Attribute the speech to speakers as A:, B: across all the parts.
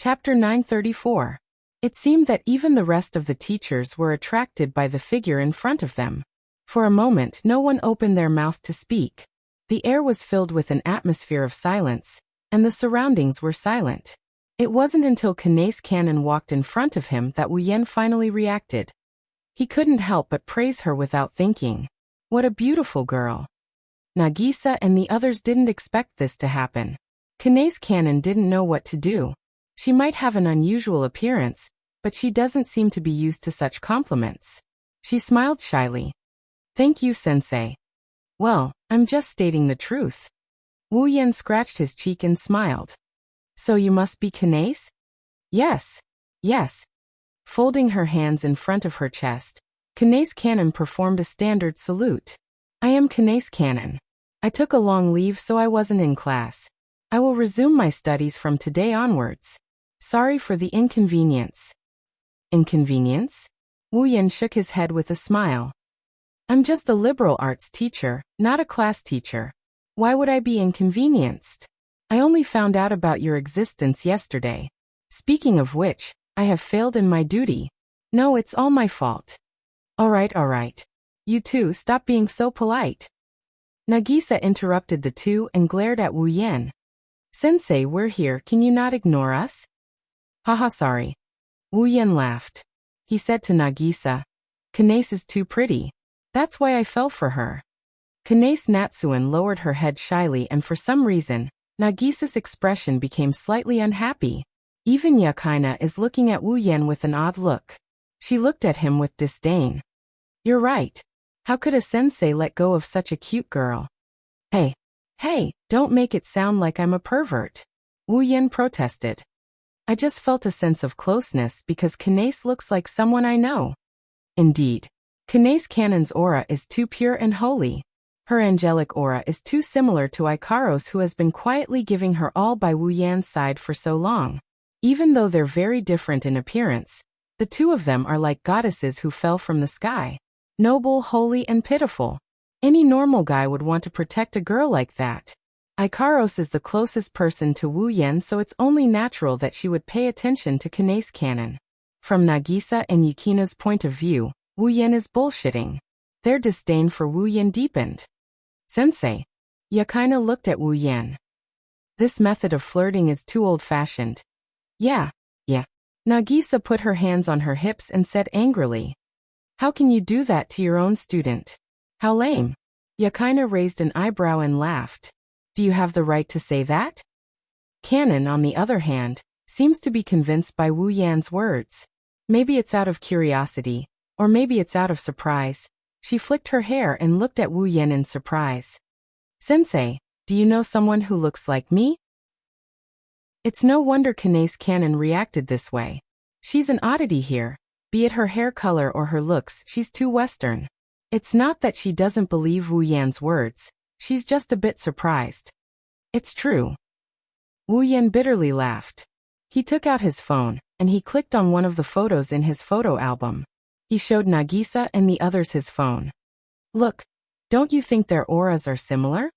A: Chapter 934. It seemed that even the rest of the teachers were attracted by the figure in front of them. For a moment no one opened their mouth to speak. The air was filled with an atmosphere of silence, and the surroundings were silent. It wasn't until Kanae's Cannon walked in front of him that Wu Yan finally reacted. He couldn't help but praise her without thinking. What a beautiful girl. Nagisa and the others didn't expect this to happen. Kanae's Cannon didn't know what to do. She might have an unusual appearance, but she doesn't seem to be used to such compliments. She smiled shyly. Thank you, sensei. Well, I'm just stating the truth. Wu Yan scratched his cheek and smiled. So you must be Kanae's? Yes. Yes. Folding her hands in front of her chest, Kanae's Cannon performed a standard salute. I am Kanae's Cannon. I took a long leave so I wasn't in class. I will resume my studies from today onwards. Sorry for the inconvenience. Inconvenience? Wu Yan shook his head with a smile. I'm just a liberal arts teacher, not a class teacher. Why would I be inconvenienced? I only found out about your existence yesterday. Speaking of which, I have failed in my duty. No, it's all my fault. All right. You two, stop being so polite. Nagisa interrupted the two and glared at Wu Yan. Sensei, we're here, can you not ignore us? Haha, sorry. Wu Yan laughed. He said to Nagisa, Kanae is too pretty. That's why I fell for her. Kanae Natsuan lowered her head shyly, and for some reason, Nagisa's expression became slightly unhappy. Even Yakaina is looking at Wu Yan with an odd look. She looked at him with disdain. You're right. How could a sensei let go of such a cute girl? Hey, don't make it sound like I'm a pervert. Wu Yan protested. I just felt a sense of closeness because Kanae looks like someone I know. Indeed. Kanae's Cannon's aura is too pure and holy. Her angelic aura is too similar to Ikaros, who has been quietly giving her all by Wu Yan's side for so long. Even though they're very different in appearance, the two of them are like goddesses who fell from the sky. Noble, holy, and pitiful. Any normal guy would want to protect a girl like that. Ikaros is the closest person to Wu Yan, so it's only natural that she would pay attention to Kanae's Cannon. From Nagisa and Yukina's point of view, Wu Yan is bullshitting. Their disdain for Wu Yan deepened. Sensei. Yakaina looked at Wu Yan. This method of flirting is too old-fashioned. Yeah. Nagisa put her hands on her hips and said angrily. How can you do that to your own student? How lame. Yakaina raised an eyebrow and laughed. Do you have the right to say that? Cannon, on the other hand, seems to be convinced by Wu Yan's words. Maybe it's out of curiosity, or maybe it's out of surprise. She flicked her hair and looked at Wu Yan in surprise. Sensei, do you know someone who looks like me? It's no wonder Kanae's Cannon reacted this way. She's an oddity here. Be it her hair color or her looks, she's too Western. It's not that she doesn't believe Wu Yan's words, she's just a bit surprised. It's true. Wu Yan bitterly laughed. He took out his phone, and he clicked on one of the photos in his photo album. He showed Nagisa and the others his phone. Look, don't you think their auras are similar?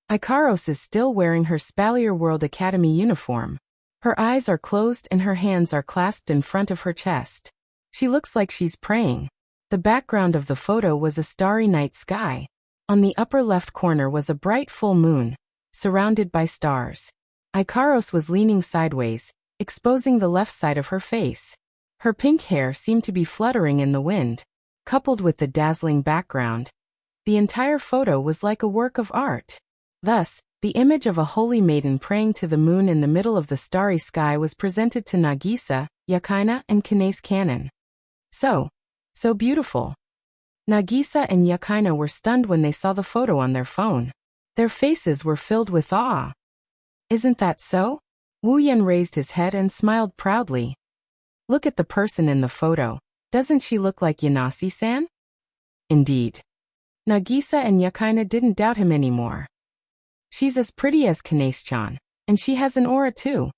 A: Ikaros is still wearing her Spalier World Academy uniform. Her eyes are closed and her hands are clasped in front of her chest. She looks like she's praying. The background of the photo was a starry night sky. On the upper left corner was a bright full moon, surrounded by stars. Ikaros was leaning sideways, exposing the left side of her face. Her pink hair seemed to be fluttering in the wind. Coupled with the dazzling background, the entire photo was like a work of art. Thus, the image of a holy maiden praying to the moon in the middle of the starry sky was presented to Nagisa, Yakaina, and Kanae's Cannon. So beautiful. Nagisa and Yakaina were stunned when they saw the photo on their phone. Their faces were filled with awe. Isn't that so? Wu Yan raised his head and smiled proudly. Look at the person in the photo. Doesn't she look like Yanasi-san? Indeed. Nagisa and Yakaina didn't doubt him anymore. She's as pretty as Kanae-chan, and she has an aura too.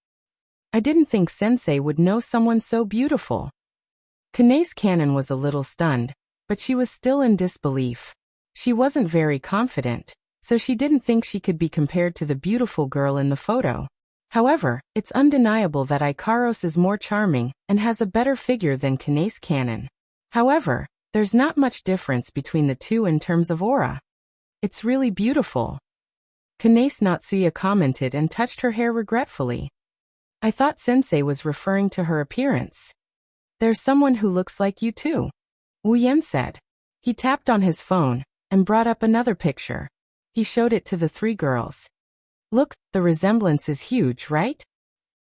A: I didn't think Sensei would know someone so beautiful. Kanae's Cannon was a little stunned, but she was still in disbelief. She wasn't very confident, so she didn't think she could be compared to the beautiful girl in the photo. However, it's undeniable that Ikaros is more charming and has a better figure than Kanace Canon. However, there's not much difference between the two in terms of aura. It's really beautiful. Kanace Natsuya commented and touched her hair regretfully. I thought Sensei was referring to her appearance. There's someone who looks like you too, Wu Yan said. He tapped on his phone and brought up another picture. He showed it to the three girls. Look, the resemblance is huge, right?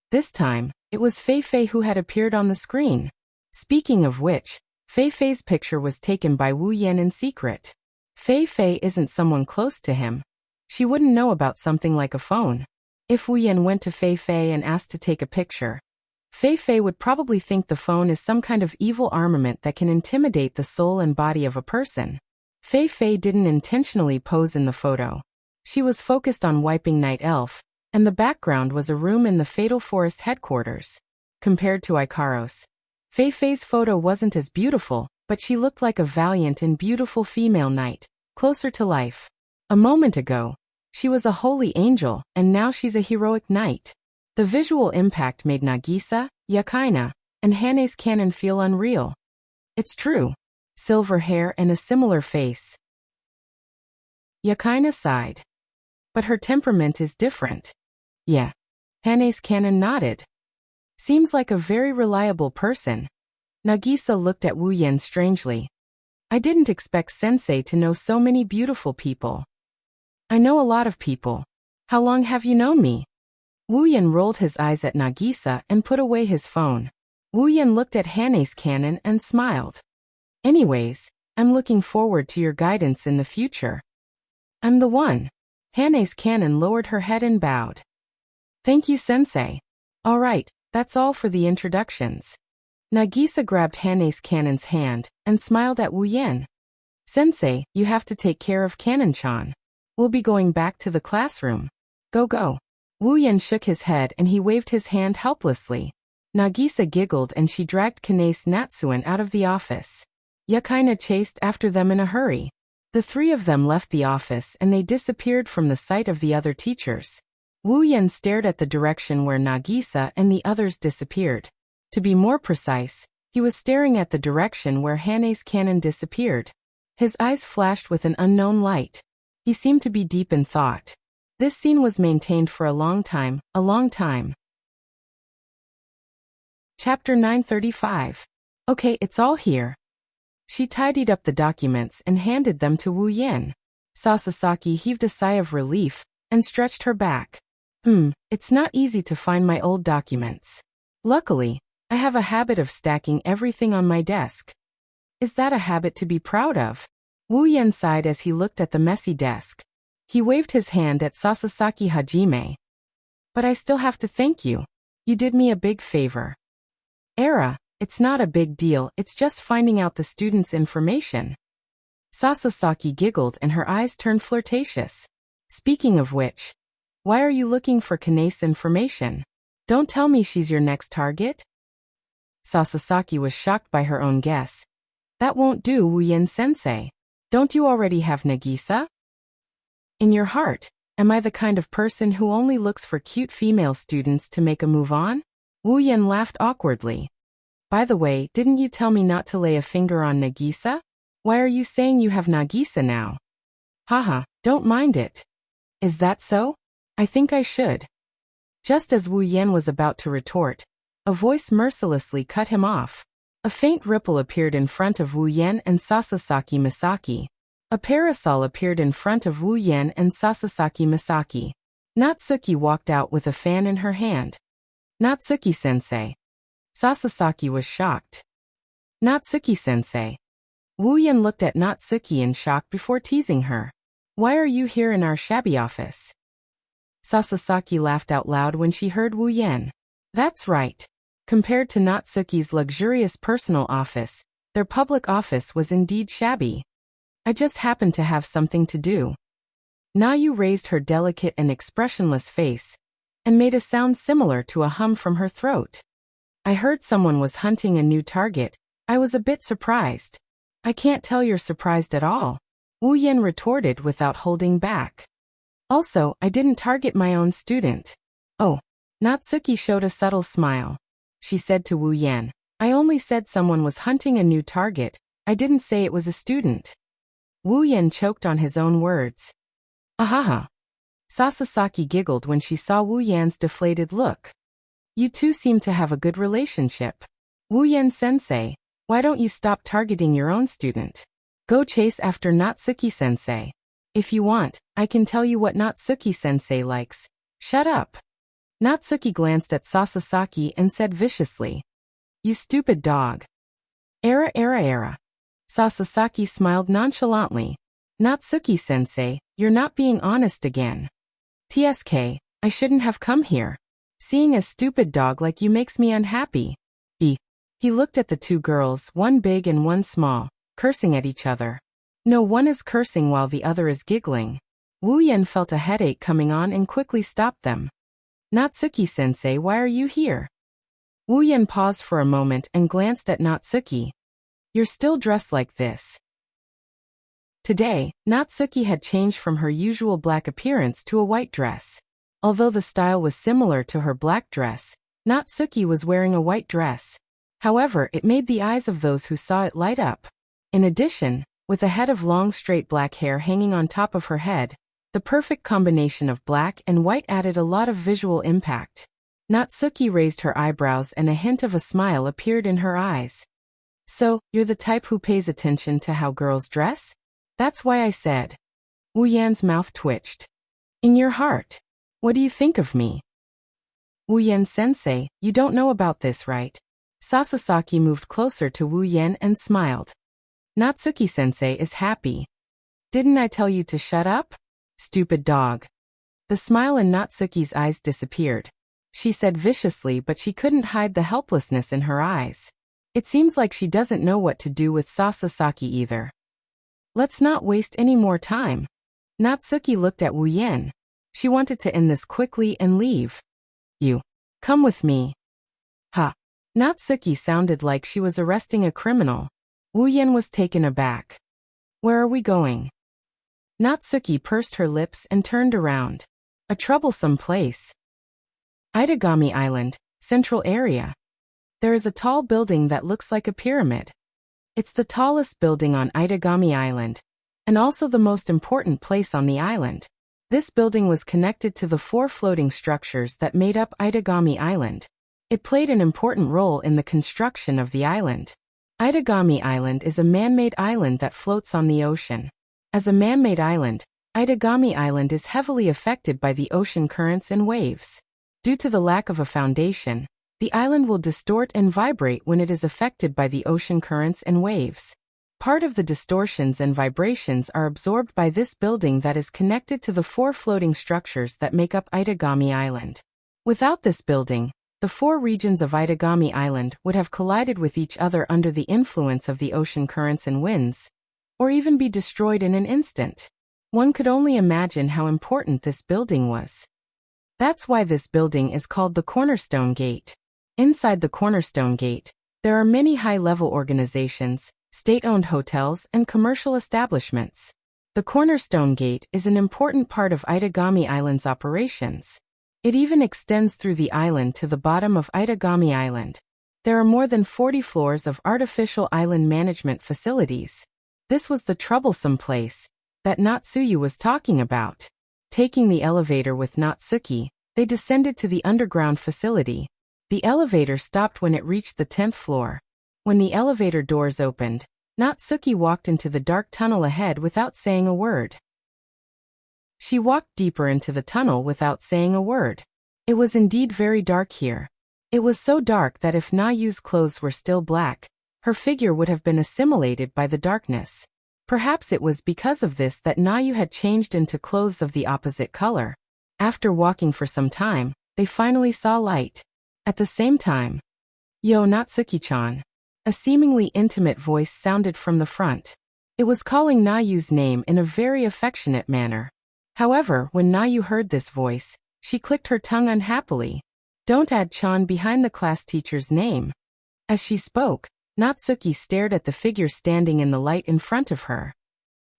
A: This time, it was Fei Fei who had appeared on the screen. Speaking of which, Fei Fei's picture was taken by Wu Yan in secret. Fei Fei isn't someone close to him. She wouldn't know about something like a phone. If Wu Yan went to Fei Fei and asked to take a picture, Fei Fei would probably think the phone is some kind of evil armament that can intimidate the soul and body of a person. Fei Fei didn't intentionally pose in the photo. She was focused on wiping Night Elf, and the background was a room in the Fatal Forest headquarters. Compared to Ikaros, Fei Fei's photo wasn't as beautiful, but she looked like a valiant and beautiful female knight, closer to life. A moment ago, she was a holy angel, and now she's a heroic knight. The visual impact made Nagisa, Yakaina, and Hane's Canon feel unreal. It's true. Silver hair and a similar face. Yakaina sighed. But her temperament is different. Yeah. Hane's Canon nodded. Seems like a very reliable person. Nagisa looked at Wu Yan strangely. I didn't expect Sensei to know so many beautiful people. I know a lot of people. How long have you known me? Wu Yan rolled his eyes at Nagisa and put away his phone. Wu Yan looked at Hane's Canon and smiled. Anyways, I'm looking forward to your guidance in the future. I'm the one. Hane's Canon lowered her head and bowed. Thank you, Sensei. All right, that's all for the introductions. Nagisa grabbed Hane's Canon's hand and smiled at Wu Yan. Sensei, you have to take care of Canon-chan. We'll be going back to the classroom. Go. Wu Yan shook his head and he waved his hand helplessly. Nagisa giggled and she dragged Kanace Natsuan out of the office. Yakaina chased after them in a hurry. The three of them left the office and they disappeared from the sight of the other teachers. Wu Yan stared at the direction where Nagisa and the others disappeared. To be more precise, he was staring at the direction where Hane's Canon disappeared. His eyes flashed with an unknown light. He seemed to be deep in thought. This scene was maintained for a long time. Chapter 935. Okay, it's all here. She tidied up the documents and handed them to Wu Yan. Sasasaki heaved a sigh of relief and stretched her back. It's not easy to find my old documents. Luckily, I have a habit of stacking everything on my desk. Is that a habit to be proud of? Wu Yan sighed as he looked at the messy desk. He waved his hand at Sasasaki Hajime. But I still have to thank you. You did me a big favor. It's not a big deal, it's just finding out the students' information. Sasasaki giggled and her eyes turned flirtatious. Speaking of which, why are you looking for Kanace information? Don't tell me she's your next target? Sasasaki was shocked by her own guess. That won't do, Wu Yan sensei. Don't you already have Nagisa? In your heart, am I the kind of person who only looks for cute female students to make a move on? Wu Yan laughed awkwardly. By the way, didn't you tell me not to lay a finger on Nagisa? Why are you saying you have Nagisa now? Haha, don't mind it. Is that so? I think I should. Just as Wu Yan was about to retort, a voice mercilessly cut him off. A faint ripple appeared in front of Wu Yan and Sasasaki Misaki. A parasol appeared in front of Wu Yan and Sasasaki Misaki. Natsuki walked out with a fan in her hand. Natsuki-sensei. Sasasaki was shocked. Natsuki-sensei. Wu Yan looked at Natsuki in shock before teasing her. Why are you here in our shabby office? Sasasaki laughed out loud when she heard Wu Yan. That's right. Compared to Natsuki's luxurious personal office, their public office was indeed shabby. I just happened to have something to do. Nayu raised her delicate and expressionless face and made a sound similar to a hum from her throat. I heard someone was hunting a new target. I was a bit surprised. I can't tell you're surprised at all, Wu Yan retorted without holding back. Also, I didn't target my own student. Oh, Natsuki showed a subtle smile. She said to Wu Yan, I only said someone was hunting a new target, I didn't say it was a student. Wu Yan choked on his own words. Ahaha. Sasasaki giggled when she saw Wu Yan's deflated look. You two seem to have a good relationship. Wu Yan-sensei, why don't you stop targeting your own student? Go chase after Natsuki-sensei. If you want, I can tell you what Natsuki-sensei likes. Shut up. Natsuki glanced at Sasasaki and said viciously. You stupid dog. Era. Sasasaki smiled nonchalantly. Natsuki-sensei, you're not being honest again. TSK, I shouldn't have come here. Seeing a stupid dog like you makes me unhappy. He looked at the two girls, one big and one small, cursing at each other. No, one is cursing while the other is giggling. Wu Yan felt a headache coming on and quickly stopped them. Natsuki-sensei, why are you here? Wu Yan paused for a moment and glanced at Natsuki. You're still dressed like this. Today, Natsuki had changed from her usual black appearance to a white dress. Although the style was similar to her black dress, Natsuki was wearing a white dress. However, it made the eyes of those who saw it light up. In addition, with a head of long straight black hair hanging on top of her head, the perfect combination of black and white added a lot of visual impact. Natsuki raised her eyebrows and a hint of a smile appeared in her eyes. So, you're the type who pays attention to how girls dress? That's why I said. Wu Yan's mouth twitched. In your heart, what do you think of me? Wu Yan-sensei, you don't know about this, right? Sasasaki moved closer to Wu Yan and smiled. Natsuki-sensei is happy. Didn't I tell you to shut up? Stupid dog. The smile in Natsuki's eyes disappeared. She said viciously, but she couldn't hide the helplessness in her eyes. It seems like she doesn't know what to do with Sasasaki either. Let's not waste any more time. Natsuki looked at Wu Yan. She wanted to end this quickly and leave. You. Come with me. Ha. Natsuki sounded like she was arresting a criminal. Wu Yan was taken aback. Where are we going? Natsuki pursed her lips and turned around. A troublesome place. Itagami Island, central area. There is a tall building that looks like a pyramid. It's the tallest building on Itagami Island, and also the most important place on the island. This building was connected to the 4 floating structures that made up Itagami Island. It played an important role in the construction of the island. Itagami Island is a man-made island that floats on the ocean. As a man-made island, Itagami Island is heavily affected by the ocean currents and waves. Due to the lack of a foundation, the island will distort and vibrate when it is affected by the ocean currents and waves. Part of the distortions and vibrations are absorbed by this building that is connected to the 4 floating structures that make up Itagami Island. Without this building, the 4 regions of Itagami Island would have collided with each other under the influence of the ocean currents and winds, or even be destroyed in an instant. One could only imagine how important this building was. That's why this building is called the Cornerstone Gate. Inside the Cornerstone Gate, there are many high-level organizations, state-owned hotels, and commercial establishments. The Cornerstone Gate is an important part of Itagami Island's operations. It even extends through the island to the bottom of Itagami Island. There are more than 40 floors of artificial island management facilities. This was the troublesome place that Natsuyu was talking about. Taking the elevator with Natsuki, they descended to the underground facility. The elevator stopped when it reached the 10th floor. When the elevator doors opened, Natsuki walked into the dark tunnel ahead without saying a word. She walked deeper into the tunnel without saying a word. It was indeed very dark here. It was so dark that if Nayu's clothes were still black, her figure would have been assimilated by the darkness. Perhaps it was because of this that Nayu had changed into clothes of the opposite color. After walking for some time, they finally saw light. At the same time, "Yo, Natsuki-chan." A seemingly intimate voice sounded from the front. It was calling Nayu's name in a very affectionate manner. However, when Nayu heard this voice, she clicked her tongue unhappily. Don't add Chan behind the class teacher's name. As she spoke, Natsuki stared at the figure standing in the light in front of her.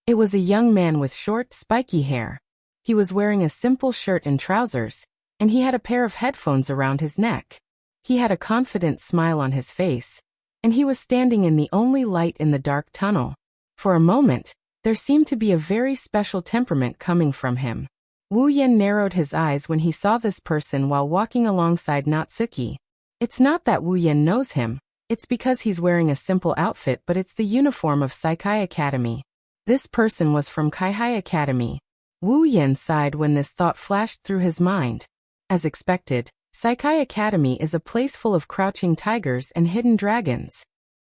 A: It was a young man with short, spiky hair. He was wearing a simple shirt and trousers. and he had a pair of headphones around his neck. He had a confident smile on his face, and he was standing in the only light in the dark tunnel. For a moment, there seemed to be a very special temperament coming from him. Wu Yan narrowed his eyes when he saw this person while walking alongside Natsuki. It's not that Wu Yan knows him, it's because he's wearing a simple outfit, but it's the uniform of Saikai Academy. This person was from Kaihai Academy. Wu Yan sighed when this thought flashed through his mind. As expected, Saikai Academy is a place full of crouching tigers and hidden dragons.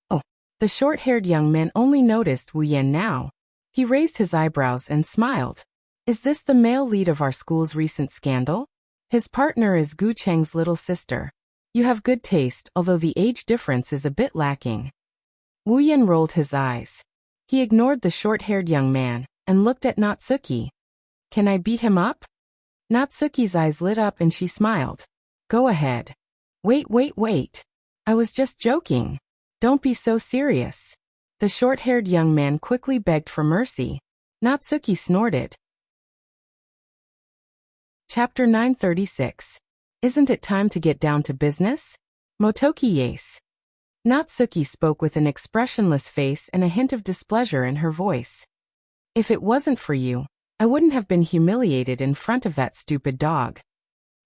A: Oh, the short-haired young man only noticed Wu Yan now. He raised his eyebrows and smiled. Is this the male lead of our school's recent scandal? His partner is Gu Cheng's little sister. You have good taste, although the age difference is a bit lacking. Wu Yan rolled his eyes. He ignored the short-haired young man and looked at Natsuki. Can I beat him up? Natsuki's eyes lit up and she smiled. Go ahead. Wait. I was just joking. Don't be so serious. The short-haired young man quickly begged for mercy. Natsuki snorted. Chapter 936. Isn't it time to get down to business? Motoki yes. Natsuki spoke with an expressionless face and a hint of displeasure in her voice. If it wasn't for you, I wouldn't have been humiliated in front of that stupid dog.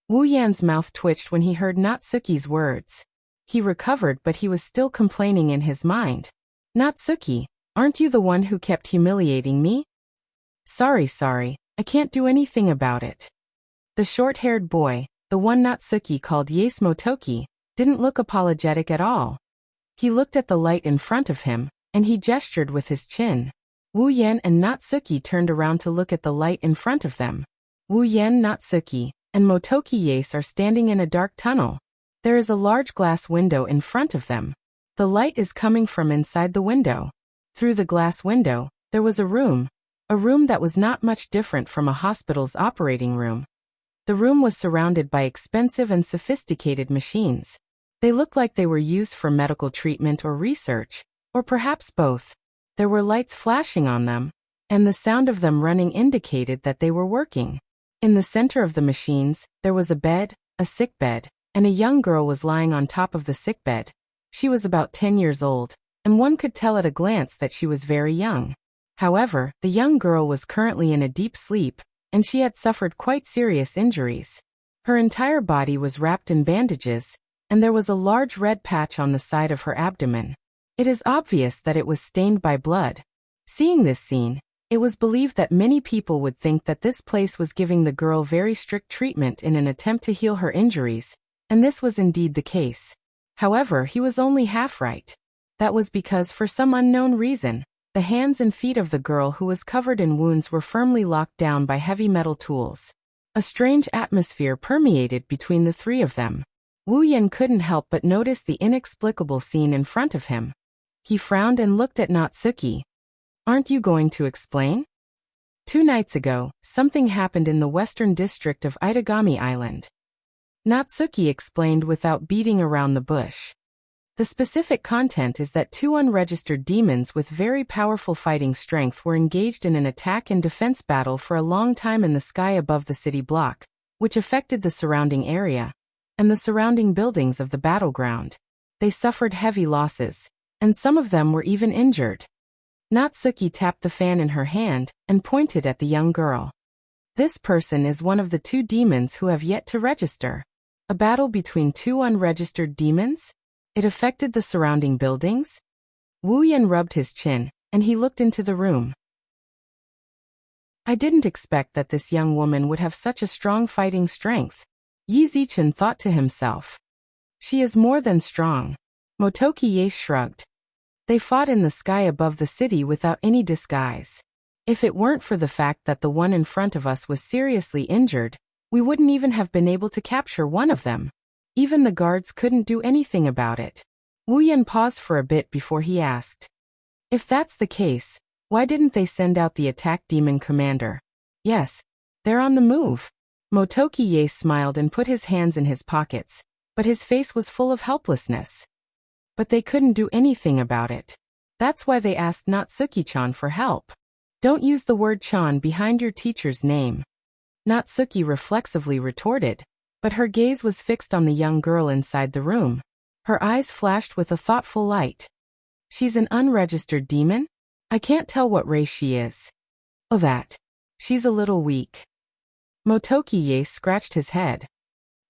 A: Wu Yan's mouth twitched when he heard Natsuki's words. He recovered, but he was still complaining in his mind. Natsuki, aren't you the one who kept humiliating me? Sorry, I can't do anything about it. The short-haired boy, the one Natsuki called Yes Motoki, didn't look apologetic at all. He looked at the light in front of him, and he gestured with his chin. Wu Yan and Natsuki turned around to look at the light in front of them. Wu Yan, Natsuki, and Motoki Yes are standing in a dark tunnel. There is a large glass window in front of them. The light is coming from inside the window. Through the glass window, there was a room that was not much different from a hospital's operating room. The room was surrounded by expensive and sophisticated machines. They looked like they were used for medical treatment or research, or perhaps both. There were lights flashing on them, and the sound of them running indicated that they were working. In the center of the machines, there was a bed, a sick bed, and a young girl was lying on top of the sick bed. She was about 10 years old, and one could tell at a glance that she was very young. However, the young girl was currently in a deep sleep, and she had suffered quite serious injuries. Her entire body was wrapped in bandages, and there was a large red patch on the side of her abdomen. It is obvious that it was stained by blood. Seeing this scene, it was believed that many people would think that this place was giving the girl very strict treatment in an attempt to heal her injuries, and this was indeed the case. However, he was only half right. That was because, for some unknown reason, the hands and feet of the girl who was covered in wounds were firmly locked down by heavy metal tools. A strange atmosphere permeated between the three of them. Wu Yan couldn't help but notice the inexplicable scene in front of him. He frowned and looked at Natsuki. Aren't you going to explain? 2 nights ago, something happened in the western district of Itagami Island. Natsuki explained without beating around the bush. The specific content is that 2 unregistered demons with very powerful fighting strength were engaged in an attack and defense battle for a long time in the sky above the city block, which affected the surrounding area and the surrounding buildings of the battleground. They suffered heavy losses, and some of them were even injured. Natsuki tapped the fan in her hand and pointed at the young girl. This person is one of the 2 demons who have yet to register. A battle between 2 unregistered demons? It affected the surrounding buildings? Wu Yan rubbed his chin, and he looked into the room. I didn't expect that this young woman would have such a strong fighting strength. Yi Zichen thought to himself. She is more than strong. Motoki Ye shrugged. They fought in the sky above the city without any disguise. If it weren't for the fact that the one in front of us was seriously injured, we wouldn't even have been able to capture one of them. Even the guards couldn't do anything about it. Wu Yan paused for a bit before he asked. If that's the case, why didn't they send out the attack demon commander? Yes, they're on the move. Motoki Ye smiled and put his hands in his pockets, but his face was full of helplessness. But they couldn't do anything about it. That's why they asked Natsuki-chan for help. Don't use the word chan behind your teacher's name. Natsuki reflexively retorted. But her gaze was fixed on the young girl inside the room. Her eyes flashed with a thoughtful light. She's an unregistered demon? I can't tell what race she is. Oh, that. She's a little weak. Motoki Yase scratched his head.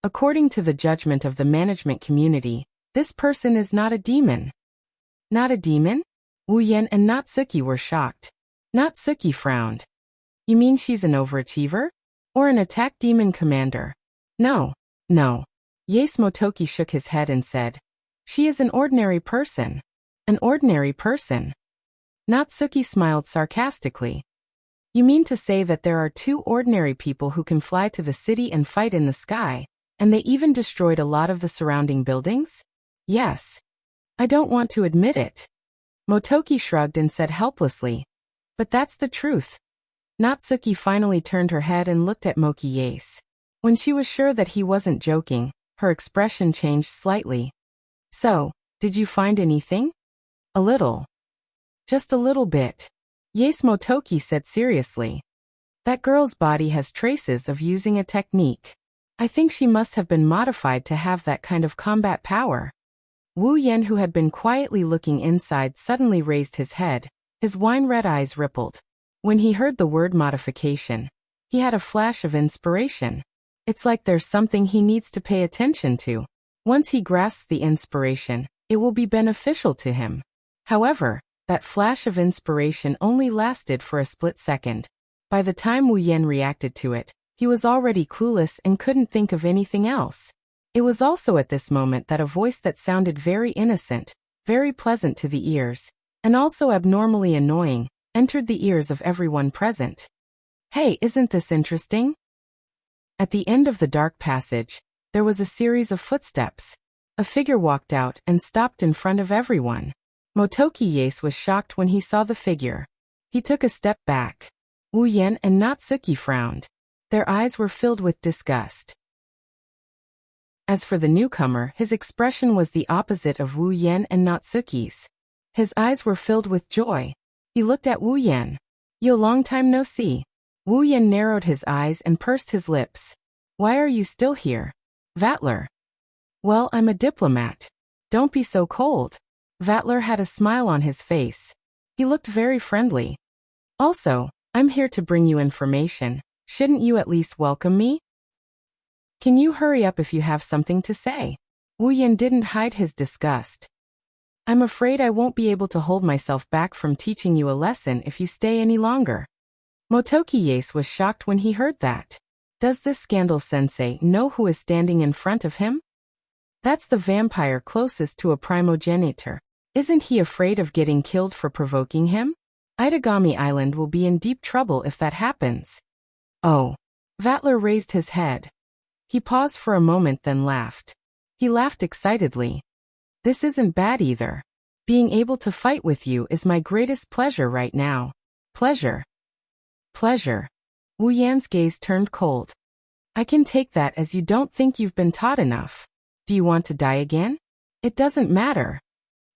A: According to the judgment of the management community, this person is not a demon. Not a demon? Wu Yan and Natsuki were shocked. Natsuki frowned. You mean she's an overachiever? Or an attack demon commander? No. Yase Motoki shook his head and said, she is an ordinary person. An ordinary person. Natsuki smiled sarcastically. You mean to say that there are two ordinary people who can fly to the city and fight in the sky, and they even destroyed a lot of the surrounding buildings? Yes. I don't want to admit it. Motoki shrugged and said helplessly, but that's the truth. Natsuki finally turned her head and looked at Moki Yase. When she was sure that he wasn't joking, her expression changed slightly. So, did you find anything? A little. Just a little bit. Yase Motoki said seriously. That girl's body has traces of using a technique. I think she must have been modified to have that kind of combat power. Wu Yan, who had been quietly looking inside, suddenly raised his head. His wine-red eyes rippled. When he heard the word modification, he had a flash of inspiration. It's like there's something he needs to pay attention to. Once he grasps the inspiration, it will be beneficial to him. However, that flash of inspiration only lasted for a split second. By the time Wu Yan reacted to it, he was already clueless and couldn't think of anything else. It was also at this moment that a voice that sounded very innocent, very pleasant to the ears, and also abnormally annoying, entered the ears of everyone present. Hey, isn't this interesting? At the end of the dark passage, there was a series of footsteps. A figure walked out and stopped in front of everyone. Motoki Yase was shocked when he saw the figure. He took a step back. Wu Yan and Natsuki frowned. Their eyes were filled with disgust. As for the newcomer, his expression was the opposite of Wu Yan and Natsuki's. His eyes were filled with joy. He looked at Wu Yan. Yo, long time no see. Wu Yan narrowed his eyes and pursed his lips. Why are you still here? Vatler. Well, I'm a diplomat. Don't be so cold. Vatler had a smile on his face. He looked very friendly. Also, I'm here to bring you information. Shouldn't you at least welcome me? Can you hurry up if you have something to say? Wu Yan didn't hide his disgust. I'm afraid I won't be able to hold myself back from teaching you a lesson if you stay any longer. Motoki Yase was shocked when he heard that. Does this scandal sensei know who is standing in front of him? That's the vampire closest to a primogenitor. Isn't he afraid of getting killed for provoking him? Itagami Island will be in deep trouble if that happens. Oh. Vatler raised his head. He paused for a moment, then laughed. He laughed excitedly. This isn't bad either. Being able to fight with you is my greatest pleasure right now. Pleasure. Pleasure. Wu Yan's gaze turned cold. I can take that as you don't think you've been taught enough. Do you want to die again? It doesn't matter.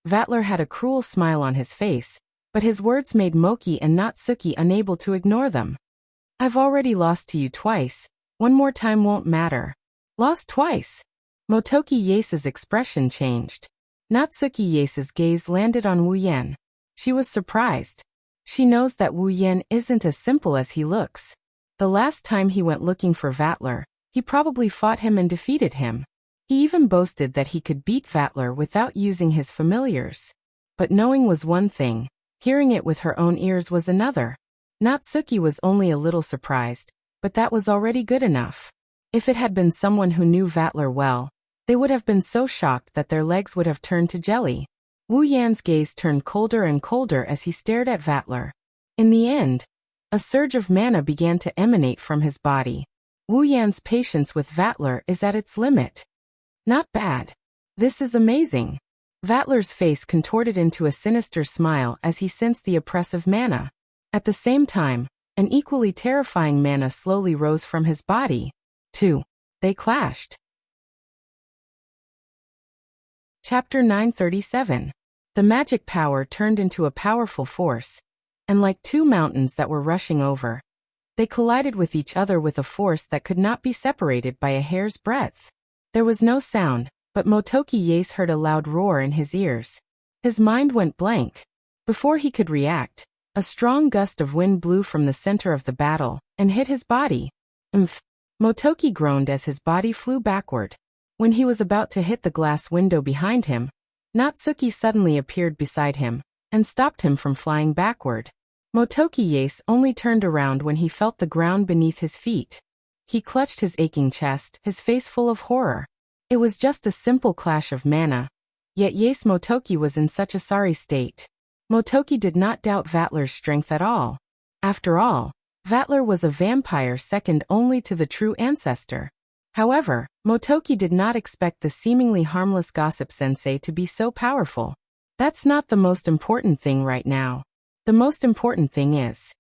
A: Vatler had a cruel smile on his face, but his words made Moki and Natsuki unable to ignore them. I've already lost to you twice. One more time won't matter. Lost twice. Motoki Yase's expression changed. Natsuki Yase's gaze landed on Wu Yan. She was surprised. She knows that Wu Yan isn't as simple as he looks. The last time he went looking for Vatler, he probably fought him and defeated him. He even boasted that he could beat Vatler without using his familiars. But knowing was one thing, hearing it with her own ears was another. Natsuki was only a little surprised, but that was already good enough. If it had been someone who knew Vatler well, they would have been so shocked that their legs would have turned to jelly. Wu Yan's gaze turned colder and colder as he stared at Vatler. In the end, a surge of mana began to emanate from his body. Wu Yan's patience with Vatler is at its limit. Not bad. This is amazing. Vatler's face contorted into a sinister smile as he sensed the oppressive mana. At the same time, an equally terrifying mana slowly rose from his body. They clashed. Chapter 937. The magic power turned into a powerful force, and like two mountains that were rushing over, They collided with each other with a force that could not be separated by a hair's breadth. There was no sound, but Motoki Yase heard a loud roar in his ears. His mind went blank. Before he could react, a strong gust of wind blew from the center of the battle and hit his body. Umph! Motoki groaned as his body flew backward. When he was about to hit the glass window behind him, Natsuki suddenly appeared beside him and stopped him from flying backward. Motoki Yase only turned around when he felt the ground beneath his feet. He clutched his aching chest, his face full of horror. It was just a simple clash of mana. Yet Yase Motoki was in such a sorry state. Motoki did not doubt Vatler's strength at all. After all, Vatler was a vampire second only to the true ancestor. However, Motoki did not expect the seemingly harmless gossip sensei to be so powerful. That's not the most important thing right now. The most important thing is.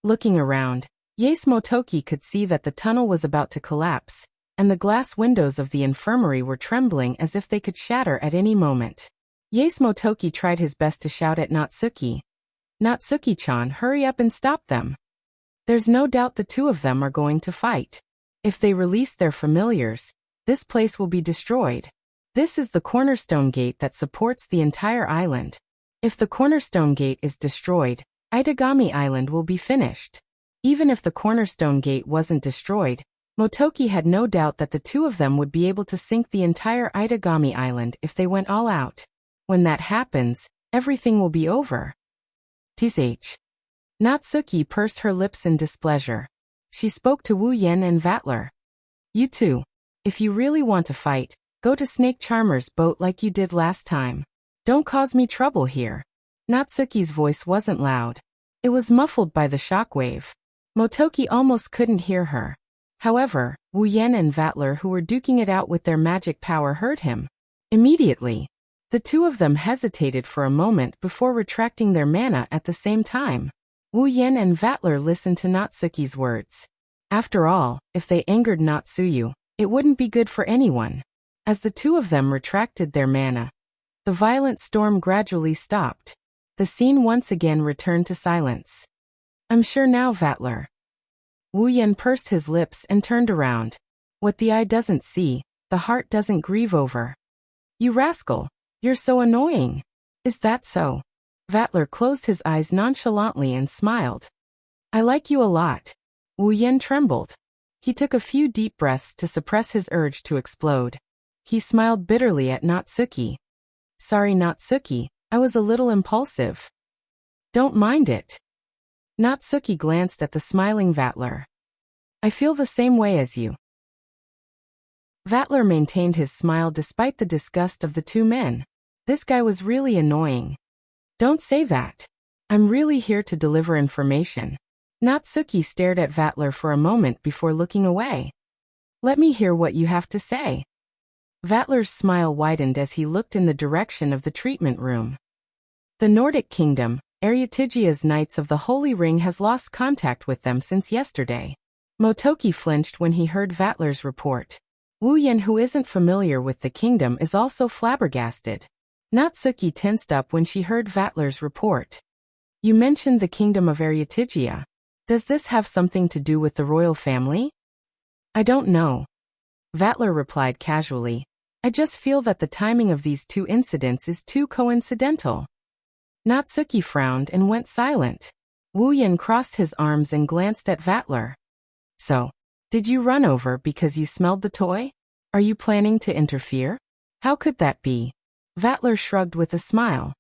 A: Looking around, Yase Motoki could see that the tunnel was about to collapse, and the glass windows of the infirmary were trembling as if they could shatter at any moment. Yase Motoki tried his best to shout at Natsuki. Natsuki-chan, hurry up and stop them. There's no doubt the two of them are going to fight. If they release their familiars, this place will be destroyed. This is the cornerstone gate that supports the entire island. If the cornerstone gate is destroyed, Itagami Island will be finished. Even if the cornerstone gate wasn't destroyed, Motoki had no doubt that the two of them would be able to sink the entire Itagami Island if they went all out. When that happens, everything will be over. Tsh. Natsuki pursed her lips in displeasure. She spoke to Wu Yen and Vatler. You two, if you really want to fight, go to Snake Charmer's boat like you did last time. Don't cause me trouble here. Natsuki's voice wasn't loud. It was muffled by the shockwave. Motoki almost couldn't hear her. However, Wu Yen and Vatler, who were duking it out with their magic power, heard him. Immediately, the two of them hesitated for a moment before retracting their mana at the same time. Wu Yen and Vatler listened to Natsuki's words. After all, if they angered Natsuyu, it wouldn't be good for anyone. As the two of them retracted their mana, the violent storm gradually stopped. The scene once again returned to silence. I'm sure now, Vatler. Wu Yen pursed his lips and turned around. What the eye doesn't see, the heart doesn't grieve over. You rascal, you're so annoying. Is that so? Vatler closed his eyes nonchalantly and smiled. I like you a lot. Wu Yen trembled. He took a few deep breaths to suppress his urge to explode. He smiled bitterly at Natsuki. Sorry, Natsuki, I was a little impulsive. Don't mind it. Natsuki glanced at the smiling Vatler. I feel the same way as you. Vatler maintained his smile despite the disgust of the two men. This guy was really annoying. Don't say that. I'm really here to deliver information. Natsuki stared at Vatler for a moment before looking away. Let me hear what you have to say. Vatler's smile widened as he looked in the direction of the treatment room. The Nordic Kingdom, Arietigia's Knights of the Holy Ring, has lost contact with them since yesterday. Motoki flinched when he heard Vatler's report. Wu Yen, who isn't familiar with the kingdom, is also flabbergasted. Natsuki tensed up when she heard Vatler's report. You mentioned the kingdom of Arietigia. Does this have something to do with the royal family? I don't know. Vatler replied casually. I just feel that the timing of these two incidents is too coincidental. Natsuki frowned and went silent. Wu Yen crossed his arms and glanced at Vatler. So, did you run over because you smelled the toy? Are you planning to interfere? How could that be? Vatler shrugged with a smile.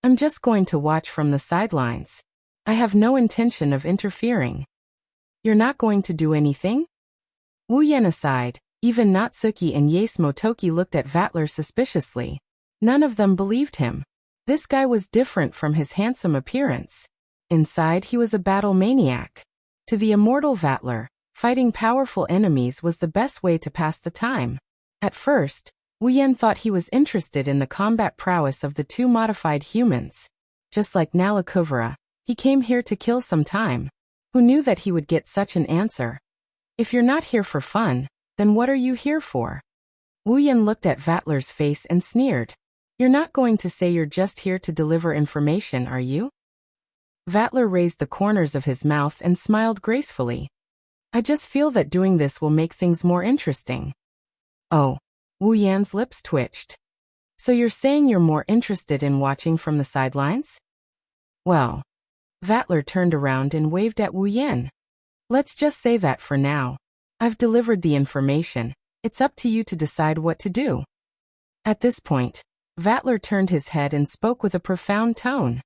A: I'm just going to watch from the sidelines. I have no intention of interfering. You're not going to do anything? Wu Yen aside, even Natsuki and Yase Motoki looked at Vatler suspiciously. None of them believed him. This guy was different from his handsome appearance. Inside, he was a battle maniac. To the immortal Vatler, fighting powerful enemies was the best way to pass the time. At first, Wu Yen thought he was interested in the combat prowess of the two modified humans. Just like Nalakovara, he came here to kill some time. Who knew that he would get such an answer? If you're not here for fun, then what are you here for? Wu Yen looked at Vatler's face and sneered. You're not going to say you're just here to deliver information, are you? Vatler raised the corners of his mouth and smiled gracefully. I just feel that doing this will make things more interesting. Oh. Wu Yan's lips twitched. So you're saying you're more interested in watching from the sidelines? Well. Vatler turned around and waved at Wu Yan. Let's just say that for now. I've delivered the information. It's up to you to decide what to do. At this point, Vatler turned his head and spoke with a profound tone.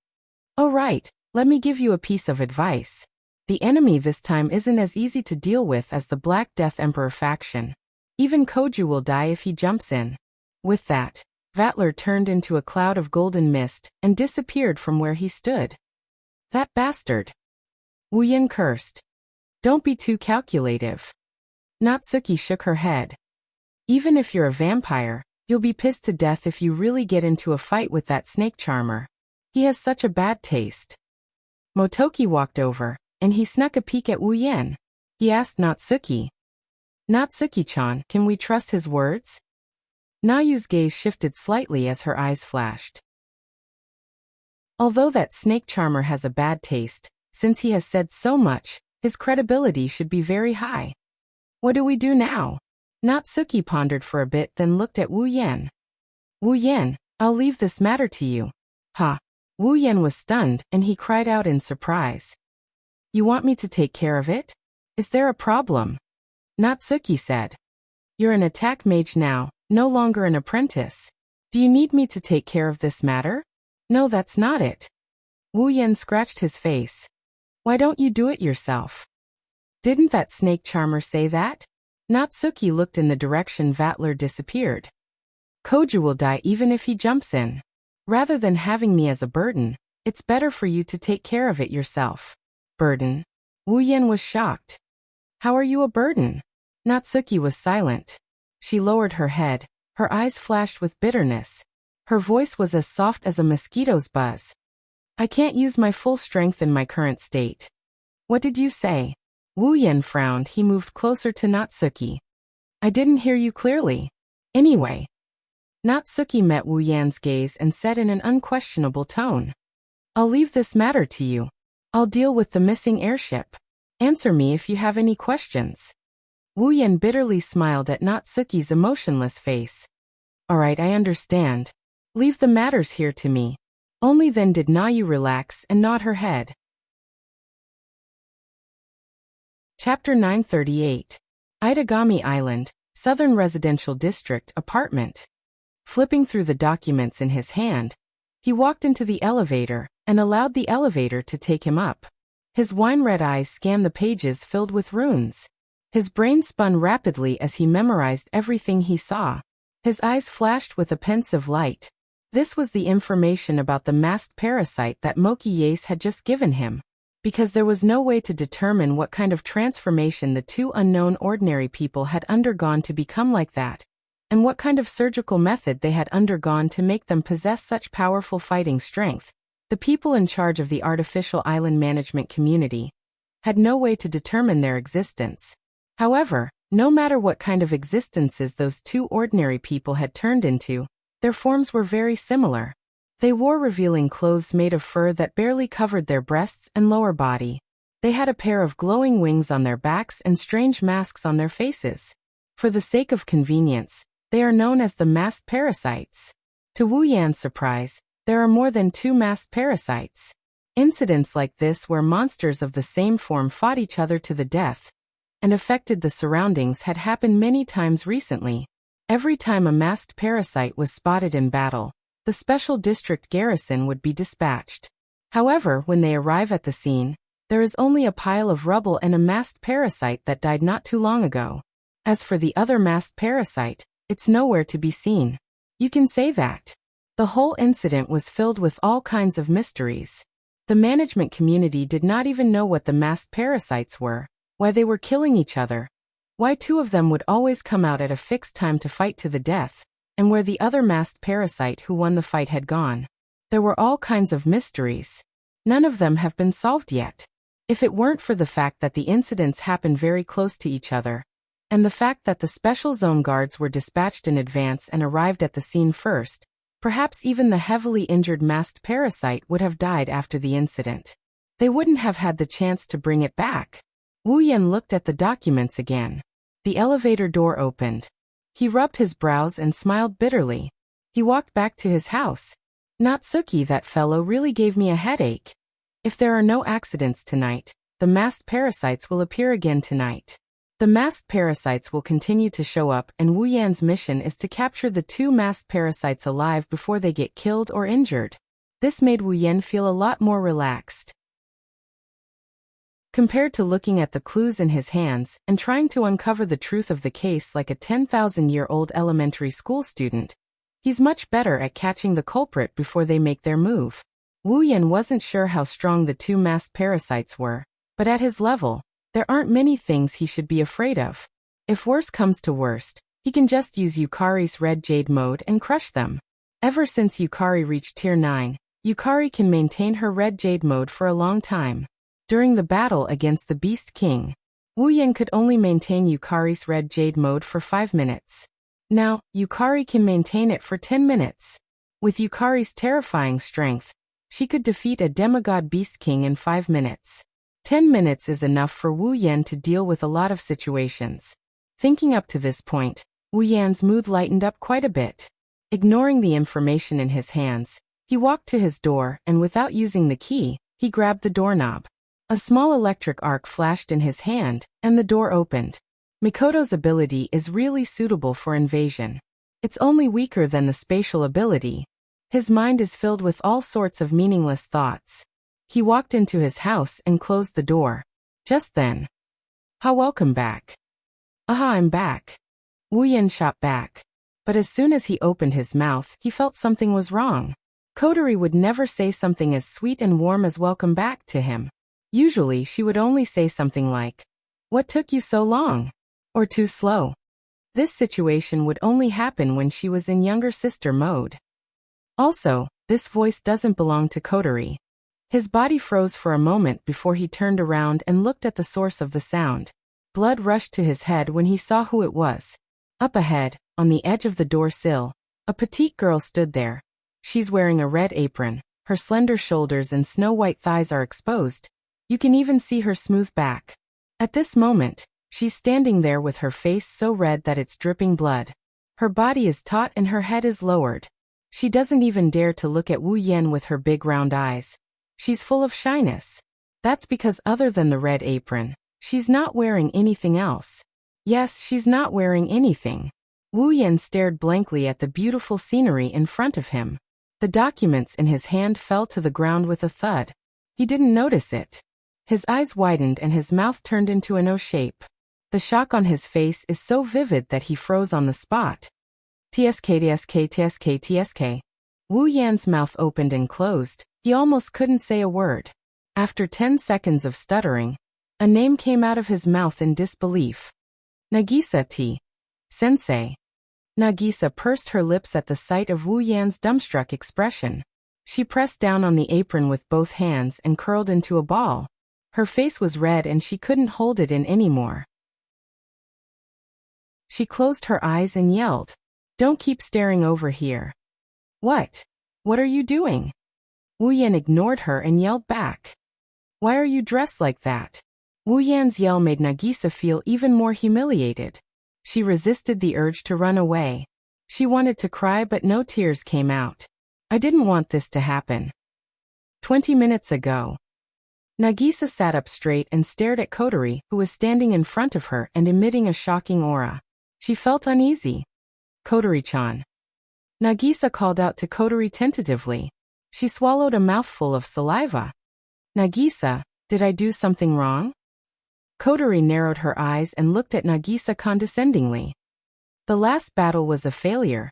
A: Oh right, let me give you a piece of advice. The enemy this time isn't as easy to deal with as the Black Death Emperor faction. Even Koju will die if he jumps in. With that, Vatler turned into a cloud of golden mist and disappeared from where he stood. That bastard. Wu Yan cursed. Don't be too calculative. Natsuki shook her head. Even if you're a vampire, you'll be pissed to death if you really get into a fight with that snake charmer. He has such a bad taste. Motoki walked over, and he snuck a peek at Wu Yan. He asked Natsuki. Natsuki-chan, can we trust his words? Nayu's gaze shifted slightly as her eyes flashed. Although that snake charmer has a bad taste, since he has said so much, his credibility should be very high. What do we do now? Natsuki pondered for a bit, then looked at Wu Yan. Wu Yan, I'll leave this matter to you. Ha! Wu Yan was stunned, and he cried out in surprise. You want me to take care of it? Is there a problem? Natsuki said. You're an attack mage now, no longer an apprentice. Do you need me to take care of this matter? No, that's not it. Wu Yan scratched his face. Why don't you do it yourself? Didn't that snake charmer say that? Natsuki looked in the direction Vatler disappeared. Koju will die even if he jumps in. Rather than having me as a burden, it's better for you to take care of it yourself. Burden? Wu Yan was shocked. How are you a burden? Natsuki was silent. She lowered her head, her eyes flashed with bitterness. Her voice was as soft as a mosquito's buzz. I can't use my full strength in my current state. What did you say? Wu Yan frowned. He moved closer to Natsuki. I didn't hear you clearly. Anyway. Natsuki met Wu Yan's gaze and said in an unquestionable tone. I'll leave this matter to you. I'll deal with the missing airship. Answer me if you have any questions. Wu Yan bitterly smiled at Natsuki's emotionless face. All right, I understand. Leave the matters here to me. Only then did Nayu relax and nod her head. Chapter 938. Itagami Island, Southern Residential District, Apartment. Flipping through the documents in his hand, he walked into the elevator and allowed the elevator to take him up. His wine-red eyes scanned the pages filled with runes. His brain spun rapidly as he memorized everything he saw. His eyes flashed with a pensive light. This was the information about the masked parasite that Moki Yase had just given him. Because there was no way to determine what kind of transformation the two unknown ordinary people had undergone to become like that, and what kind of surgical method they had undergone to make them possess such powerful fighting strength. The people in charge of the artificial island management community had no way to determine their existence. However, no matter what kind of existences those two ordinary people had turned into, their forms were very similar. They wore revealing clothes made of fur that barely covered their breasts and lower body. They had a pair of glowing wings on their backs and strange masks on their faces. For the sake of convenience, they are known as the masked parasites. To Wu Yan's surprise, there are more than 2 masked parasites. Incidents like this where monsters of the same form fought each other to the death and affected the surroundings had happened many times recently. Every time a masked parasite was spotted in battle, the special district garrison would be dispatched. However, when they arrive at the scene, there is only a pile of rubble and a masked parasite that died not too long ago. As for the other masked parasite, it's nowhere to be seen. You can say that the whole incident was filled with all kinds of mysteries. The management community did not even know what the masked parasites were, why they were killing each other, why 2 of them would always come out at a fixed time to fight to the death, and where the other masked parasite who won the fight had gone. There were all kinds of mysteries. None of them have been solved yet. If it weren't for the fact that the incidents happened very close to each other, and the fact that the special zone guards were dispatched in advance and arrived at the scene first, perhaps even the heavily injured masked parasite would have died after the incident. They wouldn't have had the chance to bring it back. Wu Yan looked at the documents again. The elevator door opened. He rubbed his brows and smiled bitterly. He walked back to his house. Natsuki, that fellow really gave me a headache. If there are no accidents tonight, the masked parasites will appear again tonight. The masked parasites will continue to show up, and Wu Yan's mission is to capture the 2 masked parasites alive before they get killed or injured. This made Wu Yan feel a lot more relaxed. Compared to looking at the clues in his hands and trying to uncover the truth of the case like a 10,000-year-old elementary school student, he's much better at catching the culprit before they make their move. Wu Yan wasn't sure how strong the 2 masked parasites were, but at his level, there aren't many things he should be afraid of. If worse comes to worst, he can just use Yukari's Red Jade mode and crush them. Ever since Yukari reached Tier 9, Yukari can maintain her Red Jade mode for a long time. During the battle against the Beast King, Wu Yan could only maintain Yukari's Red Jade mode for 5 minutes. Now, Yukari can maintain it for 10 minutes. With Yukari's terrifying strength, she could defeat a demigod Beast King in 5 minutes. 10 minutes is enough for Wu Yan to deal with a lot of situations. Thinking up to this point, Wu Yan's mood lightened up quite a bit. Ignoring the information in his hands, he walked to his door and without using the key, he grabbed the doorknob. A small electric arc flashed in his hand, and the door opened. Mikoto's ability is really suitable for invasion. It's only weaker than the spatial ability. His mind is filled with all sorts of meaningless thoughts. He walked into his house and closed the door. Just then. "Ha, welcome back." "Aha, I'm back." Wu Yan shot back. But as soon as he opened his mouth, he felt something was wrong. Kotori would never say something as sweet and warm as welcome back to him. Usually she would only say something like, "What took you so long?" or "Too slow." This situation would only happen when she was in younger sister mode. Also, this voice doesn't belong to Kotori. His body froze for a moment before he turned around and looked at the source of the sound. Blood rushed to his head when he saw who it was. Up ahead, on the edge of the door sill, a petite girl stood there. She's wearing a red apron. Her slender shoulders and snow-white thighs are exposed. You can even see her smooth back. At this moment, she's standing there with her face so red that it's dripping blood. Her body is taut and her head is lowered. She doesn't even dare to look at Wu Yan with her big round eyes. She's full of shyness. That's because other than the red apron, she's not wearing anything else. Yes, she's not wearing anything. Wu Yan stared blankly at the beautiful scenery in front of him. The documents in his hand fell to the ground with a thud. He didn't notice it. His eyes widened and his mouth turned into an O shape. The shock on his face is so vivid that he froze on the spot. TSK. Wu Yan's mouth opened and closed. He almost couldn't say a word. After 10 seconds of stuttering, a name came out of his mouth in disbelief. "Nagisa T. Sensei." Nagisa pursed her lips at the sight of Wu Yan's dumbstruck expression. She pressed down on the apron with both hands and curled into a ball. Her face was red and she couldn't hold it in anymore. She closed her eyes and yelled, "Don't keep staring over here." "What? What are you doing?" Wu Yan ignored her and yelled back. "Why are you dressed like that?" Wu Yan's yell made Nagisa feel even more humiliated. She resisted the urge to run away. She wanted to cry but no tears came out. "I didn't want this to happen. 20 minutes ago." Nagisa sat up straight and stared at Kotori, who was standing in front of her and emitting a shocking aura. She felt uneasy. "Kotori-chan." Nagisa called out to Kotori tentatively. She swallowed a mouthful of saliva. "Nagisa, did I do something wrong?" Kotori narrowed her eyes and looked at Nagisa condescendingly. "The last battle was a failure."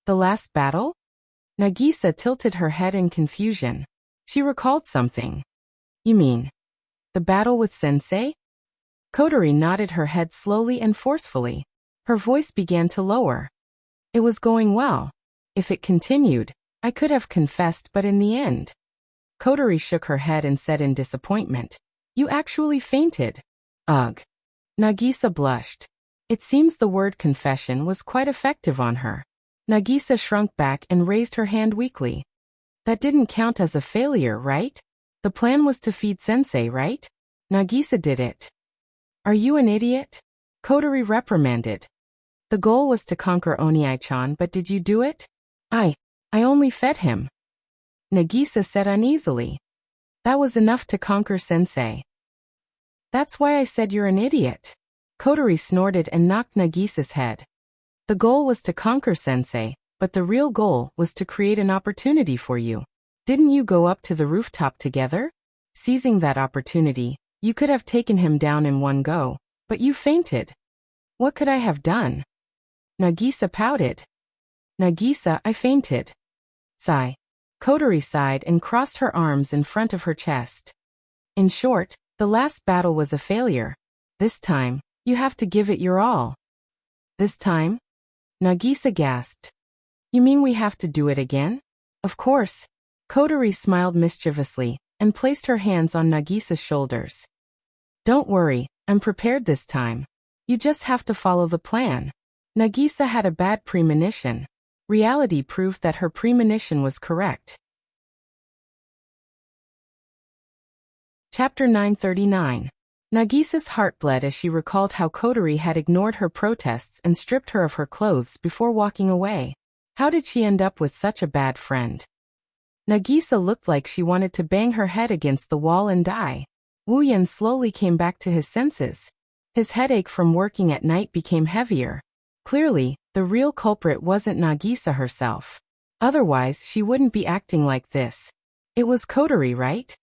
A: "The last battle?" Nagisa tilted her head in confusion. She recalled something. "You mean the battle with Sensei?" Kotori nodded her head slowly and forcefully. Her voice began to lower. "It was going well. If it continued, I could have confessed, but in the end." Kotori shook her head and said in disappointment, "You actually fainted." "Ugh." Nagisa blushed. It seems the word confession was quite effective on her. Nagisa shrunk back and raised her hand weakly. "That didn't count as a failure, right?" The plan was to feed Sensei, right? Nagisa did it. Are you an idiot? Kotori reprimanded. The goal was to conquer Oniai-chan, but did you do it? I only fed him. Nagisa said uneasily. That was enough to conquer Sensei. That's why I said you're an idiot. Kotori snorted and knocked Nagisa's head. The goal was to conquer Sensei, but the real goal was to create an opportunity for you. Didn't you go up to the rooftop together? Seizing that opportunity, you could have taken him down in one go, but you fainted. What could I have done? Nagisa pouted. Nagisa, I fainted. Sigh. Kotori sighed and crossed her arms in front of her chest. In short, the last battle was a failure. This time, you have to give it your all. This time? Nagisa gasped. You mean we have to do it again? Of course. Kotori smiled mischievously and placed her hands on Nagisa's shoulders. Don't worry, I'm prepared this time. You just have to follow the plan. Nagisa had a bad premonition. Reality proved that her premonition was correct. Chapter 939. Nagisa's heart bled as she recalled how Kotori had ignored her protests and stripped her of her clothes before walking away. How did she end up with such a bad friend? Nagisa looked like she wanted to bang her head against the wall and die. Wu Yan slowly came back to his senses. His headache from working at night became heavier. Clearly, the real culprit wasn't Nagisa herself. Otherwise, she wouldn't be acting like this. It was Kotori, right?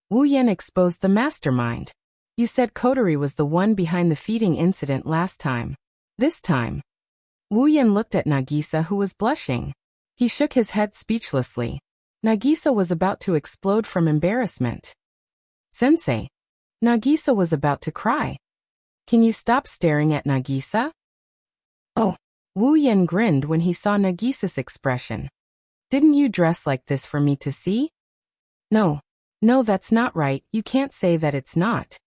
A: Wu Yan exposed the mastermind. You said Kotori was the one behind the feeding incident last time. This time. Wu Yan looked at Nagisa, who was blushing. He shook his head speechlessly. Nagisa was about to explode from embarrassment. Sensei. Nagisa was about to cry. Can you stop staring at Nagisa? Oh. Wu Yan grinned when he saw Nagisa's expression. Didn't you dress like this for me to see? No. No, that's not right, you can't say that it's not.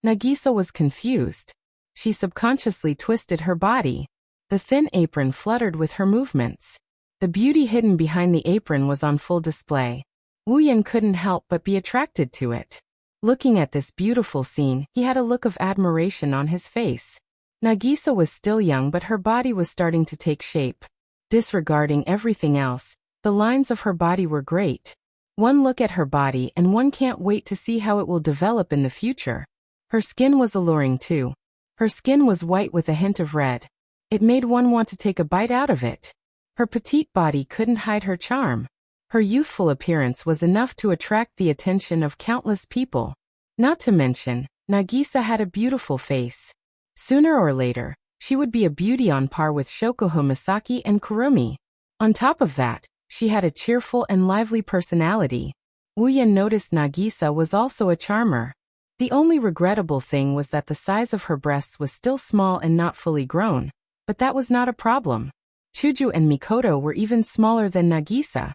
A: Nagisa was confused. She subconsciously twisted her body. The thin apron fluttered with her movements. The beauty hidden behind the apron was on full display. Wu Yan couldn't help but be attracted to it. Looking at this beautiful scene, he had a look of admiration on his face. Nagisa was still young, but her body was starting to take shape. Disregarding everything else, the lines of her body were great. One look at her body and one can't wait to see how it will develop in the future. Her skin was alluring too. Her skin was white with a hint of red. It made one want to take a bite out of it. Her petite body couldn't hide her charm. Her youthful appearance was enough to attract the attention of countless people. Not to mention, Nagisa had a beautiful face. Sooner or later, she would be a beauty on par with Shokuho Misaki and Kurumi. On top of that, she had a cheerful and lively personality. Wu Yan noticed Nagisa was also a charmer. The only regrettable thing was that the size of her breasts was still small and not fully grown, but that was not a problem. Chuju and Mikoto were even smaller than Nagisa.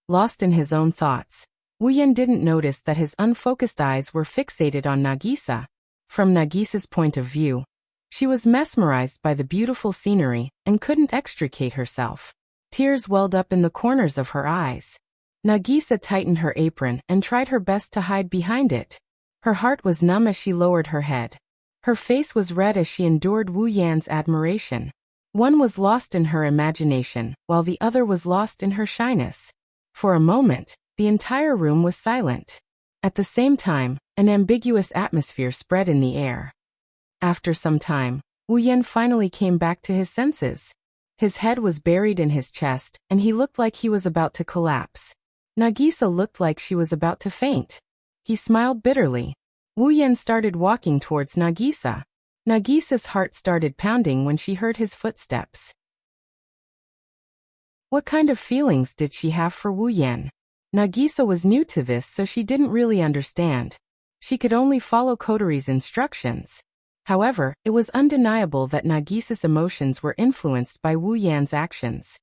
A: Lost in his own thoughts, Wu Yan didn't notice that his unfocused eyes were fixated on Nagisa. From Nagisa's point of view, she was mesmerized by the beautiful scenery and couldn't extricate herself. Tears welled up in the corners of her eyes. Nagisa tightened her apron and tried her best to hide behind it. Her heart was numb as she lowered her head. Her face was red as she endured Wu Yan's admiration. One was lost in her imagination, while the other was lost in her shyness. For a moment, the entire room was silent. At the same time, an ambiguous atmosphere spread in the air. After some time, Wu Yan finally came back to his senses. His head was buried in his chest, and he looked like he was about to collapse. Nagisa looked like she was about to faint. He smiled bitterly. Wu Yan started walking towards Nagisa. Nagisa's heart started pounding when she heard his footsteps. What kind of feelings did she have for Wu Yan? Nagisa was new to this, so she didn't really understand. She could only follow Kotori's instructions. However, it was undeniable that Nagisa's emotions were influenced by Wu Yan's actions.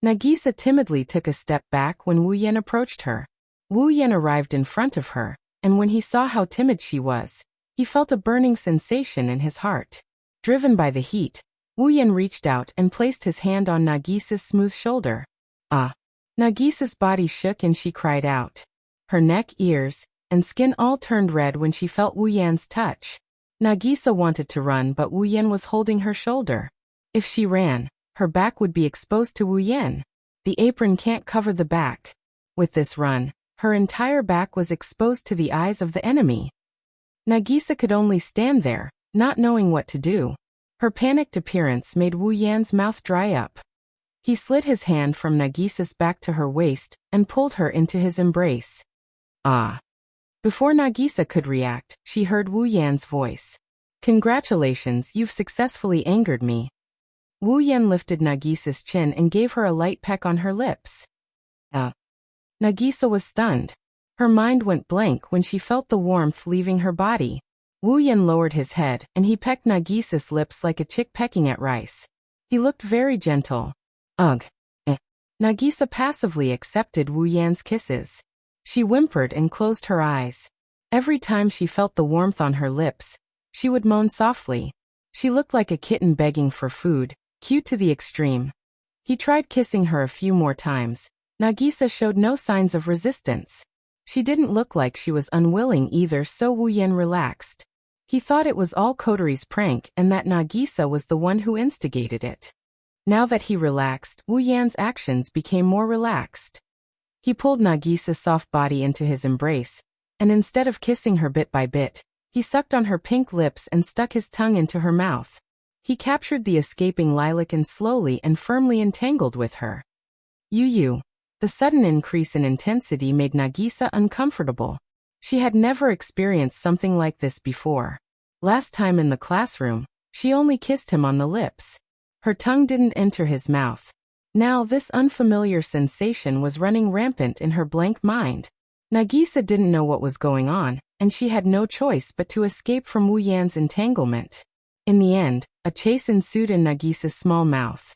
A: Nagisa timidly took a step back when Wu Yan approached her. Wu Yan arrived in front of her, and when he saw how timid she was, he felt a burning sensation in his heart. Driven by the heat, Wu Yan reached out and placed his hand on Nagisa's smooth shoulder. Ah! Nagisa's body shook and she cried out. Her neck, ears, and skin all turned red when she felt Wu Yan's touch. Nagisa wanted to run, but Wu Yan was holding her shoulder. If she ran, her back would be exposed to Wu Yan. The apron can't cover the back. With this run, her entire back was exposed to the eyes of the enemy. Nagisa could only stand there, not knowing what to do. Her panicked appearance made Wu Yan's mouth dry up. He slid his hand from Nagisa's back to her waist and pulled her into his embrace. Ah! Before Nagisa could react, she heard Wu Yan's voice. Congratulations, you've successfully angered me. Wu Yan lifted Nagisa's chin and gave her a light peck on her lips. Nagisa was stunned. Her mind went blank when she felt the warmth leaving her body. Wu Yan lowered his head and he pecked Nagisa's lips like a chick pecking at rice. He looked very gentle. Ugh. Nagisa passively accepted Wu Yan's kisses. She whimpered and closed her eyes. Every time she felt the warmth on her lips, she would moan softly. She looked like a kitten begging for food, cute to the extreme. He tried kissing her a few more times. Nagisa showed no signs of resistance. She didn't look like she was unwilling either, so Wu Yan relaxed. He thought it was all Kotori's prank and that Nagisa was the one who instigated it. Now that he relaxed, Wu Yan's actions became more relaxed. He pulled Nagisa's soft body into his embrace, and instead of kissing her bit by bit, he sucked on her pink lips and stuck his tongue into her mouth. He captured the escaping lilac and slowly and firmly entangled with her. You. The sudden increase in intensity made Nagisa uncomfortable. She had never experienced something like this before. Last time in the classroom, she only kissed him on the lips. Her tongue didn't enter his mouth. Now this unfamiliar sensation was running rampant in her blank mind. Nagisa didn't know what was going on, and she had no choice but to escape from Wu Yan's entanglement. In the end, a chase ensued in Nagisa's small mouth.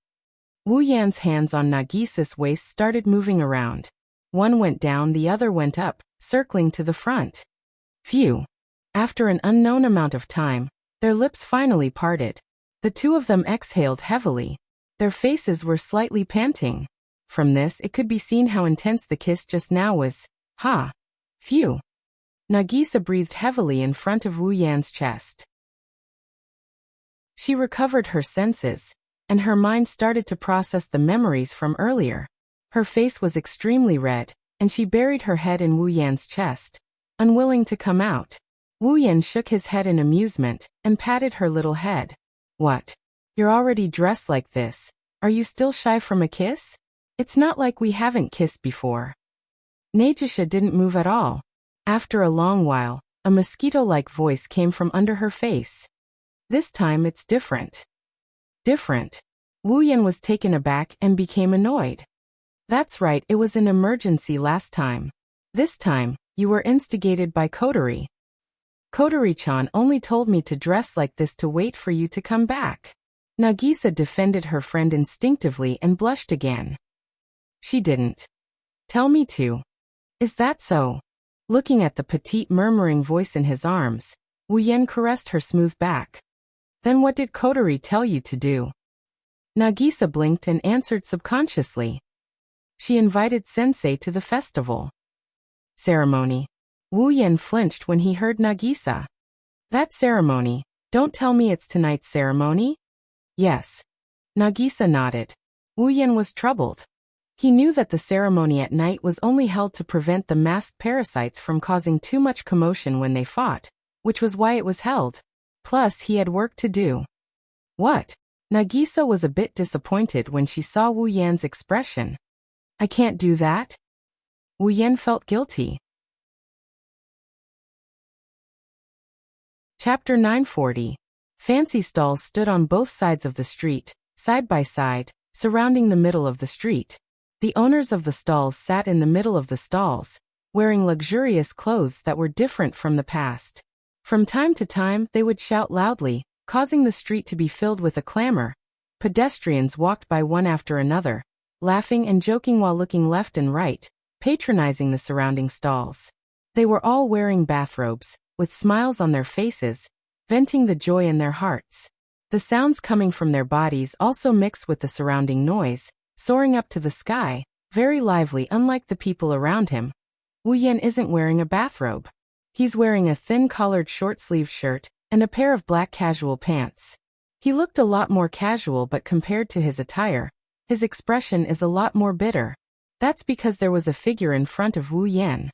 A: Wu Yan's hands on Nagisa's waist started moving around. One went down, the other went up, circling to the front. Phew! After an unknown amount of time, their lips finally parted. The two of them exhaled heavily. Their faces were slightly panting. From this, it could be seen how intense the kiss just now was. Phew! Nagisa breathed heavily in front of Wu Yan's chest. She recovered her senses, and her mind started to process the memories from earlier. Her face was extremely red, and she buried her head in Wu Yan's chest, unwilling to come out. Wu Yan shook his head in amusement and patted her little head. What? You're already dressed like this. Are you still shy from a kiss? It's not like we haven't kissed before. Nagisa didn't move at all. After a long while, a mosquito-like voice came from under her face. This time it's different. Different? Wu Yan was taken aback and became annoyed. That's right, it was an emergency last time. This time, you were instigated by Kotori. Kotori-chan only told me to dress like this to wait for you to come back. Nagisa defended her friend instinctively and blushed again. She didn't tell me to. Is that so? Looking at the petite murmuring voice in his arms, Wu Yan caressed her smooth back. Then what did Kotori tell you to do? Nagisa blinked and answered subconsciously. She invited Sensei to the festival. Ceremony. Wu Yan flinched when he heard Nagisa. That ceremony, don't tell me it's tonight's ceremony? Yes. Nagisa nodded. Wu Yan was troubled. He knew that the ceremony at night was only held to prevent the masked parasites from causing too much commotion when they fought, which was why it was held. Plus, he had work to do. What? Nagisa was a bit disappointed when she saw Wu Yan's expression. I can't do that? Wu Yan felt guilty. Chapter 940. Fancy stalls stood on both sides of the street, side by side, surrounding the middle of the street. The owners of the stalls sat in the middle of the stalls, wearing luxurious clothes that were different from the past. From time to time, they would shout loudly, causing the street to be filled with a clamor. Pedestrians walked by one after another, laughing and joking while looking left and right, patronizing the surrounding stalls. They were all wearing bathrobes, with smiles on their faces, venting the joy in their hearts. The sounds coming from their bodies also mixed with the surrounding noise, soaring up to the sky, very lively unlike the people around him. Wu Yan isn't wearing a bathrobe. He's wearing a thin collared short-sleeved shirt and a pair of black casual pants. He looked a lot more casual, but compared to his attire, his expression is a lot more bitter. That's because there was a figure in front of Wu Yan.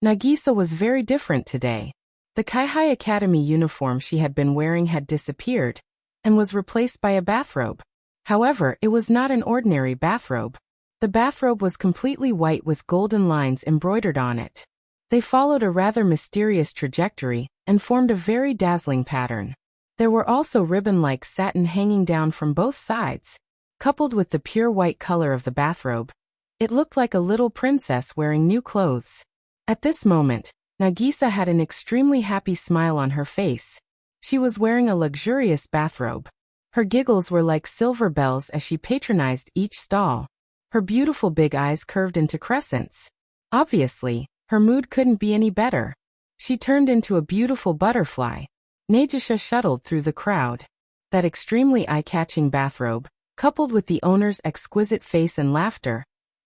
A: Nagisa was very different today. The Kaihai Academy uniform she had been wearing had disappeared and was replaced by a bathrobe. However, it was not an ordinary bathrobe. The bathrobe was completely white with golden lines embroidered on it. They followed a rather mysterious trajectory and formed a very dazzling pattern. There were also ribbon-like satin hanging down from both sides. Coupled with the pure white color of the bathrobe, it looked like a little princess wearing new clothes. At this moment, Nagisa had an extremely happy smile on her face. She was wearing a luxurious bathrobe. Her giggles were like silver bells as she patronized each stall. Her beautiful big eyes curved into crescents. Obviously, her mood couldn't be any better. She turned into a beautiful butterfly. Nagisa shuttled through the crowd. That extremely eye-catching bathrobe, coupled with the owner's exquisite face and laughter,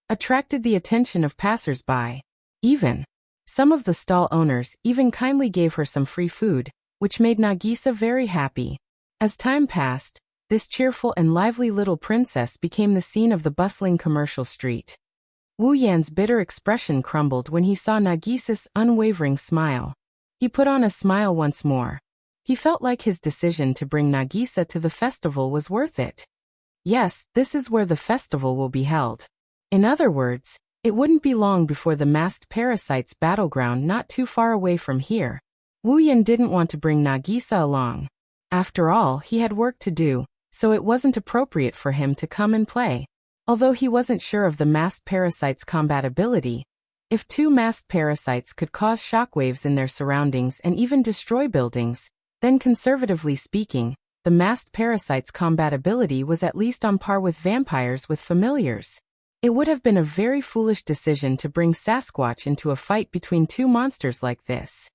A: attracted the attention of passers-by. Some of the stall owners even kindly gave her some free food, which made Nagisa very happy. As time passed, this cheerful and lively little princess became the scene of the bustling commercial street. Wu Yan's bitter expression crumbled when he saw Nagisa's unwavering smile. He put on a smile once more. He felt like his decision to bring Nagisa to the festival was worth it. Yes, this is where the festival will be held. In other words, it wouldn't be long before the masked parasites battleground not too far away from here. Wu Yan didn't want to bring Nagisa along. After all, he had work to do, so it wasn't appropriate for him to come and play. Although he wasn't sure of the masked parasites' combatability, if two masked parasites could cause shockwaves in their surroundings and even destroy buildings, then conservatively speaking, the masked parasites' combatability was at least on par with vampires with familiars. It would have been a very foolish decision to bring Sasquatch into a fight between two monsters like this.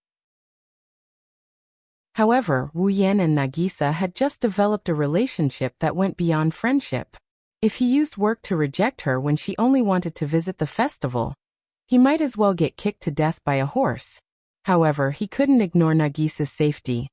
A: However, Wu Yan and Nagisa had just developed a relationship that went beyond friendship. If he used work to reject her when she only wanted to visit the festival, he might as well get kicked to death by a horse. However, he couldn't ignore Nagisa's safety.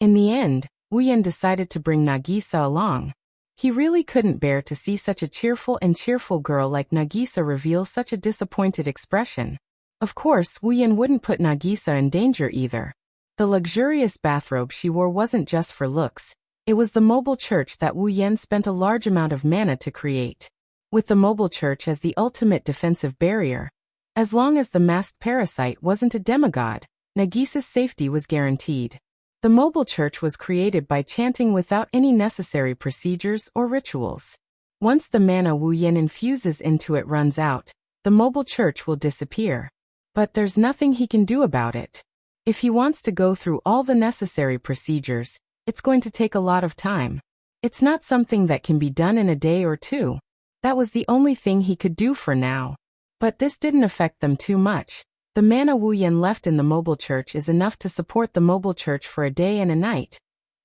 A: In the end, Wu Yan decided to bring Nagisa along. He really couldn't bear to see such a cheerful girl like Nagisa reveal such a disappointed expression. Of course, Wu Yan wouldn't put Nagisa in danger either. The luxurious bathrobe she wore wasn't just for looks. It was the mobile church that Wu Yan spent a large amount of mana to create. With the mobile church as the ultimate defensive barrier, as long as the masked parasite wasn't a demigod, Nagisa's safety was guaranteed. The mobile church was created by chanting without any necessary procedures or rituals. Once the mana Wu Yan infuses into it runs out, the mobile church will disappear. But there's nothing he can do about it. If he wants to go through all the necessary procedures, it's going to take a lot of time. It's not something that can be done in a day or two. That was the only thing he could do for now. But this didn't affect them too much. The mana Wu Yan left in the mobile church is enough to support the mobile church for a day and a night.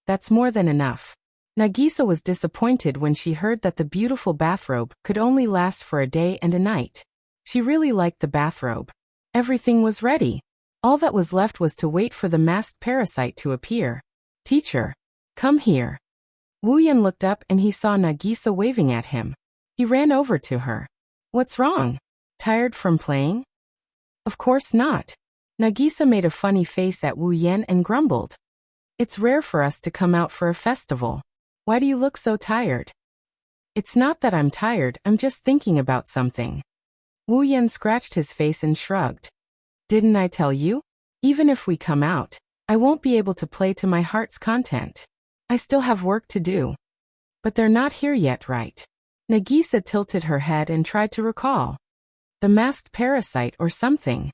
A: That's more than enough. Nagisa was disappointed when she heard that the beautiful bathrobe could only last for a day and a night. She really liked the bathrobe. Everything was ready. All that was left was to wait for the masked parasite to appear. "Teacher, come here." Wu Yan looked up and he saw Nagisa waving at him. He ran over to her. "What's wrong? Tired from playing?" "Of course not." Nagisa made a funny face at Wu Yan and grumbled. "It's rare for us to come out for a festival. Why do you look so tired?" "It's not that I'm tired, I'm just thinking about something." Wu Yan scratched his face and shrugged. "Didn't I tell you? Even if we come out, I won't be able to play to my heart's content. I still have work to do." "But they're not here yet, right?" Nagisa tilted her head and tried to recall. "The masked parasite or something."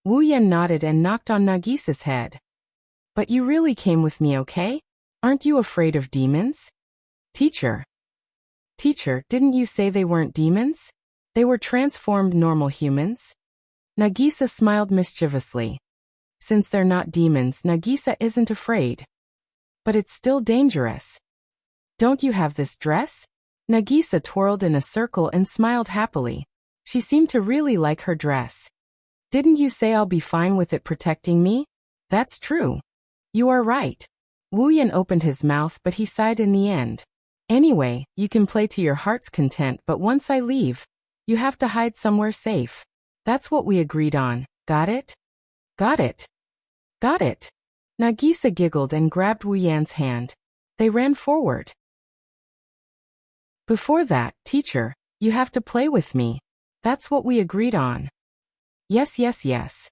A: Wu Yan nodded and knocked on Nagisa's head. "But you really came with me, okay? Aren't you afraid of demons?" Teacher, didn't you say they weren't demons? They were transformed normal humans?" Nagisa smiled mischievously. Since they're not demons, Nagisa isn't afraid. "But it's still dangerous. Don't you have this dress?" Nagisa twirled in a circle and smiled happily. She seemed to really like her dress. Didn't you say I'll be fine with it protecting me? That's true. You are right. Wu Yan opened his mouth, but he sighed in the end. Anyway, you can play to your heart's content, but once I leave, you have to hide somewhere safe. That's what we agreed on, got it? Got it. Got it. Nagisa giggled and grabbed Wu Yan's hand. They ran forward. Before that, teacher, you have to play with me. That's what we agreed on. Yes, yes, yes.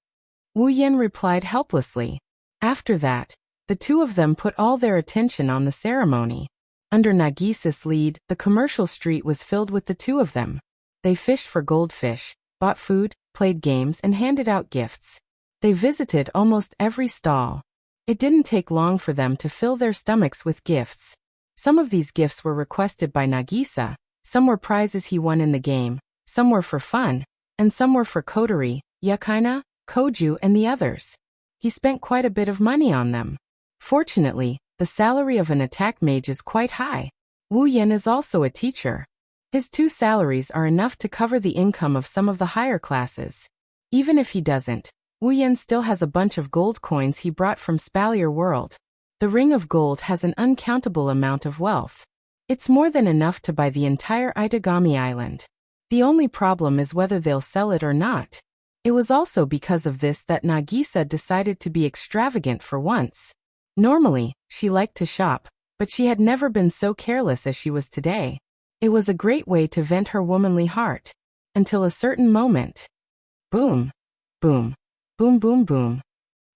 A: Wu Yan replied helplessly. After that, the two of them put all their attention on the ceremony. Under Nagisa's lead, the commercial street was filled with the two of them. They fished for goldfish, bought food, played games, and handed out gifts. They visited almost every stall. It didn't take long for them to fill their stomachs with gifts. Some of these gifts were requested by Nagisa, some were prizes he won in the game, some were for fun, and some were for coterie, Yukaina, Koju, and the others. He spent quite a bit of money on them. Fortunately, the salary of an attack mage is quite high. Wu Yan is also a teacher. His 2 salaries are enough to cover the income of some of the higher classes. Even if he doesn't, Wu Yan still has a bunch of gold coins he brought from Spalier World. The ring of gold has an uncountable amount of wealth. It's more than enough to buy the entire Itagami Island. The only problem is whether they'll sell it or not. It was also because of this that Nagisa decided to be extravagant for once. Normally, she liked to shop, but she had never been so careless as she was today. It was a great way to vent her womanly heart. Until a certain moment. Boom. Boom. Boom boom boom.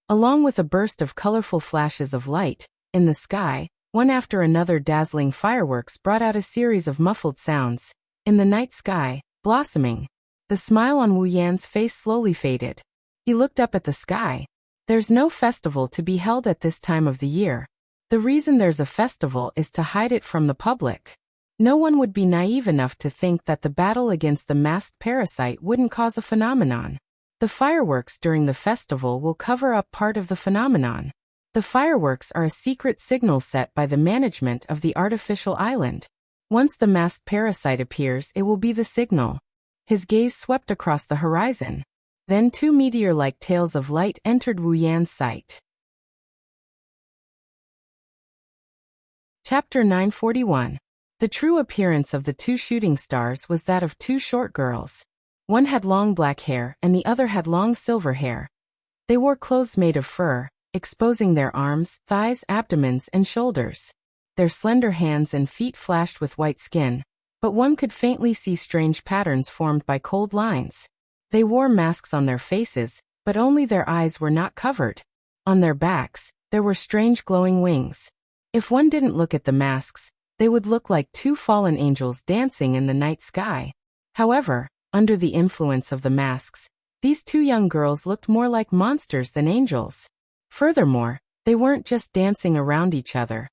A: Along with a burst of colorful flashes of light, in the sky, one after another dazzling fireworks brought out a series of muffled sounds. In the night sky, blossoming. The smile on Wu Yan's face slowly faded. He looked up at the sky. There's no festival to be held at this time of the year. The reason there's a festival is to hide it from the public. No one would be naive enough to think that the battle against the masked parasite wouldn't cause a phenomenon. The fireworks during the festival will cover up part of the phenomenon. The fireworks are a secret signal set by the management of the artificial island. Once the masked parasite appears, it will be the signal. His gaze swept across the horizon. Then 2 meteor-like tails of light entered Wu Yan's sight. Chapter 941. The true appearance of the 2 shooting stars was that of 2 short girls. One had long black hair and the other had long silver hair. They wore clothes made of fur, exposing their arms, thighs, abdomens, and shoulders. Their slender hands and feet flashed with white skin, but one could faintly see strange patterns formed by cold lines. They wore masks on their faces, but only their eyes were not covered. On their backs, there were strange glowing wings. If one didn't look at the masks, they would look like 2 fallen angels dancing in the night sky. However, under the influence of the masks, these 2 young girls looked more like monsters than angels. Furthermore, they weren't just dancing around each other.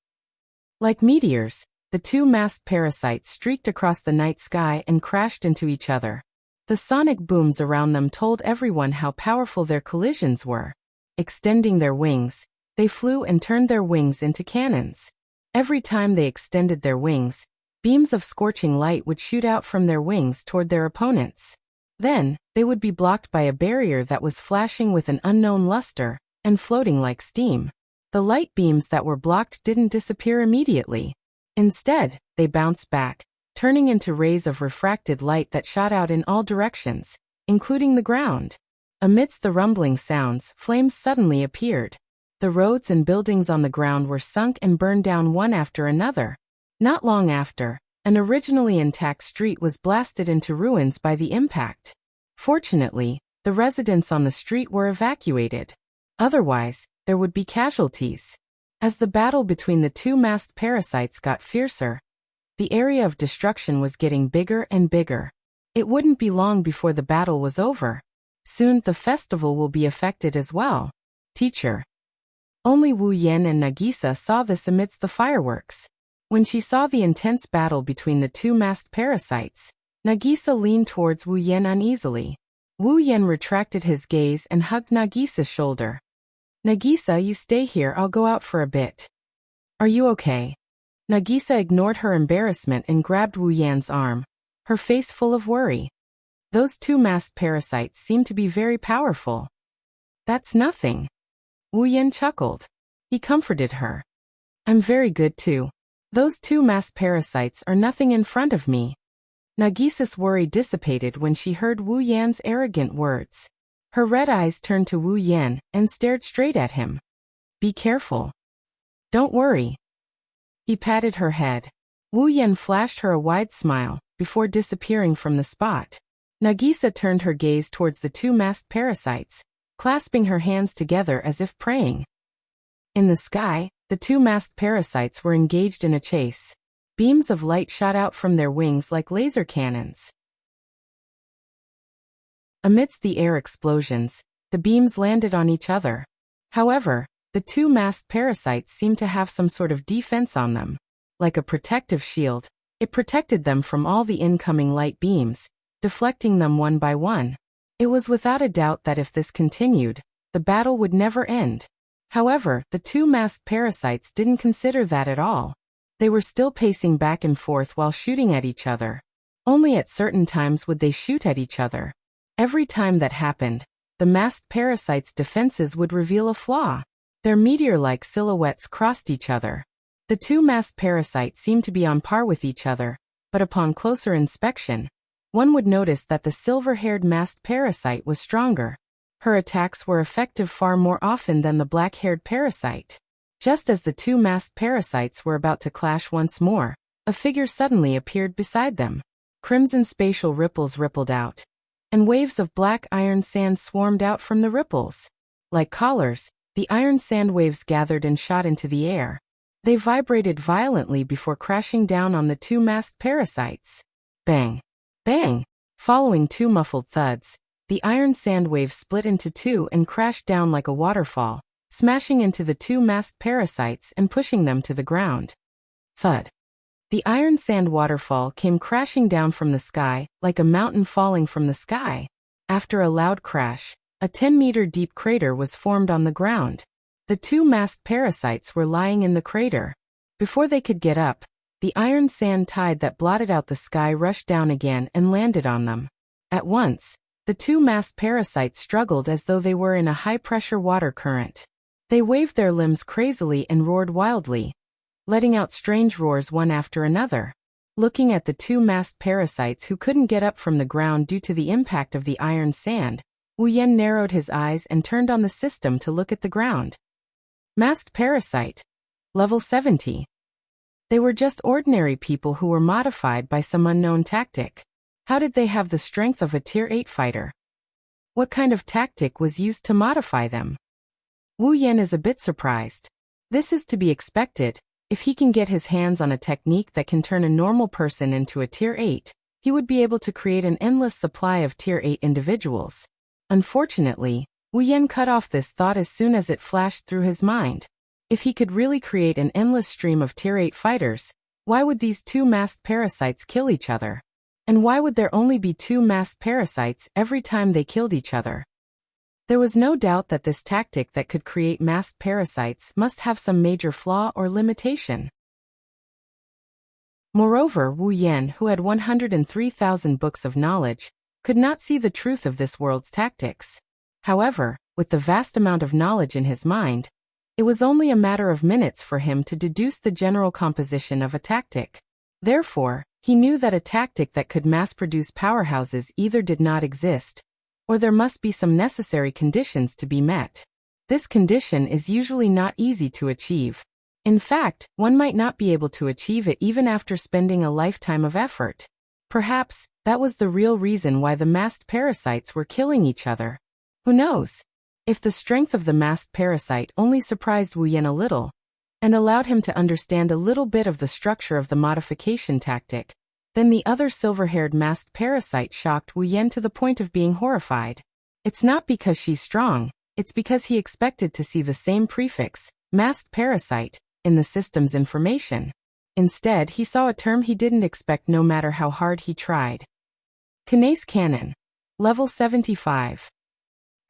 A: Like meteors, the 2 masked parasites streaked across the night sky and crashed into each other. The sonic booms around them told everyone how powerful their collisions were. Extending their wings, they flew and turned their wings into cannons. Every time they extended their wings, beams of scorching light would shoot out from their wings toward their opponents. Then, they would be blocked by a barrier that was flashing with an unknown luster and floating like steam. The light beams that were blocked didn't disappear immediately. Instead, they bounced back, turning into rays of refracted light that shot out in all directions, including the ground. Amidst the rumbling sounds, flames suddenly appeared. The roads and buildings on the ground were sunk and burned down one after another. Not long after, an originally intact street was blasted into ruins by the impact. Fortunately, the residents on the street were evacuated. Otherwise, there would be casualties. As the battle between the 2 masked parasites got fiercer, the area of destruction was getting bigger and bigger. It wouldn't be long before the battle was over. Soon the festival will be affected as well. Teacher. Only Wu Yan and Nagisa saw this amidst the fireworks. When she saw the intense battle between the 2 masked parasites, Nagisa leaned towards Wu Yan uneasily. Wu Yan retracted his gaze and hugged Nagisa's shoulder. Nagisa, you stay here, I'll go out for a bit. Are you okay? Nagisa ignored her embarrassment and grabbed Wu Yan's arm, her face full of worry. Those two masked parasites seem to be very powerful. That's nothing. Wu Yan chuckled. He comforted her. I'm very good too. Those two masked parasites are nothing in front of me. Nagisa's worry dissipated when she heard Wu Yan's arrogant words. Her red eyes turned to Wu Yan and stared straight at him. Be careful. Don't worry. He patted her head. Wu Yan flashed her a wide smile before disappearing from the spot. Nagisa turned her gaze towards the two masked parasites, clasping her hands together as if praying. In the sky, the two masked parasites were engaged in a chase. Beams of light shot out from their wings like laser cannons. Amidst the air explosions, the beams landed on each other. However, the two masked parasites seemed to have some sort of defense on them. Like a protective shield, it protected them from all the incoming light beams, deflecting them one by one. It was without a doubt that if this continued, the battle would never end. However, the two masked parasites didn't consider that at all. They were still pacing back and forth while shooting at each other. Only at certain times would they shoot at each other. Every time that happened, the masked parasites' defenses would reveal a flaw. Their meteor-like silhouettes crossed each other. The two masked parasites seemed to be on par with each other, but upon closer inspection, one would notice that the silver-haired masked parasite was stronger. Her attacks were effective far more often than the black-haired parasite. Just as the two masked parasites were about to clash once more, a figure suddenly appeared beside them. Crimson spatial ripples rippled out, and waves of black iron sand swarmed out from the ripples. Like collars, the iron sand waves gathered and shot into the air. They vibrated violently before crashing down on the two masked parasites. Bang! Bang! Following two muffled thuds, the iron sand waves split into two and crashed down like a waterfall, smashing into the two masked parasites and pushing them to the ground. Thud! The iron sand waterfall came crashing down from the sky, like a mountain falling from the sky. After a loud crash, a 10-meter deep crater was formed on the ground. The two masked parasites were lying in the crater. Before they could get up, the iron sand tide that blotted out the sky rushed down again and landed on them. At once, the two masked parasites struggled as though they were in a high-pressure water current. They waved their limbs crazily and roared wildly, letting out strange roars one after another. Looking at the two masked parasites who couldn't get up from the ground due to the impact of the iron sand, Wu Yan narrowed his eyes and turned on the system to look at the ground. Masked parasite. Level 70. They were just ordinary people who were modified by some unknown tactic. How did they have the strength of a Tier 8 fighter? What kind of tactic was used to modify them? Wu Yan is a bit surprised. This is to be expected. If he can get his hands on a technique that can turn a normal person into a Tier 8, he would be able to create an endless supply of Tier 8 individuals. Unfortunately, Wu Yan cut off this thought as soon as it flashed through his mind. If he could really create an endless stream of Tier 8 fighters, why would these two masked parasites kill each other? And why would there only be two masked parasites every time they killed each other? There was no doubt that this tactic that could create masked parasites must have some major flaw or limitation. Moreover, Wu Yan, who had 103,000 books of knowledge, could not see the truth of this world's tactics. However, with the vast amount of knowledge in his mind, it was only a matter of minutes for him to deduce the general composition of a tactic. Therefore, he knew that a tactic that could mass-produce powerhouses either did not exist, or there must be some necessary conditions to be met. This condition is usually not easy to achieve. In fact, one might not be able to achieve it even after spending a lifetime of effort. Perhaps, that was the real reason why the masked parasites were killing each other. Who knows? If the strength of the masked parasite only surprised Wu Yan a little, and allowed him to understand a little bit of the structure of the modification tactic, then the other silver-haired masked parasite shocked Wu Yan to the point of being horrified. It's not because she's strong, it's because he expected to see the same prefix, masked parasite, in the system's information. Instead, he saw a term he didn't expect no matter how hard he tried. Kinase Cannon. Level 75.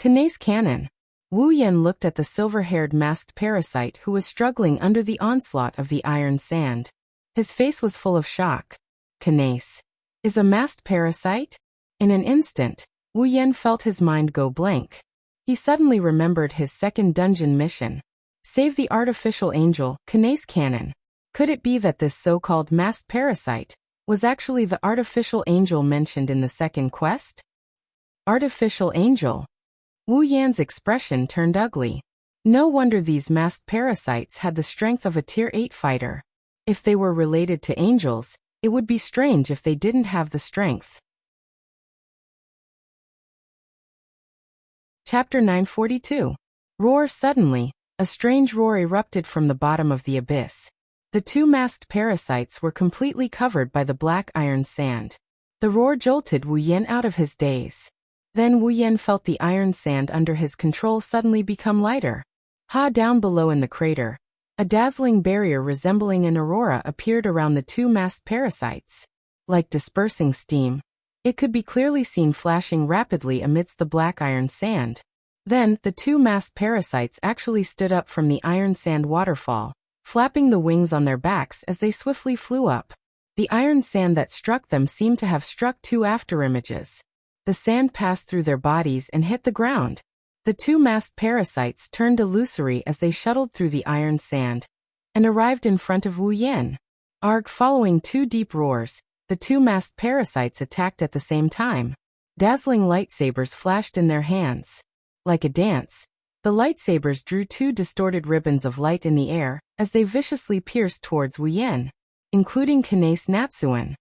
A: Kinase Cannon. Wu Yan looked at the silver-haired masked parasite who was struggling under the onslaught of the iron sand. His face was full of shock. Kinase. Is a masked parasite? In an instant, Wu Yan felt his mind go blank. He suddenly remembered his second dungeon mission. Save the artificial angel, Kanace Cannon. Could it be that this so-called masked parasite was actually the artificial angel mentioned in the second quest? Artificial angel? Wu Yan's expression turned ugly. No wonder these masked parasites had the strength of a Tier 8 fighter. If they were related to angels, it would be strange if they didn't have the strength. Chapter 942. Roar. Suddenly, a strange roar erupted from the bottom of the abyss. The two masked parasites were completely covered by the black iron sand. The roar jolted Wu Yan out of his daze. Then Wu Yan felt the iron sand under his control suddenly become lighter. Down below in the crater, a dazzling barrier resembling an aurora appeared around the two masked parasites. Like dispersing steam, it could be clearly seen flashing rapidly amidst the black iron sand. Then, the two masked parasites actually stood up from the iron sand waterfall, flapping the wings on their backs as they swiftly flew up. The iron sand that struck them seemed to have struck two afterimages. The sand passed through their bodies and hit the ground. The two masked parasites turned illusory as they shuttled through the iron sand and arrived in front of Wu Yan. Following two deep roars, the two masked parasites attacked at the same time. Dazzling lightsabers flashed in their hands. Like a dance, the lightsabers drew two distorted ribbons of light in the air as they viciously pierced towards Wu Yan, including Kanace Natsuan.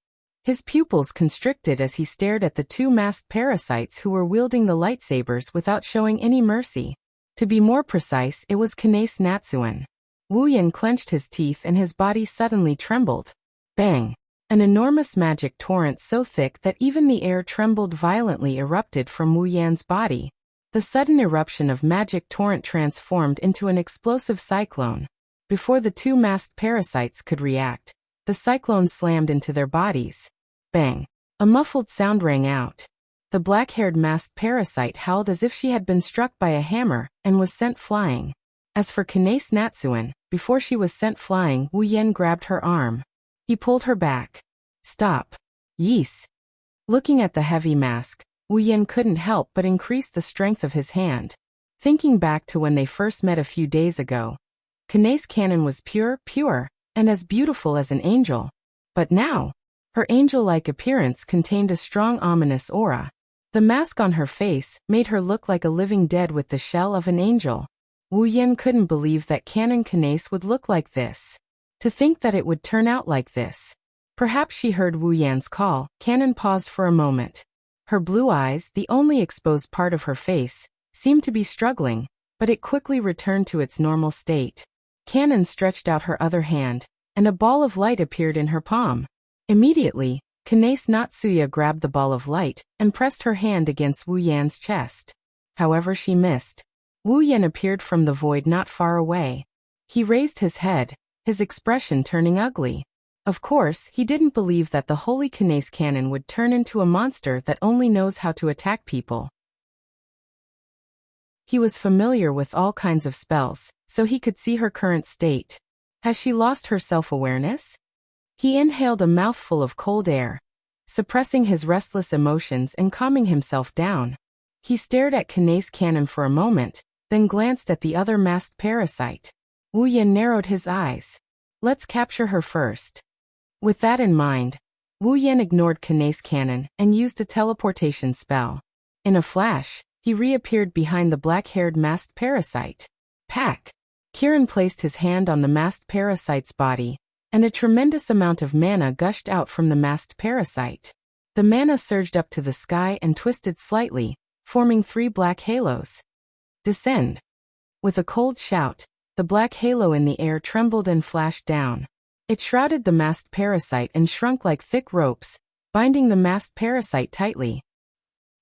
A: His pupils constricted as he stared at the two masked parasites who were wielding the lightsabers without showing any mercy. To be more precise, it was Kanace Natsuan. Wu Yan clenched his teeth and his body suddenly trembled. Bang! An enormous magic torrent so thick that even the air trembled violently erupted from Wu Yan's body. The sudden eruption of magic torrent transformed into an explosive cyclone. Before the two masked parasites could react, the cyclone slammed into their bodies. Bang! A muffled sound rang out. The black-haired masked parasite howled as if she had been struck by a hammer and was sent flying. As for Kanace Natsuan, before she was sent flying, Wu Yan grabbed her arm. He pulled her back. Stop. Yees. Looking at the heavy mask, Wu Yan couldn't help but increase the strength of his hand. Thinking back to when they first met a few days ago, Kanace Cannon was pure, and as beautiful as an angel. But now, her angel-like appearance contained a strong ominous aura. The mask on her face made her look like a living dead with the shell of an angel. Wu Yan couldn't believe that Canon Kanace would look like this. To think that it would turn out like this. Perhaps she heard Wu Yan's call. Canon paused for a moment. Her blue eyes, the only exposed part of her face, seemed to be struggling, but it quickly returned to its normal state. Canon stretched out her other hand, and a ball of light appeared in her palm. Immediately, Kanace Natsuya grabbed the ball of light and pressed her hand against Wu Yan's chest. However, she missed. Wu Yan appeared from the void not far away. He raised his head, his expression turning ugly. Of course, he didn't believe that the holy Kanace Cannon would turn into a monster that only knows how to attack people. He was familiar with all kinds of spells, so he could see her current state. Has she lost her self-awareness? He inhaled a mouthful of cold air, suppressing his restless emotions and calming himself down. He stared at Kanace Cannon for a moment, then glanced at the other masked parasite. Wu Yan narrowed his eyes. Let's capture her first. With that in mind, Wu Yan ignored Kanace Cannon and used a teleportation spell. In a flash, he reappeared behind the black-haired masked parasite. Pack! Kiran placed his hand on the masked parasite's body, and a tremendous amount of mana gushed out from the masked parasite. The mana surged up to the sky and twisted slightly, forming 3 black halos. Descend! With a cold shout, the black halo in the air trembled and flashed down. It shrouded the masked parasite and shrunk like thick ropes, binding the masked parasite tightly.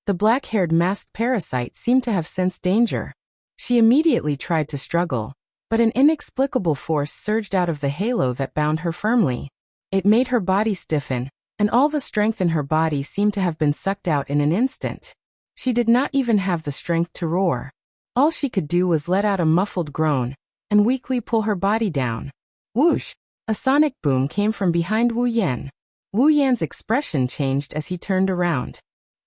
A: The black-haired masked parasite seemed to have sensed danger. She immediately tried to struggle, but an inexplicable force surged out of the halo that bound her firmly. It made her body stiffen, and all the strength in her body seemed to have been sucked out in an instant. She did not even have the strength to roar. All she could do was let out a muffled groan, and weakly pull her body down. Whoosh! A sonic boom came from behind Wu Yan. Wu Yan's expression changed as he turned around.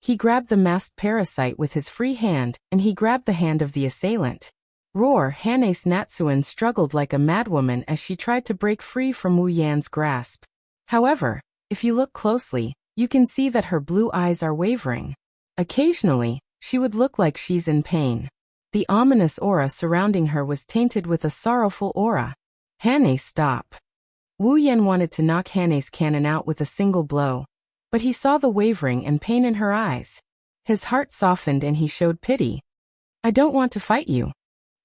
A: He grabbed the masked parasite with his free hand, and he grabbed the hand of the assailant. Roar! Hanes Natsuan struggled like a madwoman as she tried to break free from Wu Yan's grasp. However, if you look closely, you can see that her blue eyes are wavering. Occasionally, she would look like she's in pain. The ominous aura surrounding her was tainted with a sorrowful aura. Hanes, stop. Wu Yan wanted to knock Hanes' cannon out with a single blow, but he saw the wavering and pain in her eyes. His heart softened and he showed pity. I don't want to fight you.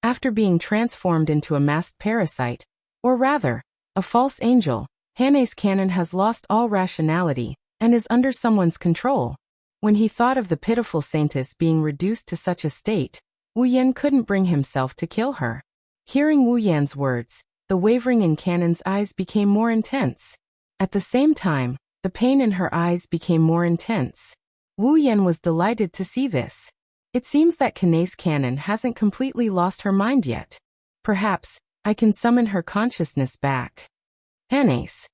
A: After being transformed into a masked parasite, or rather, a false angel, Hanes' cannon has lost all rationality and is under someone's control. When he thought of the pitiful saintess being reduced to such a state, Wu Yan couldn't bring himself to kill her. Hearing Wu Yan's words, the wavering in Cannon's eyes became more intense. At the same time, the pain in her eyes became more intense. Wu Yan was delighted to see this. It seems that Canace Cannon hasn't completely lost her mind yet. Perhaps, I can summon her consciousness back. Canace.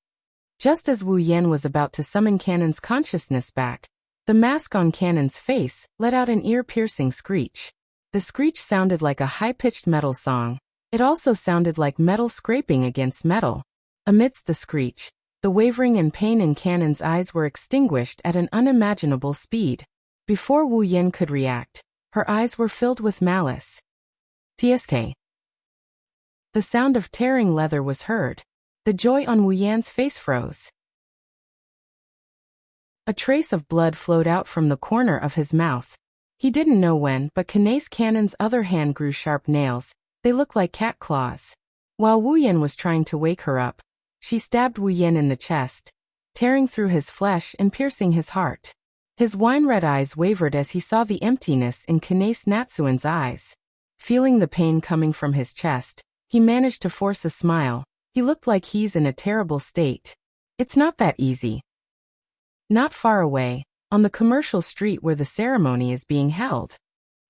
A: Just as Wu Yan was about to summon Cannon's consciousness back, the mask on Cannon's face let out an ear-piercing screech. The screech sounded like a high-pitched metal song. It also sounded like metal scraping against metal. Amidst the screech, the wavering and pain in Cannon's eyes were extinguished at an unimaginable speed. Before Wu Yan could react, her eyes were filled with malice. TSK. The sound of tearing leather was heard. The joy on Wu Yan's face froze. A trace of blood flowed out from the corner of his mouth. He didn't know when, but Canace Cannon's other hand grew sharp nails. They looked like cat claws. While Wu Yan was trying to wake her up, she stabbed Wu Yan in the chest, tearing through his flesh and piercing his heart. His wine-red eyes wavered as he saw the emptiness in Canace Natsuan's eyes. Feeling the pain coming from his chest, he managed to force a smile. He looked like he's in a terrible state. It's not that easy. Not far away, on the commercial street where the ceremony is being held,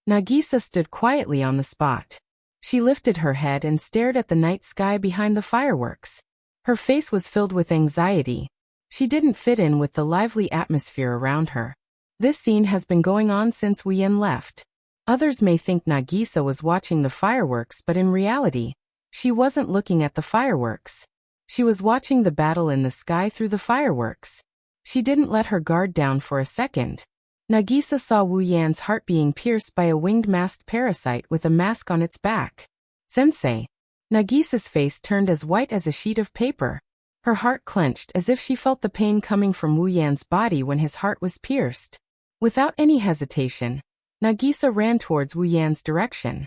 A: Nagisa stood quietly on the spot. She lifted her head and stared at the night sky behind the fireworks. Her face was filled with anxiety. She didn't fit in with the lively atmosphere around her. This scene has been going on since Wu Yan left. Others may think Nagisa was watching the fireworks, but in reality, she wasn't looking at the fireworks. She was watching the battle in the sky through the fireworks. She didn't let her guard down for a second. Nagisa saw Wu Yan's heart being pierced by a winged masked parasite with a mask on its back. Sensei. Nagisa's face turned as white as a sheet of paper. Her heart clenched as if she felt the pain coming from Wu Yan's body when his heart was pierced. Without any hesitation, Nagisa ran towards Wu Yan's direction.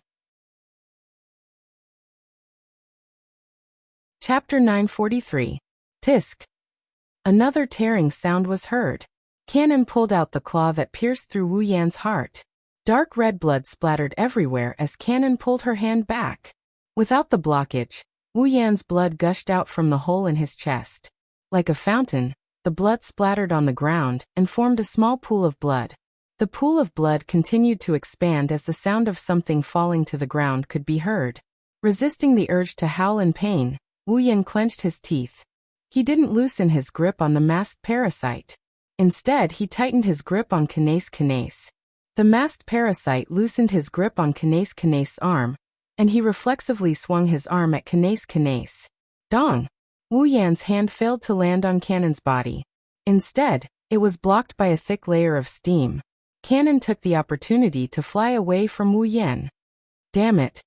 A: Chapter 943. Tisk. Another tearing sound was heard. Cannon pulled out the claw that pierced through Wu Yan's heart. Dark red blood splattered everywhere as Cannon pulled her hand back. Without the blockage, Wu Yan's blood gushed out from the hole in his chest. Like a fountain, the blood splattered on the ground and formed a small pool of blood. The pool of blood continued to expand as the sound of something falling to the ground could be heard. Resisting the urge to howl in pain, Wu Yan clenched his teeth. He didn't loosen his grip on the masked parasite. Instead, he tightened his grip on Canace. The masked parasite loosened his grip on Canace's arm, and he reflexively swung his arm at Canace. Dong! Wu Yan's hand failed to land on Cannon's body. Instead, it was blocked by a thick layer of steam. Cannon took the opportunity to fly away from Wu Yan. Damn it!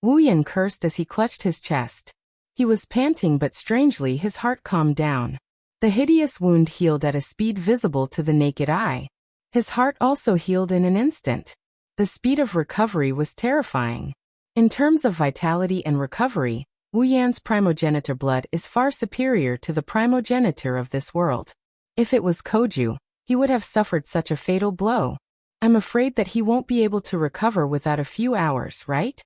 A: Wu Yan cursed as he clutched his chest. He was panting, but strangely his heart calmed down. The hideous wound healed at a speed visible to the naked eye. His heart also healed in an instant. The speed of recovery was terrifying. In terms of vitality and recovery, Wu Yan's primogenitor blood is far superior to the primogenitor of this world. If it was Koju, he would have suffered such a fatal blow. I'm afraid that he won't be able to recover without a few hours, right?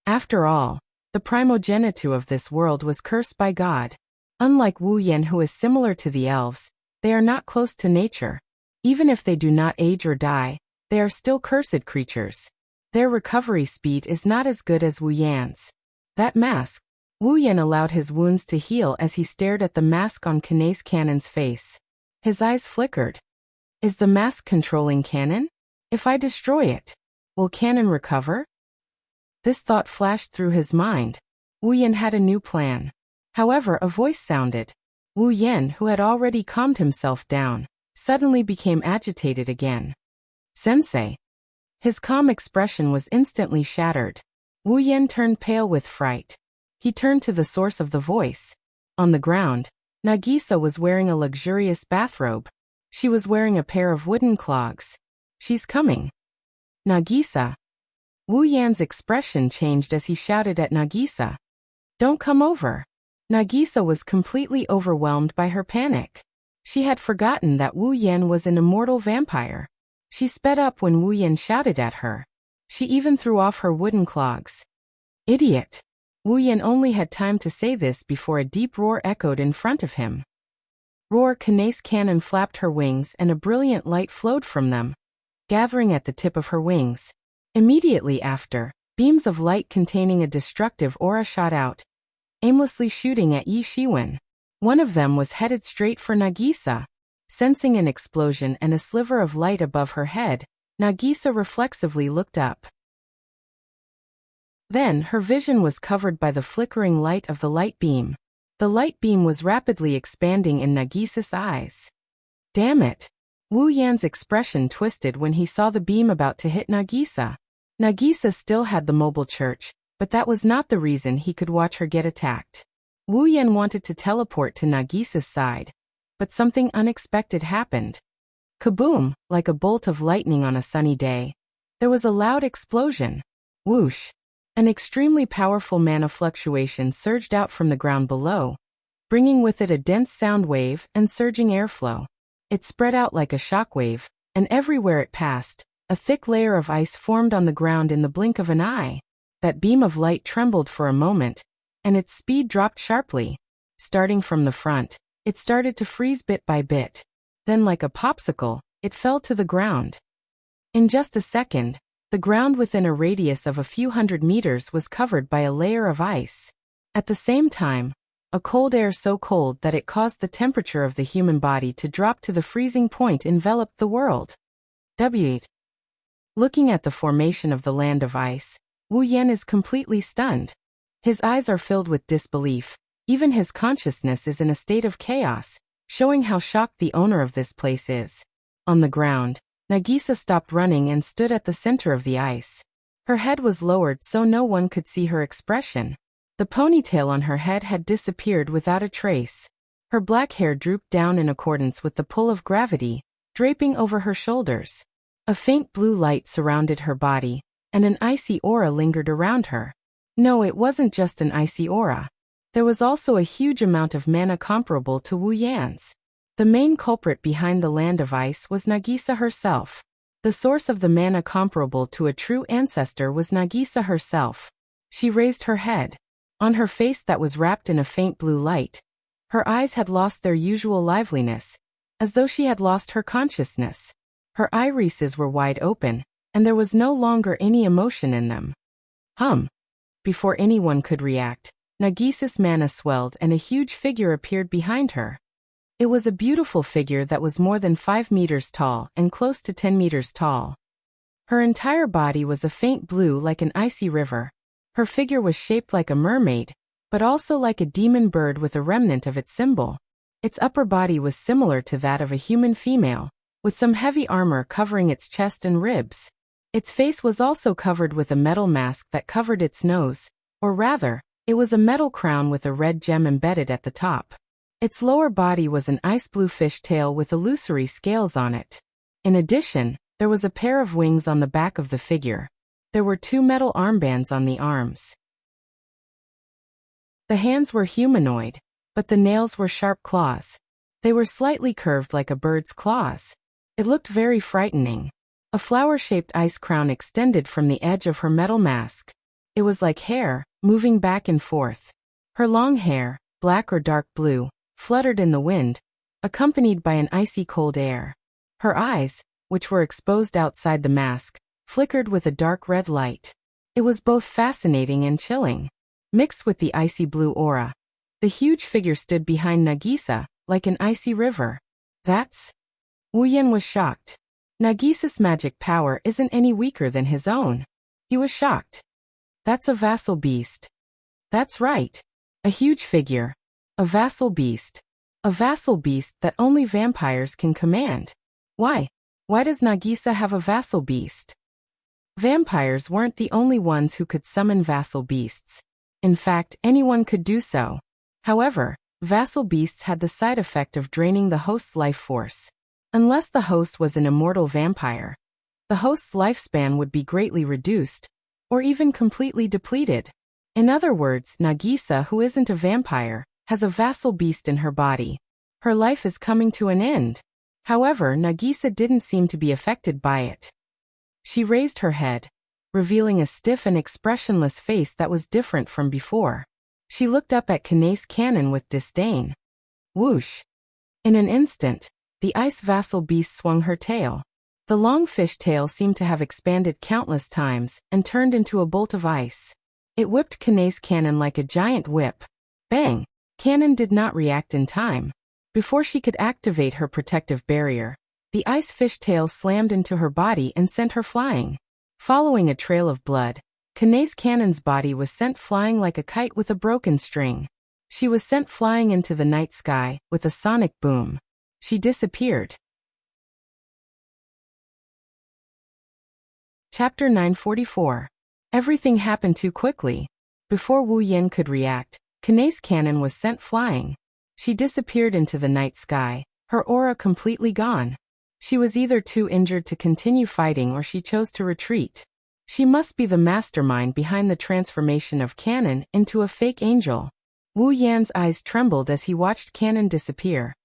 A: After all, the primogeniture of this world was cursed by God. Unlike Wu Yan, who is similar to the elves, they are not close to nature. Even if they do not age or die, they are still cursed creatures. Their recovery speed is not as good as Wu Yan's. That mask. Wu Yan allowed his wounds to heal as he stared at the mask on Canace Cannon's face. His eyes flickered. Is the mask controlling Canon? If I destroy it, will Canon recover? This thought flashed through his mind. Wu Yan had a new plan. However, a voice sounded. Wu Yan, who had already calmed himself down, suddenly became agitated again. Sensei. His calm expression was instantly shattered. Wu Yan turned pale with fright. He turned to the source of the voice. On the ground, Nagisa was wearing a luxurious bathrobe. She was wearing a pair of wooden clogs. She's coming. Nagisa. Wu Yan's expression changed as he shouted at Nagisa. Don't come over. Nagisa was completely overwhelmed by her panic. She had forgotten that Wu Yan was an immortal vampire. She sped up when Wu Yan shouted at her. She even threw off her wooden clogs. Idiot! Wu Yan only had time to say this before a deep roar echoed in front of him. Roar Kana's cannon flapped her wings and a brilliant light flowed from them, gathering at the tip of her wings. Immediately after, beams of light containing a destructive aura shot out, aimlessly shooting at Yi Shiwen. One of them was headed straight for Nagisa. Sensing an explosion and a sliver of light above her head, Nagisa reflexively looked up. Then her vision was covered by the flickering light of the light beam. The light beam was rapidly expanding in Nagisa's eyes. Damn it! Wu Yan's expression twisted when he saw the beam about to hit Nagisa. Nagisa still had the mobile church, but that was not the reason he could watch her get attacked. Wu Yan wanted to teleport to Nagisa's side, but something unexpected happened. Kaboom! Like a bolt of lightning on a sunny day. There was a loud explosion. Whoosh! An extremely powerful mana fluctuation surged out from the ground below, bringing with it a dense sound wave and surging airflow. It spread out like a shockwave, and everywhere it passed, a thick layer of ice formed on the ground in the blink of an eye. That beam of light trembled for a moment, and its speed dropped sharply. Starting from the front, it started to freeze bit by bit. Then like a popsicle, it fell to the ground. In just a second, the ground within a radius of a few hundred meters was covered by a layer of ice. At the same time, a cold air so cold that it caused the temperature of the human body to drop to the freezing point enveloped the world. Looking at the formation of the land of ice, Wu Yan is completely stunned. His eyes are filled with disbelief. Even his consciousness is in a state of chaos, showing how shocked the owner of this place is. On the ground, Nagisa stopped running and stood at the center of the ice. Her head was lowered so no one could see her expression. The ponytail on her head had disappeared without a trace. Her black hair drooped down in accordance with the pull of gravity, draping over her shoulders. A faint blue light surrounded her body, and an icy aura lingered around her. No, it wasn't just an icy aura. There was also a huge amount of mana comparable to Wu Yan's. The main culprit behind the land of ice was Nagisa herself. The source of the mana comparable to a true ancestor was Nagisa herself. She raised her head. On her face that was wrapped in a faint blue light, her eyes had lost their usual liveliness, as though she had lost her consciousness. Her irises were wide open, and there was no longer any emotion in them. Before anyone could react, Nagisa's mana swelled and a huge figure appeared behind her. It was a beautiful figure that was more than 5 meters tall and close to 10 meters tall. Her entire body was a faint blue like an icy river. Her figure was shaped like a mermaid, but also like a demon bird with a remnant of its symbol. Its upper body was similar to that of a human female, with some heavy armor covering its chest and ribs. Its face was also covered with a metal mask that covered its nose, or rather, it was a metal crown with a red gem embedded at the top. Its lower body was an ice blue fish tail with illusory scales on it. In addition, there was a pair of wings on the back of the figure. There were 2 metal armbands on the arms. The hands were humanoid, but the nails were sharp claws. They were slightly curved like a bird's claws. It looked very frightening. A flower-shaped ice crown extended from the edge of her metal mask. It was like hair, moving back and forth. Her long hair, black or dark blue, fluttered in the wind, accompanied by an icy cold air. Her eyes, which were exposed outside the mask, flickered with a dark red light. It was both fascinating and chilling. Mixed with the icy blue aura, the huge figure stood behind Nagisa, like an icy river. That's Wu Yan was shocked. Nagisa's magic power isn't any weaker than his own. He was shocked. That's a vassal beast. That's right. A huge figure. A vassal beast. A vassal beast that only vampires can command. Why? Why does Nagisa have a vassal beast? Vampires weren't the only ones who could summon vassal beasts. In fact, anyone could do so. However, vassal beasts had the side effect of draining the host's life force. Unless the host was an immortal vampire, the host's lifespan would be greatly reduced, or even completely depleted. In other words, Nagisa, who isn't a vampire, has a vassal beast in her body. Her life is coming to an end. However, Nagisa didn't seem to be affected by it. She raised her head, revealing a stiff and expressionless face that was different from before. She looked up at Kanae's cannon with disdain. Whoosh! In an instant, the ice vassal beast swung her tail. The long fish tail seemed to have expanded countless times and turned into a bolt of ice. It whipped Kanae's cannon like a giant whip. Bang! Cannon did not react in time. Before she could activate her protective barrier, the ice fish tail slammed into her body and sent her flying. Following a trail of blood, Kanae's cannon's body was sent flying like a kite with a broken string. She was sent flying into the night sky with a sonic boom. She disappeared. Chapter 944. Everything happened too quickly. Before Wu Yan could react, Kanae's cannon was sent flying. She disappeared into the night sky, her aura completely gone. She was either too injured to continue fighting or she chose to retreat. She must be the mastermind behind the transformation of Cannon into a fake angel. Wu Yan's eyes trembled as he watched Cannon disappear.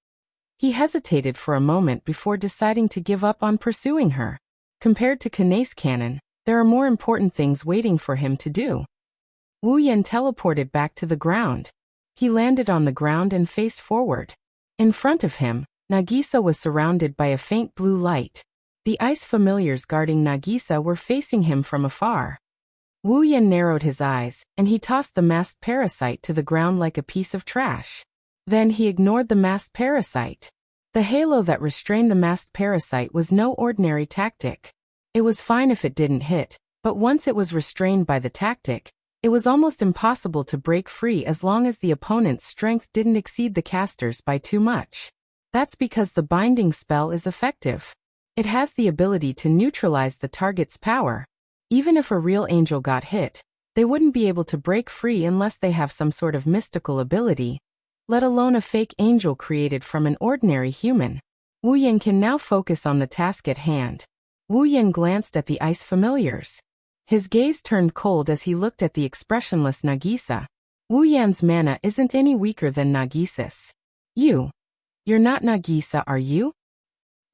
A: He hesitated for a moment before deciding to give up on pursuing her. Compared to Kanae's cannon, there are more important things waiting for him to do. Wu Yan teleported back to the ground. He landed on the ground and faced forward. In front of him, Nagisa was surrounded by a faint blue light. The ice familiars guarding Nagisa were facing him from afar. Wu Yan narrowed his eyes, and he tossed the masked parasite to the ground like a piece of trash. Then he ignored the masked parasite. The halo that restrained the masked parasite was no ordinary tactic. It was fine if it didn't hit, but once it was restrained by the tactic, it was almost impossible to break free as long as the opponent's strength didn't exceed the caster's by too much. That's because the binding spell is effective. It has the ability to neutralize the target's power. Even if a real angel got hit, they wouldn't be able to break free unless they have some sort of mystical ability, let alone a fake angel created from an ordinary human. Wu Yan can now focus on the task at hand. Wu Yan glanced at the ice familiars. His gaze turned cold as he looked at the expressionless Nagisa. Wu Yan's mana isn't any weaker than Nagisa's. You're not Nagisa, are you?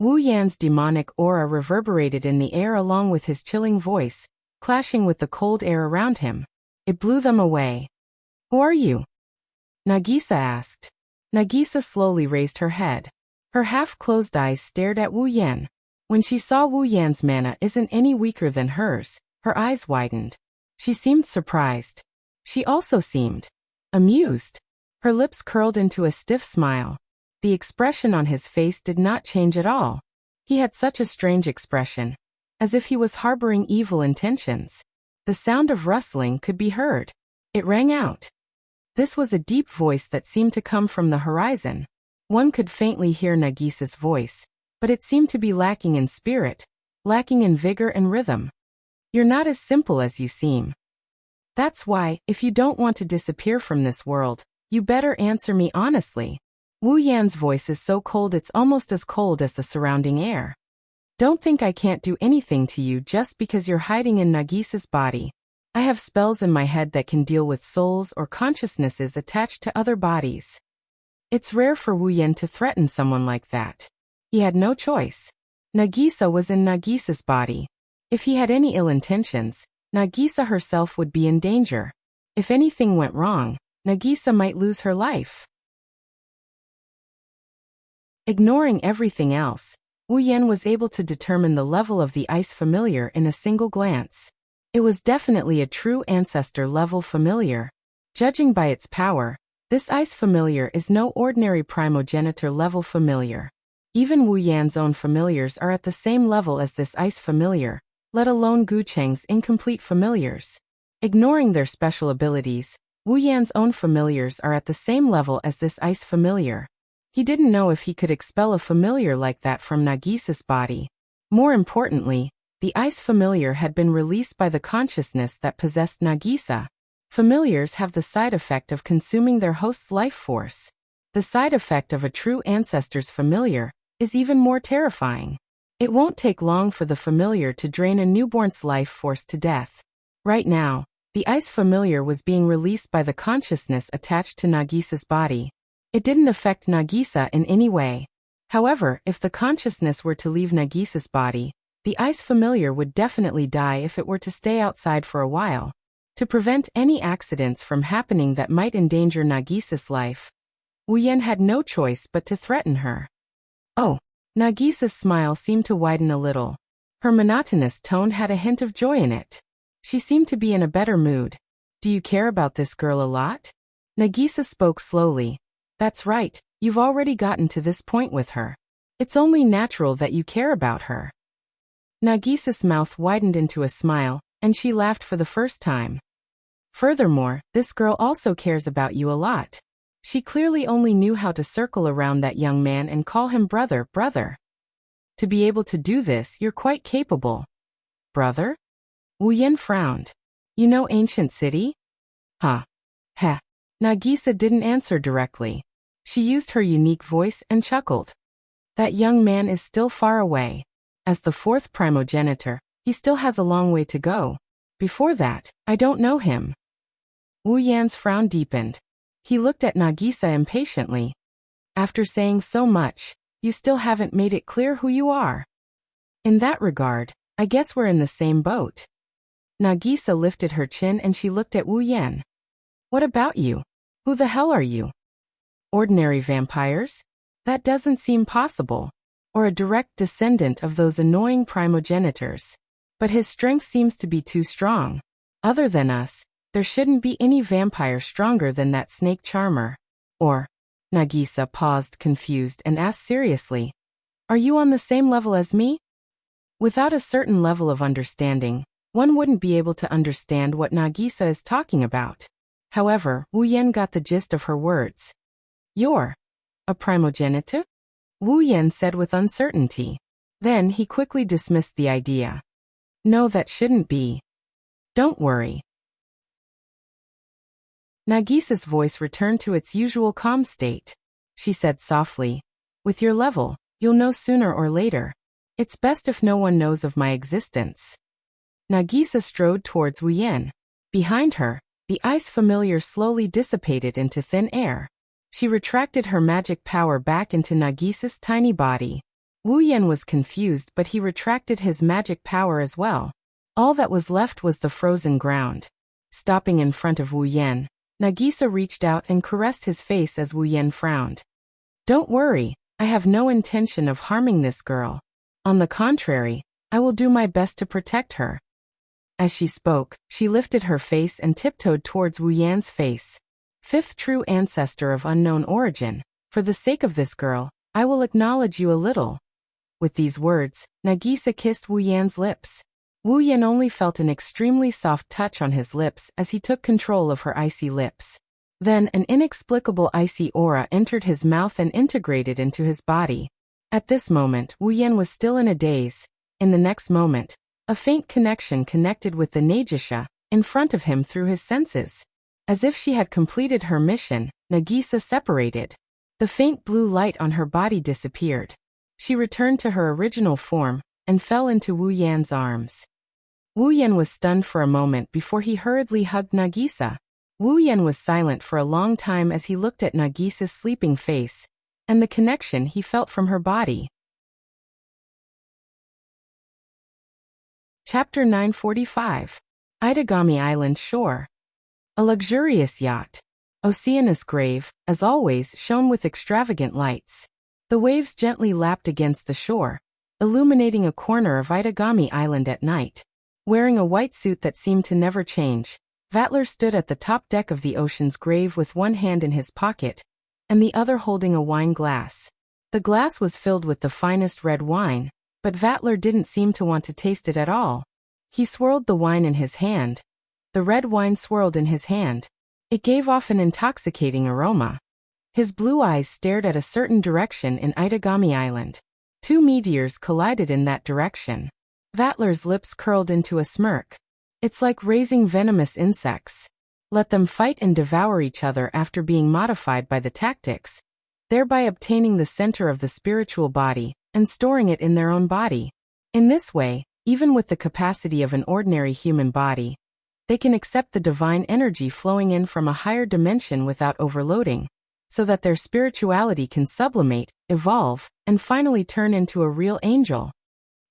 A: Wu Yan's demonic aura reverberated in the air along with his chilling voice, clashing with the cold air around him. It blew them away. Who are you? Nagisa asked. Nagisa slowly raised her head. Her half-closed eyes stared at Wu Yan. When she saw Wu Yan's mana isn't any weaker than hers, her eyes widened. She seemed surprised. She also seemed amused. Her lips curled into a stiff smile. The expression on his face did not change at all. He had such a strange expression, as if he was harboring evil intentions. The sound of rustling could be heard. It rang out. This was a deep voice that seemed to come from the horizon. One could faintly hear Nagisa's voice, but it seemed to be lacking in spirit, lacking in vigor and rhythm. You're not as simple as you seem. That's why, if you don't want to disappear from this world, you better answer me honestly. Wu Yan's voice is so cold it's almost as cold as the surrounding air. Don't think I can't do anything to you just because you're hiding in Nagisa's body. I have spells in my head that can deal with souls or consciousnesses attached to other bodies. It's rare for Wu Yan to threaten someone like that. He had no choice. Nagisa was in Nagisa's body. If he had any ill intentions, Nagisa herself would be in danger. If anything went wrong, Nagisa might lose her life. Ignoring everything else, Wu Yan was able to determine the level of the ice familiar in a single glance. It was definitely a true ancestor-level familiar. Judging by its power, this ice familiar is no ordinary primogenitor-level familiar. Even Wu Yan's own familiars are at the same level as this ice familiar, let alone Gu Cheng's incomplete familiars. Ignoring their special abilities, Wu Yan's own familiars are at the same level as this ice familiar. He didn't know if he could expel a familiar like that from Nagisa's body. More importantly, the ice familiar had been released by the consciousness that possessed Nagisa. Familiars have the side effect of consuming their host's life force. The side effect of a true ancestor's familiar is even more terrifying. It won't take long for the familiar to drain a newborn's life force to death. Right now, the ice familiar was being released by the consciousness attached to Nagisa's body. It didn't affect Nagisa in any way. However, if the consciousness were to leave Nagisa's body, the ice familiar would definitely die if it were to stay outside for a while. To prevent any accidents from happening that might endanger Nagisa's life, Wu Yan had no choice but to threaten her. Oh, Nagisa's smile seemed to widen a little. Her monotonous tone had a hint of joy in it. She seemed to be in a better mood. Do you care about this girl a lot? Nagisa spoke slowly. That's right, you've already gotten to this point with her. It's only natural that you care about her. Nagisa's mouth widened into a smile, and she laughed for the first time. Furthermore, this girl also cares about you a lot. She clearly only knew how to circle around that young man and call him brother. To be able to do this, you're quite capable. Brother? Wu Yan frowned. You know Ancient City? Huh. Heh. Nagisa didn't answer directly. She used her unique voice and chuckled. That young man is still far away. As the fourth primogenitor, he still has a long way to go. Before that, I don't know him. Wu Yan's frown deepened. He looked at Nagisa impatiently. After saying so much, you still haven't made it clear who you are. In that regard, I guess we're in the same boat. Nagisa lifted her chin and she looked at Wu Yan. What about you? Who the hell are you? Ordinary vampires? That doesn't seem possible. Or a direct descendant of those annoying primogenitors. But his strength seems to be too strong. Other than us, there shouldn't be any vampire stronger than that snake charmer. Or, Nagisa paused confused and asked seriously, are you on the same level as me? Without a certain level of understanding, one wouldn't be able to understand what Nagisa is talking about. However, Wu Yan got the gist of her words. You're a primogenitor? Wu Yan said with uncertainty. Then he quickly dismissed the idea. No, that shouldn't be. Don't worry. Nagisa's voice returned to its usual calm state. She said softly, with your level, you'll know sooner or later. It's best if no one knows of my existence. Nagisa strode towards Wu Yan. Behind her, the ice familiar slowly dissipated into thin air. She retracted her magic power back into Nagisa's tiny body. Wu Yan was confused, but he retracted his magic power as well. All that was left was the frozen ground. Stopping in front of Wu Yan, Nagisa reached out and caressed his face as Wu Yan frowned. Don't worry, I have no intention of harming this girl. On the contrary, I will do my best to protect her. As she spoke, she lifted her face and tiptoed towards Wu Yan's face. Fifth true ancestor of unknown origin, for the sake of this girl, I will acknowledge you a little. With these words, Nagisa kissed Wu Yan's lips. Wu Yan only felt an extremely soft touch on his lips as he took control of her icy lips. Then an inexplicable icy aura entered his mouth and integrated into his body. At this moment, Wu Yan was still in a daze. In the next moment, a faint connection connected with the Nagisha in front of him through his senses. As if she had completed her mission, Nagisa separated. The faint blue light on her body disappeared. She returned to her original form and fell into Wu Yan's arms. Wu Yan was stunned for a moment before he hurriedly hugged Nagisa. Wu Yan was silent for a long time as he looked at Nagisa's sleeping face and the connection he felt from her body. Chapter 945. Itagami Island Shore. A luxurious yacht. Oceanus Grave, as always, shone with extravagant lights. The waves gently lapped against the shore, illuminating a corner of Itagami Island at night. Wearing a white suit that seemed to never change, Vatler stood at the top deck of the Ocean's Grave with one hand in his pocket and the other holding a wine glass. The glass was filled with the finest red wine, but Vatler didn't seem to want to taste it at all. He swirled the wine in his hand. The red wine swirled in his hand. It gave off an intoxicating aroma. His blue eyes stared at a certain direction in Itagami Island. Two meteors collided in that direction. Vatler's lips curled into a smirk. It's like raising venomous insects. Let them fight and devour each other after being modified by the tactics, thereby obtaining the center of the spiritual body and storing it in their own body. In this way, even with the capacity of an ordinary human body, they can accept the divine energy flowing in from a higher dimension without overloading, so that their spirituality can sublimate, evolve, and finally turn into a real angel.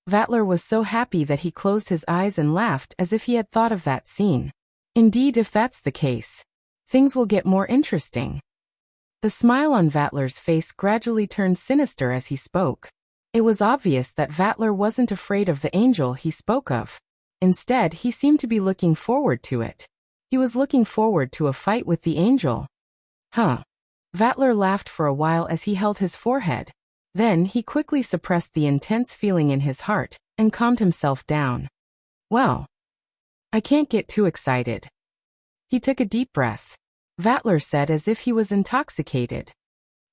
A: Vatler was so happy that he closed his eyes and laughed as if he had thought of that scene. Indeed, if that's the case, things will get more interesting. The smile on Vatler's face gradually turned sinister as he spoke. It was obvious that Vatler wasn't afraid of the angel he spoke of. Instead, he seemed to be looking forward to it. He was looking forward to a fight with the angel. Huh. Vatler laughed for a while as he held his forehead. Then he quickly suppressed the intense feeling in his heart and calmed himself down. Well, I can't get too excited. He took a deep breath. Vatler said as if he was intoxicated.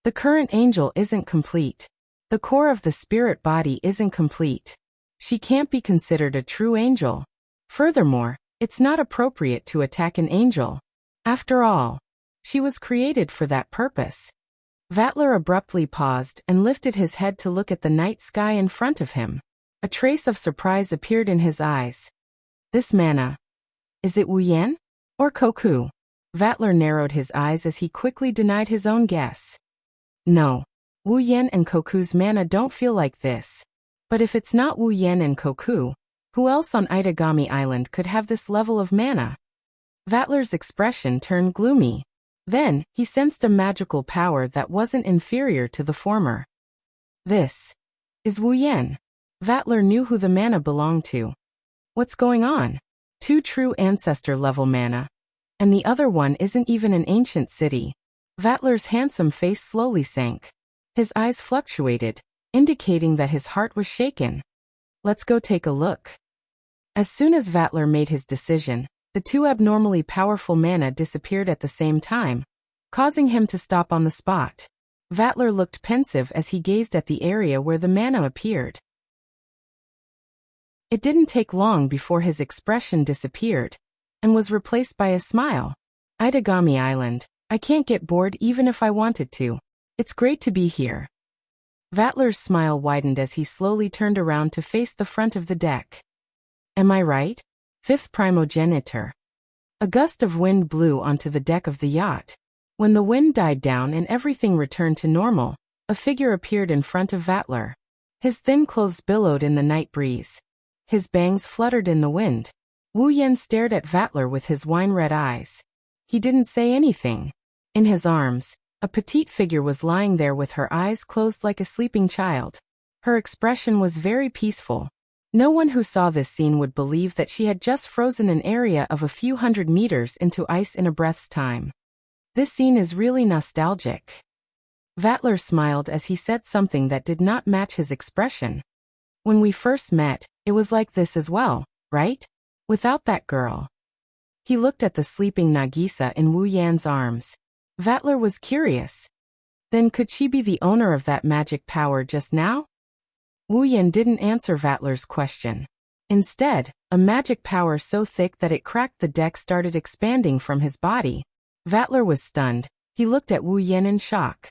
A: The current angel isn't complete. The core of the spirit body isn't complete. She can't be considered a true angel. Furthermore, it's not appropriate to attack an angel. After all, she was created for that purpose. Vatler abruptly paused and lifted his head to look at the night sky in front of him. A trace of surprise appeared in his eyes. This mana. Is it Wu Yan? Or Koku? Vatler narrowed his eyes as he quickly denied his own guess. No. Wu Yan and Koku's mana don't feel like this. But if it's not Wu Yan and Koku, who else on Itagami Island could have this level of mana? Vatler's expression turned gloomy. Then, he sensed a magical power that wasn't inferior to the former. This is Wu Yan. Vatler knew who the mana belonged to. What's going on? Two true ancestor-level mana. And the other one isn't even an ancient city. Vatler's handsome face slowly sank. His eyes fluctuated, indicating that his heart was shaken. Let's go take a look. As soon as Vatler made his decision, the two abnormally powerful mana disappeared at the same time, causing him to stop on the spot. Vatler looked pensive as he gazed at the area where the mana appeared. It didn't take long before his expression disappeared, and was replaced by a smile. Itagami Island, I can't get bored even if I wanted to. It's great to be here. Vatler's smile widened as he slowly turned around to face the front of the deck. Am I right? Fifth primogeniture. A gust of wind blew onto the deck of the yacht. When the wind died down and everything returned to normal, a figure appeared in front of Vatler. His thin clothes billowed in the night breeze. His bangs fluttered in the wind. Wu Yan stared at Vatler with his wine-red eyes. He didn't say anything. In his arms, a petite figure was lying there with her eyes closed like a sleeping child. Her expression was very peaceful. No one who saw this scene would believe that she had just frozen an area of a few hundred meters into ice in a breath's time. This scene is really nostalgic. Vatler smiled as he said something that did not match his expression. When we first met, it was like this as well, right? Without that girl. He looked at the sleeping Nagisa in Wu Yan's arms. Vatler was curious. Then could she be the owner of that magic power just now? Wu Yan didn't answer Vatler's question. Instead, a magic power so thick that it cracked the deck started expanding from his body. Vatler was stunned. He looked at Wu Yan in shock.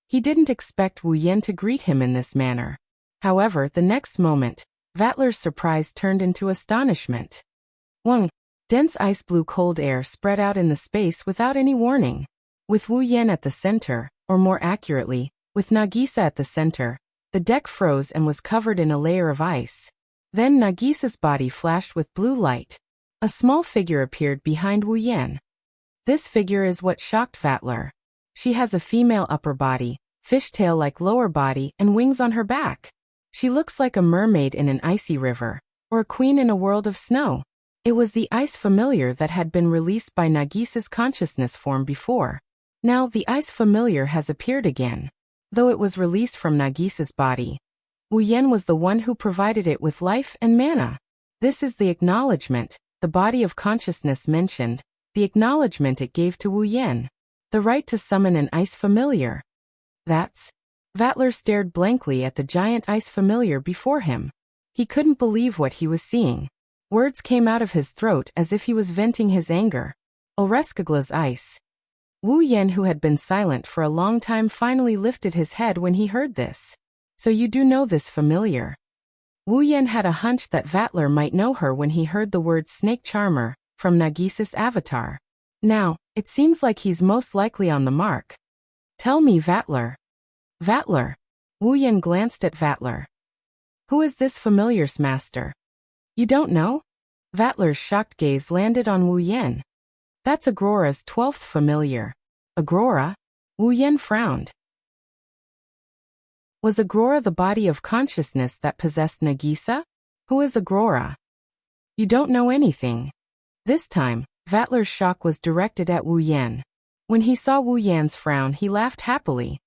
A: He didn't expect Wu Yan to greet him in this manner. However, the next moment, Vatler's surprise turned into astonishment. Wang, dense ice blue cold air spread out in the space without any warning. With Wu Yan at the center, or more accurately, with Nagisa at the center, the deck froze and was covered in a layer of ice. Then Nagisa's body flashed with blue light. A small figure appeared behind Wu Yan. This figure is what shocked Vatler. She has a female upper body, fishtail-like lower body, and wings on her back. She looks like a mermaid in an icy river, or a queen in a world of snow. It was the ice familiar that had been released by Nagisa's consciousness form before. Now the ice familiar has appeared again. though it was released from Nagisa's body. Wu Yan was the one who provided it with life and mana. This is the acknowledgement, the body of consciousness mentioned, the acknowledgement it gave to Wu Yan. The right to summon an ice familiar. That's... Vatler stared blankly at the giant ice familiar before him. He couldn't believe what he was seeing. Words came out of his throat as if he was venting his anger. Oreskagla's ice. Wu Yan, who had been silent for a long time, finally lifted his head when he heard this. So you do know this familiar? Wu Yan had a hunch that Vatler might know her when he heard the word Snake Charmer, from Nagisa's avatar. Now, it seems like he's most likely on the mark. Tell me, Vatler. Vatler. Wu Yan glanced at Vatler. Who is this familiar's master? You don't know? Vatler's shocked gaze landed on Wu Yan. That's Agrora's 12th familiar. Agrora? Wu Yan frowned. Was Agrora the body of consciousness that possessed Nagisa? Who is Agrora? You don't know anything. This time, Vatler's shock was directed at Wu Yan. When he saw Wu Yan's frown, he laughed happily.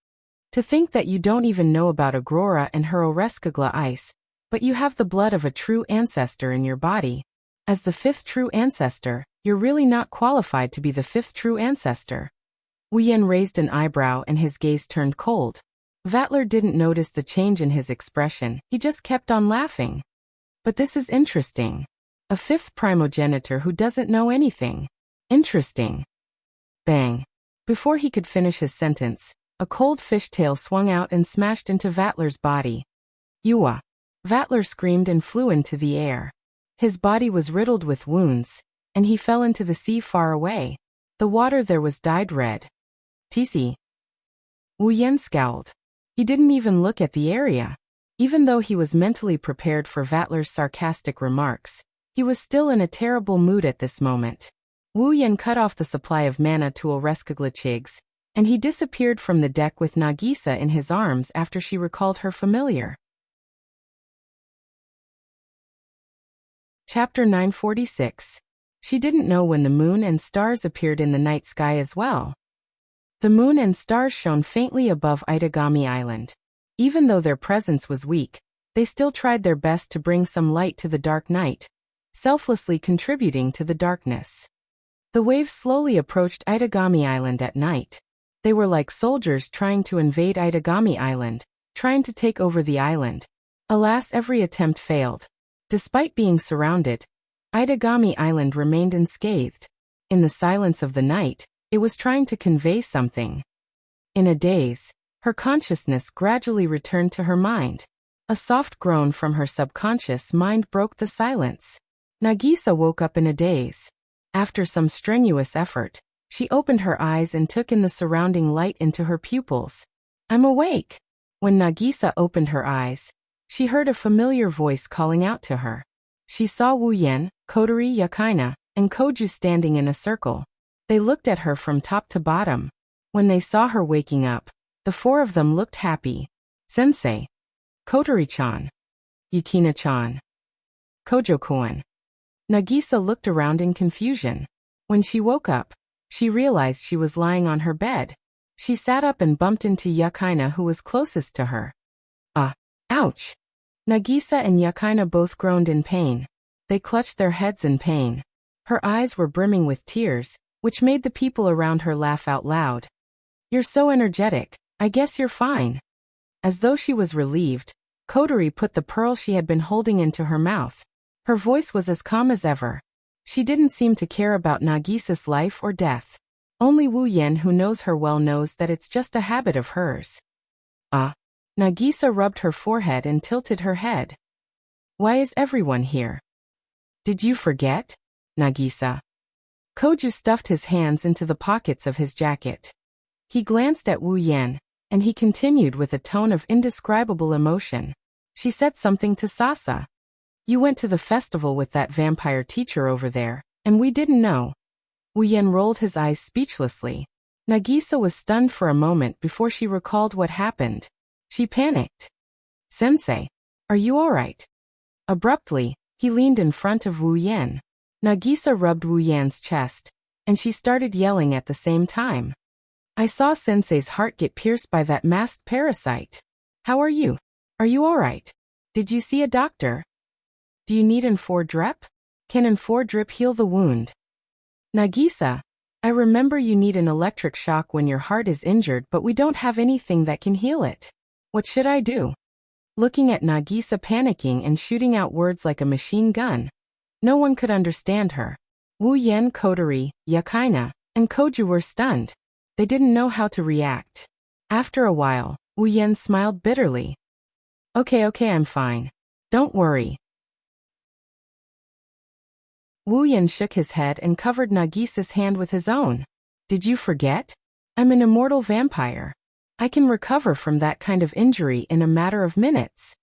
A: To think that you don't even know about Agrora and her Oreskagla ice, but you have the blood of a true ancestor in your body. As the 5th true ancestor, you're really not qualified to be the 5th true ancestor. Wu Yan raised an eyebrow and his gaze turned cold. Vatler didn't notice the change in his expression, he just kept on laughing. But this is interesting. A 5th primogenitor who doesn't know anything. Interesting. Bang. Before he could finish his sentence, a cold fishtail swung out and smashed into Vatler's body. Yua. Vatler screamed and flew into the air. His body was riddled with wounds, and he fell into the sea far away. The water there was dyed red. Tisi. Wu Yan scowled. He didn't even look at the area. Even though he was mentally prepared for Vatler's sarcastic remarks, he was still in a terrible mood at this moment. Wu Yan cut off the supply of mana to Oreskagla Chigs, and he disappeared from the deck with Nagisa in his arms after she recalled her familiar. Chapter 946. She didn't know when the moon and stars appeared in the night sky as well. The moon and stars shone faintly above Itagami Island. Even though their presence was weak, they still tried their best to bring some light to the dark night, selflessly contributing to the darkness. The waves slowly approached Itagami Island at night. They were like soldiers trying to invade Itagami Island, trying to take over the island. Alas, every attempt failed. Despite being surrounded, Itagami Island remained unscathed. In the silence of the night, it was trying to convey something. In a daze, her consciousness gradually returned to her mind. A soft groan from her subconscious mind broke the silence. Nagisa woke up in a daze. After some strenuous effort, she opened her eyes and took in the surrounding light into her pupils. I'm awake. When Nagisa opened her eyes, she heard a familiar voice calling out to her. She saw Wu Yan, Kotori Yakaina, and Koju standing in a circle. They looked at her from top to bottom. When they saw her waking up, the 4 of them looked happy. Sensei. Kotori-chan. Yukina-chan. Kojo-kun. Nagisa looked around in confusion. When she woke up, she realized she was lying on her bed. She sat up and bumped into Yakaina, who was closest to her. Ouch! Nagisa and Yakaina both groaned in pain. They clutched their heads in pain. Her eyes were brimming with tears, which made the people around her laugh out loud. You're so energetic, I guess you're fine. As though she was relieved, Kotori put the pearl she had been holding into her mouth. Her voice was as calm as ever. She didn't seem to care about Nagisa's life or death. Only Wu Yan, who knows her well, knows that it's just a habit of hers. Nagisa rubbed her forehead and tilted her head. Why is everyone here? Did you forget? Nagisa. Koju stuffed his hands into the pockets of his jacket. He glanced at Wu Yan, and he continued with a tone of indescribable emotion. She said something to Sasa. You went to the festival with that vampire teacher over there, and we didn't know. Wu Yan rolled his eyes speechlessly. Nagisa was stunned for a moment before she recalled what happened. She panicked. Sensei, are you all right? Abruptly, he leaned in front of Wu Yan. Nagisa rubbed Wu Yan's chest, and she started yelling at the same time. I saw Sensei's heart get pierced by that masked parasite. How are you? Are you alright? Did you see a doctor? Do you need an 4 drip? Can an 4 drip heal the wound? Nagisa, I remember you need an electric shock when your heart is injured, but we don't have anything that can heal it. What should I do? Looking at Nagisa panicking and shooting out words like a machine gun. No one could understand her. Wu Yen, Kotori, Yakaina, and Koju were stunned. They didn't know how to react. After a while, Wu Yen smiled bitterly. Okay, I'm fine. Don't worry. Wu Yen shook his head and covered Nagisa's hand with his own. Did you forget? I'm an immortal vampire. I can recover from that kind of injury in a matter of minutes.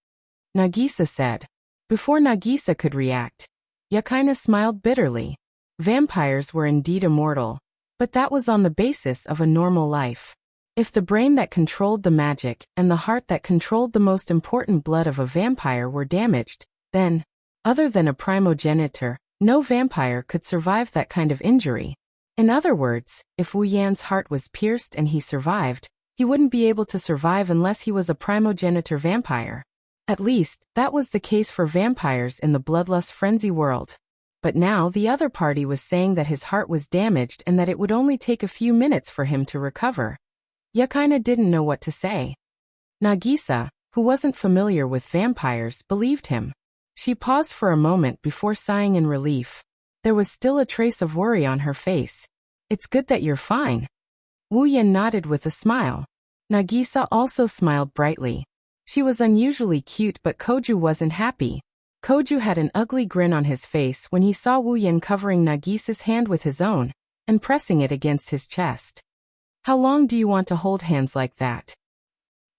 A: Nagisa said. Before Nagisa could react, Yakaina smiled bitterly. Vampires were indeed immortal, but that was on the basis of a normal life. If the brain that controlled the magic and the heart that controlled the most important blood of a vampire were damaged, then, other than a primogenitor, no vampire could survive that kind of injury. In other words, if Wu Yan's heart was pierced and he survived, he wouldn't be able to survive unless he was a primogenitor vampire. At least, that was the case for vampires in the bloodlust frenzy world. But now the other party was saying that his heart was damaged and that it would only take a few minutes for him to recover. Yakaina didn't know what to say. Nagisa, who wasn't familiar with vampires, believed him. She paused for a moment before sighing in relief. There was still a trace of worry on her face. It's good that you're fine. Wu Yen nodded with a smile. Nagisa also smiled brightly. She was unusually cute, but Koju wasn't happy. Koju had an ugly grin on his face when he saw Wu Yen covering Nagisa's hand with his own and pressing it against his chest. How long do you want to hold hands like that?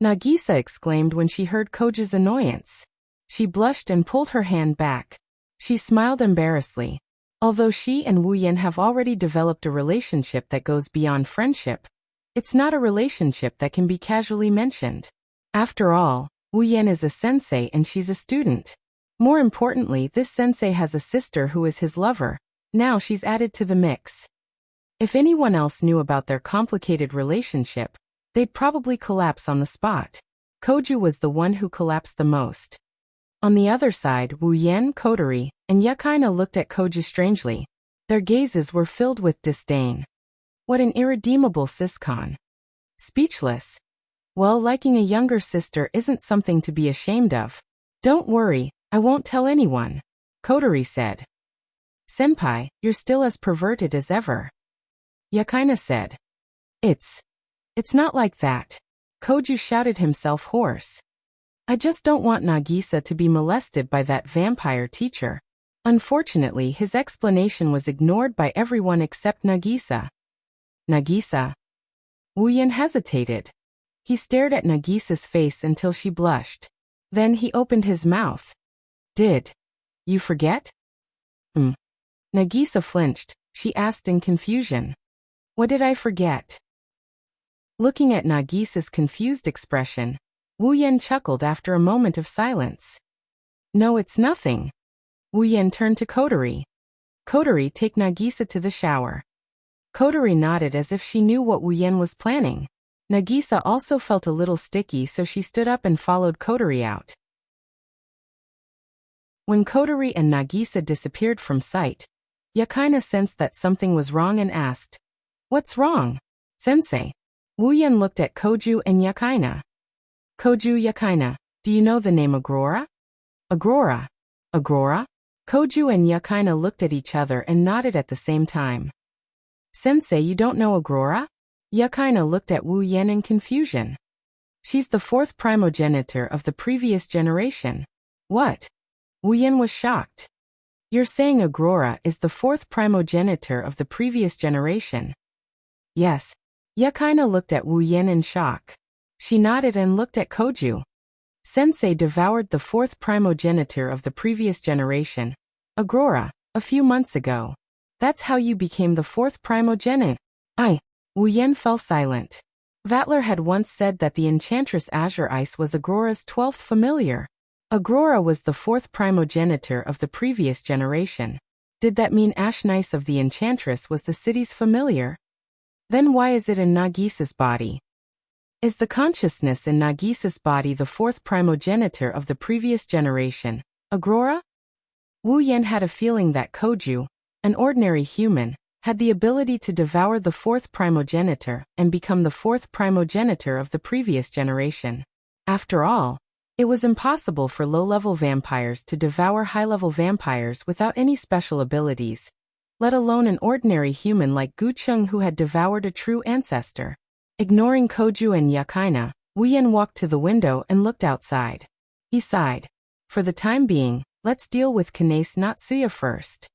A: Nagisa exclaimed when she heard Koju's annoyance. She blushed and pulled her hand back. She smiled embarrassedly. Although she and Wu Yen have already developed a relationship that goes beyond friendship, it's not a relationship that can be casually mentioned. After all, Wu Yen is a sensei and she's a student. More importantly, this sensei has a sister who is his lover. Now she's added to the mix. If anyone else knew about their complicated relationship, they'd probably collapse on the spot. Koju was the one who collapsed the most. On the other side, Wu Yen, Kotori, and Yakaina looked at Koju strangely. Their gazes were filled with disdain. What an irredeemable siscon. Speechless. Well, liking a younger sister isn't something to be ashamed of. Don't worry, I won't tell anyone, Kotori said. Senpai, you're still as perverted as ever. Yakaina said. It's not like that. Koju shouted himself hoarse. I just don't want Nagisa to be molested by that vampire teacher. Unfortunately, his explanation was ignored by everyone except Nagisa. Nagisa? Wu Yen hesitated. He stared at Nagisa's face until she blushed. Then he opened his mouth. Did you forget? Nagisa flinched. She asked in confusion. What did I forget? Looking at Nagisa's confused expression, Wu Yen chuckled after a moment of silence. No, it's nothing. Wu Yen turned to Kotori. Kotori, take Nagisa to the shower. Kotori nodded as if she knew what Wu Yen was planning. Nagisa also felt a little sticky, so she stood up and followed Kotori out. When Kotori and Nagisa disappeared from sight, Yakaina sensed that something was wrong and asked, What's wrong, sensei? Wu Yen looked at Koju and Yakaina. Koju, Yakaina, do you know the name Agrora? Agrora? Agrora? Koju and Yakaina looked at each other and nodded at the same time. Sensei, you don't know Agrora? Yakaina looked at Wu Yen in confusion. She's the 4th primogenitor of the previous generation. What? Wu Yen was shocked. You're saying Agrora is the 4th primogenitor of the previous generation? Yes. Yakaina looked at Wu Yen in shock. She nodded and looked at Koju. Sensei devoured the 4th primogenitor of the previous generation, Agrora, a few months ago. That's how you became the 4th primogenitor. Wu Yen fell silent. Vatler had once said that the Enchantress Azure Ice was Agrora's 12th familiar. Agrora was the 4th primogenitor of the previous generation. Did that mean Ashnice of the Enchantress was the city's familiar? Then why is it in Nagisa's body? Is the consciousness in Nagisa's body the fourth primogenitor of the previous generation, Agrora? Wu Yan had a feeling that Koju, an ordinary human, had the ability to devour the fourth primogenitor and become the fourth primogenitor of the previous generation. After all, it was impossible for low-level vampires to devour high-level vampires without any special abilities, let alone an ordinary human like Gucheng who had devoured a true ancestor. Ignoring Koju and Yakaina, Wu Yan walked to the window and looked outside. He sighed. For the time being, let's deal with Kanase Natsuya first.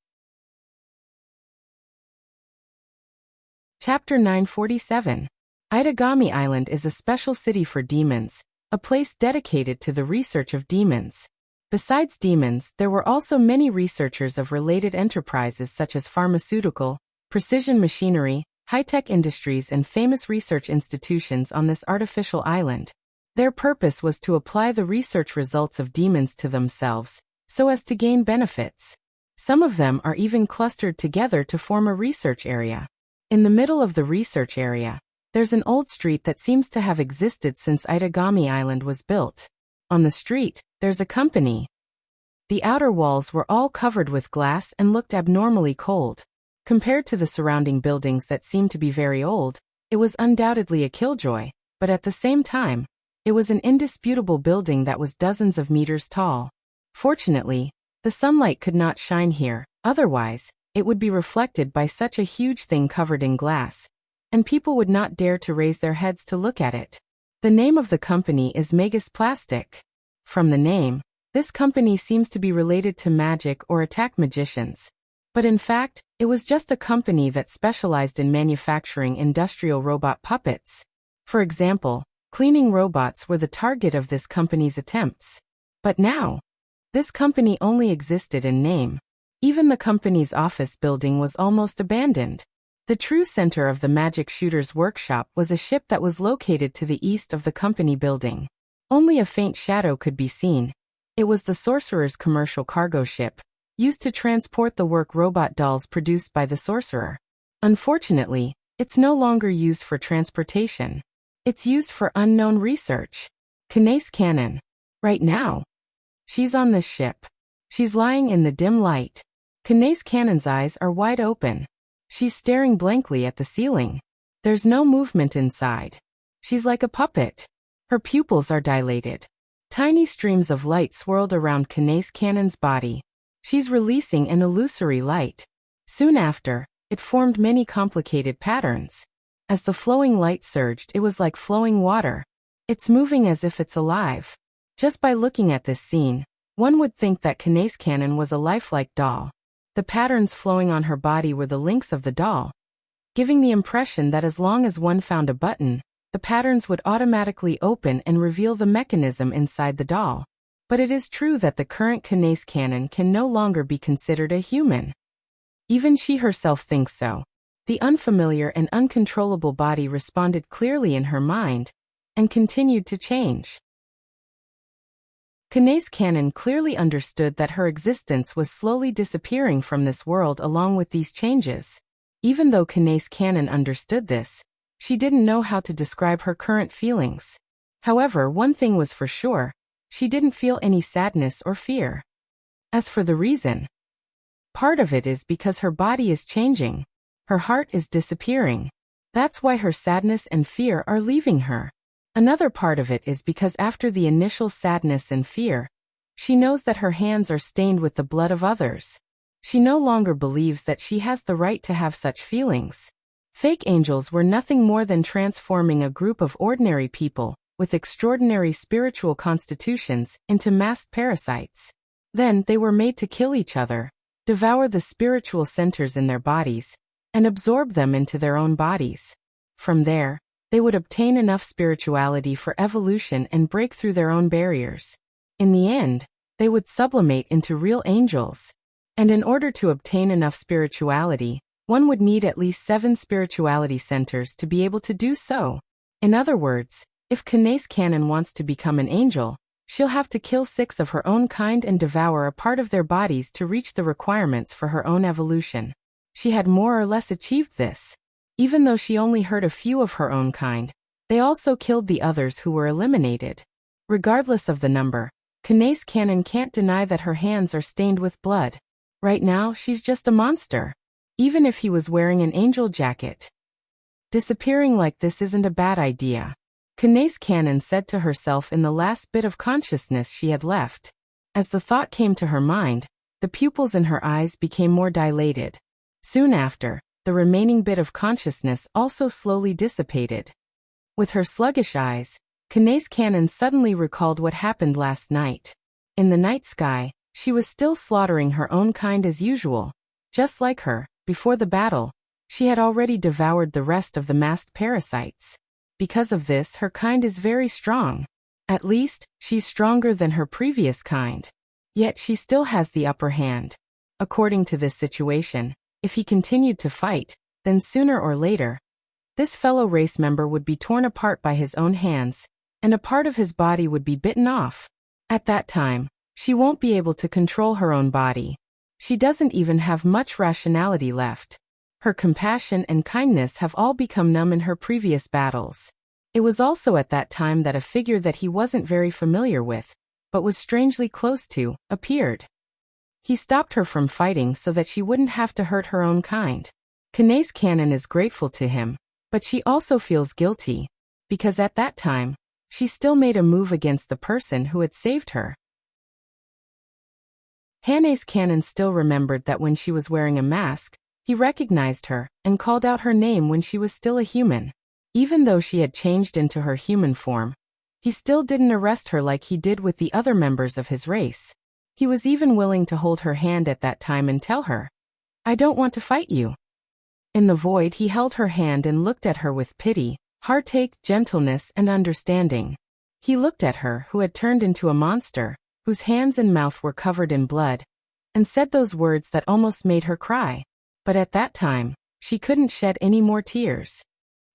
A: Chapter 947. Itagami Island is a special city for demons, a place dedicated to the research of demons. Besides demons, there were also many researchers of related enterprises such as pharmaceutical, precision machinery, high-tech industries and famous research institutions on this artificial island. Their purpose was to apply the research results of demons to themselves, so as to gain benefits. Some of them are even clustered together to form a research area. In the middle of the research area, there's an old street that seems to have existed since Itagami Island was built. On the street, there's a company. The outer walls were all covered with glass and looked abnormally cold. Compared to the surrounding buildings that seemed to be very old, it was undoubtedly a killjoy, but at the same time, it was an indisputable building that was dozens of meters tall. Fortunately, the sunlight could not shine here, otherwise, it would be reflected by such a huge thing covered in glass, and people would not dare to raise their heads to look at it. The name of the company is Magus Plastic. From the name, this company seems to be related to magic or attack magicians. But in fact, it was just a company that specialized in manufacturing industrial robot puppets. For example, cleaning robots were the target of this company's attempts. But now, this company only existed in name. Even the company's office building was almost abandoned. The true center of the magic shooter's workshop was a ship that was located to the east of the company building. Only a faint shadow could be seen. It was the sorcerer's commercial cargo ship, used to transport the work robot dolls produced by the sorcerer. Unfortunately, it's no longer used for transportation. It's used for unknown research. Kanase Cannon. Right now, she's on this ship. She's lying in the dim light. Kanase Cannon's eyes are wide open. She's staring blankly at the ceiling. There's no movement inside. She's like a puppet. Her pupils are dilated. Tiny streams of light swirled around Kanase Cannon's body. She's releasing an illusory light. Soon after, it formed many complicated patterns. As the flowing light surged, it was like flowing water. It's moving as if it's alive. Just by looking at this scene, one would think that Kanase Cannon was a lifelike doll. The patterns flowing on her body were the links of the doll, giving the impression that as long as one found a button, the patterns would automatically open and reveal the mechanism inside the doll. But it is true that the current Kanase Cannon can no longer be considered a human. Even she herself thinks so. The unfamiliar and uncontrollable body responded clearly in her mind, and continued to change. Kanase Cannon clearly understood that her existence was slowly disappearing from this world along with these changes. Even though Kanase Cannon understood this, she didn't know how to describe her current feelings. However, one thing was for sure, she didn't feel any sadness or fear. As for the reason, part of it is because her body is changing. Her heart is disappearing. That's why her sadness and fear are leaving her. Another part of it is because after the initial sadness and fear, she knows that her hands are stained with the blood of others. She no longer believes that she has the right to have such feelings. Fake angels were nothing more than transforming a group of ordinary people, with extraordinary spiritual constitutions, into masked parasites. Then they were made to kill each other, devour the spiritual centers in their bodies, and absorb them into their own bodies. From there, they would obtain enough spirituality for evolution and break through their own barriers. In the end, they would sublimate into real angels. And in order to obtain enough spirituality, one would need at least 7 spirituality centers to be able to do so. In other words, if Kanase Cannon wants to become an angel, she'll have to kill 6 of her own kind and devour a part of their bodies to reach the requirements for her own evolution. She had more or less achieved this. Even though she only hurt a few of her own kind, they also killed the others who were eliminated. Regardless of the number, Kanae's Cannon can't deny that her hands are stained with blood. Right now, she's just a monster. Even if he was wearing an angel jacket. Disappearing like this isn't a bad idea. Kanae's Cannon said to herself in the last bit of consciousness she had left. As the thought came to her mind, the pupils in her eyes became more dilated. Soon after, the remaining bit of consciousness also slowly dissipated. With her sluggish eyes, Kanae's Cannon suddenly recalled what happened last night. In the night sky, she was still slaughtering her own kind as usual. Just like her, before the battle, she had already devoured the rest of the masked parasites. Because of this, her kind is very strong. At least, she's stronger than her previous kind. Yet she still has the upper hand. According to this situation, if he continued to fight, then sooner or later, this fellow race member would be torn apart by his own hands, and a part of his body would be bitten off. At that time, she won't be able to control her own body. She doesn't even have much rationality left. Her compassion and kindness have all become numb in her previous battles. It was also at that time that a figure that he wasn't very familiar with, but was strangely close to, appeared. He stopped her from fighting so that she wouldn't have to hurt her own kind. Kanae's Cannon is grateful to him, but she also feels guilty, because at that time, she still made a move against the person who had saved her. Kanae's Cannon still remembered that when she was wearing a mask, he recognized her and called out her name when she was still a human. Even though she had changed into her human form, he still didn't arrest her like he did with the other members of his race. He was even willing to hold her hand at that time and tell her, "I don't want to fight you." In the void, he held her hand and looked at her with pity, heartache, gentleness, and understanding. He looked at her who had turned into a monster, whose hands and mouth were covered in blood, and said those words that almost made her cry. But at that time, she couldn't shed any more tears.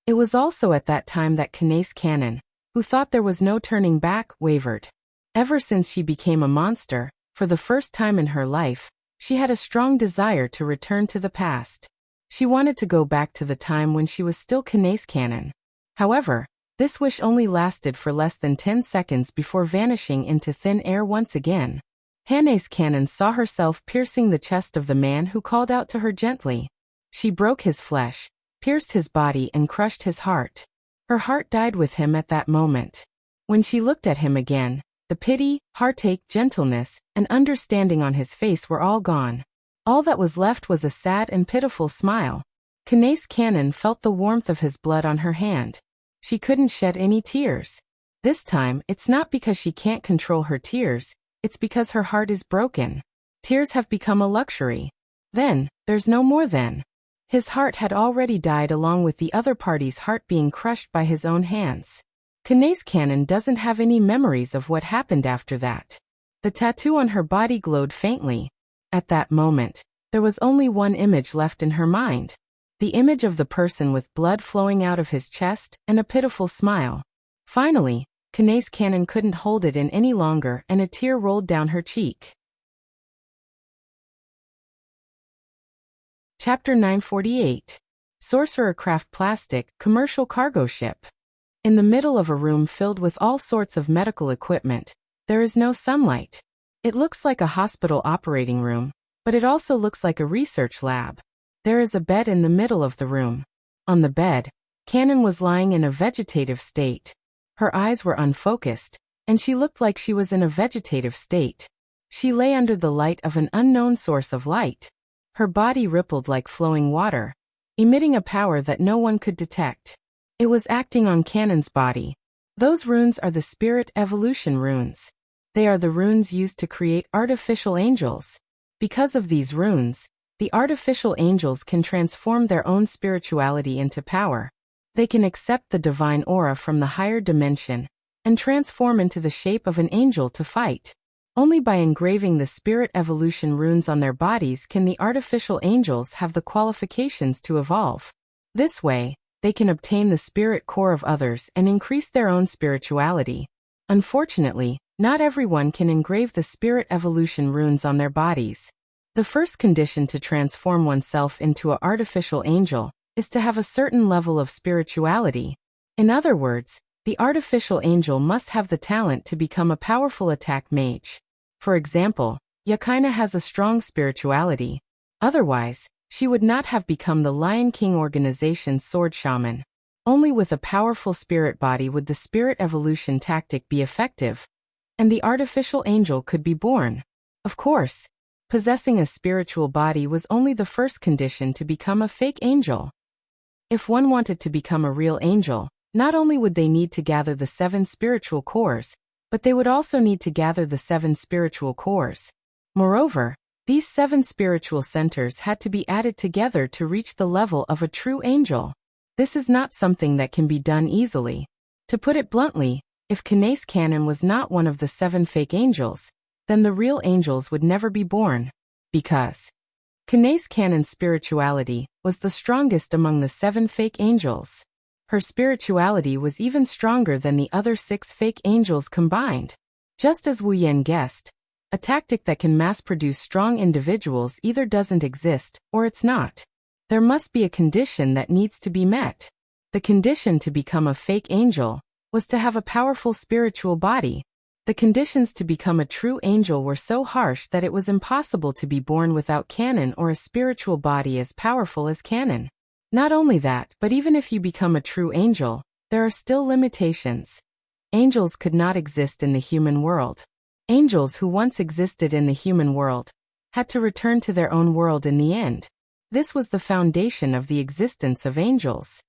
A: It was also at that time that Kanae's Cannon, who thought there was no turning back, wavered. Ever since she became a monster, for the first time in her life, she had a strong desire to return to the past. She wanted to go back to the time when she was still Kanae's Cannon. However, this wish only lasted for less than 10 seconds before vanishing into thin air once again. Kanae's Cannon saw herself piercing the chest of the man who called out to her gently. She broke his flesh, pierced his body, and crushed his heart. Her heart died with him at that moment. When she looked at him again, the pity, heartache, gentleness, and understanding on his face were all gone. All that was left was a sad and pitiful smile. Kanae's Cannon felt the warmth of his blood on her hand. She couldn't shed any tears. This time, it's not because she can't control her tears, it's because her heart is broken. Tears have become a luxury. Then, there's no more then. His heart had already died along with the other party's heart being crushed by his own hands. Kanae's Cannon doesn't have any memories of what happened after that. The tattoo on her body glowed faintly. At that moment, there was only one image left in her mind. The image of the person with blood flowing out of his chest and a pitiful smile. Finally, Kanae's Cannon couldn't hold it in any longer and a tear rolled down her cheek. Chapter 948. Sorcerer Craft Plastic Commercial Cargo Ship. In the middle of a room filled with all sorts of medical equipment, there is no sunlight. It looks like a hospital operating room, but it also looks like a research lab. There is a bed in the middle of the room. On the bed, Cannon was lying in a vegetative state. Her eyes were unfocused, and she looked like she was in a vegetative state. She lay under the light of an unknown source of light. Her body rippled like flowing water, emitting a power that no one could detect. It was acting on Cannon's body. Those runes are the spirit evolution runes. They are the runes used to create artificial angels. Because of these runes, the artificial angels can transform their own spirituality into power. They can accept the divine aura from the higher dimension and transform into the shape of an angel to fight. Only by engraving the spirit evolution runes on their bodies can the artificial angels have the qualifications to evolve. This way, they can obtain the spirit core of others and increase their own spirituality. Unfortunately, not everyone can engrave the spirit evolution runes on their bodies. The first condition to transform oneself into an artificial angel is to have a certain level of spirituality. In other words, the artificial angel must have the talent to become a powerful attack mage. For example, Yakina has a strong spirituality. Otherwise, she would not have become the Lion King organization's sword shaman. Only with a powerful spirit body would the spirit evolution tactic be effective, and the artificial angel could be born. Of course, possessing a spiritual body was only the first condition to become a fake angel. If one wanted to become a real angel, not only would they need to gather the 7 spiritual cores, but they would also need to gather the 7 spiritual cores. Moreover, these 7 spiritual centers had to be added together to reach the level of a true angel. This is not something that can be done easily. To put it bluntly, if Kanace Canon was not one of the 7 fake angels, then the real angels would never be born. Because Kanace Canon's spirituality was the strongest among the 7 fake angels. Her spirituality was even stronger than the other 6 fake angels combined. Just as Wu Yan guessed, a tactic that can mass-produce strong individuals either doesn't exist, or it's not. There must be a condition that needs to be met. The condition to become a fake angel was to have a powerful spiritual body. The conditions to become a true angel were so harsh that it was impossible to be born without canon or a spiritual body as powerful as canon. Not only that, but even if you become a true angel, there are still limitations. Angels could not exist in the human world. Angels who once existed in the human world had to return to their own world in the end. This was the foundation of the existence of angels.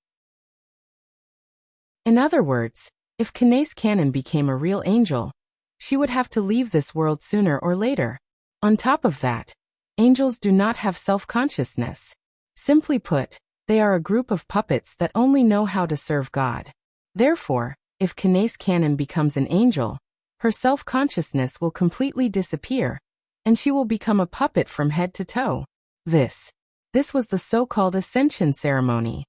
A: In other words, if Kanace Canon became a real angel, she would have to leave this world sooner or later. On top of that, angels do not have self-consciousness. Simply put, they are a group of puppets that only know how to serve God. Therefore, if Kanace Canon becomes an angel, her self-consciousness will completely disappear, and she will become a puppet from head to toe. This was the so-called ascension ceremony.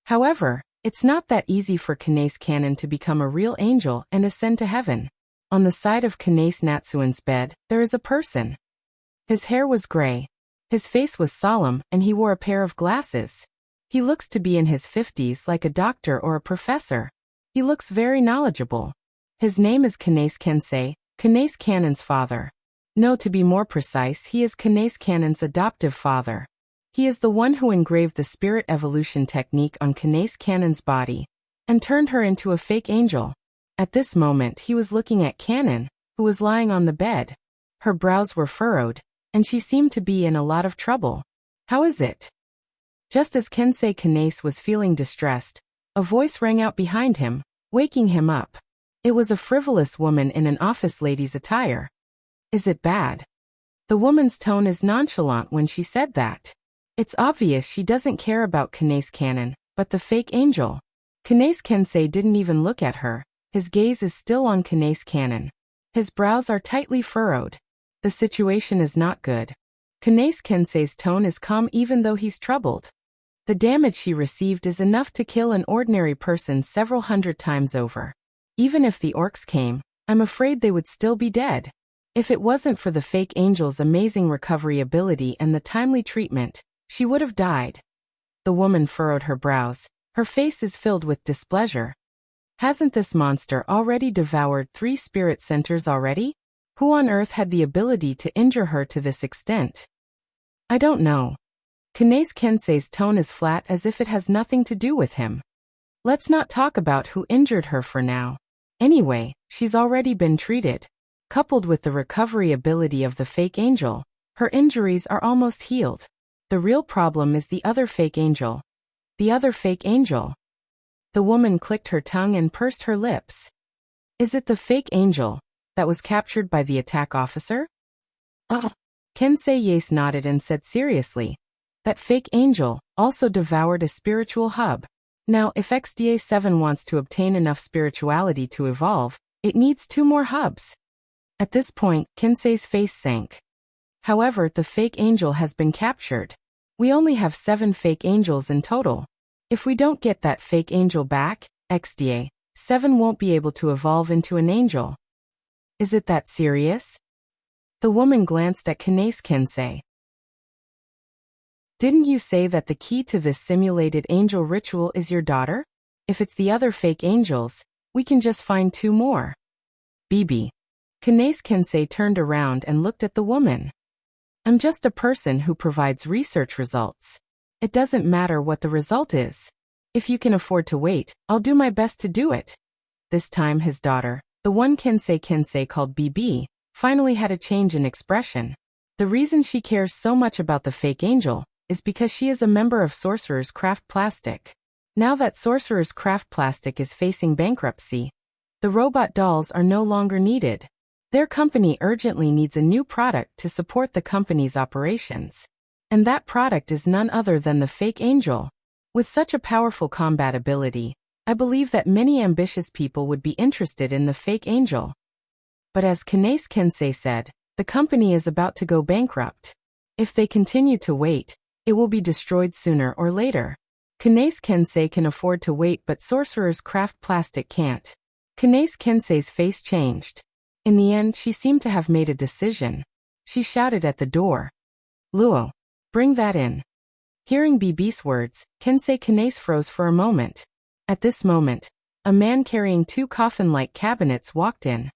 A: However, it's not that easy for Kanace Canon to become a real angel and ascend to heaven. On the side of Kanace Natsuen's bed, there is a person. His hair was gray. His face was solemn, and he wore a pair of glasses. He looks to be in his 50s, like a doctor or a professor. He looks very knowledgeable. His name is Kanace Kensei, Kanace Canon's father. No, to be more precise, he is Kanace Canon's adoptive father. He is the one who engraved the spirit evolution technique on Kanace Canon's body and turned her into a fake angel. At this moment he was looking at Canon, who was lying on the bed. Her brows were furrowed, and she seemed to be in a lot of trouble. How is it? Just as Kensei Kanace was feeling distressed, a voice rang out behind him, waking him up. It was a frivolous woman in an office lady's attire. Is it bad? The woman's tone is nonchalant when she said that. It's obvious she doesn't care about Kanace Canon, but the fake angel. Kanace Kensei didn't even look at her. His gaze is still on Kanace Canon. His brows are tightly furrowed. The situation is not good. Kanace Kensei's tone is calm even though he's troubled. The damage she received is enough to kill an ordinary person several hundred times over. Even if the orcs came, I'm afraid they would still be dead. If it wasn't for the fake angel's amazing recovery ability and the timely treatment, she would have died. The woman furrowed her brows. Her face is filled with displeasure. Hasn't this monster already devoured 3 spirit centers already? Who on earth had the ability to injure her to this extent? I don't know. Kanace Kensei's tone is flat as if it has nothing to do with him. Let's not talk about who injured her for now. Anyway, she's already been treated. Coupled with the recovery ability of the fake angel, her injuries are almost healed. The real problem is the other fake angel. The other fake angel. The woman clicked her tongue and pursed her lips. Is it the fake angel that was captured by the attack officer? Kensei Yace nodded and said seriously, that fake angel also devoured a spiritual hub. Now, if XDA7 wants to obtain enough spirituality to evolve, it needs 2 more hubs. At this point, Kensei's face sank. However, the fake angel has been captured. We only have 7 fake angels in total. If we don't get that fake angel back, XDA7 won't be able to evolve into an angel. Is it that serious? The woman glanced at Kanace Kensei. Didn't you say that the key to this simulated angel ritual is your daughter? If it's the other fake angels, we can just find 2 more. BB. Kanase Kensei turned around and looked at the woman. I'm just a person who provides research results. It doesn't matter what the result is. If you can afford to wait, I'll do my best to do it. This time his daughter, the one Kensei called BB, finally had a change in expression. The reason she cares so much about the fake angel is because she is a member of Sorcerer's Craft Plastic. Now that Sorcerer's Craft Plastic is facing bankruptcy, the robot dolls are no longer needed. Their company urgently needs a new product to support the company's operations. And that product is none other than the fake angel. With such a powerful combat ability, I believe that many ambitious people would be interested in the fake angel. But as Kanase Kensei said, the company is about to go bankrupt. If they continue to wait, it will be destroyed sooner or later. Kanase Kensei can afford to wait, but Sorcerer's Craft Plastic can't. Kanase Kensei's face changed. In the end, she seemed to have made a decision. She shouted at the door. Luo, bring that in. Hearing BB's words, Kensei Kanase froze for a moment. At this moment, a man carrying 2 coffin-like cabinets walked in.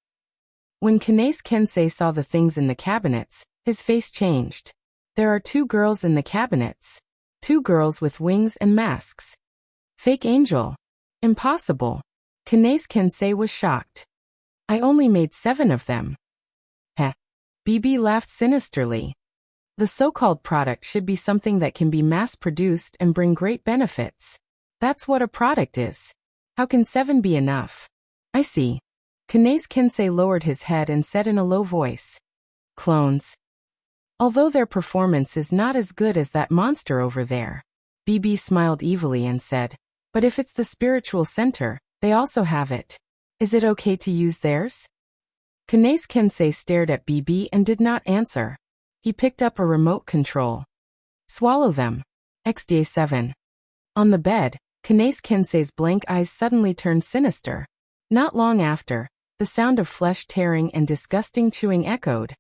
A: When Kanase Kensei saw the things in the cabinets, his face changed. There are 2 girls in the cabinets. 2 girls with wings and masks. Fake angel. Impossible. Kanase Kensei was shocked. I only made 7 of them. Heh. BB laughed sinisterly. The so-called product should be something that can be mass-produced and bring great benefits. That's what a product is. How can 7 be enough? I see. Kanase Kensei lowered his head and said in a low voice. Clones. Although their performance is not as good as that monster over there. BB smiled evilly and said, but if it's the spiritual center, they also have it. Is it okay to use theirs? Kanase Kensei stared at BB and did not answer. He picked up a remote control. Swallow them. XDA7. On the bed, Kanase Kensei's blank eyes suddenly turned sinister. Not long after, the sound of flesh tearing and disgusting chewing echoed.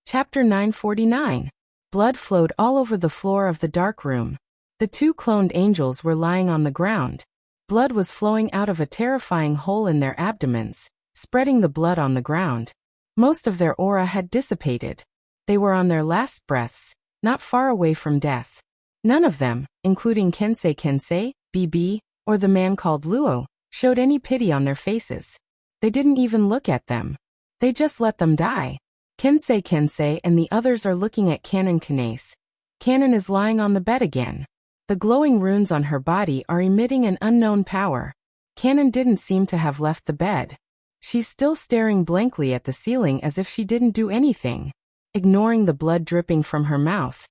A: Chapter 949. Blood flowed all over the floor of the dark room. The 2 cloned angels were lying on the ground. Blood was flowing out of a terrifying hole in their abdomens, spreading the blood on the ground. Most of their aura had dissipated. They were on their last breaths, not far away from death. None of them, including Kensei, BB, or the man called Luo, showed any pity on their faces. They didn't even look at them. They just let them die. Kensei and the others are looking at Canon Kanase. Canon is lying on the bed again. The glowing runes on her body are emitting an unknown power. Canon didn't seem to have left the bed. She's still staring blankly at the ceiling as if she didn't do anything, ignoring the blood dripping from her mouth.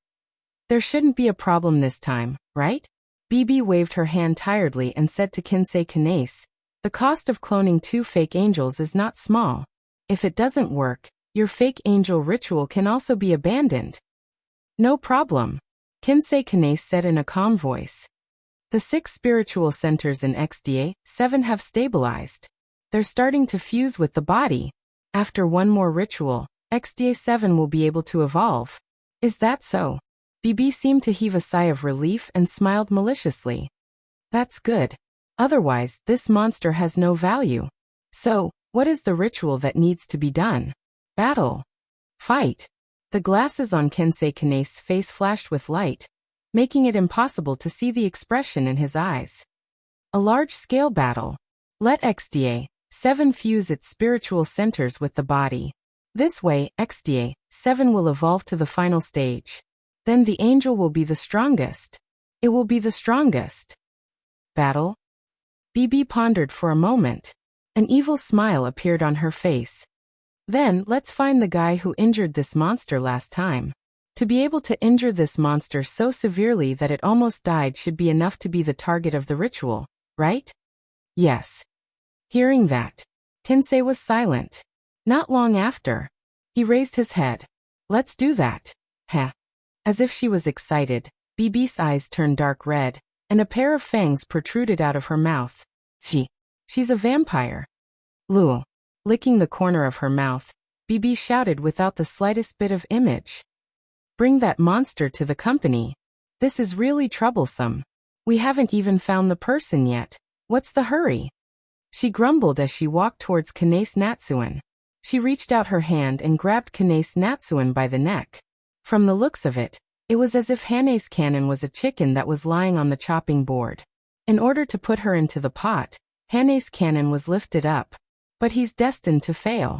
A: There shouldn't be a problem this time, right? BB waved her hand tiredly and said to Kensei Kanase, the cost of cloning 2 fake angels is not small. If it doesn't work, your fake angel ritual can also be abandoned. No problem. Kensei Kanase said in a calm voice. The 6 spiritual centers in XDA-7 have stabilized. They're starting to fuse with the body. After one more ritual, XDA-7 will be able to evolve. Is that so? BB seemed to heave a sigh of relief and smiled maliciously. That's good. Otherwise, this monster has no value. So, what is the ritual that needs to be done? Battle. Fight. The glasses on Kensei Kanase's face flashed with light, making it impossible to see the expression in his eyes. A large-scale battle. Let XDA-7 fuse its spiritual centers with the body. This way, XDA-7 will evolve to the final stage. Then the angel will be the strongest. It will be the strongest. Battle? BB pondered for a moment. An evil smile appeared on her face. Then, let's find the guy who injured this monster last time. To be able to injure this monster so severely that it almost died should be enough to be the target of the ritual, right? Yes. Hearing that, Kensei was silent. Not long after, he raised his head. Let's do that. Heh. As if she was excited, BB's eyes turned dark red, and a pair of fangs protruded out of her mouth. She's a vampire. Luo. Licking the corner of her mouth, BB shouted without the slightest bit of image. Bring that monster to the company. This is really troublesome. We haven't even found the person yet. What's the hurry? She grumbled as she walked towards Kanace Natsuan. She reached out her hand and grabbed Kanace Natsuan by the neck. From the looks of it, it was as if Hana's cannon was a chicken that was lying on the chopping board. In order to put her into the pot, Hana's cannon was lifted up. But he's destined to fail.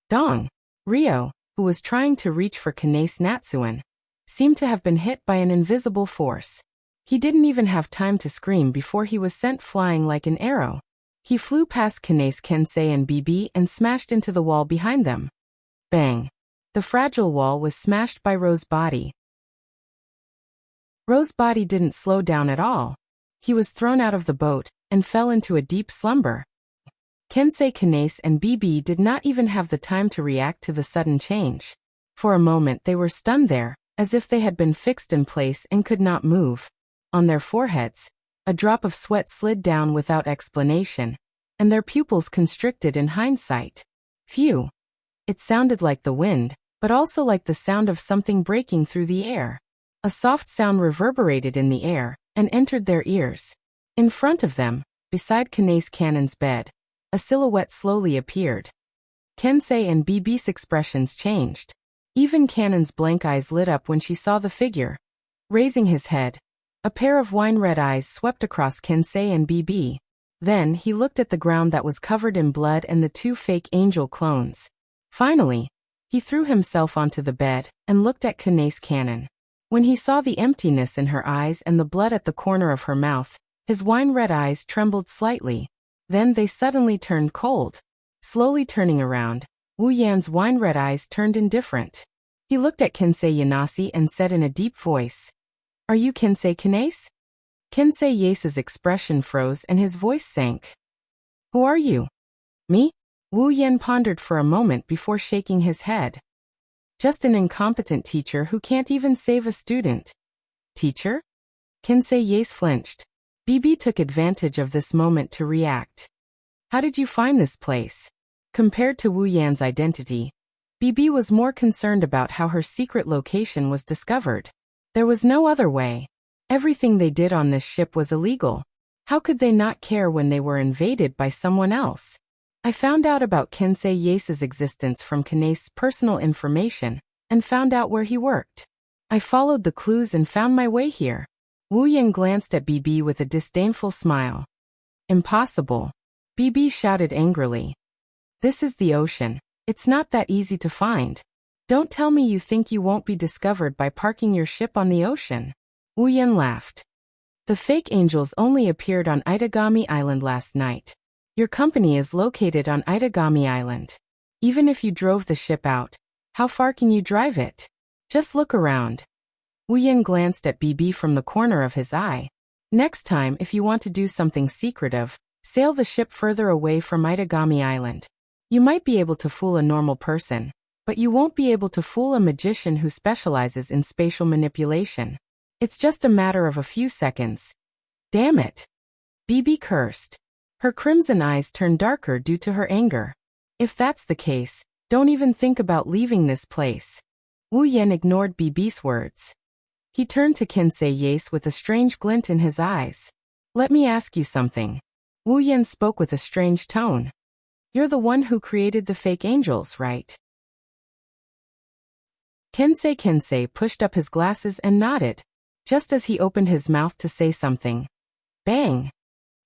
A: Dong! Ryo, who was trying to reach for Kanace Natsuan, seemed to have been hit by an invisible force. He didn't even have time to scream before he was sent flying like an arrow. He flew past Kanace Kensei and BB and smashed into the wall behind them. Bang! The fragile wall was smashed by Rose's body. Rose's body didn't slow down at all. He was thrown out of the boat and fell into a deep slumber. Kensei Kanace and BB did not even have the time to react to the sudden change. For a moment they were stunned there, as if they had been fixed in place and could not move. On their foreheads, a drop of sweat slid down without explanation, and their pupils constricted in hindsight. Phew! It sounded like the wind, but also like the sound of something breaking through the air. A soft sound reverberated in the air and entered their ears. In front of them, beside Kanace Cannon's bed, a silhouette slowly appeared. Kensei and BB's expressions changed. Even Cannon's blank eyes lit up when she saw the figure. Raising his head, a pair of wine-red eyes swept across Kensei and BB. Then he looked at the ground that was covered in blood and the two fake angel clones. Finally, he threw himself onto the bed and looked at Kanace Cannon. When he saw the emptiness in her eyes and the blood at the corner of her mouth, his wine-red eyes trembled slightly. Then they suddenly turned cold. Slowly turning around, Wu Yan's wine-red eyes turned indifferent. He looked at Kensei Yanase and said in a deep voice, "Are you Kensei Kanace?" Kensei Yase's expression froze and his voice sank. "Who are you?" "Me?" Wu Yan pondered for a moment before shaking his head. "Just an incompetent teacher who can't even save a student." "Teacher?" Kensei Yase flinched. BB took advantage of this moment to react. "How did you find this place?" Compared to Wu Yan's identity, BB was more concerned about how her secret location was discovered. There was no other way. Everything they did on this ship was illegal. How could they not care when they were invaded by someone else? "I found out about Kensei Yase's existence from Kanace's personal information and found out where he worked. I followed the clues and found my way here." Wu Yan glanced at BB with a disdainful smile. "Impossible!" BB shouted angrily. "This is the ocean. It's not that easy to find. Don't tell me you think you won't be discovered by parking your ship on the ocean." Wu Yan laughed. "The fake angels only appeared on Itagami Island last night. Your company is located on Itagami Island. Even if you drove the ship out, how far can you drive it? Just look around." Wu Yan glanced at BB from the corner of his eye. "Next time, if you want to do something secretive, sail the ship further away from Itagami Island. You might be able to fool a normal person, but you won't be able to fool a magician who specializes in spatial manipulation. It's just a matter of a few seconds." "Damn it!" BB cursed. Her crimson eyes turned darker due to her anger. "If that's the case, don't even think about leaving this place." Wu Yan ignored BB's words. He turned to Kensei Yase with a strange glint in his eyes. "Let me ask you something." Wu Yan spoke with a strange tone. "You're the one who created the fake angels, right?" Kensei pushed up his glasses and nodded. Just as he opened his mouth to say something. Bang!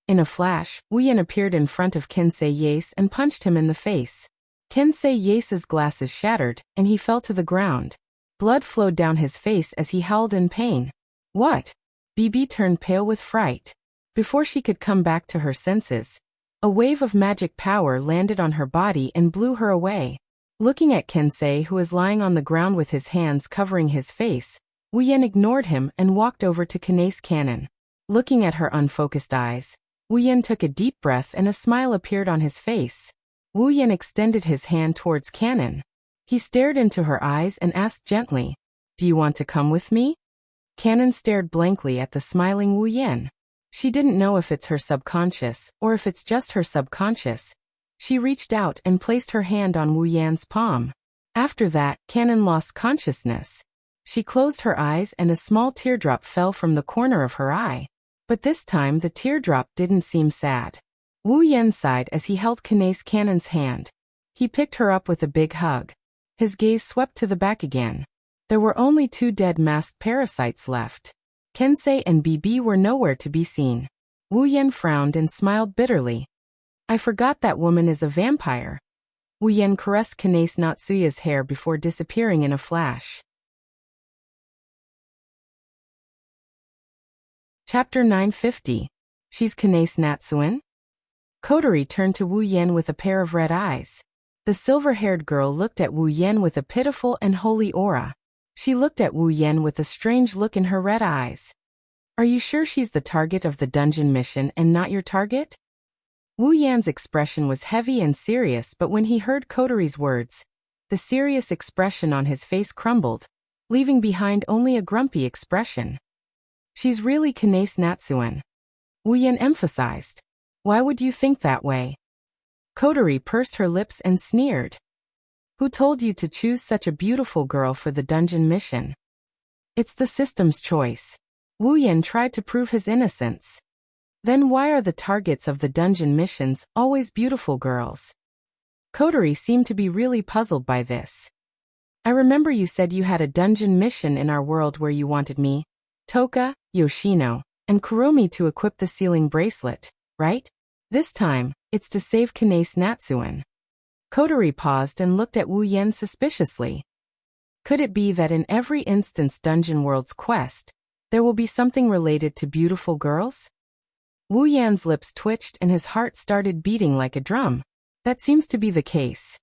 A: In a flash, Wu Yan appeared in front of Kensei Yase and punched him in the face. Kensei Yase's glasses shattered, and he fell to the ground. Blood flowed down his face as he howled in pain. "What?" BB turned pale with fright. Before she could come back to her senses, a wave of magic power landed on her body and blew her away. Looking at Kensei, who was lying on the ground with his hands covering his face, Wu Yan ignored him and walked over to Kanace Cannon. Looking at her unfocused eyes, Wu Yan took a deep breath and a smile appeared on his face. Wu Yan extended his hand towards Cannon. He stared into her eyes and asked gently, "Do you want to come with me?" Cannon stared blankly at the smiling Wu Yan. She didn't know if it's her subconscious or if it's just her subconscious. She reached out and placed her hand on Wu Yan's palm. After that, Canon lost consciousness. She closed her eyes and a small teardrop fell from the corner of her eye. But this time the teardrop didn't seem sad. Wu Yan sighed as he held Canon's hand. He picked her up with a big hug. His gaze swept to the back again. There were only 2 dead masked parasites left. Kensei and BB were nowhere to be seen. Wu Yan frowned and smiled bitterly. I forgot that woman is a vampire. Wu Yan caressed Kanae Natsuya's hair before disappearing in a flash. Chapter 950. She's Kanae Natsuan? Kotori turned to Wu Yan with a pair of red eyes. The silver-haired girl looked at Wu Yan with a pitiful and holy aura. She looked at Wu Yan with a strange look in her red eyes. Are you sure she's the target of the dungeon mission and not your target? Wu Yan's expression was heavy and serious, but when he heard Kotori's words, the serious expression on his face crumbled, leaving behind only a grumpy expression. She's really Kanae Natsuan. Wu Yan emphasized. Why would you think that way? Kotori pursed her lips and sneered. Who told you to choose such a beautiful girl for the dungeon mission? It's the system's choice. Wu Yan tried to prove his innocence. Then why are the targets of the dungeon missions always beautiful girls? Kotori seemed to be really puzzled by this. I remember you said you had a dungeon mission in our world where you wanted me, Toka, Yoshino, and Kuromi to equip the sealing bracelet, right? This time, it's to save Kanae Natsuan. Kotori paused and looked at Wu Yan suspiciously. Could it be that in every instance Dungeon World's quest, there will be something related to beautiful girls? Wu Yan's lips twitched and his heart started beating like a drum. That seems to be the case.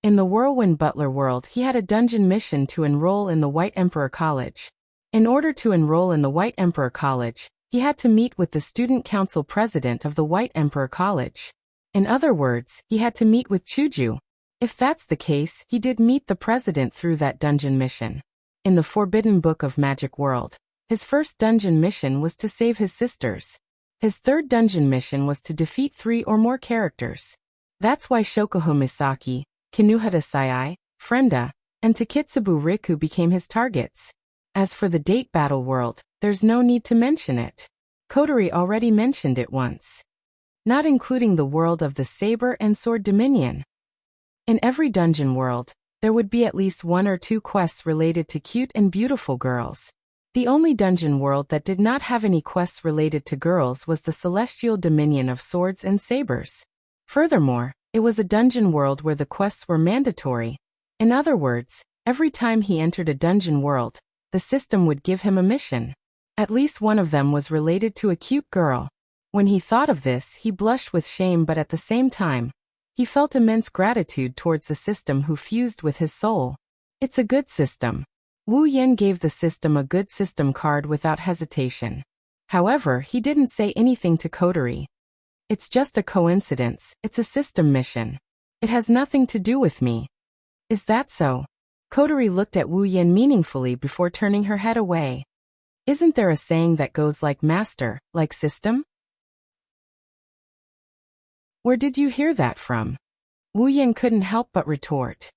A: In the Whirlwind Butler world, he had a dungeon mission to enroll in the White Emperor College. In order to enroll in the White Emperor College, he had to meet with the student council president of the White Emperor College. In other words, he had to meet with Chuju. If that's the case, he did meet the president through that dungeon mission. In the Forbidden Book of Magic World, his first dungeon mission was to save his sisters. His third dungeon mission was to defeat 3 or more characters. That's why Shokuho Misaki, Kinuhata Sai, Frenda, and Takitsubu Riku became his targets. As for the date battle world, there's no need to mention it. Kotori already mentioned it once. Not including the world of the Saber and Sword Dominion. In every dungeon world, there would be at least 1 or 2 quests related to cute and beautiful girls. The only dungeon world that did not have any quests related to girls was the Celestial Dominion of Swords and Sabers. Furthermore, it was a dungeon world where the quests were mandatory. In other words, every time he entered a dungeon world, the system would give him a mission. At least one of them was related to a cute girl. When he thought of this, he blushed with shame, but at the same time, he felt immense gratitude towards the system who fused with his soul. It's a good system. Wu Yan gave the system a good system card without hesitation. However, he didn't say anything to Kotori. It's just a coincidence, it's a system mission. It has nothing to do with me. Is that so? Kotori looked at Wu Yan meaningfully before turning her head away. Isn't there a saying that goes like master, like system? Where did you hear that from? Wu Yan couldn't help but retort.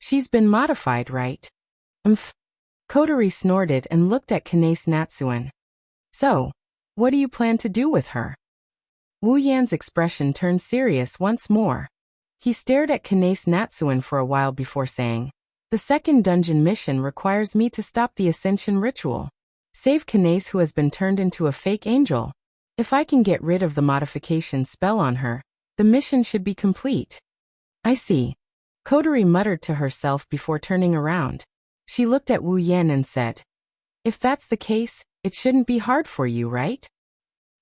A: She's been modified, right? Kotori snorted and looked at Kanae Natsuan. So, what do you plan to do with her? Wu Yan's expression turned serious once more. He stared at Kanae Natsuan for a while before saying, the second dungeon mission requires me to stop the Ascension ritual. Save Kanae, who has been turned into a fake angel. If I can get rid of the modification spell on her, the mission should be complete. I see. Kotori muttered to herself before turning around. She looked at Wu Yan and said, if that's the case, it shouldn't be hard for you, right?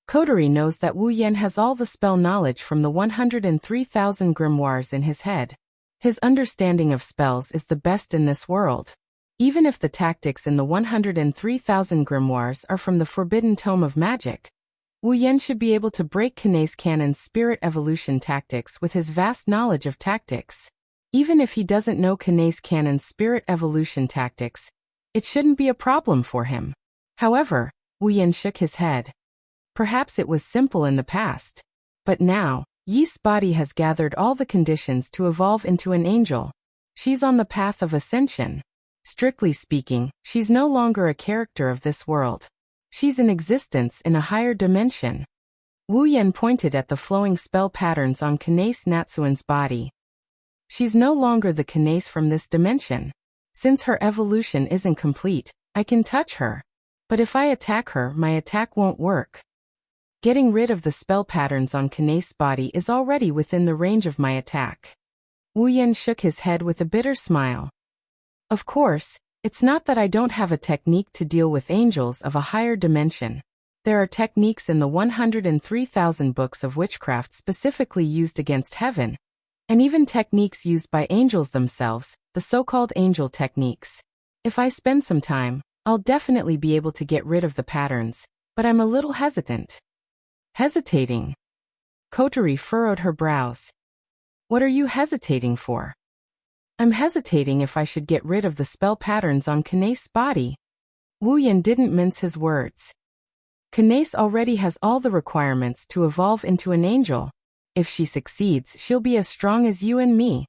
A: Kotori knows that Wu Yan has all the spell knowledge from the 103,000 grimoires in his head. His understanding of spells is the best in this world. Even if the tactics in the 103,000 grimoires are from the Forbidden Tome of Magic, Wu Yan should be able to break Kanae Canon's spirit evolution tactics with his vast knowledge of tactics. Even if he doesn't know Kanae Canon's spirit evolution tactics, it shouldn't be a problem for him. However, Wu Yan shook his head. Perhaps it was simple in the past. But now, Yi's body has gathered all the conditions to evolve into an angel. She's on the path of ascension. Strictly speaking, she's no longer a character of this world. She's in existence in a higher dimension. Wu Yan pointed at the flowing spell patterns on Kanace Natsuen's body. She's no longer the Kanace from this dimension. Since her evolution isn't complete, I can touch her. But if I attack her, my attack won't work. Getting rid of the spell patterns on Kanace's body is already within the range of my attack. Wu Yan shook his head with a bitter smile. Of course, it's not that I don't have a technique to deal with angels of a higher dimension. There are techniques in the 103,000 books of witchcraft specifically used against heaven, and even techniques used by angels themselves, the so-called angel techniques. If I spend some time, I'll definitely be able to get rid of the patterns, but I'm a little hesitant. Hesitating? Kotori furrowed her brows. What are you hesitating for? I'm hesitating if I should get rid of the spell patterns on Kanace's body. Wu Yan didn't mince his words. Kanace already has all the requirements to evolve into an angel. If she succeeds, she'll be as strong as you and me.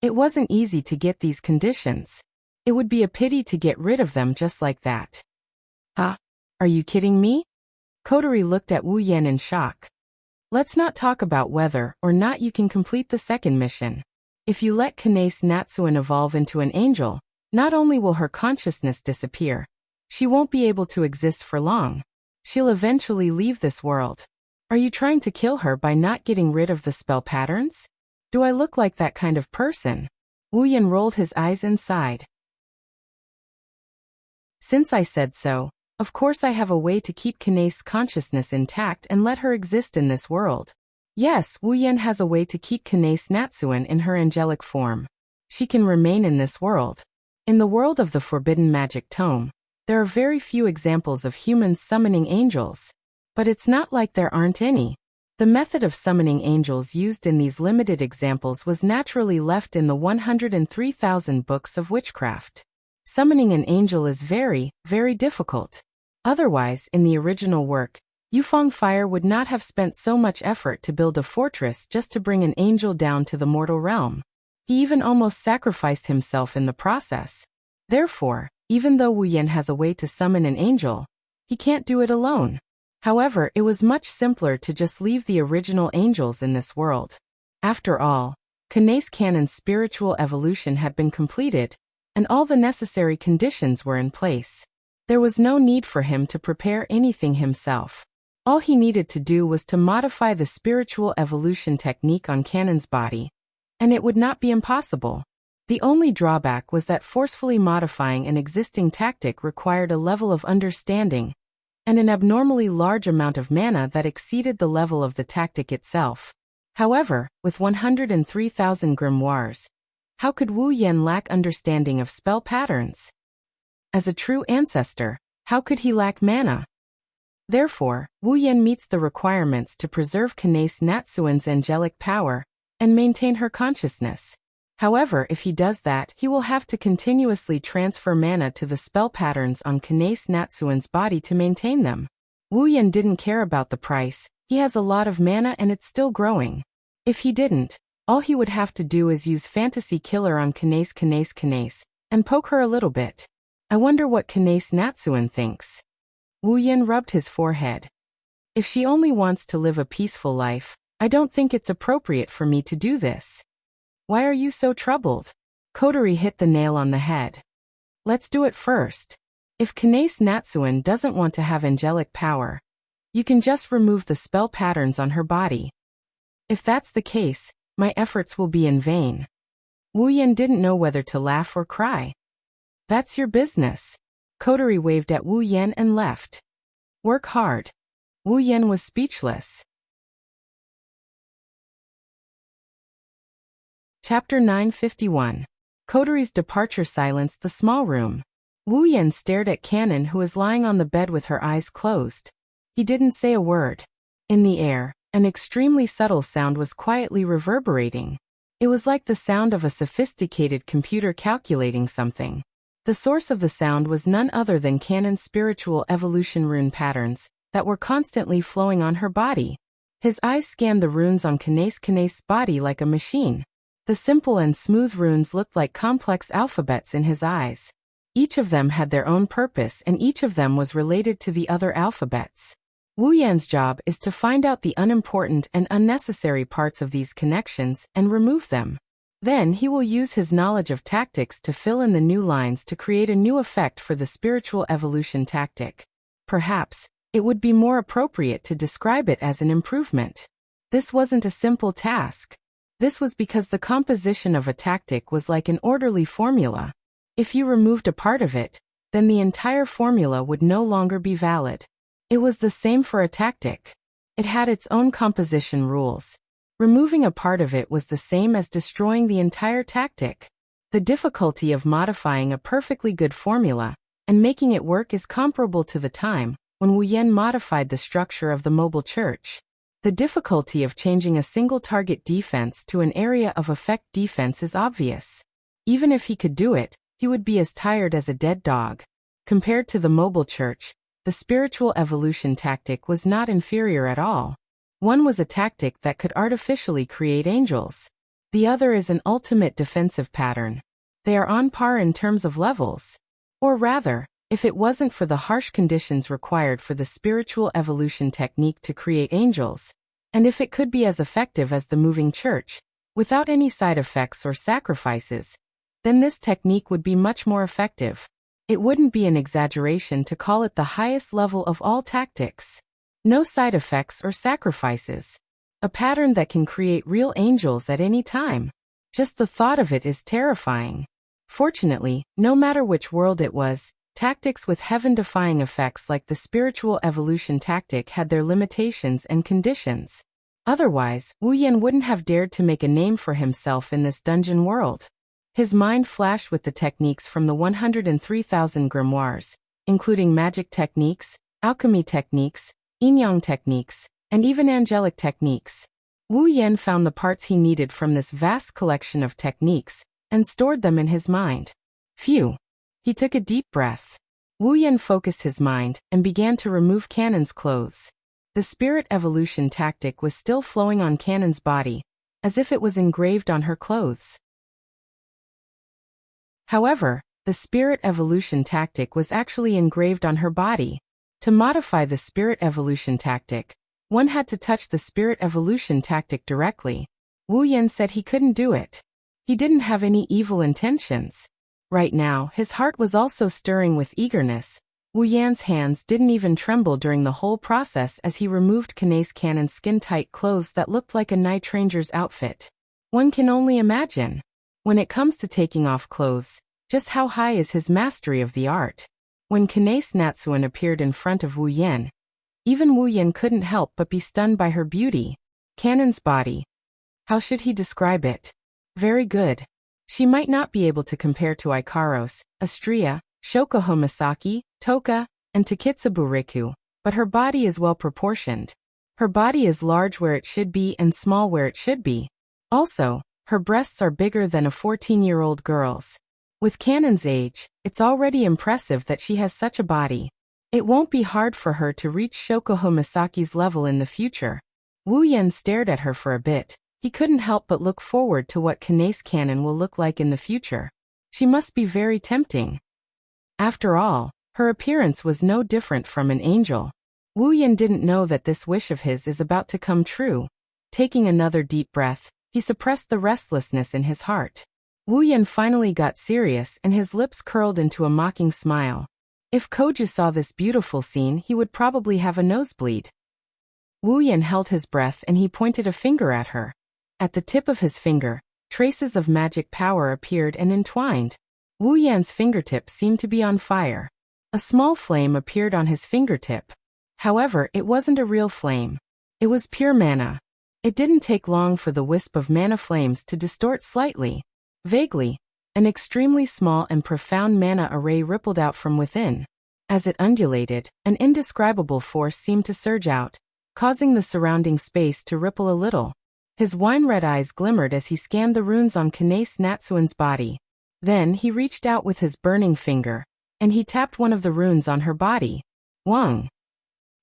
A: It wasn't easy to get these conditions. It would be a pity to get rid of them just like that. Huh? Are you kidding me? Kotori looked at Wu Yan in shock. Let's not talk about whether or not you can complete the second mission. If you let Kanace Natsuen evolve into an angel, not only will her consciousness disappear, she won't be able to exist for long. She'll eventually leave this world. Are you trying to kill her by not getting rid of the spell patterns? Do I look like that kind of person? Wu Yan rolled his eyes and sighed. Since I said so, of course I have a way to keep Kanace's consciousness intact and let her exist in this world. Yes, Wu Yan has a way to keep Kanace Natsuen in her angelic form. She can remain in this world. In the world of the Forbidden Magic Tome, there are very few examples of humans summoning angels. But it's not like there aren't any. The method of summoning angels used in these limited examples was naturally left in the 103,000 books of witchcraft. Summoning an angel is very, very difficult. Otherwise, in the original work, Yufeng Fire would not have spent so much effort to build a fortress just to bring an angel down to the mortal realm. He even almost sacrificed himself in the process. Therefore, even though Wu Yan has a way to summon an angel, he can't do it alone. However, it was much simpler to just leave the original angels in this world. After all, Kanace Canon's spiritual evolution had been completed, and all the necessary conditions were in place. There was no need for him to prepare anything himself. All he needed to do was to modify the spiritual evolution technique on Canon's body, and it would not be impossible. The only drawback was that forcefully modifying an existing tactic required a level of understanding and an abnormally large amount of mana that exceeded the level of the tactic itself. However, with 103,000 grimoires, how could Wu Yan lack understanding of spell patterns? As a true ancestor, how could he lack mana? Therefore, Wu Yan meets the requirements to preserve Kanace Natsuen's angelic power and maintain her consciousness. However, if he does that, he will have to continuously transfer mana to the spell patterns on Kanace Natsuen's body to maintain them. Wu Yan didn't care about the price. He has a lot of mana and it's still growing. If he didn't, all he would have to do is use Fantasy Killer on Kanace, and poke her a little bit. I wonder what Kanace Natsuen thinks. Wu Yan rubbed his forehead. If she only wants to live a peaceful life, I don't think it's appropriate for me to do this. Why are you so troubled? Kotori hit the nail on the head. Let's do it first. If Kanace Natsuen doesn't want to have angelic power, you can just remove the spell patterns on her body. If that's the case, my efforts will be in vain. Wu Yan didn't know whether to laugh or cry. That's your business. Kotori waved at Wu Yan and left. Work hard. Wu Yan was speechless. Chapter 951. Kotori's departure silenced the small room. Wu Yan stared at Canon, who was lying on the bed with her eyes closed. He didn't say a word. In the air, an extremely subtle sound was quietly reverberating. It was like the sound of a sophisticated computer calculating something. The source of the sound was none other than Canon's spiritual evolution rune patterns that were constantly flowing on her body. His eyes scanned the runes on Kanase's body like a machine. The simple and smooth runes looked like complex alphabets in his eyes. Each of them had their own purpose and each of them was related to the other alphabets. Wu Yan's job is to find out the unimportant and unnecessary parts of these connections and remove them. Then he will use his knowledge of tactics to fill in the new lines to create a new effect for the spiritual evolution tactic. Perhaps, it would be more appropriate to describe it as an improvement. This wasn't a simple task. This was because the composition of a tactic was like an orderly formula. If you removed a part of it, then the entire formula would no longer be valid. It was the same for a tactic. It had its own composition rules. Removing a part of it was the same as destroying the entire tactic. The difficulty of modifying a perfectly good formula and making it work is comparable to the time when Wu Yan modified the structure of the mobile church. The difficulty of changing a single target defense to an area of effect defense is obvious. Even if he could do it, he would be as tired as a dead dog. Compared to the mobile church, the spiritual evolution tactic was not inferior at all. One was a tactic that could artificially create angels. The other is an ultimate defensive pattern. They are on par in terms of levels. Or rather, if it wasn't for the harsh conditions required for the spiritual evolution technique to create angels, and if it could be as effective as the moving church, without any side effects or sacrifices, then this technique would be much more effective. It wouldn't be an exaggeration to call it the highest level of all tactics. No side effects or sacrifices. A pattern that can create real angels at any time. Just the thought of it is terrifying. Fortunately, no matter which world it was, tactics with heaven-defying effects like the spiritual evolution tactic had their limitations and conditions. Otherwise, Wu Yan wouldn't have dared to make a name for himself in this dungeon world. His mind flashed with the techniques from the 103,000 grimoires, including magic techniques, alchemy techniques, yin-yang techniques, and even angelic techniques. Wu Yan found the parts he needed from this vast collection of techniques and stored them in his mind. Phew! He took a deep breath. Wu Yan focused his mind and began to remove Canon's clothes. The spirit evolution tactic was still flowing on Canon's body, as if it was engraved on her clothes. However, the spirit evolution tactic was actually engraved on her body. To modify the spirit evolution tactic, one had to touch the spirit evolution tactic directly. Wu Yan said he couldn't do it. He didn't have any evil intentions. Right now, his heart was also stirring with eagerness. Wu Yan's hands didn't even tremble during the whole process as he removed Canon's skin-tight clothes that looked like a night ranger's outfit. One can only imagine. When it comes to taking off clothes, just how high is his mastery of the art? When Natsuan appeared in front of Wu Yan, even Wu Yan couldn't help but be stunned by her beauty. Canon's body. How should he describe it? Very good. She might not be able to compare to Ikaros, Astria, Shoko Homisaki, Toka, and Takitsubu Riku, but her body is well proportioned. Her body is large where it should be and small where it should be. Also, her breasts are bigger than a 14-year-old girl's. With Canon's age, it's already impressive that she has such a body. It won't be hard for her to reach Shoko Homisaki's level in the future. Wu Yan stared at her for a bit. He couldn't help but look forward to what Canon will look like in the future. She must be very tempting. After all, her appearance was no different from an angel. Wu Yan didn't know that this wish of his is about to come true. Taking another deep breath, he suppressed the restlessness in his heart. Wu Yan finally got serious and his lips curled into a mocking smile. If Koju saw this beautiful scene, he would probably have a nosebleed. Wu Yan held his breath and he pointed a finger at her. At the tip of his finger, traces of magic power appeared and entwined. Wu Yan's fingertip seemed to be on fire. A small flame appeared on his fingertip. However, it wasn't a real flame. It was pure mana. It didn't take long for the wisp of mana flames to distort slightly. Vaguely, an extremely small and profound mana array rippled out from within. As it undulated, an indescribable force seemed to surge out, causing the surrounding space to ripple a little. His wine-red eyes glimmered as he scanned the runes on Natsuan's body. Then he reached out with his burning finger, and he tapped one of the runes on her body. Wang.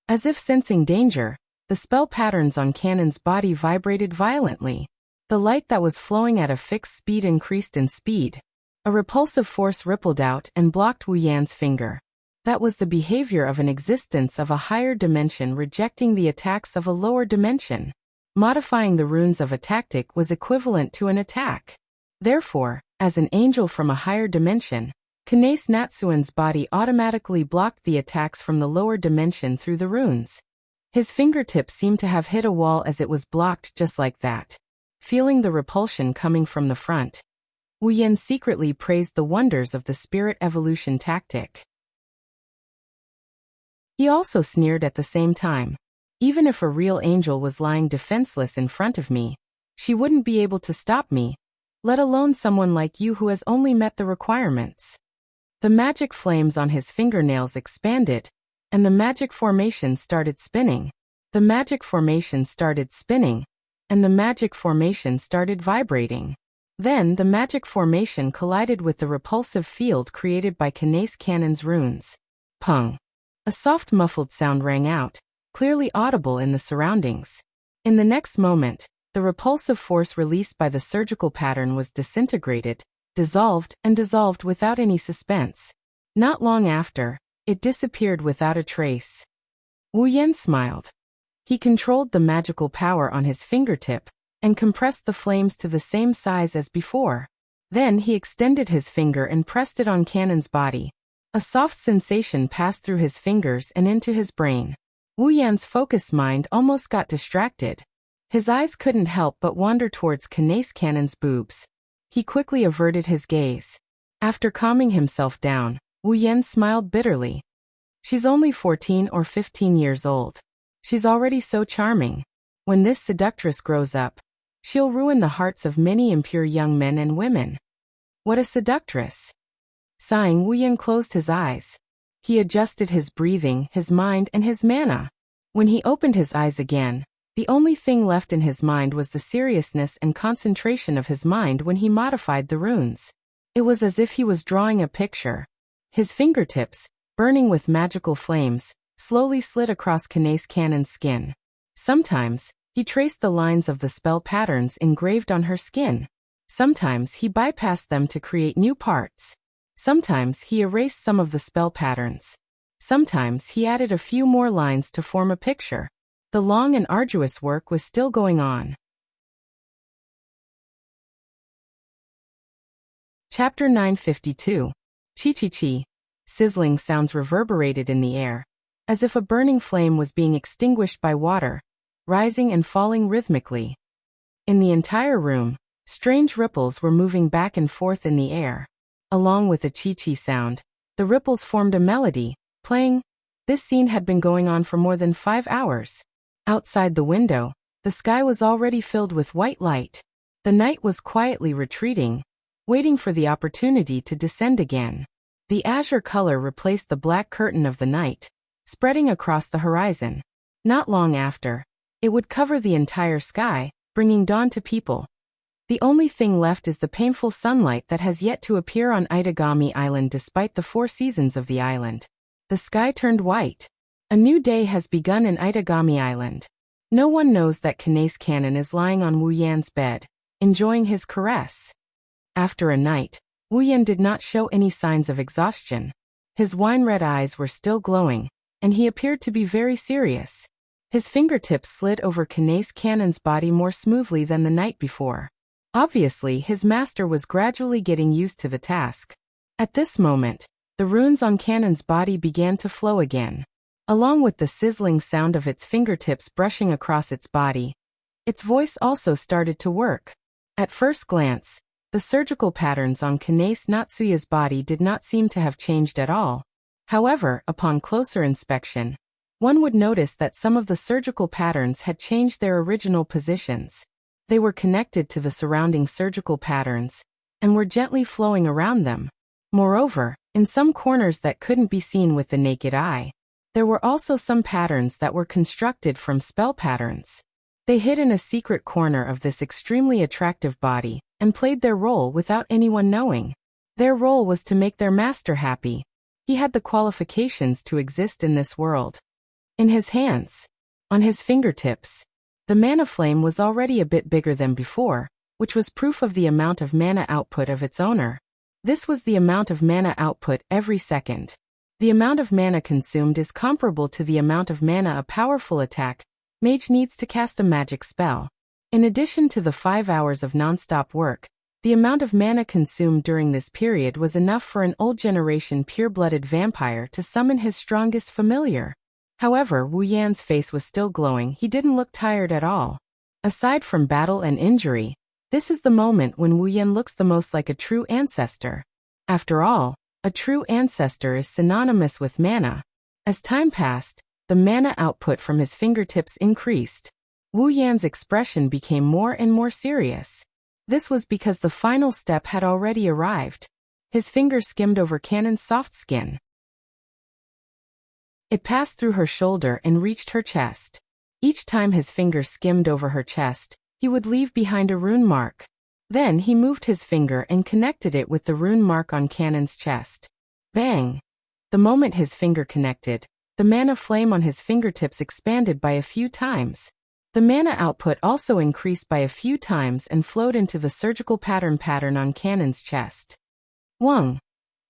A: As if sensing danger, The spell patterns on Kanon's body vibrated violently. The light that was flowing at a fixed speed increased in speed. A repulsive force rippled out and blocked Wu Yan's finger. That was the behavior of an existence of a higher dimension rejecting the attacks of a lower dimension. Modifying the runes of a tactic was equivalent to an attack. Therefore, as an angel from a higher dimension, Kanace Natsuen's body automatically blocked the attacks from the lower dimension through the runes. His fingertips seemed to have hit a wall as it was blocked just like that. Feeling the repulsion coming from the front, Wu Yan secretly praised the wonders of the spirit evolution tactic. He also sneered at the same time. Even if a real angel was lying defenseless in front of me, she wouldn't be able to stop me, let alone someone like you who has only met the requirements. The magic flames on his fingernails expanded, and the magic formation started spinning. The magic formation started spinning, and the magic formation started vibrating. Then the magic formation collided with the repulsive field created by Kanace Kanon's runes. Pung! A soft muffled sound rang out, clearly audible in the surroundings. In the next moment, the repulsive force released by the surgical pattern was disintegrated, dissolved without any suspense. Not long after, it disappeared without a trace. Wu Yan smiled. He controlled the magical power on his fingertip and compressed the flames to the same size as before. Then he extended his finger and pressed it on Kanon's body. A soft sensation passed through his fingers and into his brain. Wu Yan's focused mind almost got distracted. His eyes couldn't help but wander towards Kanace Kanon's boobs. He quickly averted his gaze. After calming himself down, Wu Yan smiled bitterly. She's only 14 or 15 years old. She's already so charming. When this seductress grows up, she'll ruin the hearts of many impure young men and women. What a seductress! Sighing, Wu Yan closed his eyes. He adjusted his breathing, his mind, and his mana. When he opened his eyes again, the only thing left in his mind was the seriousness and concentration of his mind when he modified the runes. It was as if he was drawing a picture. His fingertips, burning with magical flames, slowly slid across Kanace Kanon's skin. Sometimes, he traced the lines of the spell patterns engraved on her skin. Sometimes he bypassed them to create new parts. Sometimes he erased some of the spell patterns. Sometimes he added a few more lines to form a picture. The long and arduous work was still going on. Chapter 952. Chi-chi-chi. Sizzling sounds reverberated in the air, as if a burning flame was being extinguished by water, rising and falling rhythmically. In the entire room, strange ripples were moving back and forth in the air. Along with the chi-chi sound, the ripples formed a melody, playing. This scene had been going on for more than 5 hours. Outside the window, the sky was already filled with white light. The night was quietly retreating, waiting for the opportunity to descend again. The azure color replaced the black curtain of the night, spreading across the horizon. Not long after, it would cover the entire sky, bringing dawn to people. The only thing left is the painful sunlight that has yet to appear on Itagami Island despite the 4 seasons of the island. The sky turned white. A new day has begun in Itagami Island. No one knows that Kanace Kanon is lying on Wu Yan's bed, enjoying his caress. After a night, Wu Yan did not show any signs of exhaustion. His wine-red eyes were still glowing, and he appeared to be very serious. His fingertips slid over Kanace Kanon's body more smoothly than the night before. Obviously, his master was gradually getting used to the task. At this moment, the runes on Kanon's body began to flow again. Along with the sizzling sound of its fingertips brushing across its body, its voice also started to work. At first glance, the surgical patterns on Kanace Natsuya's body did not seem to have changed at all. However, upon closer inspection, one would notice that some of the surgical patterns had changed their original positions. They were connected to the surrounding surgical patterns, and were gently flowing around them. Moreover, in some corners that couldn't be seen with the naked eye, there were also some patterns that were constructed from spell patterns. They hid in a secret corner of this extremely attractive body, and played their role without anyone knowing. Their role was to make their master happy. He had the qualifications to exist in this world. In his hands, On his fingertips, the mana flame was already a bit bigger than before, which was proof of the amount of mana output of its owner. This was the amount of mana output every second. The amount of mana consumed is comparable to the amount of mana a powerful attack mage needs to cast a magic spell. In addition to the 5 hours of non-stop work, the amount of mana consumed during this period was enough for an old-generation pure-blooded vampire to summon his strongest familiar. However, Wu Yan's face was still glowing. He didn't look tired at all. Aside from battle and injury, this is the moment when Wu Yan looks the most like a true ancestor. After all, a true ancestor is synonymous with mana. As time passed, the mana output from his fingertips increased. Wu Yan's expression became more and more serious. This was because the final step had already arrived. His finger skimmed over Cannon's soft skin. It passed through her shoulder and reached her chest. Each time his finger skimmed over her chest, he would leave behind a rune mark. Then he moved his finger and connected it with the rune mark on Cannon's chest. Bang! The moment his finger connected, the mana flame on his fingertips expanded by a few times. The mana output also increased by a few times and flowed into the surgical pattern on Cannon's chest. Wong!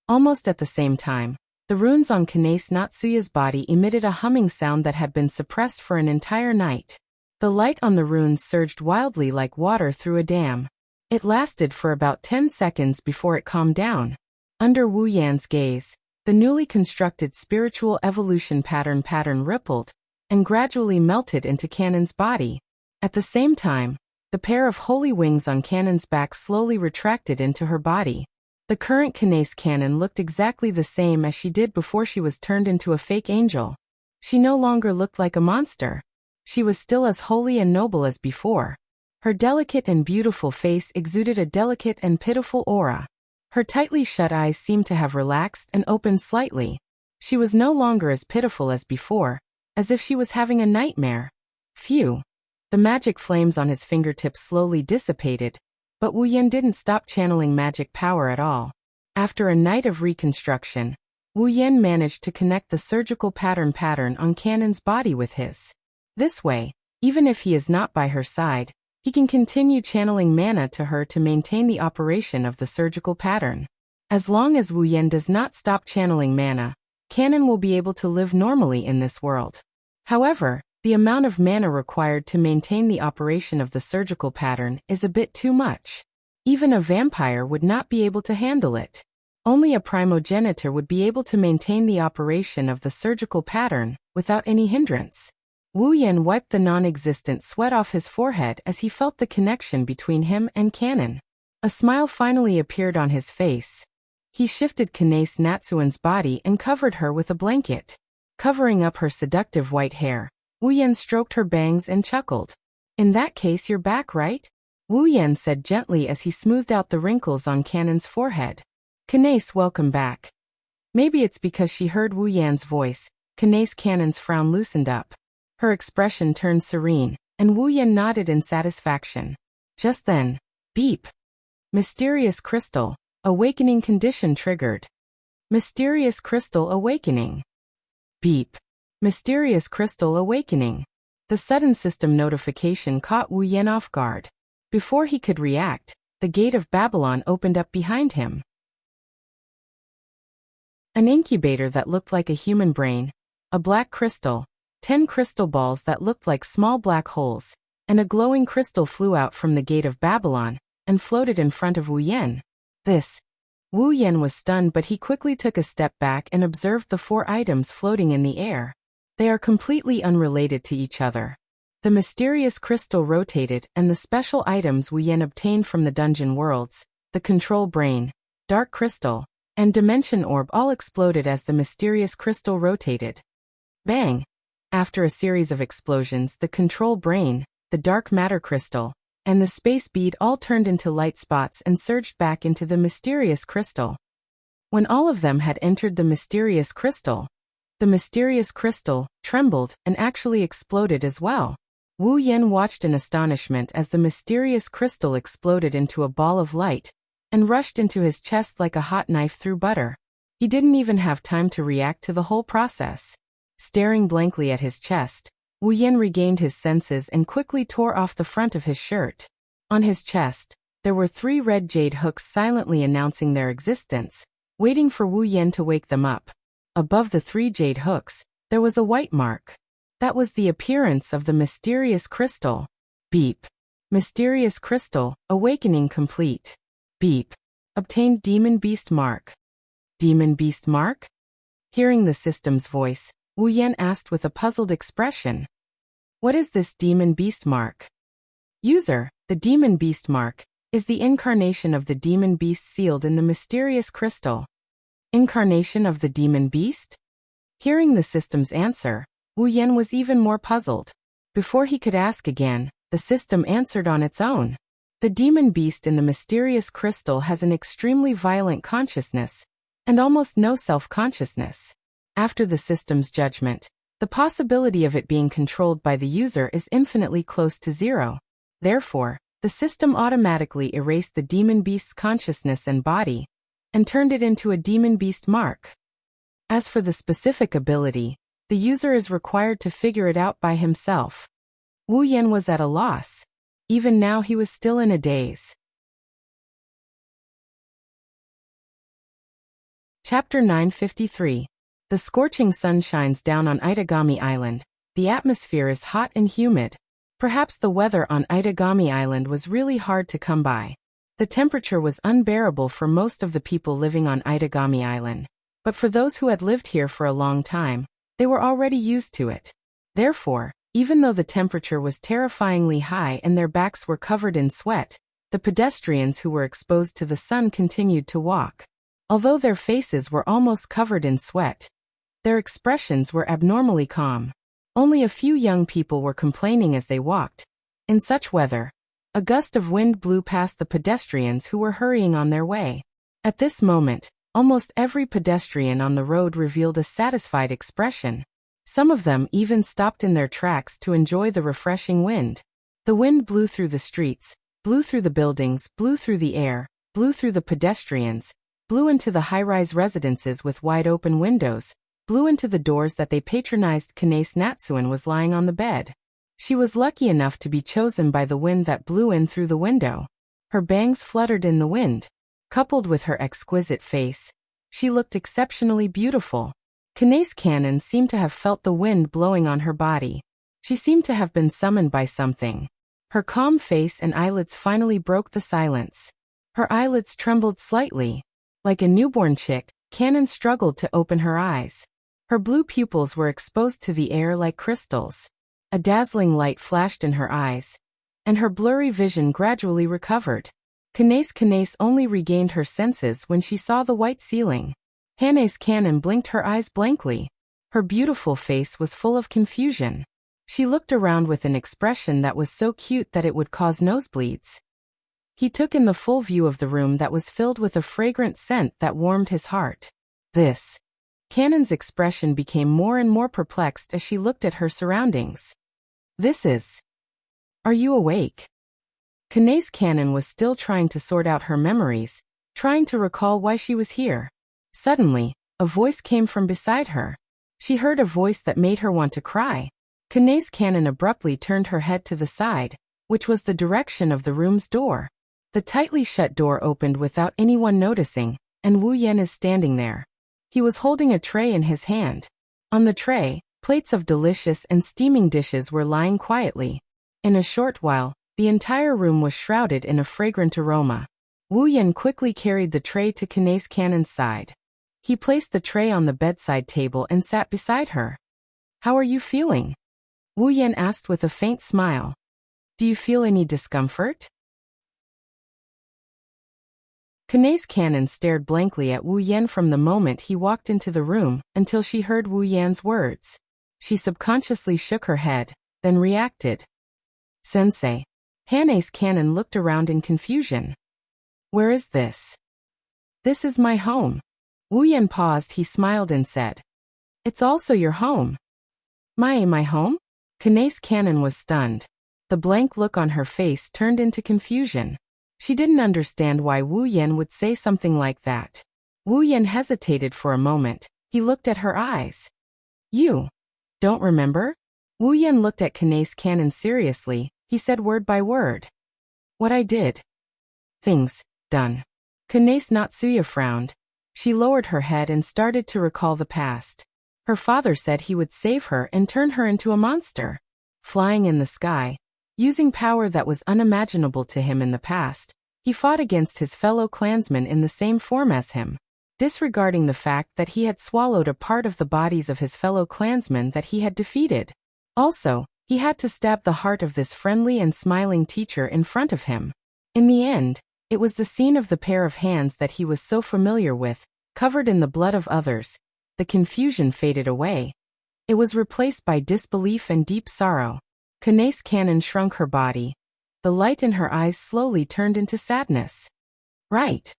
A: Almost at the same time, the runes on Kanace Natsuya's body emitted a humming sound that had been suppressed for an entire night. The light on the runes surged wildly like water through a dam. It lasted for about 10 seconds before it calmed down. Under Wu Yan's gaze, the newly constructed spiritual evolution pattern rippled and gradually melted into Cannon's body. At the same time, the pair of holy wings on Cannon's back slowly retracted into her body. The current Kanace Cannon looked exactly the same as she did before she was turned into a fake angel. She no longer looked like a monster. She was still as holy and noble as before. Her delicate and beautiful face exuded a delicate and pitiful aura. Her tightly shut eyes seemed to have relaxed and opened slightly. She was no longer as pitiful as before, as if she was having a nightmare. Phew! The magic flames on his fingertips slowly dissipated, but Wu Yan didn't stop channeling magic power at all. After a night of reconstruction, Wu Yan managed to connect the surgical pattern on Cannon's body with his. This way, even if he is not by her side, he can continue channeling mana to her to maintain the operation of the surgical pattern. As long as Wu Yan does not stop channeling mana, Cannon will be able to live normally in this world. However, the amount of mana required to maintain the operation of the surgical pattern is a bit too much. Even a vampire would not be able to handle it. Only a primogenitor would be able to maintain the operation of the surgical pattern without any hindrance. Wu Yan wiped the non-existent sweat off his forehead as he felt the connection between him and Cannon. A smile finally appeared on his face. He shifted Kanace Natsuan's body and covered her with a blanket. Covering up her seductive white hair, Wu Yan stroked her bangs and chuckled. "In that case you're back, right?" Wu Yan said gently as he smoothed out the wrinkles on Cannon's forehead. "Kanace, welcome back." Maybe it's because she heard Wu Yan's voice, Kanace Cannon's frown loosened up. Her expression turned serene, and Wu Yan nodded in satisfaction. Just then, beep! Mysterious crystal, awakening condition triggered. Mysterious crystal awakening. Beep! Mysterious crystal awakening. The sudden system notification caught Wu Yan off guard. Before he could react, the gate of Babylon opened up behind him. An incubator that looked like a human brain, a black crystal, 10 crystal balls that looked like small black holes, and a glowing crystal flew out from the gate of Babylon and floated in front of Wu Yan. Wu Yan was stunned, but he quickly took a step back and observed the 4 items floating in the air. They are completely unrelated to each other. The mysterious crystal rotated, and the special items Wu Yan obtained from the dungeon worlds, the control brain, dark crystal, and dimension orb all exploded as the mysterious crystal rotated. Bang! After a series of explosions, the control brain, the dark matter crystal, and the space bead all turned into light spots and surged back into the mysterious crystal. When all of them had entered the mysterious crystal trembled and actually exploded as well. Wu Yan watched in astonishment as the mysterious crystal exploded into a ball of light and rushed into his chest like a hot knife through butter. He didn't even have time to react to the whole process. Staring blankly at his chest, Wu Yan regained his senses and quickly tore off the front of his shirt. On his chest, there were 3 red jade hooks silently announcing their existence, waiting for Wu Yan to wake them up. Above the 3 jade hooks, there was a white mark. That was the appearance of the mysterious crystal. Beep. Mysterious crystal, awakening complete. Beep. Obtained demon beast mark. Demon beast mark? Hearing the system's voice, Wu Yan asked with a puzzled expression. What is this demon beast mark? User, the demon beast mark, is the incarnation of the demon beast sealed in the mysterious crystal. Incarnation of the demon beast? Hearing the system's answer, Wu Yan was even more puzzled. Before he could ask again, the system answered on its own. The demon beast in the mysterious crystal has an extremely violent consciousness, and almost no self-consciousness. After the system's judgment, the possibility of it being controlled by the user is infinitely close to 0. Therefore, the system automatically erased the demon beast's consciousness and body, and turned it into a demon beast mark. As for the specific ability, the user is required to figure it out by himself. Wu Yan was at a loss. Even now he was still in a daze. Chapter 953. The scorching sun shines down on Itagami Island. The atmosphere is hot and humid. Perhaps the weather on Itagami Island was really hard to come by. The temperature was unbearable for most of the people living on Itagami Island. But for those who had lived here for a long time, they were already used to it. Therefore, even though the temperature was terrifyingly high and their backs were covered in sweat, the pedestrians who were exposed to the sun continued to walk. Although their faces were almost covered in sweat, their expressions were abnormally calm. Only a few young people were complaining as they walked. In such weather, a gust of wind blew past the pedestrians who were hurrying on their way. At this moment, almost every pedestrian on the road revealed a satisfied expression. Some of them even stopped in their tracks to enjoy the refreshing wind. The wind blew through the streets, blew through the buildings, blew through the air, blew through the pedestrians, blew into the high-rise residences with wide-open windows, blew into the doors that they patronized. Kanae Natsuan was lying on the bed. She was lucky enough to be chosen by the wind that blew in through the window. Her bangs fluttered in the wind. Coupled with her exquisite face, she looked exceptionally beautiful. Kanae's Cannon seemed to have felt the wind blowing on her body. She seemed to have been summoned by something. Her calm face and eyelids finally broke the silence. Her eyelids trembled slightly. Like a newborn chick, Cannon struggled to open her eyes. Her blue pupils were exposed to the air like crystals. A dazzling light flashed in her eyes, and her blurry vision gradually recovered. Kanae only regained her senses when she saw the white ceiling. Kanae's Cannon blinked her eyes blankly. Her beautiful face was full of confusion. She looked around with an expression that was so cute that it would cause nosebleeds. He took in the full view of the room that was filled with a fragrant scent that warmed his heart. This. Cannon's expression became more and more perplexed as she looked at her surroundings. This is. Are you awake? Kanae's Cannon was still trying to sort out her memories, trying to recall why she was here. Suddenly, a voice came from beside her. She heard a voice that made her want to cry. Kanae's Cannon abruptly turned her head to the side, which was the direction of the room's door. The tightly shut door opened without anyone noticing, and Wu Yan is standing there. He was holding a tray in his hand. On the tray, plates of delicious and steaming dishes were lying quietly. In a short while, the entire room was shrouded in a fragrant aroma. Wu Yan quickly carried the tray to Kanae's Cannon's side. He placed the tray on the bedside table and sat beside her. How are you feeling? Wu Yan asked with a faint smile. Do you feel any discomfort? Kanae's Cannon stared blankly at Wu Yan from the moment he walked into the room until she heard Wu Yan's words. She subconsciously shook her head, then reacted. Sensei. Kanae's Cannon looked around in confusion. Where is this? This is my home. Wu Yan paused. He smiled and said. It's also your home. My home? Kanae's Cannon was stunned. The blank look on her face turned into confusion. She didn't understand why Wu Yan would say something like that. Wu Yan hesitated for a moment. He looked at her eyes. You don't remember? Wu Yan looked at Kanae's cannon seriously. He said word by word. What I did. Things, done. Kanae's Natsuya frowned. She lowered her head and started to recall the past. Her father said he would save her and turn her into a monster. Flying in the sky, using power that was unimaginable to him in the past, he fought against his fellow clansmen in the same form as him, disregarding the fact that he had swallowed a part of the bodies of his fellow clansmen that he had defeated. Also, he had to stab the heart of this friendly and smiling teacher in front of him. In the end, it was the scene of the pair of hands that he was so familiar with, covered in the blood of others. The confusion faded away. It was replaced by disbelief and deep sorrow. Kanae's cannon shrunk her body. The light in her eyes slowly turned into sadness. Right.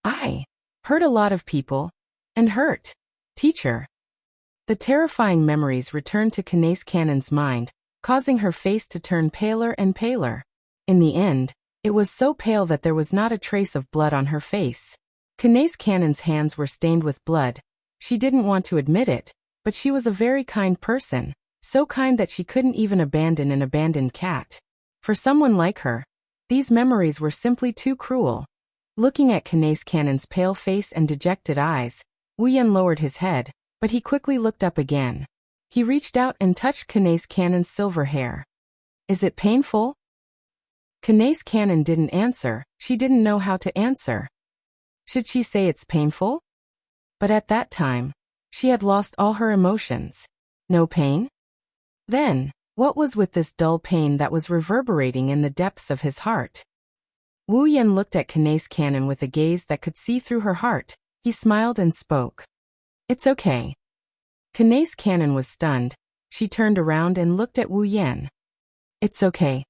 A: I hurt a lot of people. And hurt. Teacher. The terrifying memories returned to Kanae's cannon's mind, causing her face to turn paler and paler. In the end, it was so pale that there was not a trace of blood on her face. Kanae's cannon's hands were stained with blood. She didn't want to admit it, but she was a very kind person, so kind that she couldn't even abandon an abandoned cat. For someone like her, these memories were simply too cruel. Looking at Kanae's cannon's pale face and dejected eyes, Wu Yan lowered his head, but he quickly looked up again. He reached out and touched Kanae's cannon's silver hair. Is it painful? Kanae's cannon didn't answer. She didn't know how to answer. Should she say it's painful? But at that time, she had lost all her emotions. No pain? Then, what was with this dull pain that was reverberating in the depths of his heart? Wu Yan looked at Kanae's cannon with a gaze that could see through her heart. He smiled and spoke. It's okay. Kanae's cannon was stunned. She turned around and looked at Wu Yan. It's okay.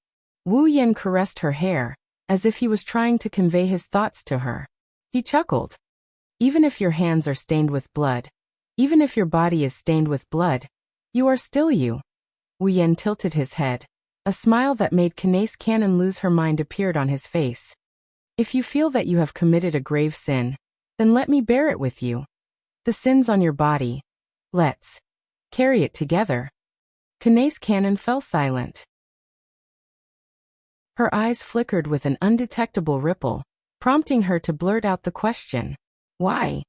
A: Wu Yan caressed her hair, as if he was trying to convey his thoughts to her. He chuckled. Even if your hands are stained with blood, even if your body is stained with blood, you are still you. Wu Yan tilted his head. A smile that made Kanae's cannon lose her mind appeared on his face. If you feel that you have committed a grave sin, then let me bear it with you. The sin's on your body. Let's carry it together. Kanae's cannon fell silent. Her eyes flickered with an undetectable ripple, prompting her to blurt out the question. Why?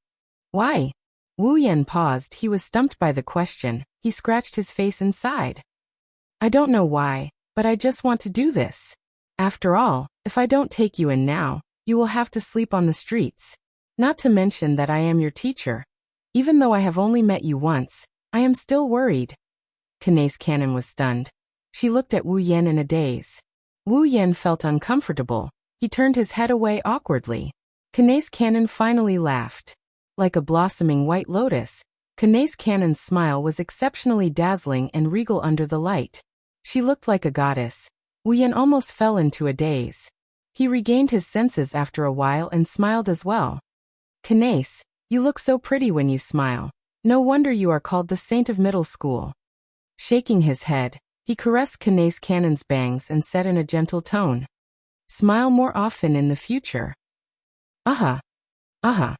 A: Why? Wu Yan paused. He was stumped by the question. He scratched his face inside. I don't know why, but I just want to do this. After all, if I don't take you in now, you will have to sleep on the streets. Not to mention that I am your teacher. Even though I have only met you once, I am still worried. Kanae's cannon was stunned. She looked at Wu Yan in a daze. Wu Yan felt uncomfortable. He turned his head away awkwardly. Kanae's cannon finally laughed. Like a blossoming white lotus, Kanae's cannon's smile was exceptionally dazzling and regal under the light. She looked like a goddess. Wu Yan almost fell into a daze. He regained his senses after a while and smiled as well. Kanae, you look so pretty when you smile. No wonder you are called the saint of middle school. Shaking his head, he caressed Kanae's cannon's bangs and said in a gentle tone. Smile more often in the future. Aha. Aha.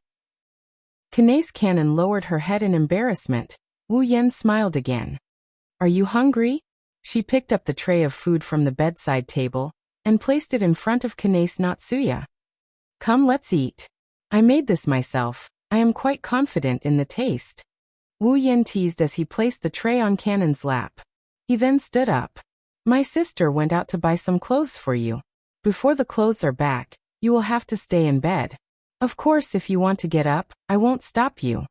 A: Kanae's cannon lowered her head in embarrassment. Wu Yan smiled again. Are you hungry? She picked up the tray of food from the bedside table and placed it in front of Kanae's Natsuya. Come, let's eat. I made this myself. I am quite confident in the taste. Wu Yan teased as he placed the tray on Cannon's lap. He then stood up. My sister went out to buy some clothes for you. Before the clothes are back, you will have to stay in bed. Of course, if you want to get up, I won't stop you.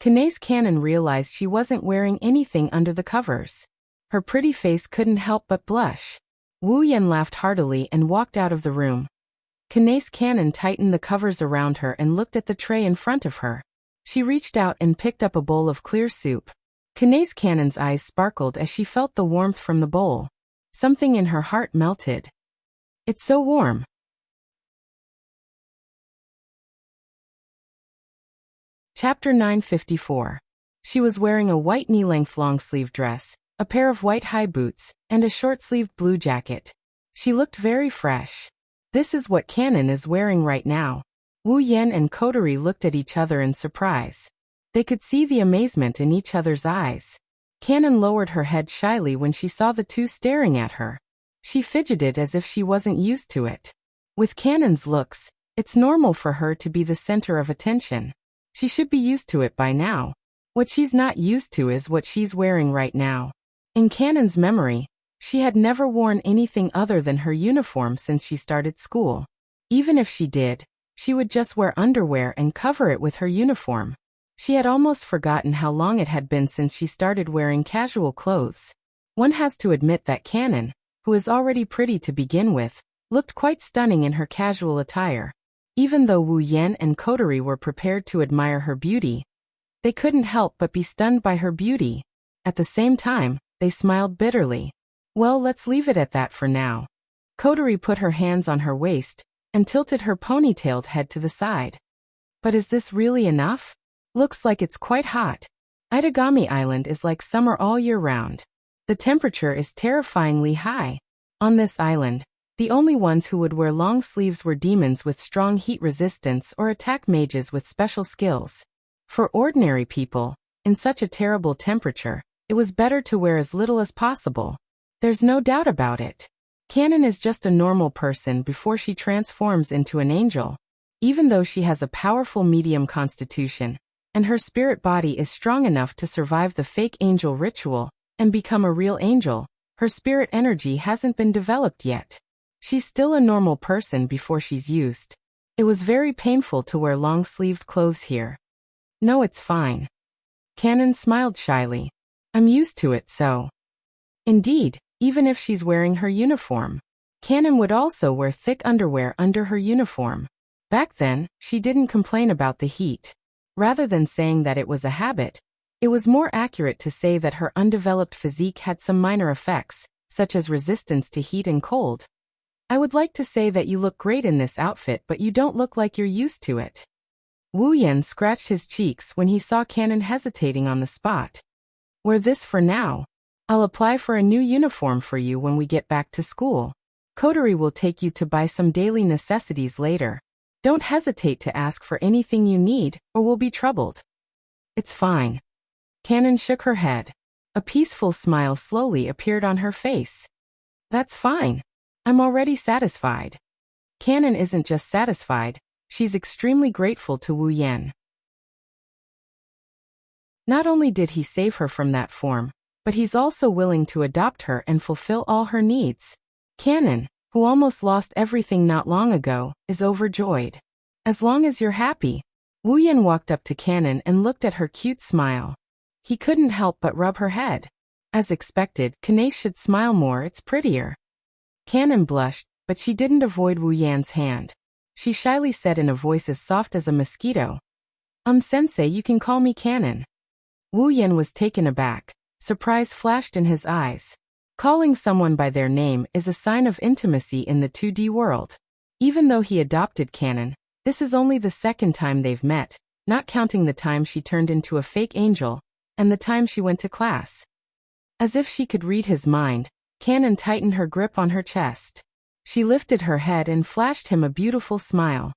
A: Kanae's Cannon realized she wasn't wearing anything under the covers. Her pretty face couldn't help but blush. Wu Yan laughed heartily and walked out of the room. Kanae's Cannon tightened the covers around her and looked at the tray in front of her. She reached out and picked up a bowl of clear soup. Kanae's Cannon's eyes sparkled as she felt the warmth from the bowl. Something in her heart melted. It's so warm. Chapter 954. She was wearing a white knee-length long-sleeve dress, a pair of white high boots, and a short-sleeved blue jacket. She looked very fresh. This is what Cannon is wearing right now. Wu Yan and Kotori looked at each other in surprise. They could see the amazement in each other's eyes. Kanon lowered her head shyly when she saw the two staring at her. She fidgeted as if she wasn't used to it. With Kanon's looks, it's normal for her to be the center of attention. She should be used to it by now. What she's not used to is what she's wearing right now. In Kanon's memory, she had never worn anything other than her uniform since she started school. Even if she did, she would just wear underwear and cover it with her uniform. She had almost forgotten how long it had been since she started wearing casual clothes. One has to admit that Kanon, who is already pretty to begin with, looked quite stunning in her casual attire. Even though Wu Yan and Kotori were prepared to admire her beauty, they couldn't help but be stunned by her beauty. At the same time, they smiled bitterly. Well, let's leave it at that for now. Kotori put her hands on her waist and tilted her ponytailed head to the side. But is this really enough? Looks like it's quite hot. Itagami Island is like summer all year round. The temperature is terrifyingly high. On this island, the only ones who would wear long sleeves were demons with strong heat resistance or attack mages with special skills. For ordinary people, in such a terrible temperature, it was better to wear as little as possible. There's no doubt about it. Kanon is just a normal person before she transforms into an angel. Even though she has a powerful medium constitution, and her spirit body is strong enough to survive the fake angel ritual and become a real angel, her spirit energy hasn't been developed yet. She's still a normal person before she's used. It was very painful to wear long-sleeved clothes here. No, it's fine. Kanon smiled shyly. I'm used to it, so. Indeed, even if she's wearing her uniform. Kanon would also wear thick underwear under her uniform. Back then, she didn't complain about the heat. Rather than saying that it was a habit, it was more accurate to say that her undeveloped physique had some minor effects, such as resistance to heat and cold. I would like to say that you look great in this outfit, but you don't look like you're used to it. Wu Yan scratched his cheeks when he saw Kanon hesitating on the spot. Wear this for now. I'll apply for a new uniform for you when we get back to school. Kotori will take you to buy some daily necessities later. Don't hesitate to ask for anything you need, or we'll be troubled. It's fine. Kanon shook her head. A peaceful smile slowly appeared on her face. That's fine. I'm already satisfied. Kanon isn't just satisfied, she's extremely grateful to Wu Yan. Not only did he save her from that form, but he's also willing to adopt her and fulfill all her needs. Kanon, who almost lost everything not long ago, is overjoyed. As long as you're happy. Wu Yan walked up to Kanon and looked at her cute smile. He couldn't help but rub her head. As expected, Kanon should smile more, it's prettier. Kanon blushed, but she didn't avoid Wu Yan's hand. She shyly said in a voice as soft as a mosquito. Sensei, you can call me Kanon. Wu Yan was taken aback. Surprise flashed in his eyes. Calling someone by their name is a sign of intimacy in the 2D world. Even though he adopted Kanon, this is only the second time they've met, not counting the time she turned into a fake angel, and the time she went to class. As if she could read his mind, Kanon tightened her grip on her chest. She lifted her head and flashed him a beautiful smile.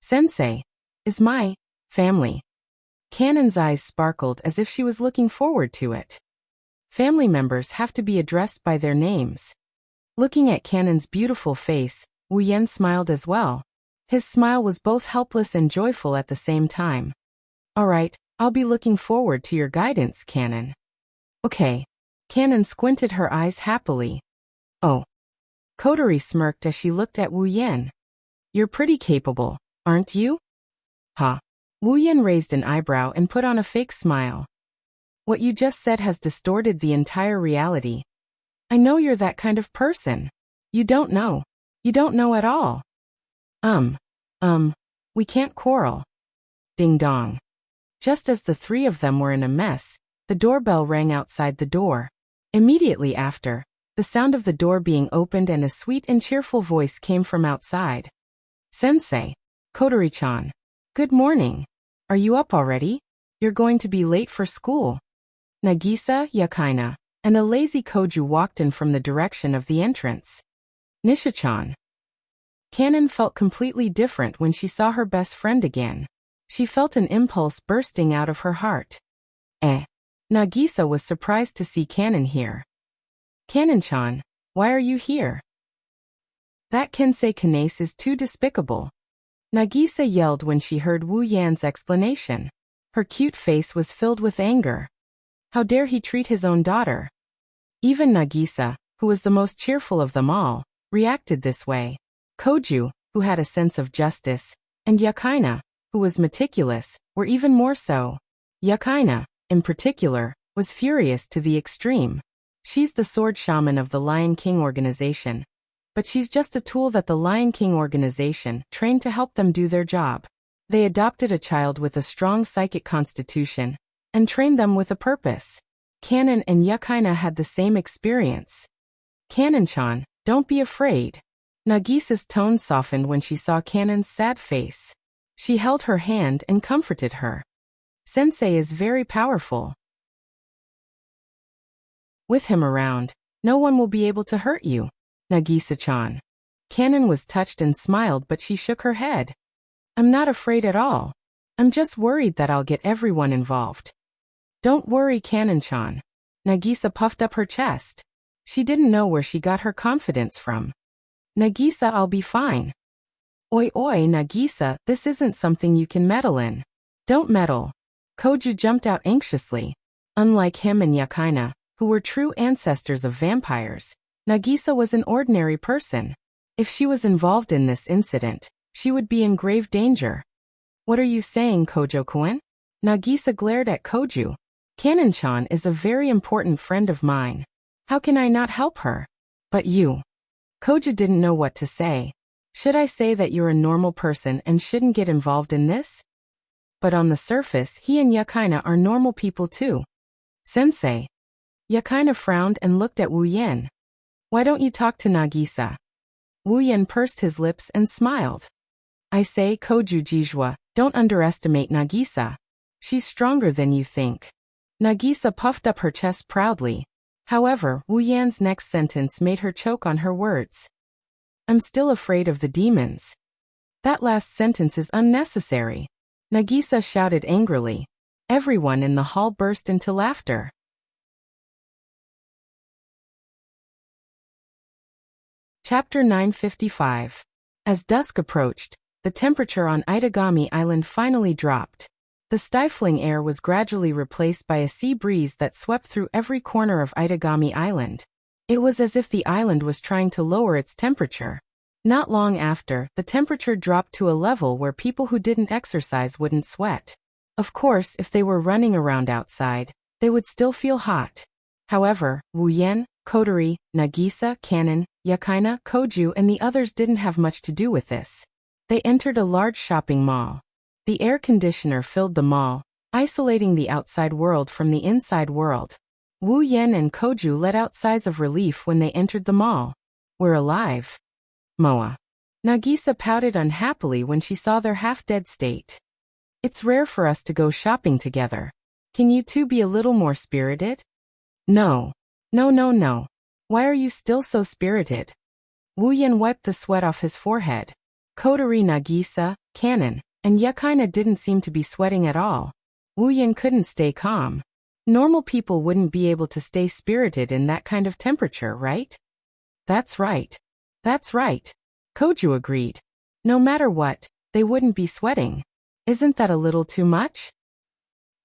A: Sensei is my family. Kanon's eyes sparkled as if she was looking forward to it. Family members have to be addressed by their names. Looking at Kanon's beautiful face, Wu Yan smiled as well. His smile was both helpless and joyful at the same time. All right, I'll be looking forward to your guidance, Kanon. Okay. Kanon squinted her eyes happily. Oh. Kotori smirked as she looked at Wu Yan. You're pretty capable, aren't you? Huh. Wu Yan raised an eyebrow and put on a fake smile. What you just said has distorted the entire reality. I know you're that kind of person. You don't know. You don't know at all. We can't quarrel. Ding dong. Just as the three of them were in a mess, the doorbell rang outside the door. Immediately after, the sound of the door being opened and a sweet and cheerful voice came from outside. Sensei, Kotori-chan. Good morning. Are you up already? You're going to be late for school. Nagisa, Yakaina, and a lazy Koju walked in from the direction of the entrance. Nisha-chan. Kanon felt completely different when she saw her best friend again. She felt an impulse bursting out of her heart. Nagisa was surprised to see Kanon here. Kanon-chan, why are you here? That Kensei Kanase is too despicable. Nagisa yelled when she heard Wu Yan's explanation. Her cute face was filled with anger. How dare he treat his own daughter? Even Nagisa, who was the most cheerful of them all, reacted this way. Koju, who had a sense of justice, and Yakaina, who was meticulous, were even more so. Yakaina, in particular, was furious to the extreme. She's the sword shaman of the Lion King organization. But she's just a tool that the Lion King organization trained to help them do their job. They adopted a child with a strong psychic constitution and trained them with a purpose. Kanon and Yakaina had the same experience. Kanon-chan, don't be afraid. Nagisa's tone softened when she saw Kanon's sad face. She held her hand and comforted her. Sensei is very powerful. With him around, no one will be able to hurt you, Nagisa-chan. Kanon was touched and smiled, but she shook her head. I'm not afraid at all. I'm just worried that I'll get everyone involved. Don't worry, Kanon-chan. Nagisa puffed up her chest. She didn't know where she got her confidence from. Nagisa, I'll be fine. Oi, Nagisa, this isn't something you can meddle in. Don't meddle. Koju jumped out anxiously. Unlike him and Yakaina, who were true ancestors of vampires, Nagisa was an ordinary person. If she was involved in this incident, she would be in grave danger. What are you saying, Kojo-kun? Nagisa glared at Koju. Kanon-chan is a very important friend of mine. How can I not help her? But you. Koju didn't know what to say. Should I say that you're a normal person and shouldn't get involved in this? But on the surface, he and Yakaina are normal people too. Sensei. Yakaina frowned and looked at Wu Yan. Why don't you talk to Nagisa? Wu Yan pursed his lips and smiled. I say, Koju Jijua, don't underestimate Nagisa. She's stronger than you think. Nagisa puffed up her chest proudly. However, Wu Yan's next sentence made her choke on her words. I'm still afraid of the demons. That last sentence is unnecessary. Nagisa shouted angrily. Everyone in the hall burst into laughter. Chapter 955. As dusk approached, the temperature on Itagami Island finally dropped. The stifling air was gradually replaced by a sea breeze that swept through every corner of Itagami Island. It was as if the island was trying to lower its temperature. Not long after, the temperature dropped to a level where people who didn't exercise wouldn't sweat. Of course, if they were running around outside, they would still feel hot. However, Wu Yan, Kotori, Nagisa, Kanon, Yakaina, Koju and the others didn't have much to do with this. They entered a large shopping mall. The air conditioner filled the mall, isolating the outside world from the inside world. Wu Yan and Koju let out sighs of relief when they entered the mall. We're alive. Moa. Nagisa pouted unhappily when she saw their half-dead state. It's rare for us to go shopping together. Can you two be a little more spirited? No. No. Why are you still so spirited? Wu Yan wiped the sweat off his forehead. Kotori, Nagisa, Kanon, and Yakaina didn't seem to be sweating at all. Wu Yan couldn't stay calm. Normal people wouldn't be able to stay spirited in that kind of temperature, right? That's right. Koju agreed. No matter what, they wouldn't be sweating. Isn't that a little too much?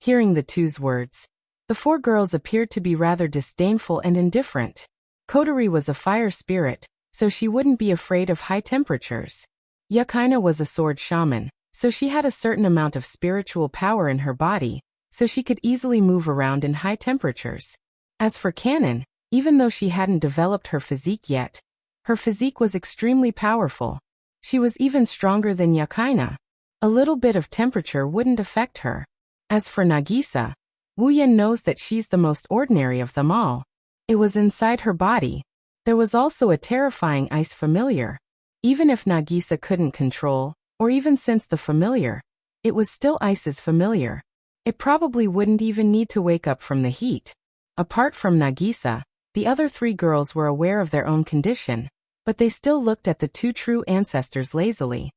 A: Hearing the two's words, the four girls appeared to be rather disdainful and indifferent. Kotori was a fire spirit, so she wouldn't be afraid of high temperatures. Yakaina was a sword shaman, so she had a certain amount of spiritual power in her body, so she could easily move around in high temperatures. As for Kanon, even though she hadn't developed her physique yet, her physique was extremely powerful. She was even stronger than Yakaina. A little bit of temperature wouldn't affect her. As for Nagisa, Wu Yan knows that she's the most ordinary of them all. It was inside her body. There was also a terrifying ice familiar. Even if Nagisa couldn't control, or even sense the familiar, it was still ice's familiar. It probably wouldn't even need to wake up from the heat. Apart from Nagisa, the other three girls were aware of their own condition, but they still looked at the two true ancestors lazily.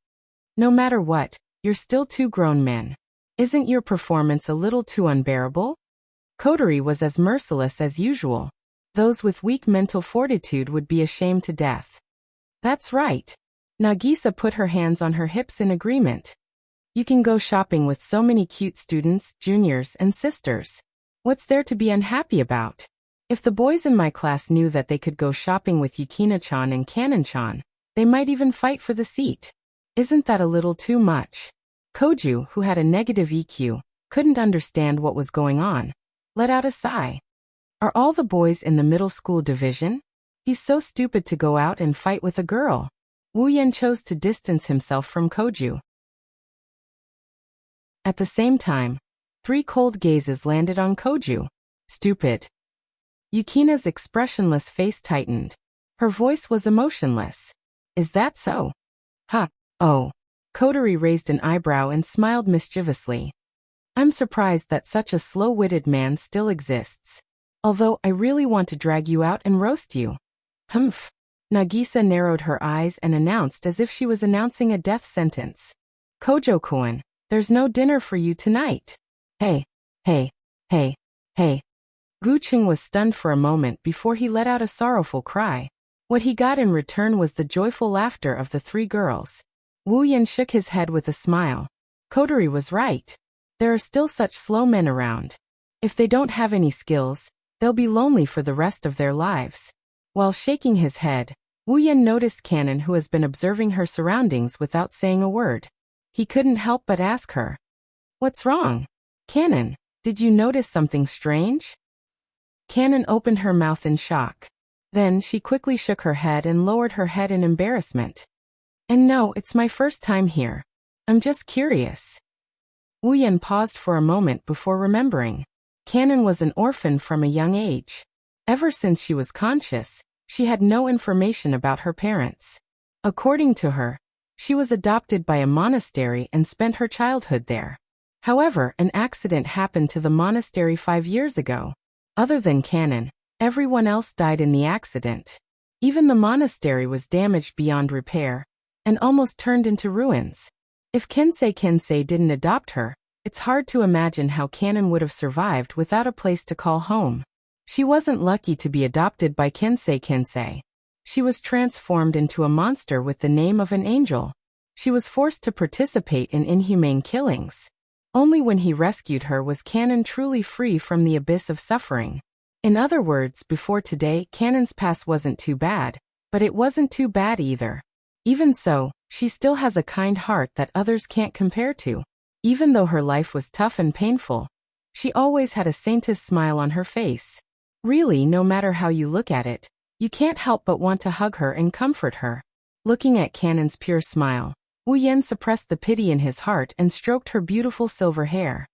A: No matter what, you're still two grown men. Isn't your performance a little too unbearable? Coterie was as merciless as usual. Those with weak mental fortitude would be ashamed to death. That's right. Nagisa put her hands on her hips in agreement. You can go shopping with so many cute students, juniors, and sisters. What's there to be unhappy about? If the boys in my class knew that they could go shopping with Yukina-chan and Kanon-chan, they might even fight for the seat. Isn't that a little too much? Koju, who had a negative EQ, couldn't understand what was going on. Let out a sigh. Are all the boys in the middle school division? He's so stupid to go out and fight with a girl. Wu Yan chose to distance himself from Koju. At the same time, 3 cold gazes landed on Koju. Stupid. Yukina's expressionless face tightened. Her voice was emotionless. Is that so? Huh. Oh. Koterie raised an eyebrow and smiled mischievously. I'm surprised that such a slow-witted man still exists. Although I really want to drag you out and roast you. Humph. Nagisa narrowed her eyes and announced as if she was announcing a death sentence. Kojo-kun, there's no dinner for you tonight. Hey. Guqing was stunned for a moment before he let out a sorrowful cry. What he got in return was the joyful laughter of the 3 girls. Wu Yan shook his head with a smile. Koterie was right. There are still such slow men around. If they don't have any skills, they'll be lonely for the rest of their lives. While shaking his head, Wu Yan noticed Kanon, who has been observing her surroundings without saying a word. He couldn't help but ask her. What's wrong? Kanon, did you notice something strange? Kanon opened her mouth in shock. Then she quickly shook her head and lowered her head in embarrassment. And no, it's my first time here. I'm just curious. Wu Yan paused for a moment before remembering. Kanon was an orphan from a young age. Ever since she was conscious, she had no information about her parents. According to her, she was adopted by a monastery and spent her childhood there. However, an accident happened to the monastery 5 years ago. Other than Kanon, everyone else died in the accident. Even the monastery was damaged beyond repair and almost turned into ruins. If Kensei didn't adopt her, it's hard to imagine how Kanon would have survived without a place to call home. She wasn't lucky to be adopted by Kensei. She was transformed into a monster with the name of an angel. She was forced to participate in inhumane killings. Only when he rescued her was Kanon truly free from the abyss of suffering. In other words, before today, Kanon's past wasn't too bad, but it wasn't too bad either. Even so, she still has a kind heart that others can't compare to. Even though her life was tough and painful, she always had a saint's smile on her face. Really, no matter how you look at it, you can't help but want to hug her and comfort her. Looking at Kanon's pure smile, Wu Yan suppressed the pity in his heart and stroked her beautiful silver hair.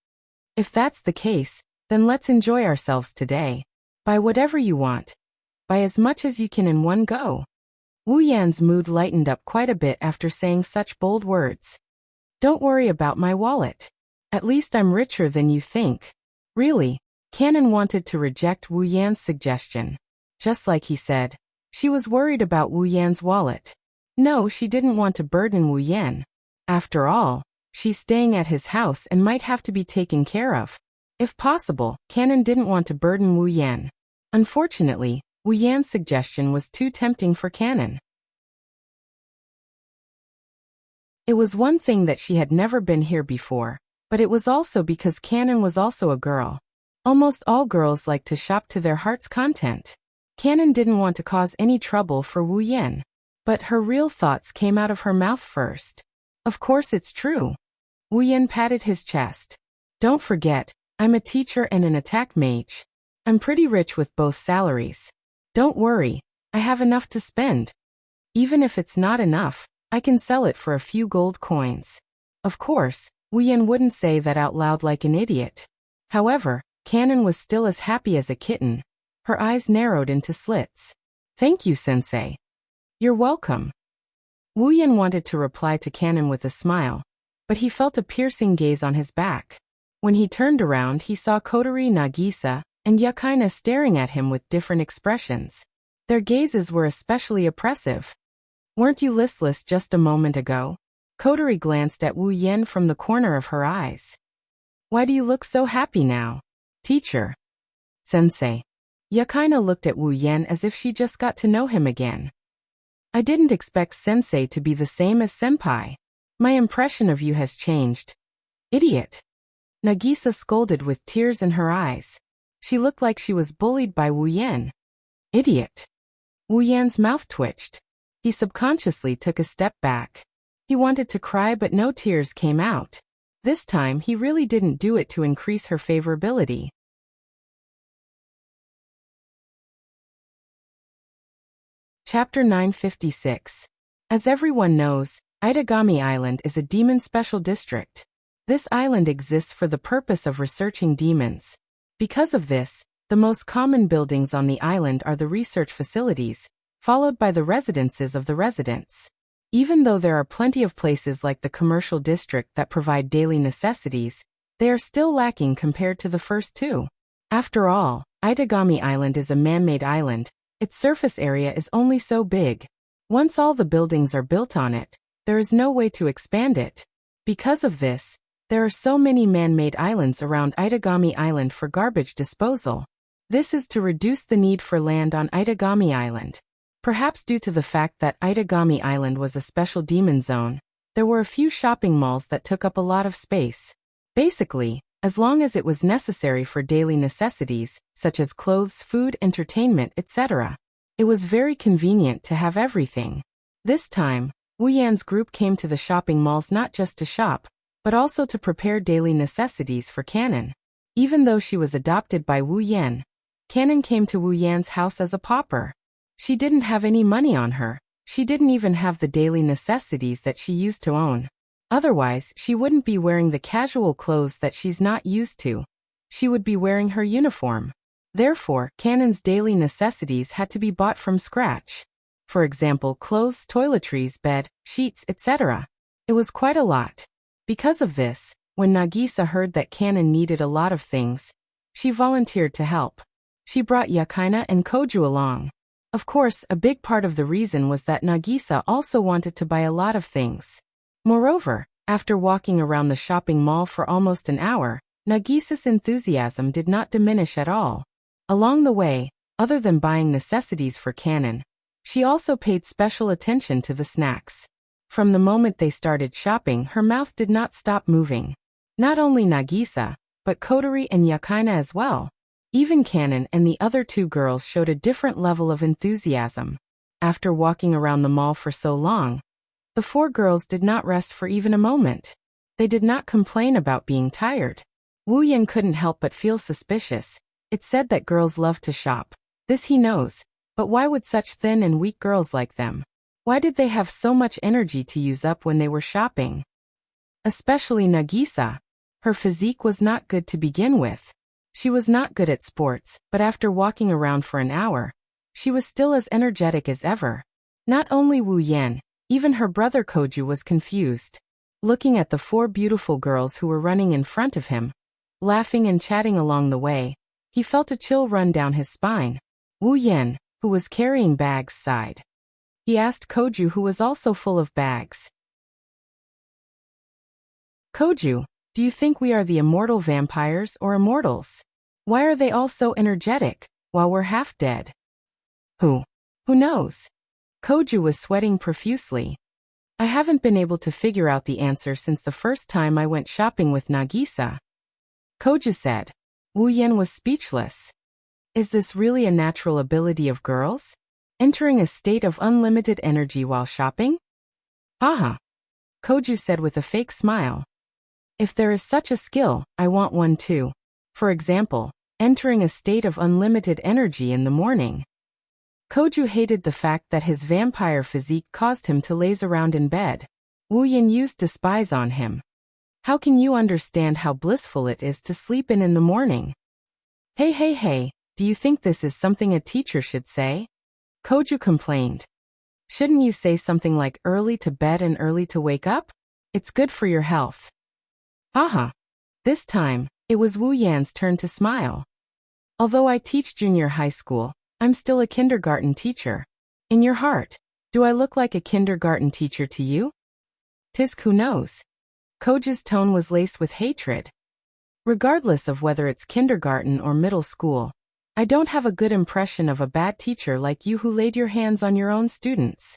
A: If that's the case, then let's enjoy ourselves today. Buy whatever you want. Buy as much as you can in one go. Wu Yan's mood lightened up quite a bit after saying such bold words. Don't worry about my wallet. At least I'm richer than you think. Really, Kanon wanted to reject Wu Yan's suggestion. Just like he said, she was worried about Wu Yan's wallet. No, she didn't want to burden Wu Yan. After all, she's staying at his house and might have to be taken care of. If possible, Kanon didn't want to burden Wu Yan. Unfortunately, Wu Yan's suggestion was too tempting for Kanon. It was one thing that she had never been here before, but it was also because Kanon was also a girl. Almost all girls like to shop to their heart's content. Kanon didn't want to cause any trouble for Wu Yan, but her real thoughts came out of her mouth first. Of course it's true. Wu Yan patted his chest. Don't forget, I'm a teacher and an attack mage. I'm pretty rich with both salaries. Don't worry, I have enough to spend. Even if it's not enough, I can sell it for a few gold coins. Of course, Wu Yan wouldn't say that out loud like an idiot. However, Kanon was still as happy as a kitten. Her eyes narrowed into slits. Thank you, sensei. You're welcome. Wu Yan wanted to reply to Kanon with a smile, but he felt a piercing gaze on his back. When he turned around, he saw Koterie, Nagisa, and Yukina staring at him with different expressions. Their gazes were especially oppressive. Weren't you listless just a moment ago? Koterie glanced at Wu Yan from the corner of her eyes. Why do you look so happy now? Teacher, Sensei. Yakaina looked at Wu Yan as if she just got to know him again. I didn't expect Sensei to be the same as Senpai. My impression of you has changed. Idiot. Nagisa scolded with tears in her eyes. She looked like she was bullied by Wu Yan. Idiot. Wu Yan's mouth twitched. He subconsciously took a step back. He wanted to cry but no tears came out. This time he really didn't do it to increase her favorability. Chapter 956. As everyone knows, Itagami Island is a demon special district. This island exists for the purpose of researching demons. Because of this, the most common buildings on the island are the research facilities, followed by the residences of the residents. Even though there are plenty of places like the commercial district that provide daily necessities, they are still lacking compared to the first two. After all, Itagami Island is a man-made island. Its surface area is only so big. Once all the buildings are built on it, there is no way to expand it. Because of this, there are so many man-made islands around Itagami Island for garbage disposal. This is to reduce the need for land on Itagami Island. Perhaps due to the fact that Itagami Island was a special demon zone, there were a few shopping malls that took up a lot of space. Basically, as long as it was necessary for daily necessities, such as clothes, food, entertainment, etc., it was very convenient to have everything. This time, Wu Yan's group came to the shopping malls not just to shop, but also to prepare daily necessities for Kanon. Even though she was adopted by Wu Yan, Kanon came to Wu Yan's house as a pauper. She didn't have any money on her. She didn't even have the daily necessities that she used to own. Otherwise, she wouldn't be wearing the casual clothes that she's not used to. She would be wearing her uniform. Therefore, Kanon's daily necessities had to be bought from scratch. For example, clothes, toiletries, bed, sheets, etc. It was quite a lot. Because of this, when Nagisa heard that Kanon needed a lot of things, she volunteered to help. She brought Yakaina and Koju along. Of course, a big part of the reason was that Nagisa also wanted to buy a lot of things. Moreover, after walking around the shopping mall for almost an hour, Nagisa's enthusiasm did not diminish at all. Along the way, other than buying necessities for Kanon, she also paid special attention to the snacks. From the moment they started shopping, her mouth did not stop moving. Not only Nagisa, but Kotori and Yakaina as well. Even Kanon and the other two girls showed a different level of enthusiasm. After walking around the mall for so long, the four girls did not rest for even a moment. They did not complain about being tired. Wu Yan couldn't help but feel suspicious. It's said that girls love to shop. This he knows. But why would such thin and weak girls like them? Why did they have so much energy to use up when they were shopping? Especially Nagisa. Her physique was not good to begin with. She was not good at sports, but after walking around for an hour, she was still as energetic as ever. Not only Wu Yan, even her brother Koju was confused. Looking at the four beautiful girls who were running in front of him, laughing and chatting along the way, he felt a chill run down his spine. Wu Yan, who was carrying bags, sighed. He asked Koju, who was also full of bags. Koju, do you think we are the immortal vampires or immortals? Why are they all so energetic, while we're half dead? Who knows? Koju was sweating profusely. I haven't been able to figure out the answer since the first time I went shopping with Nagisa. Koju said. Wu Yan was speechless. Is this really a natural ability of girls? Entering a state of unlimited energy while shopping? Haha. Koju said with a fake smile. If there is such a skill, I want one too. For example, entering a state of unlimited energy in the morning. Koju hated the fact that his vampire physique caused him to laze around in bed. Wu Yan used despise on him. How can you understand how blissful it is to sleep in the morning? Hey, do you think this is something a teacher should say? Koju complained. Shouldn't you say something like early to bed and early to wake up? It's good for your health. Haha. This time, it was Wu Yan's turn to smile. Although I teach junior high school, I'm still a kindergarten teacher. In your heart, do I look like a kindergarten teacher to you? Tisk, who knows? Koju's tone was laced with hatred. Regardless of whether it's kindergarten or middle school, I don't have a good impression of a bad teacher like you who laid your hands on your own students.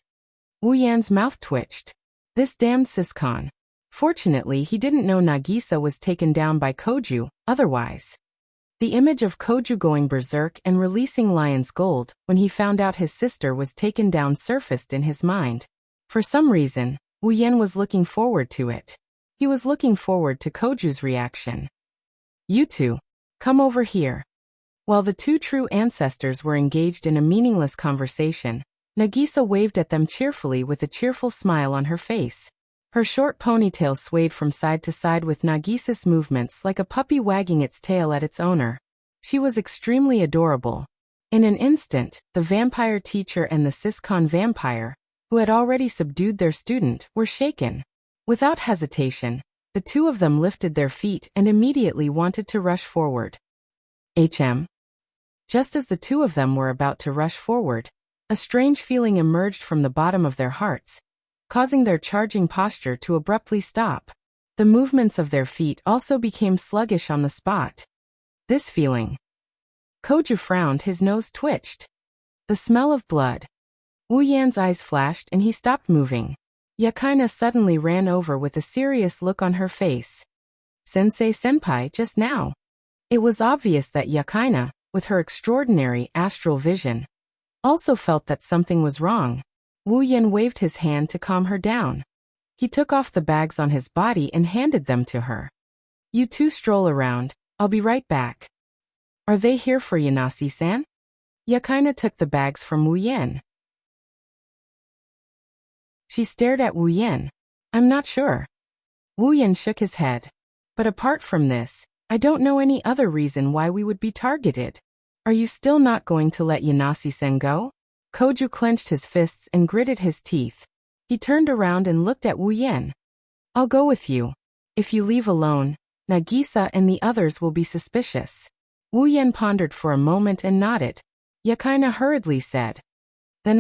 A: Wu Yan's mouth twitched. This damned Siscon. Fortunately, he didn't know Nagisa was taken down by Koju, otherwise. The image of Koju going berserk and releasing Lion's Gold when he found out his sister was taken down surfaced in his mind. For some reason, Wu Yan was looking forward to it. He was looking forward to Koju's reaction. You two, come over here. While the two true ancestors were engaged in a meaningless conversation, Nagisa waved at them cheerfully with a cheerful smile on her face. Her short ponytail swayed from side to side with Nagisa's movements like a puppy wagging its tail at its owner. She was extremely adorable. In an instant, the vampire teacher and the Siscon vampire, who had already subdued their student, were shaken. Without hesitation, the two of them lifted their feet and immediately wanted to rush forward. Just as the two of them were about to rush forward, a strange feeling emerged from the bottom of their hearts, causing their charging posture to abruptly stop. The movements of their feet also became sluggish on the spot. This feeling. Koju frowned, his nose twitched. The smell of blood. Wu Yan's eyes flashed and he stopped moving. Yakaina suddenly ran over with a serious look on her face. Sensei-senpai, just now. It was obvious that Yakaina, with her extraordinary astral vision, also felt that something was wrong. Wu Yan waved his hand to calm her down. He took off the bags on his body and handed them to her. You two stroll around, I'll be right back. Are they here for Yanasi-san? Yakaina took the bags from Wu Yan. She stared at Wu Yan. I'm not sure. Wu Yan shook his head. But apart from this, I don't know any other reason why we would be targeted. Are you still not going to let Yanasi-san go? Koju clenched his fists and gritted his teeth. He turned around and looked at Wu Yan. I'll go with you. If you leave alone, Nagisa and the others will be suspicious. Wu Yan pondered for a moment and nodded. Yakaina hurriedly said. Then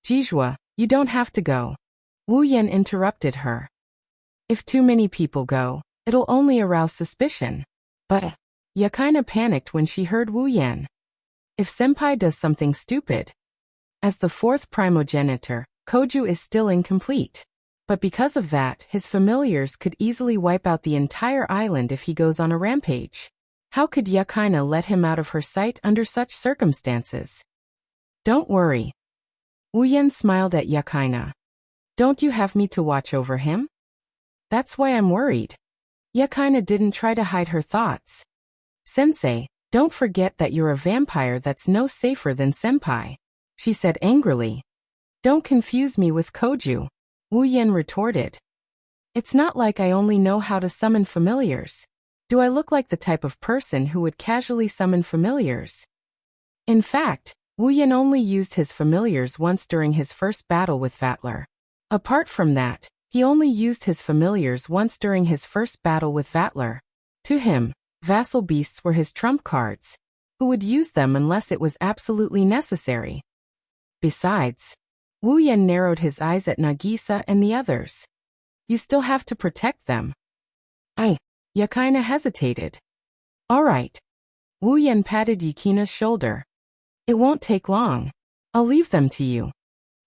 A: Jijua, you don't have to go. Wu Yan interrupted her. If too many people go, it'll only arouse suspicion. But Yakaina panicked when she heard Wu Yan. If senpai does something stupid. As the fourth primogenitor, Koju is still incomplete. But because of that, his familiars could easily wipe out the entire island if he goes on a rampage. How could Yakaina let him out of her sight under such circumstances? Don't worry. Wu Yan smiled at Yakaina. Don't you have me to watch over him? That's why I'm worried. Yakaina didn't try to hide her thoughts. Sensei, don't forget that you're a vampire that's no safer than senpai, she said angrily. Don't confuse me with Koju, Wu Yan retorted. It's not like I only know how to summon familiars. Do I look like the type of person who would casually summon familiars? In fact, Wu Yan only used his familiars once during his first battle with Vatler. Apart from that, he only used his familiars once during his first battle with Vatler. To him, vassal beasts were his trump cards. Who would use them unless it was absolutely necessary? Besides, Wu Yan narrowed his eyes at Nagisa and the others. You still have to protect them. Yakaina hesitated. All right. Wu Yan patted Yukina's shoulder. It won't take long. I'll leave them to you.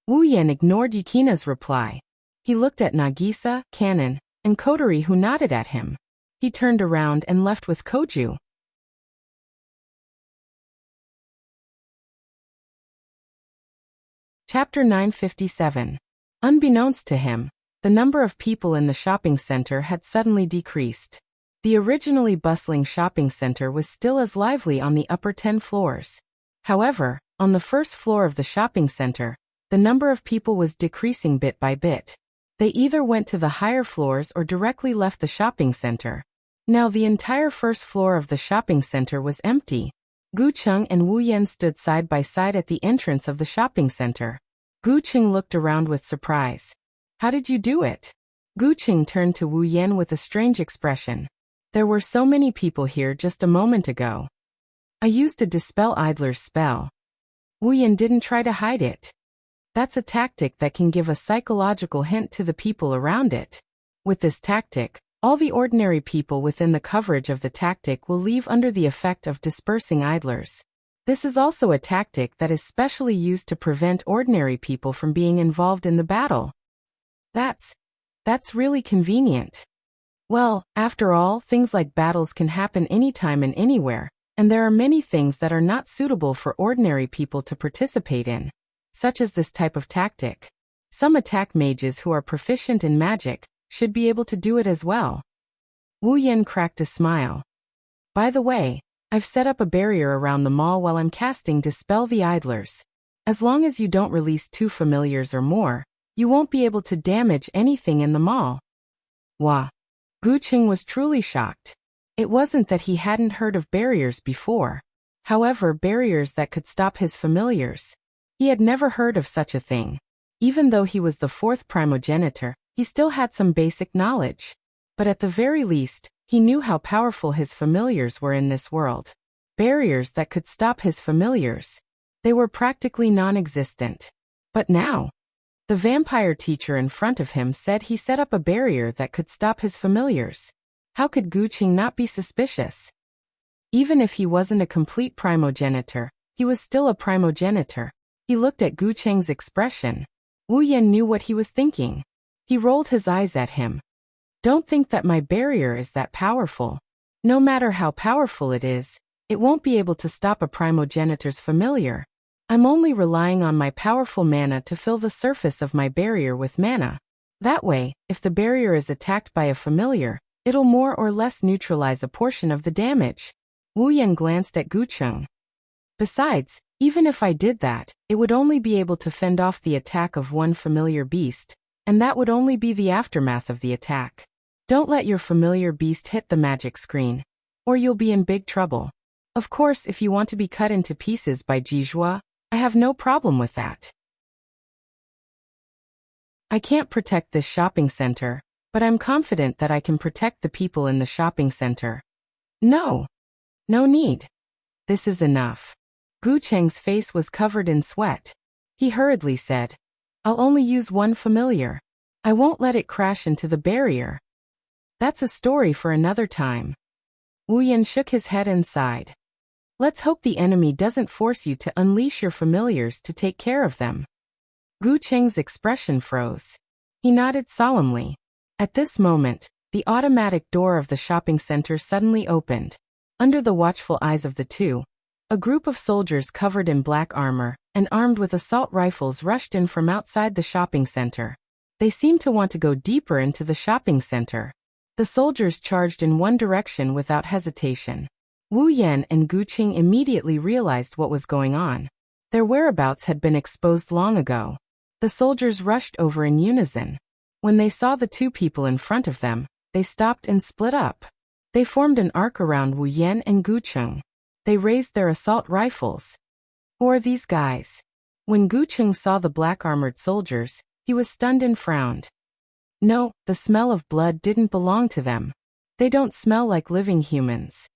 A: Wu Yan ignored Yukina's reply. He looked at Nagisa, Kanon, and Kotori who nodded at him. He turned around and left with Koju. Chapter 957. Unbeknownst to him, the number of people in the shopping center had suddenly decreased. The originally bustling shopping center was still as lively on the upper 10 floors. However, on the first floor of the shopping center, the number of people was decreasing bit by bit. They either went to the higher floors or directly left the shopping center. Now the entire first floor of the shopping center was empty. Gu Cheng and Wu Yan stood side by side at the entrance of the shopping center. Gu Cheng looked around with surprise. How did you do it? Gu Cheng turned to Wu Yan with a strange expression. There were so many people here just a moment ago. I used a dispel idler's spell. Wu Yan didn't try to hide it. That's a tactic that can give a psychological hint to the people around it. With this tactic, All the ordinary people within the coverage of the tactic will leave under the effect of dispersing idlers. This is also a tactic that is specially used to prevent ordinary people from being involved in the battle. That's really convenient. Well, after all, things like battles can happen anytime and anywhere, and there are many things that are not suitable for ordinary people to participate in, such as this type of tactic. Some attack mages who are proficient in magic should be able to do it as well. Wu Yan cracked a smile. By the way, I've set up a barrier around the mall while I'm casting Dispel the Idlers. As long as you don't release 2 familiars or more, you won't be able to damage anything in the mall. Wah! Gu Qing was truly shocked. It wasn't that he hadn't heard of barriers before. However, barriers that could stop his familiars. He had never heard of such a thing. Even though he was the 4th primogenitor, he still had some basic knowledge. But at the very least, he knew how powerful his familiars were in this world. Barriers that could stop his familiars. They were practically non-existent. But now, the vampire teacher in front of him said he set up a barrier that could stop his familiars. How could Gu Qing not be suspicious? Even if he wasn't a complete primogenitor, he was still a primogenitor. He looked at Gu Qing's expression. Wu Yan knew what he was thinking. He rolled his eyes at him. Don't think that my barrier is that powerful. No matter how powerful it is, it won't be able to stop a primogenitor's familiar. I'm only relying on my powerful mana to fill the surface of my barrier with mana. That way, if the barrier is attacked by a familiar, it'll more or less neutralize a portion of the damage. Wu Yan glanced at Gu Qing. Besides, even if I did that, it would only be able to fend off the attack of one familiar beast, and that would only be the aftermath of the attack. Don't let your familiar beast hit the magic screen, or you'll be in big trouble. Of course, if you want to be cut into pieces by Jizhua, I have no problem with that. I can't protect this shopping center, but I'm confident that I can protect the people in the shopping center. No need. This is enough. Gu Cheng's face was covered in sweat. He hurriedly said, I'll only use one familiar. I won't let it crash into the barrier. That's a story for another time. Wu Yan shook his head and sighed. Let's hope the enemy doesn't force you to unleash your familiars to take care of them. Gu Cheng's expression froze. He nodded solemnly. At this moment, the automatic door of the shopping center suddenly opened. Under the watchful eyes of the two, a group of soldiers covered in black armor and armed with assault rifles rushed in from outside the shopping center. They seemed to want to go deeper into the shopping center. The soldiers charged in one direction without hesitation. Wu Yan and Gu Qing immediately realized what was going on. Their whereabouts had been exposed long ago. The soldiers rushed over in unison. When they saw the 2 people in front of them, they stopped and split up. They formed an arc around Wu Yan and Gu Qing. They raised their assault rifles. Who are these guys? When Gu Qing saw the black-armored soldiers, he was stunned and frowned. No, the smell of blood didn't belong to them. They don't smell like living humans.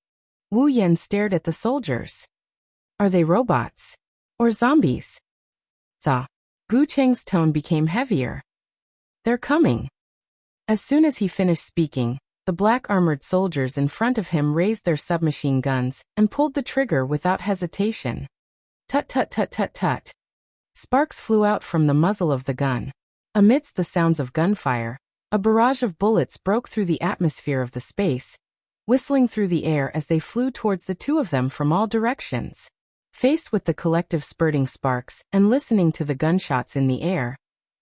A: Wu Yan stared at the soldiers. Are they robots? Or zombies? Za. Gu Cheng's tone became heavier. They're coming. As soon as he finished speaking, the black-armored soldiers in front of him raised their submachine guns and pulled the trigger without hesitation. Tut tut tut tut tut. Sparks flew out from the muzzle of the gun. Amidst the sounds of gunfire, a barrage of bullets broke through the atmosphere of the space, whistling through the air as they flew towards the 2 of them from all directions. Faced with the collective spurting sparks and listening to the gunshots in the air,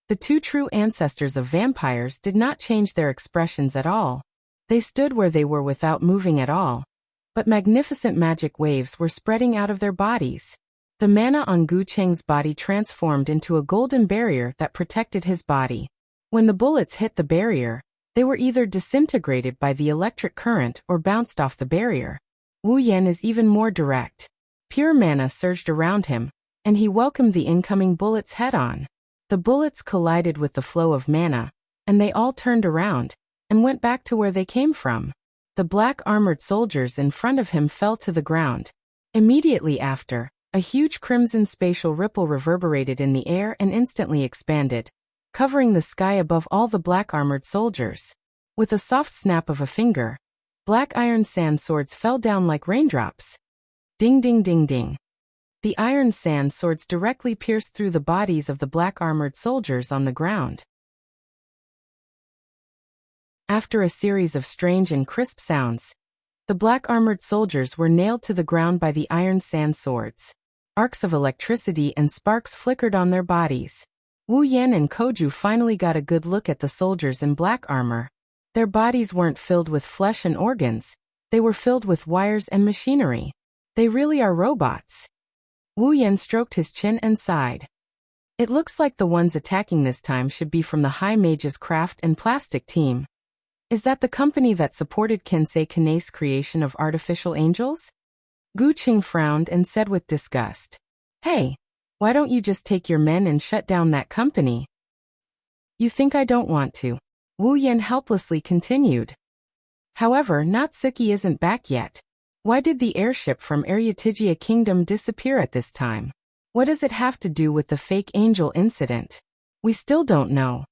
A: the 2 true ancestors of vampires did not change their expressions at all. They stood where they were without moving at all. But magnificent magic waves were spreading out of their bodies. The mana on Gu Cheng's body transformed into a golden barrier that protected his body. When the bullets hit the barrier, they were either disintegrated by the electric current or bounced off the barrier. Wu Yan is even more direct. Pure mana surged around him, and he welcomed the incoming bullets head-on. The bullets collided with the flow of mana, and they all turned around and went back to where they came from. The black-armored soldiers in front of him fell to the ground. Immediately after, a huge crimson spatial ripple reverberated in the air and instantly expanded, covering the sky above all the black-armored soldiers. With a soft snap of a finger, black iron sand swords fell down like raindrops. Ding ding ding ding. The iron sand swords directly pierced through the bodies of the black-armored soldiers on the ground. After a series of strange and crisp sounds, the black-armored soldiers were nailed to the ground by the iron sand swords. Arcs of electricity and sparks flickered on their bodies. Wu Yan and Koju finally got a good look at the soldiers in black armor. Their bodies weren't filled with flesh and organs, they were filled with wires and machinery. They really are robots. Wu Yan stroked his chin and sighed. It looks like the ones attacking this time should be from the High Mage's Craft and Plastic team. Is that the company that supported Kensei Kane's creation of artificial angels? Gu Qing frowned and said with disgust. Hey, why don't you just take your men and shut down that company? You think I don't want to? Wu Yan helplessly continued. However, Natsuki isn't back yet. Why did the airship from Aryutigia Kingdom disappear at this time? What does it have to do with the fake angel incident? We still don't know.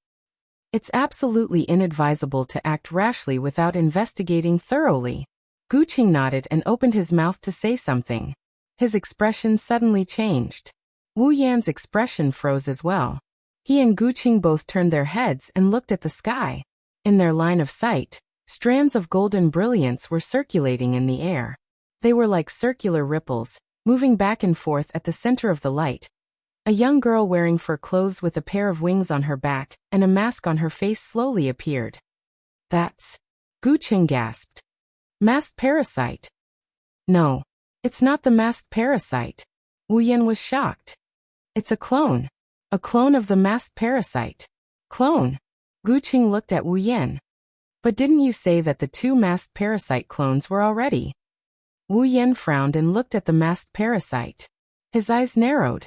A: It's absolutely inadvisable to act rashly without investigating thoroughly. Gu Qing nodded and opened his mouth to say something. His expression suddenly changed. Wu Yan's expression froze as well. He and Gu Qing both turned their heads and looked at the sky. In their line of sight, strands of golden brilliance were circulating in the air. They were like circular ripples, moving back and forth at the center of the light. A young girl wearing fur clothes with a pair of wings on her back and a mask on her face slowly appeared. That's... Gu Qing gasped. Masked parasite. No, it's not the masked parasite. Wu Yan was shocked. It's a clone. A clone of the masked parasite. Clone? Gu Qing looked at Wu Yan. But didn't you say that the two masked parasite clones were already? Wu Yan frowned and looked at the masked parasite. His eyes narrowed.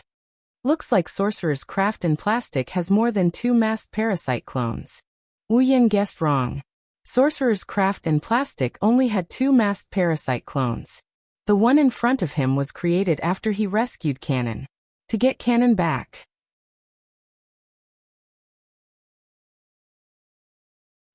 A: Looks like Sorcerer's Craft and Plastic has more than two masked parasite clones. Wu Yan guessed wrong. Sorcerer's Craft and Plastic only had two masked parasite clones. The one in front of him was created after he rescued Cannon. To get Cannon back.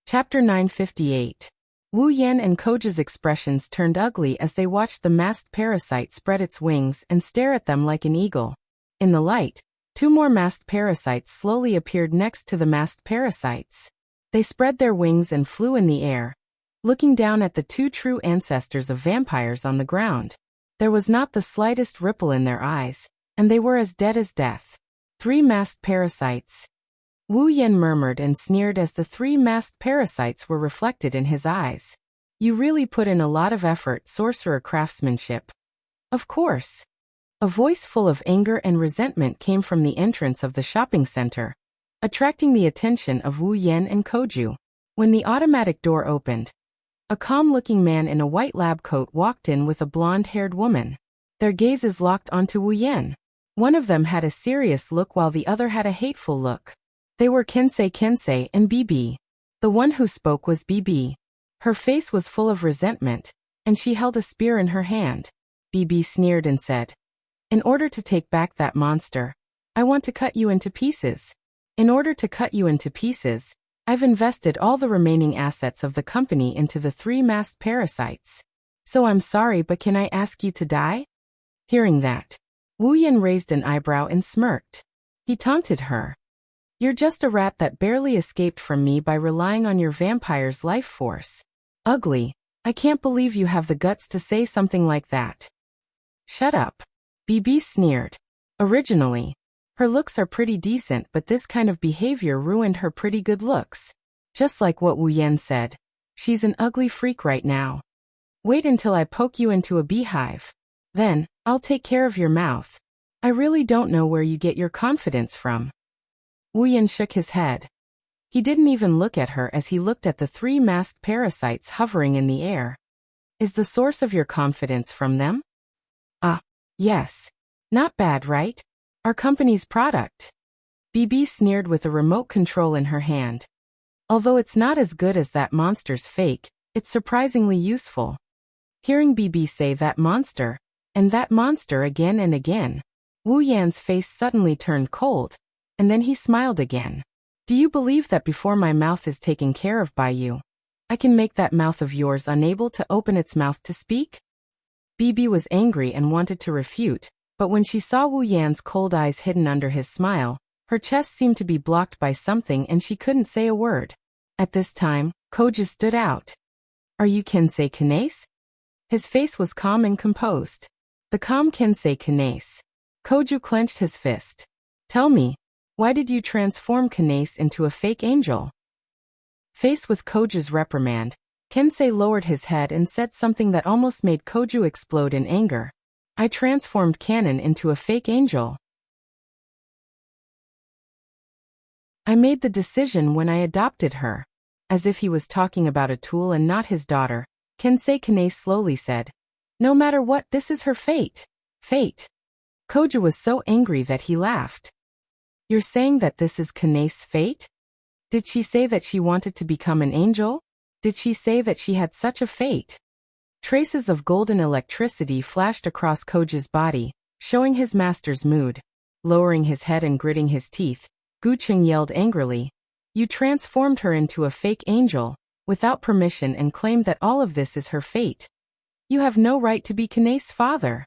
A: Chapter 958. Wu Yan and Koju's expressions turned ugly as they watched the masked parasite spread its wings and stare at them like an eagle. In the light, two more masked parasites slowly appeared next to the masked parasites. They spread their wings and flew in the air, looking down at the two true ancestors of vampires on the ground. There was not the slightest ripple in their eyes, and they were as dead as death. Three masked parasites. Wu Yan murmured and sneered as the three masked parasites were reflected in his eyes. You really put in a lot of effort, sorcerer craftsmanship. Of course. A voice full of anger and resentment came from the entrance of the shopping center, attracting the attention of Wu Yan and Koju. When the automatic door opened, a calm-looking man in a white lab coat walked in with a blonde-haired woman. Their gazes locked onto Wu Yan. One of them had a serious look while the other had a hateful look. They were Kensei and BB. The one who spoke was BB. Her face was full of resentment, and she held a spear in her hand. BB sneered and said, "In order to take back that monster, I want to cut you into pieces. In order to cut you into pieces, I've invested all the remaining assets of the company into the three masked parasites. So I'm sorry, but can I ask you to die?" Hearing that, Wu Yan raised an eyebrow and smirked. He taunted her. "You're just a rat that barely escaped from me by relying on your vampire's life force. Ugly, I can't believe you have the guts to say something like that." "Shut up," BB sneered. Originally, her looks are pretty decent, but this kind of behavior ruined her pretty good looks. Just like what Wu Yan said, she's an ugly freak right now. Wait until I poke you into a beehive. Then, I'll take care of your mouth. I really don't know where you get your confidence from. Wu Yan shook his head. He didn't even look at her as he looked at the three masked parasites hovering in the air. Is the source of your confidence from them? Ah, yes. Not bad, right? Our company's product. BB sneered with a remote control in her hand. Although it's not as good as that monster's fake, it's surprisingly useful. Hearing BB say that monster, and that monster again and again, Wu Yan's face suddenly turned cold, and then he smiled again. Do you believe that before my mouth is taken care of by you, I can make that mouth of yours unable to open its mouth to speak? Bibi was angry and wanted to refute, but when she saw Wu Yan's cold eyes hidden under his smile, her chest seemed to be blocked by something and she couldn't say a word. At this time, Koju stood out. Are you Kensei Kanase? His face was calm and composed. The calm Kensei Kanase. Koju clenched his fist. Tell me, why did you transform Kanase into a fake angel? Faced with Koju's reprimand, Kensei lowered his head and said something that almost made Koju explode in anger. I transformed Kanon into a fake angel. I made the decision when I adopted her. As if he was talking about a tool and not his daughter, Kensei Kanase slowly said, no matter what, this is her fate. Fate. Koju was so angry that he laughed. You're saying that this is Kanase's fate? Did she say that she wanted to become an angel? Did she say that she had such a fate? Traces of golden electricity flashed across Koju's body, showing his master's mood. Lowering his head and gritting his teeth, Guqing yelled angrily, you transformed her into a fake angel, without permission, and claimed that all of this is her fate. You have no right to be Kanase's father.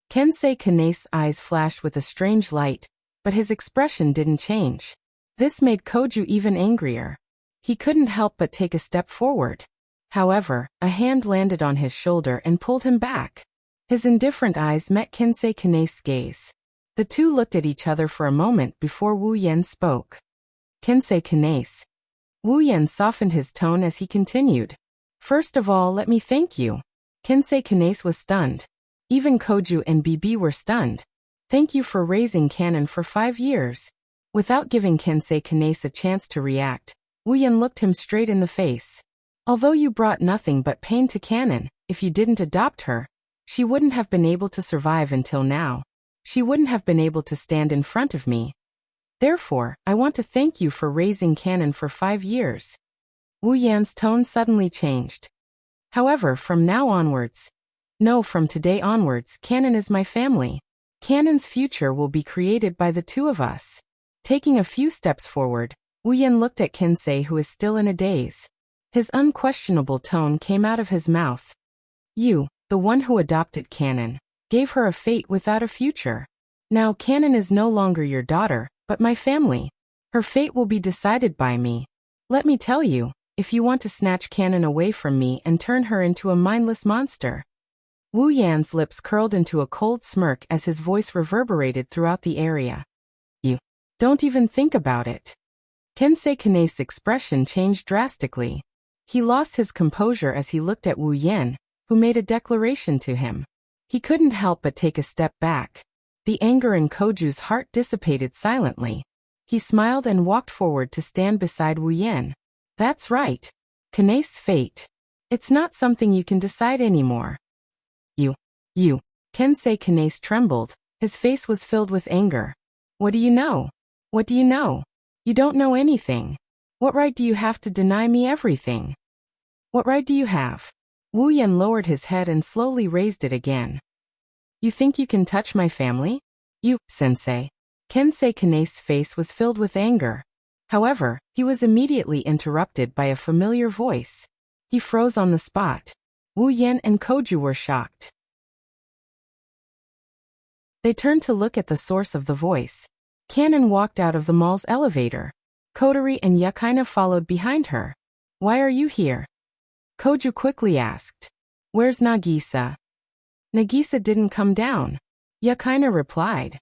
A: Kensei Kanase's eyes flashed with a strange light, but his expression didn't change. This made Koju even angrier. He couldn't help but take a step forward. However, a hand landed on his shoulder and pulled him back. His indifferent eyes met Kensei Kanase's gaze. The two looked at each other for a moment before Wu Yan spoke. Kensei Kanase. Wu Yan softened his tone as he continued. First of all, let me thank you. Kensei Kanase was stunned. Even Koju and Bibi were stunned. Thank you for raising Kanon for 5 years. Without giving Kensei Kanase a chance to react, Wu Yan looked him straight in the face. Although you brought nothing but pain to Kanon, if you didn't adopt her, she wouldn't have been able to survive until now. She wouldn't have been able to stand in front of me. Therefore, I want to thank you for raising Kanon for 5 years. Wu Yan's tone suddenly changed. However, from now onwards, from today onwards, Kanon is my family. Kanon's future will be created by the two of us. Taking a few steps forward, Wu Yan looked at Kensei, who is still in a daze. His unquestionable tone came out of his mouth. You, the one who adopted Kanon, gave her a fate without a future. Now Kanon is no longer your daughter, but my family. Her fate will be decided by me. Let me tell you, if you want to snatch Kanon away from me and turn her into a mindless monster. Wu Yan's lips curled into a cold smirk as his voice reverberated throughout the area. You don't even think about it. Kensei Kanase's expression changed drastically. He lost his composure as he looked at Wu Yan, who made a declaration to him. He couldn't help but take a step back. The anger in Koju's heart dissipated silently. He smiled and walked forward to stand beside Wu Yan. That's right. Kanase's fate. It's not something you can decide anymore. You. Kensei Kanase trembled. His face was filled with anger. What do you know? What do you know? You don't know anything. What right do you have to deny me everything? What right do you have? Wu Yan lowered his head and slowly raised it again. You think you can touch my family? You, sensei. Kensei Kanase's face was filled with anger. However, he was immediately interrupted by a familiar voice. He froze on the spot. Wu Yan and Koju were shocked. They turned to look at the source of the voice. Kanon walked out of the mall's elevator. Kotori and Yakaina followed behind her. Why are you here? Koju quickly asked. Where's Nagisa? Nagisa didn't come down. Yakaina replied.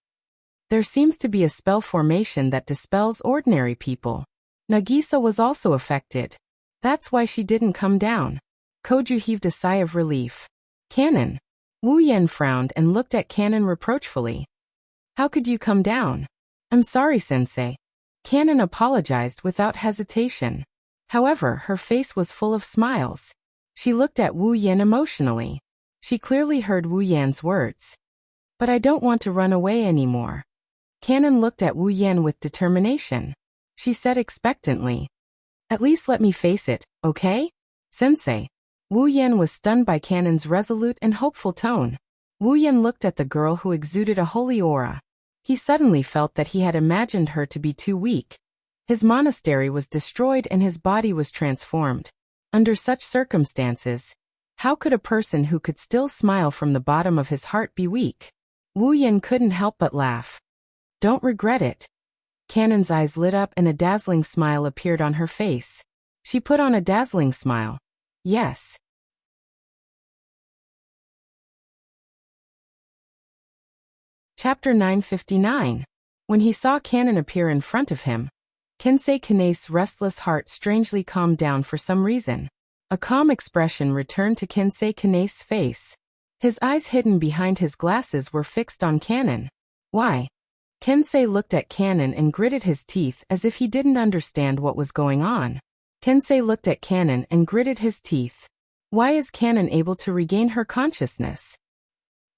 A: There seems to be a spell formation that dispels ordinary people. Nagisa was also affected. That's why she didn't come down. Koju heaved a sigh of relief. Kanon. Wu Yan frowned and looked at Kanon reproachfully. How could you come down? I'm sorry, sensei. Kanon apologized without hesitation. However, her face was full of smiles. She looked at Wu Yan emotionally. She clearly heard Wu Yan's words. But I don't want to run away anymore. Kanon looked at Wu Yan with determination. She said expectantly. At least let me face it, okay? Sensei. Wu Yan was stunned by Kanon's resolute and hopeful tone. Wu Yan looked at the girl who exuded a holy aura. He suddenly felt that he had imagined her to be too weak. His monastery was destroyed and his body was transformed. Under such circumstances, how could a person who could still smile from the bottom of his heart be weak? Wu Yan couldn't help but laugh. Don't regret it. Canon's eyes lit up and a dazzling smile appeared on her face. She put on a dazzling smile. Yes. Chapter 959. When he saw Canon appear in front of him, Kensei Kane's restless heart strangely calmed down for some reason. A calm expression returned to Kensei Kane's face. His eyes hidden behind his glasses were fixed on Canon. Why? Kensei looked at Canon and gritted his teeth as if he didn't understand what was going on. Kensei looked at Canon and gritted his teeth. Why is Canon able to regain her consciousness?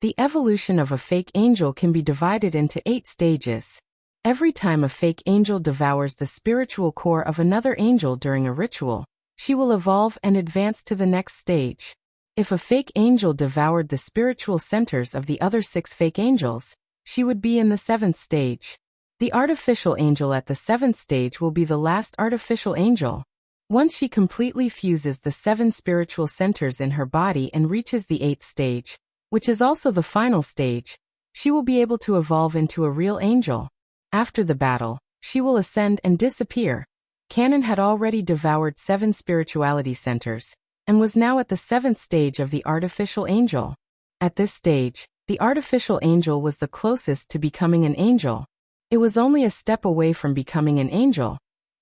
A: The evolution of a fake angel can be divided into 8 stages. Every time a fake angel devours the spiritual core of another angel during a ritual, she will evolve and advance to the next stage. If a fake angel devoured the spiritual centers of the other 6 fake angels, she would be in the 7th stage. The artificial angel at the 7th stage will be the last artificial angel. Once she completely fuses the 7 spiritual centers in her body and reaches the 8th stage, which is also the final stage, she will be able to evolve into a real angel. After the battle, she will ascend and disappear. Canon had already devoured 7 spirituality centers, and was now at the 7th stage of the artificial angel. At this stage, the artificial angel was the closest to becoming an angel. It was only a step away from becoming an angel,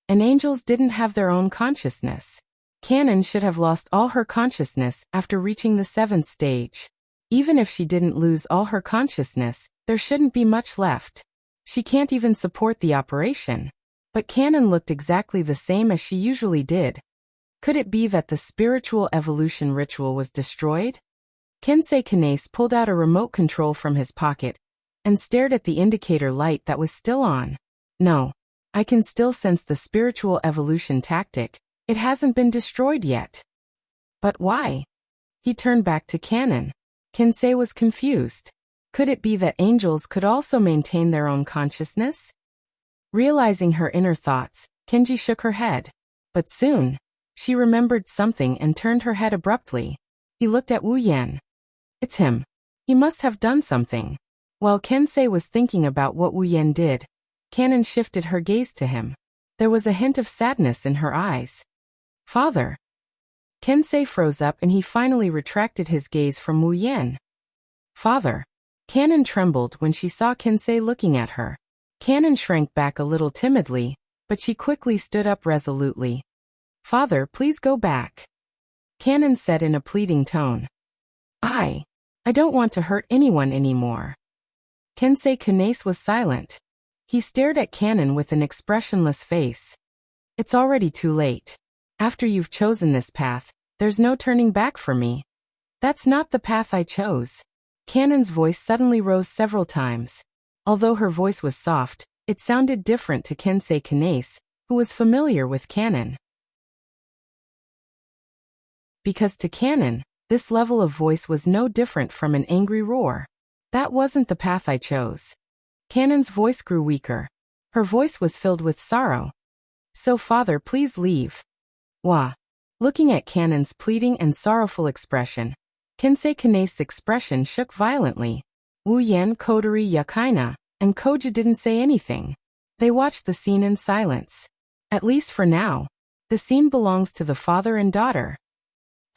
A: and angels didn't have their own consciousness. Canon should have lost all her consciousness after reaching the 7th stage. Even if she didn't lose all her consciousness, there shouldn't be much left. She can't even support the operation. But Canon looked exactly the same as she usually did. Could it be that the spiritual evolution ritual was destroyed? Kensei Kane pulled out a remote control from his pocket and stared at the indicator light that was still on. No. I can still sense the spiritual evolution tactic. It hasn't been destroyed yet. But why? He turned back to Canon. Kensei was confused. Could it be that angels could also maintain their own consciousness? Realizing her inner thoughts, Kenji shook her head. But soon, she remembered something and turned her head abruptly. He looked at Wu Yan. It's him. He must have done something. While Kensei was thinking about what Wu Yan did, Canon shifted her gaze to him. There was a hint of sadness in her eyes. Father. Kensei froze up and he finally retracted his gaze from Wu Yan. Father. Canon trembled when she saw Kensei looking at her. Canon shrank back a little timidly, but she quickly stood up resolutely. Father, please go back. Canon said in a pleading tone. I don't want to hurt anyone anymore. Kensei Kane was silent. He stared at Canon with an expressionless face. It's already too late. After you've chosen this path, there's no turning back for me. That's not the path I chose. Canon's voice suddenly rose several times. Although her voice was soft, it sounded different to Kensei Kane, who was familiar with Canon. Because to Canon, this level of voice was no different from an angry roar. That wasn't the path I chose. Canon's voice grew weaker. Her voice was filled with sorrow. So father, please leave. Wah. Looking at Canon's pleading and sorrowful expression, Kensei Kane's expression shook violently. Wu Yan, Kodori, Yakaina, and Koja didn't say anything. They watched the scene in silence. At least for now, the scene belongs to the father and daughter.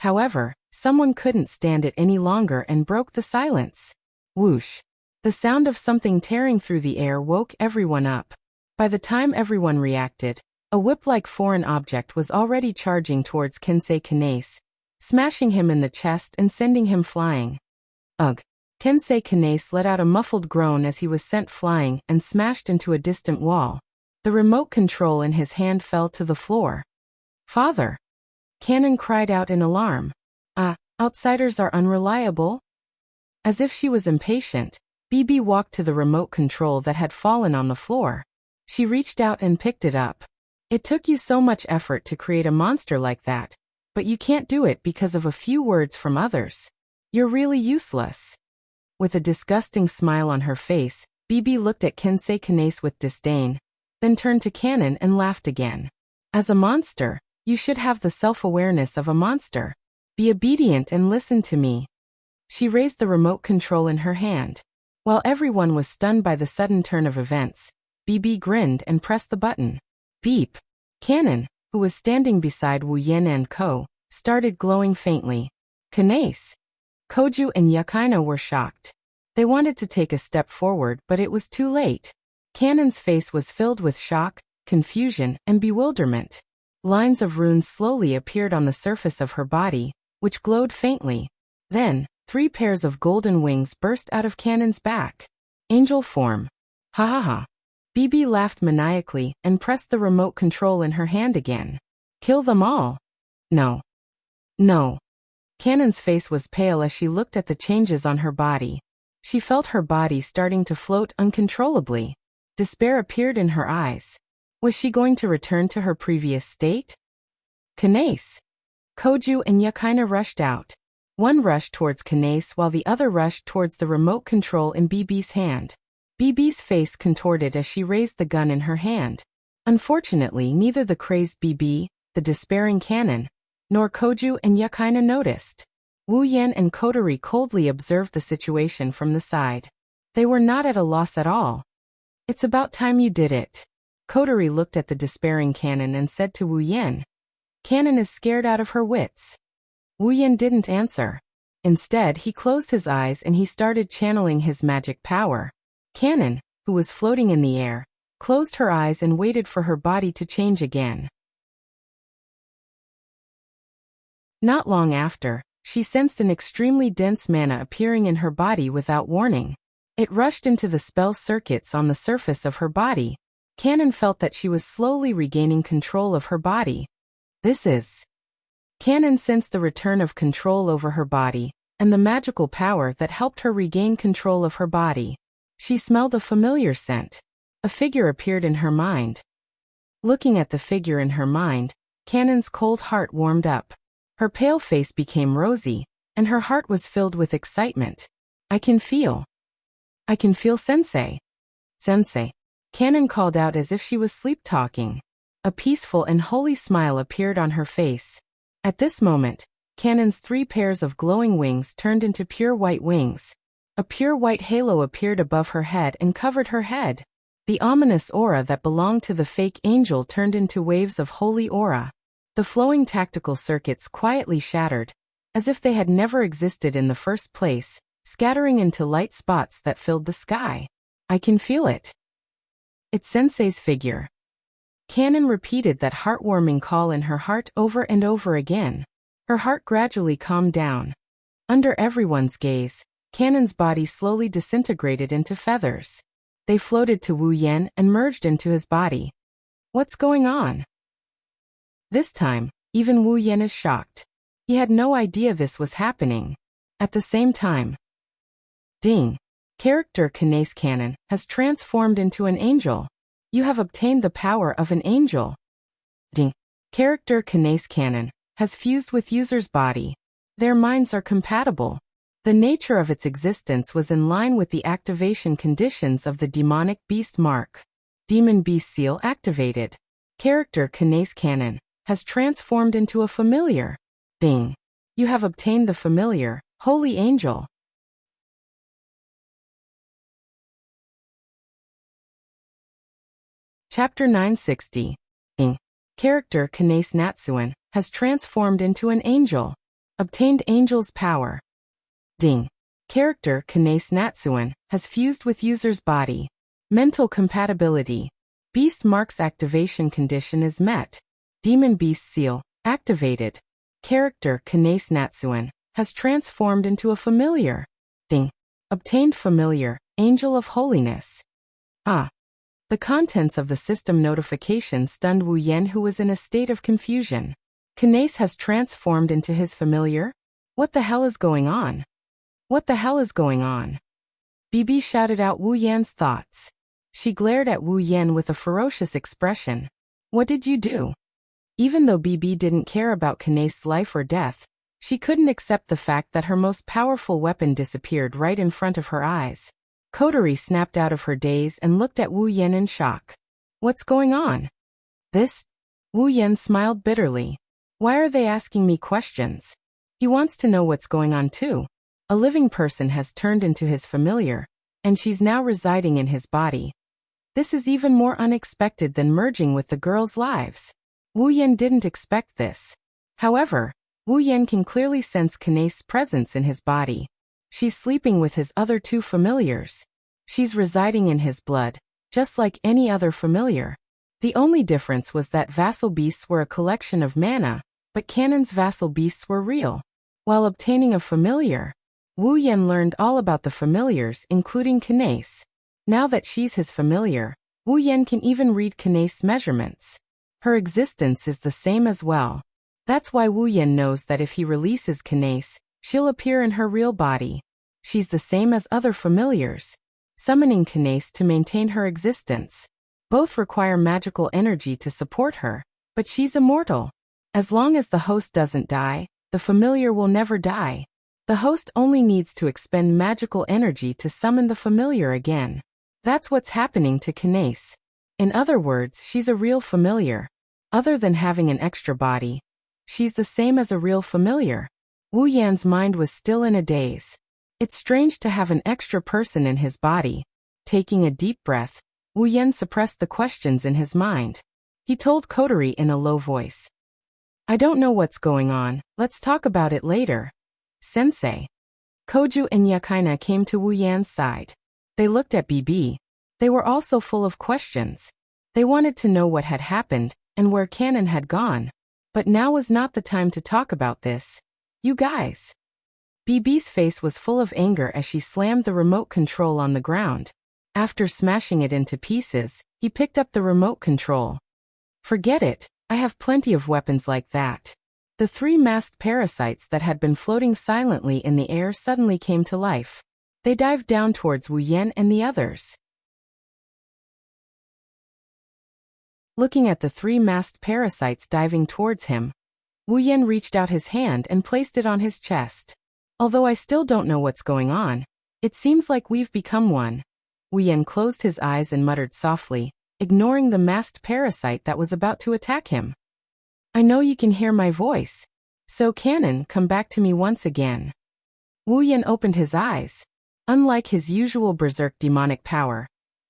A: However, someone couldn't stand it any longer and broke the silence. Whoosh. The sound of something tearing through the air woke everyone up. By the time everyone reacted, a whip-like foreign object was already charging towards Kensei Kane, smashing him in the chest and sending him flying. Ugh. Kensei Kane let out a muffled groan as he was sent flying and smashed into a distant wall. The remote control in his hand fell to the floor. Father! Canon cried out in alarm. Outsiders are unreliable? As if she was impatient, BB walked to the remote control that had fallen on the floor. She reached out and picked it up. It took you so much effort to create a monster like that, but you can't do it because of a few words from others. You're really useless. With a disgusting smile on her face, BB looked at Kensei Kane with disdain, then turned to Canon and laughed again. As a monster, You should have the self-awareness of a monster. Be obedient and listen to me. She raised the remote control in her hand. While everyone was stunned by the sudden turn of events, BB grinned and pressed the button. Beep. Cannon, who was standing beside Wu Yen and Ko, started glowing faintly. Kanace. Koju and Yakaina were shocked. They wanted to take a step forward, but it was too late. Cannon's face was filled with shock, confusion, and bewilderment. Lines of runes slowly appeared on the surface of her body, which glowed faintly. Then, 3 pairs of golden wings burst out of Cannon's back. Angel form. Ha ha ha. BB laughed maniacally and pressed the remote control in her hand again. Kill them all. No. No. Cannon's face was pale as she looked at the changes on her body. She felt her body starting to float uncontrollably. Despair appeared in her eyes. Was she going to return to her previous state? Kanace. Koju and Yakaina rushed out. One rushed towards Kanace while the other rushed towards the remote control in BB's hand. BB's face contorted as she raised the gun in her hand. Unfortunately, neither the crazed BB, the despairing Cannon, nor Koju and Yakaina noticed. Wu Yen and Kotori coldly observed the situation from the side. They were not at a loss at all. It's about time you did it. Kotori looked at the despairing Cannon and said to Wu Yen, Cannon is scared out of her wits. Wu Yen didn't answer. Instead, he closed his eyes and he started channeling his magic power. Cannon, who was floating in the air, closed her eyes and waited for her body to change again. Not long after, she sensed an extremely dense mana appearing in her body without warning. It rushed into the spell circuits on the surface of her body. Cannon felt that she was slowly regaining control of her body. This is... Cannon sensed the return of control over her body, and the magical power that helped her regain control of her body. She smelled a familiar scent. A figure appeared in her mind. Looking at the figure in her mind, Cannon's cold heart warmed up. Her pale face became rosy, and her heart was filled with excitement. I can feel Sensei. Sensei. Cannon called out as if she was sleep-talking. A peaceful and holy smile appeared on her face. At this moment, Cannon's 3 pairs of glowing wings turned into pure white wings. A pure white halo appeared above her head and covered her head. The ominous aura that belonged to the fake angel turned into waves of holy aura. The flowing tactical circuits quietly shattered, as if they had never existed in the first place, scattering into light spots that filled the sky. I can feel it. It's Sensei's figure. Cannon repeated that heartwarming call in her heart over and over again. Her heart gradually calmed down. Under everyone's gaze, Cannon's body slowly disintegrated into feathers. They floated to Wu Yen and merged into his body. What's going on? This time, even Wu Yen is shocked. He had no idea this was happening. At the same time, ding! Character Kanace Cannon has transformed into an angel. You have obtained the power of an angel. Ding! Character Kanace Cannon has fused with user's body. Their minds are compatible. The nature of its existence was in line with the activation conditions of the demonic beast mark. Demon beast seal activated. Character Kanace Cannon has transformed into a familiar. Bing! You have obtained the familiar, holy angel. Chapter 960. Bing! Character Kanace Natsuan has transformed into an angel. Obtained angel's power. Ding! Character Kanace Natsuan has fused with user's body. Mental compatibility. Beast mark's activation condition is met. Demon beast seal activated. Character Kanace Natsuan has transformed into a familiar. Ding! Obtained familiar, angel of holiness. Ah! The contents of the system notification stunned Wu Yen, who was in a state of confusion. Kanace has transformed into his familiar? What the hell is going on? What the hell is going on? BB shouted out Wu Yan's thoughts. She glared at Wu Yen with a ferocious expression. What did you do? Even though BB didn't care about Kanace's life or death, she couldn't accept the fact that her most powerful weapon disappeared right in front of her eyes. Kotori snapped out of her daze and looked at Wu Yen in shock. What's going on? This Wu Yan smiled bitterly. Why are they asking me questions? He wants to know what's going on too. A living person has turned into his familiar, and she's now residing in his body. This is even more unexpected than merging with the girls' lives. Wu Yan didn't expect this. However, Wu Yan can clearly sense Kanae's presence in his body. She's sleeping with his other two familiars. She's residing in his blood, just like any other familiar. The only difference was that vassal beasts were a collection of mana, but Kanan's vassal beasts were real. While obtaining a familiar, Wu Yan learned all about the familiars, including Kanae's. Now that she's his familiar, Wu Yan can even read Kanae's measurements. Her existence is the same as well. That's why Wu Yan knows that if he releases Kanae, she'll appear in her real body. She's the same as other familiars, summoning Kanae to maintain her existence. Both require magical energy to support her, but she's immortal. As long as the host doesn't die, the familiar will never die. The host only needs to expend magical energy to summon the familiar again. That's what's happening to Kanae. In other words, she's a real familiar. Other than having an extra body, she's the same as a real familiar. Wu Yan's mind was still in a daze. It's strange to have an extra person in his body. Taking a deep breath, Wu Yan suppressed the questions in his mind. He told Kotori in a low voice. I don't know what's going on, let's talk about it later. Sensei. Koju and Yakaina came to Wu Yan's side. They looked at BB. They were also full of questions. They wanted to know what had happened and where Kanan had gone. But now was not the time to talk about this. You guys. BB's face was full of anger as she slammed the remote control on the ground. After smashing it into pieces, he picked up the remote control. Forget it, I have plenty of weapons like that. The three masked parasites that had been floating silently in the air suddenly came to life. They dived down towards Wu Yan and the others. Looking at the three masked parasites diving towards him, Wu Yan reached out his hand and placed it on his chest. Although I still don't know what's going on, it seems like we've become one. Wu Yan closed his eyes and muttered softly, ignoring the masked parasite that was about to attack him. I know you can hear my voice. So Kanan, come back to me once again. Wu Yan opened his eyes. Unlike his usual berserk demonic power,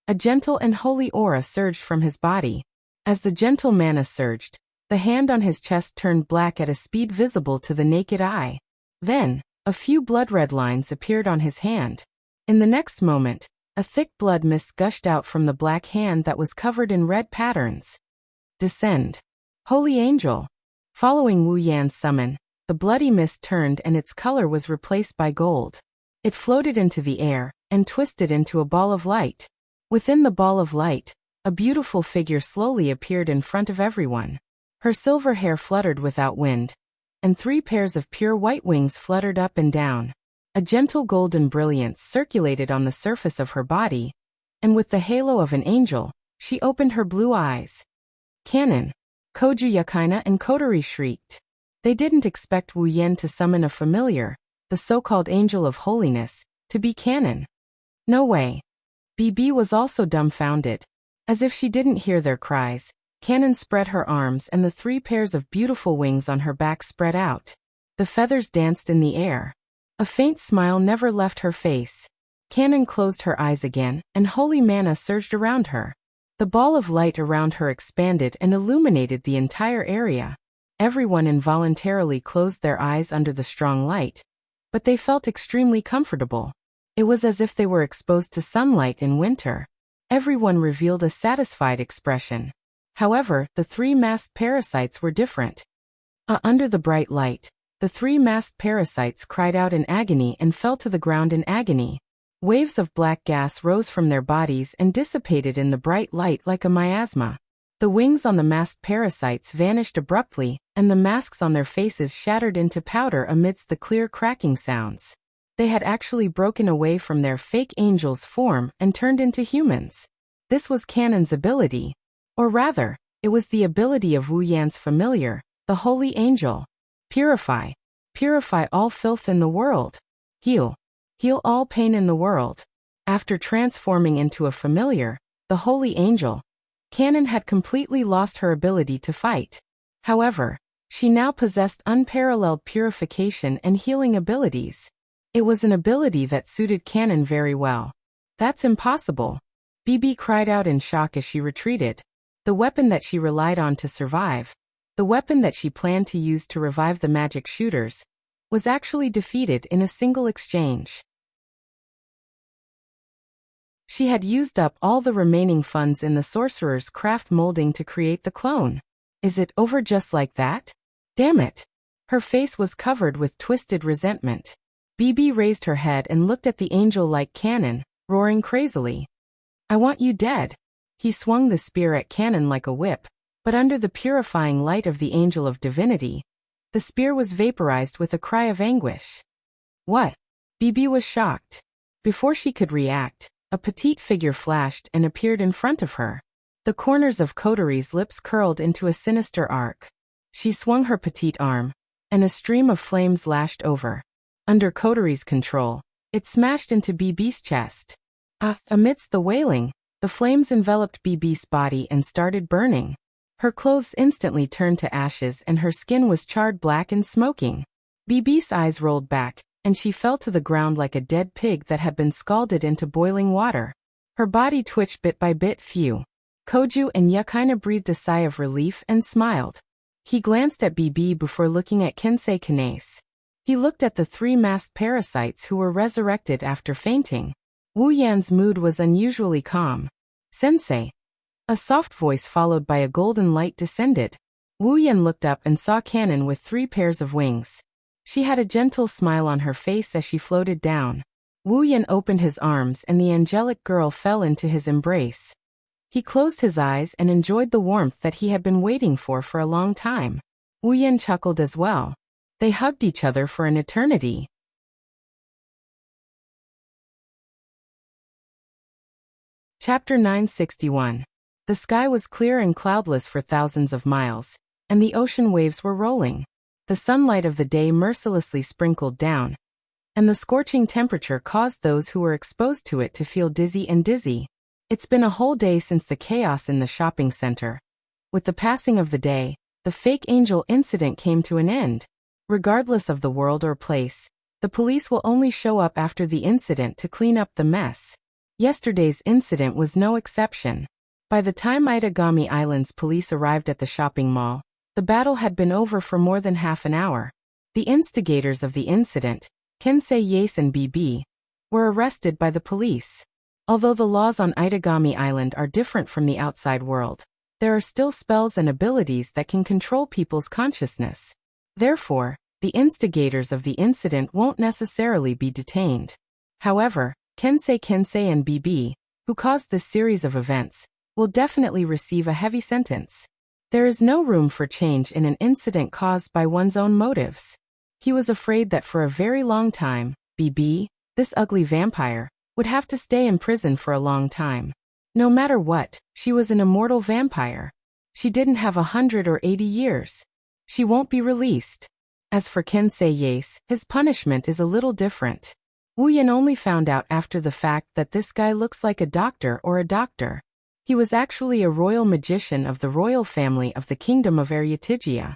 A: a gentle and holy aura surged from his body. As the gentle mana surged, the hand on his chest turned black at a speed visible to the naked eye. Then, a few blood-red lines appeared on his hand. In the next moment, a thick blood mist gushed out from the black hand that was covered in red patterns. Descend. Holy Angel. Following Wu Yan's summon, the bloody mist turned and its color was replaced by gold. It floated into the air and twisted into a ball of light. Within the ball of light, a beautiful figure slowly appeared in front of everyone. Her silver hair fluttered without wind, and 3 pairs of pure white wings fluttered up and down. A gentle golden brilliance circulated on the surface of her body, and with the halo of an angel, she opened her blue eyes. Kanan, Koju Yakaina and Kotori shrieked. They didn't expect Wu Yan to summon a familiar, the so-called Angel of Holiness, to be Kanan. No way. BB was also dumbfounded. As if she didn't hear their cries, Kanan spread her arms and the 3 pairs of beautiful wings on her back spread out. The feathers danced in the air. A faint smile never left her face. Kanan closed her eyes again, and holy mana surged around her. The ball of light around her expanded and illuminated the entire area. Everyone involuntarily closed their eyes under the strong light, but they felt extremely comfortable. It was as if they were exposed to sunlight in winter. Everyone revealed a satisfied expression. However, the 3 masked parasites were different. Under the bright light, the 3 masked parasites cried out in agony and fell to the ground in agony. Waves of black gas rose from their bodies and dissipated in the bright light like a miasma. The wings on the masked parasites vanished abruptly, and the masks on their faces shattered into powder amidst the clear cracking sounds. They had actually broken away from their fake angel's form and turned into humans. This was Kanan's ability. Or rather, it was the ability of Wu Yan's familiar, the Holy Angel. Purify. Purify all filth in the world. Heal. Heal all pain in the world. After transforming into a familiar, the Holy Angel, Kanon had completely lost her ability to fight. However, she now possessed unparalleled purification and healing abilities. It was an ability that suited Kanon very well. That's impossible. BB cried out in shock as she retreated. The weapon that she relied on to survive, the weapon that she planned to use to revive the magic shooters, was actually defeated in a single exchange. She had used up all the remaining funds in the sorcerer's craft molding to create the clone. Is it over just like that? Damn it. Her face was covered with twisted resentment. BB raised her head and looked at the angel-like Kanon, roaring crazily. I want you dead. He swung the spear at Kanon like a whip, but under the purifying light of the angel of divinity, the spear was vaporized with a cry of anguish. What? BB was shocked. Before she could react, a petite figure flashed and appeared in front of her. The corners of Kotori's lips curled into a sinister arc. She swung her petite arm, and a stream of flames lashed over. Under Kotori's control, it smashed into BB's chest. Amidst the wailing, the flames enveloped BB's body and started burning. Her clothes instantly turned to ashes and her skin was charred black and smoking. BB's eyes rolled back, and she fell to the ground like a dead pig that had been scalded into boiling water. Her body twitched bit by bit. Phew. Koju and Yukina breathed a sigh of relief and smiled. He glanced at BB before looking at Kensei Kanase. He looked at the 3 masked parasites who were resurrected after fainting. Wu Yan's mood was unusually calm. Sensei. A soft voice followed by a golden light descended. Wu Yan looked up and saw Kanon with 3 pairs of wings. She had a gentle smile on her face as she floated down. Wu Yan opened his arms and the angelic girl fell into his embrace. He closed his eyes and enjoyed the warmth that he had been waiting for a long time. Wu Yan chuckled as well. They hugged each other for an eternity. Chapter 961. The sky was clear and cloudless for thousands of miles, and the ocean waves were rolling. The sunlight of the day mercilessly sprinkled down, and the scorching temperature caused those who were exposed to it to feel dizzy. It's been a whole day since the chaos in the shopping center. With the passing of the day, the fake angel incident came to an end. Regardless of the world or place, the police will only show up after the incident to clean up the mess. Yesterday's incident was no exception. By the time Itagami Island's police arrived at the shopping mall, the battle had been over for more than half an hour. The instigators of the incident, Kensei Yase and BB, were arrested by the police. Although the laws on Itagami Island are different from the outside world, there are still spells and abilities that can control people's consciousness. Therefore, the instigators of the incident won't necessarily be detained. However, Kensei and BB, who caused this series of events, will definitely receive a heavy sentence. There is no room for change in an incident caused by one's own motives. He was afraid that for a very long time, BB, this ugly vampire, would have to stay in prison for a long time. No matter what, she was an immortal vampire. She didn't have 100 or 80 years. She won't be released. As for Kensei Yase, his punishment is a little different. Wu Yan only found out after the fact that this guy looks like a doctor. He was actually a royal magician of the royal family of the Kingdom of Areotigia.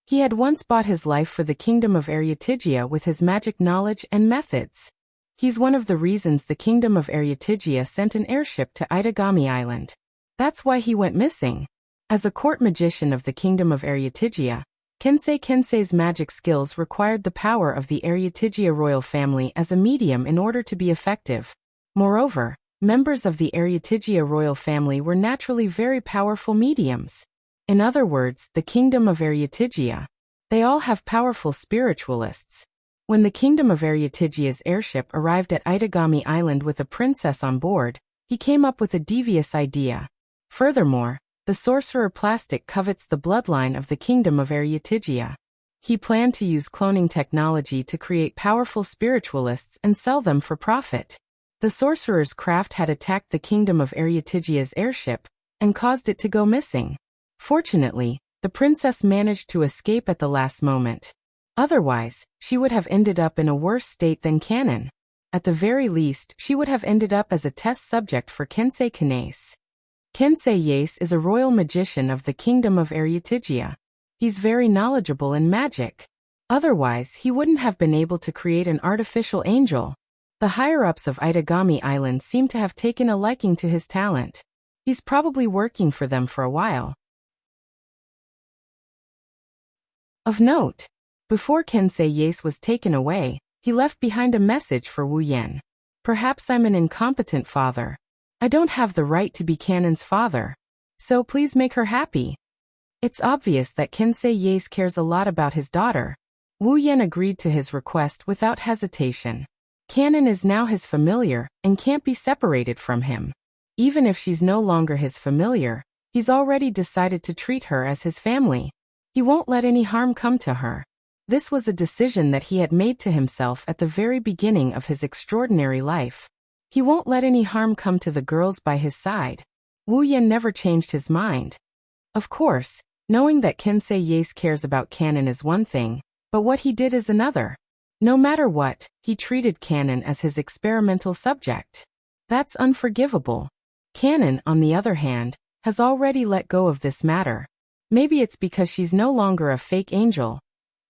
A: He had once bought his life for the Kingdom of Areotigia with his magic knowledge and methods. He's one of the reasons the Kingdom of Areotigia sent an airship to Itagami Island. That's why he went missing. As a court magician of the Kingdom of Areotigia, Kensei's magic skills required the power of the Areotigia royal family as a medium in order to be effective. Moreover, members of the Areotigia royal family were naturally very powerful mediums. In other words, the Kingdom of Areotigia. They all have powerful spiritualists. When the Kingdom of Areotigia's airship arrived at Itagami Island with a princess on board, he came up with a devious idea. Furthermore, the sorcerer Plastic covets the bloodline of the Kingdom of Areotigia. He planned to use cloning technology to create powerful spiritualists and sell them for profit. The sorcerer's craft had attacked the Kingdom of Areotigia's airship and caused it to go missing. Fortunately, the princess managed to escape at the last moment. Otherwise, she would have ended up in a worse state than Kanon. At the very least, she would have ended up as a test subject for Kensei Kanase. Kensei Yase is a royal magician of the kingdom of Aryutigia. He's very knowledgeable in magic. Otherwise, he wouldn't have been able to create an artificial angel. The higher-ups of Itagami Island seem to have taken a liking to his talent. He's probably working for them for a while. Of note, before Kensei Yase was taken away, he left behind a message for Wu Yan. Perhaps I'm an incompetent father. I don't have the right to be Kanon's father. So please make her happy. It's obvious that Kensei Yase cares a lot about his daughter. Wu Yan agreed to his request without hesitation. Kanon is now his familiar and can't be separated from him. Even if she's no longer his familiar, he's already decided to treat her as his family. He won't let any harm come to her. This was a decision that he had made to himself at the very beginning of his extraordinary life. He won't let any harm come to the girls by his side. Wu Yan never changed his mind. Of course, knowing that Kensei Yase cares about Kanon is one thing, but what he did is another. No matter what, he treated Kanon as his experimental subject. That's unforgivable. Kanon, on the other hand, has already let go of this matter. Maybe it's because she's no longer a fake angel,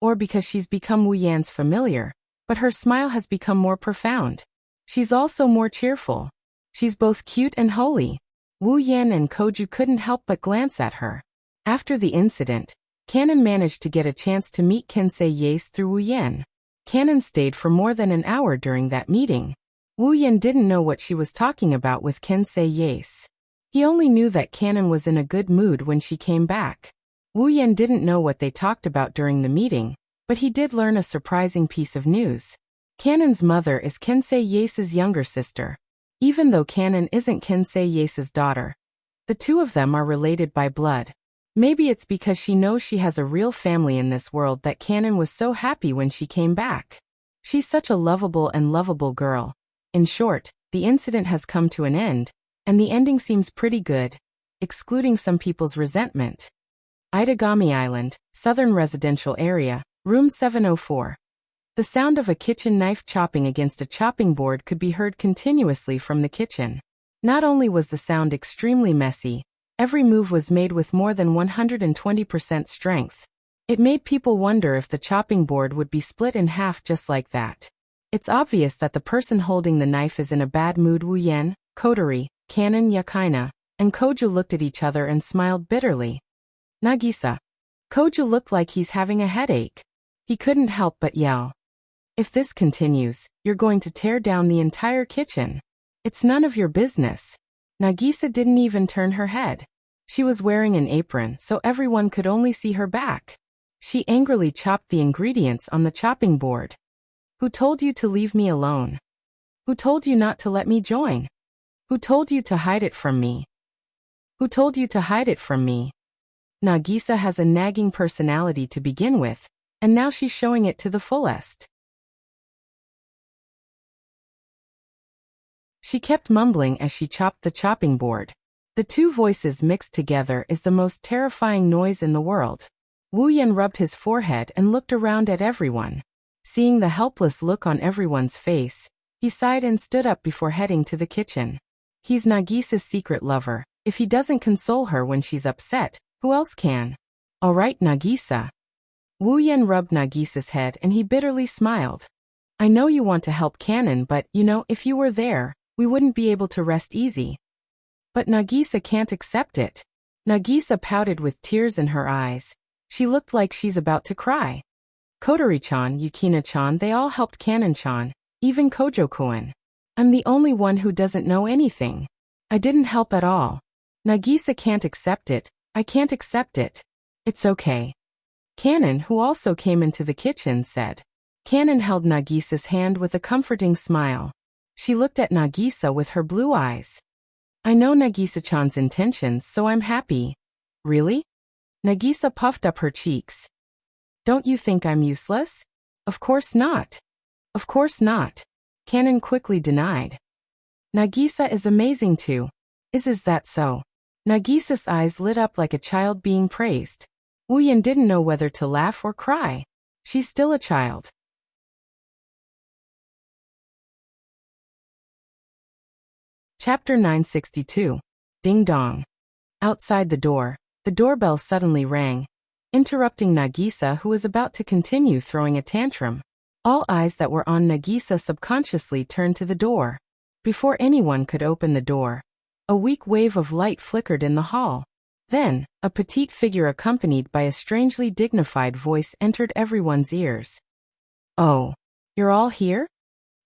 A: or because she's become Wu Yan's familiar, but her smile has become more profound. She's also more cheerful. She's both cute and holy. Wu Yan and Koju couldn't help but glance at her. After the incident, Kanon managed to get a chance to meet Kensei Yase through Wu Yan. Kanon stayed for more than an hour during that meeting. Wu Yan didn't know what she was talking about with Kensei Yase. He only knew that Kanon was in a good mood when she came back. Wu Yan didn't know what they talked about during the meeting, but he did learn a surprising piece of news. Kanon's mother is Kensei Yase's younger sister. Even though Kanon isn't Kensei Yase's daughter, the two of them are related by blood. Maybe it's because she knows she has a real family in this world that Kanon was so happy when she came back. She's such a lovable girl. In short, the incident has come to an end, and the ending seems pretty good, excluding some people's resentment. Itagami Island, Southern Residential Area, Room 704. The sound of a kitchen knife chopping against a chopping board could be heard continuously from the kitchen. Not only was the sound extremely messy, every move was made with more than 120% strength. It made people wonder if the chopping board would be split in half just like that. It's obvious that the person holding the knife is in a bad mood. Wu Yan, Kotori, Kanon Yakaina, and Koju looked at each other and smiled bitterly. Nagisa. Koju looked like he's having a headache. He couldn't help but yell. If this continues, you're going to tear down the entire kitchen. It's none of your business. Nagisa didn't even turn her head. She was wearing an apron, so everyone could only see her back. She angrily chopped the ingredients on the chopping board. Who told you to leave me alone? Who told you not to let me join? Who told you to hide it from me? Who told you to hide it from me? Nagisa has a nagging personality to begin with, and now she's showing it to the fullest. She kept mumbling as she chopped the chopping board. The two voices mixed together is the most terrifying noise in the world. Wu Yan rubbed his forehead and looked around at everyone. Seeing the helpless look on everyone's face, he sighed and stood up before heading to the kitchen. He's Nagisa's secret lover. If he doesn't console her when she's upset, who else can? All right, Nagisa. Wu Yan rubbed Nagisa's head and he bitterly smiled. I know you want to help Kanon, but, if you were there, we wouldn't be able to rest easy. But Nagisa can't accept it. Nagisa pouted with tears in her eyes. She looked like she's about to cry. Kotori-chan, Yukina-chan, they all helped Kanon-chan, even Kojo-kun. I'm the only one who doesn't know anything. I didn't help at all. Nagisa can't accept it. I can't accept it. It's okay. Kanon, who also came into the kitchen, said. Kanon held Nagisa's hand with a comforting smile. She looked at Nagisa with her blue eyes. I know Nagisa-chan's intentions, so I'm happy. Really? Nagisa puffed up her cheeks. Don't you think I'm useless? Of course not. Of course not. Kanon quickly denied. Nagisa is amazing too. Is that so? Nagisa's eyes lit up like a child being praised. Wu Yan didn't know whether to laugh or cry. She's still a child. Chapter 962. Ding Dong. Outside the doorbell suddenly rang, interrupting Nagisa, who was about to continue throwing a tantrum. All eyes that were on Nagisa subconsciously turned to the door. Before anyone could open the door, a weak wave of light flickered in the hall. Then, a petite figure accompanied by a strangely dignified voice entered everyone's ears. "Oh, you're all here?"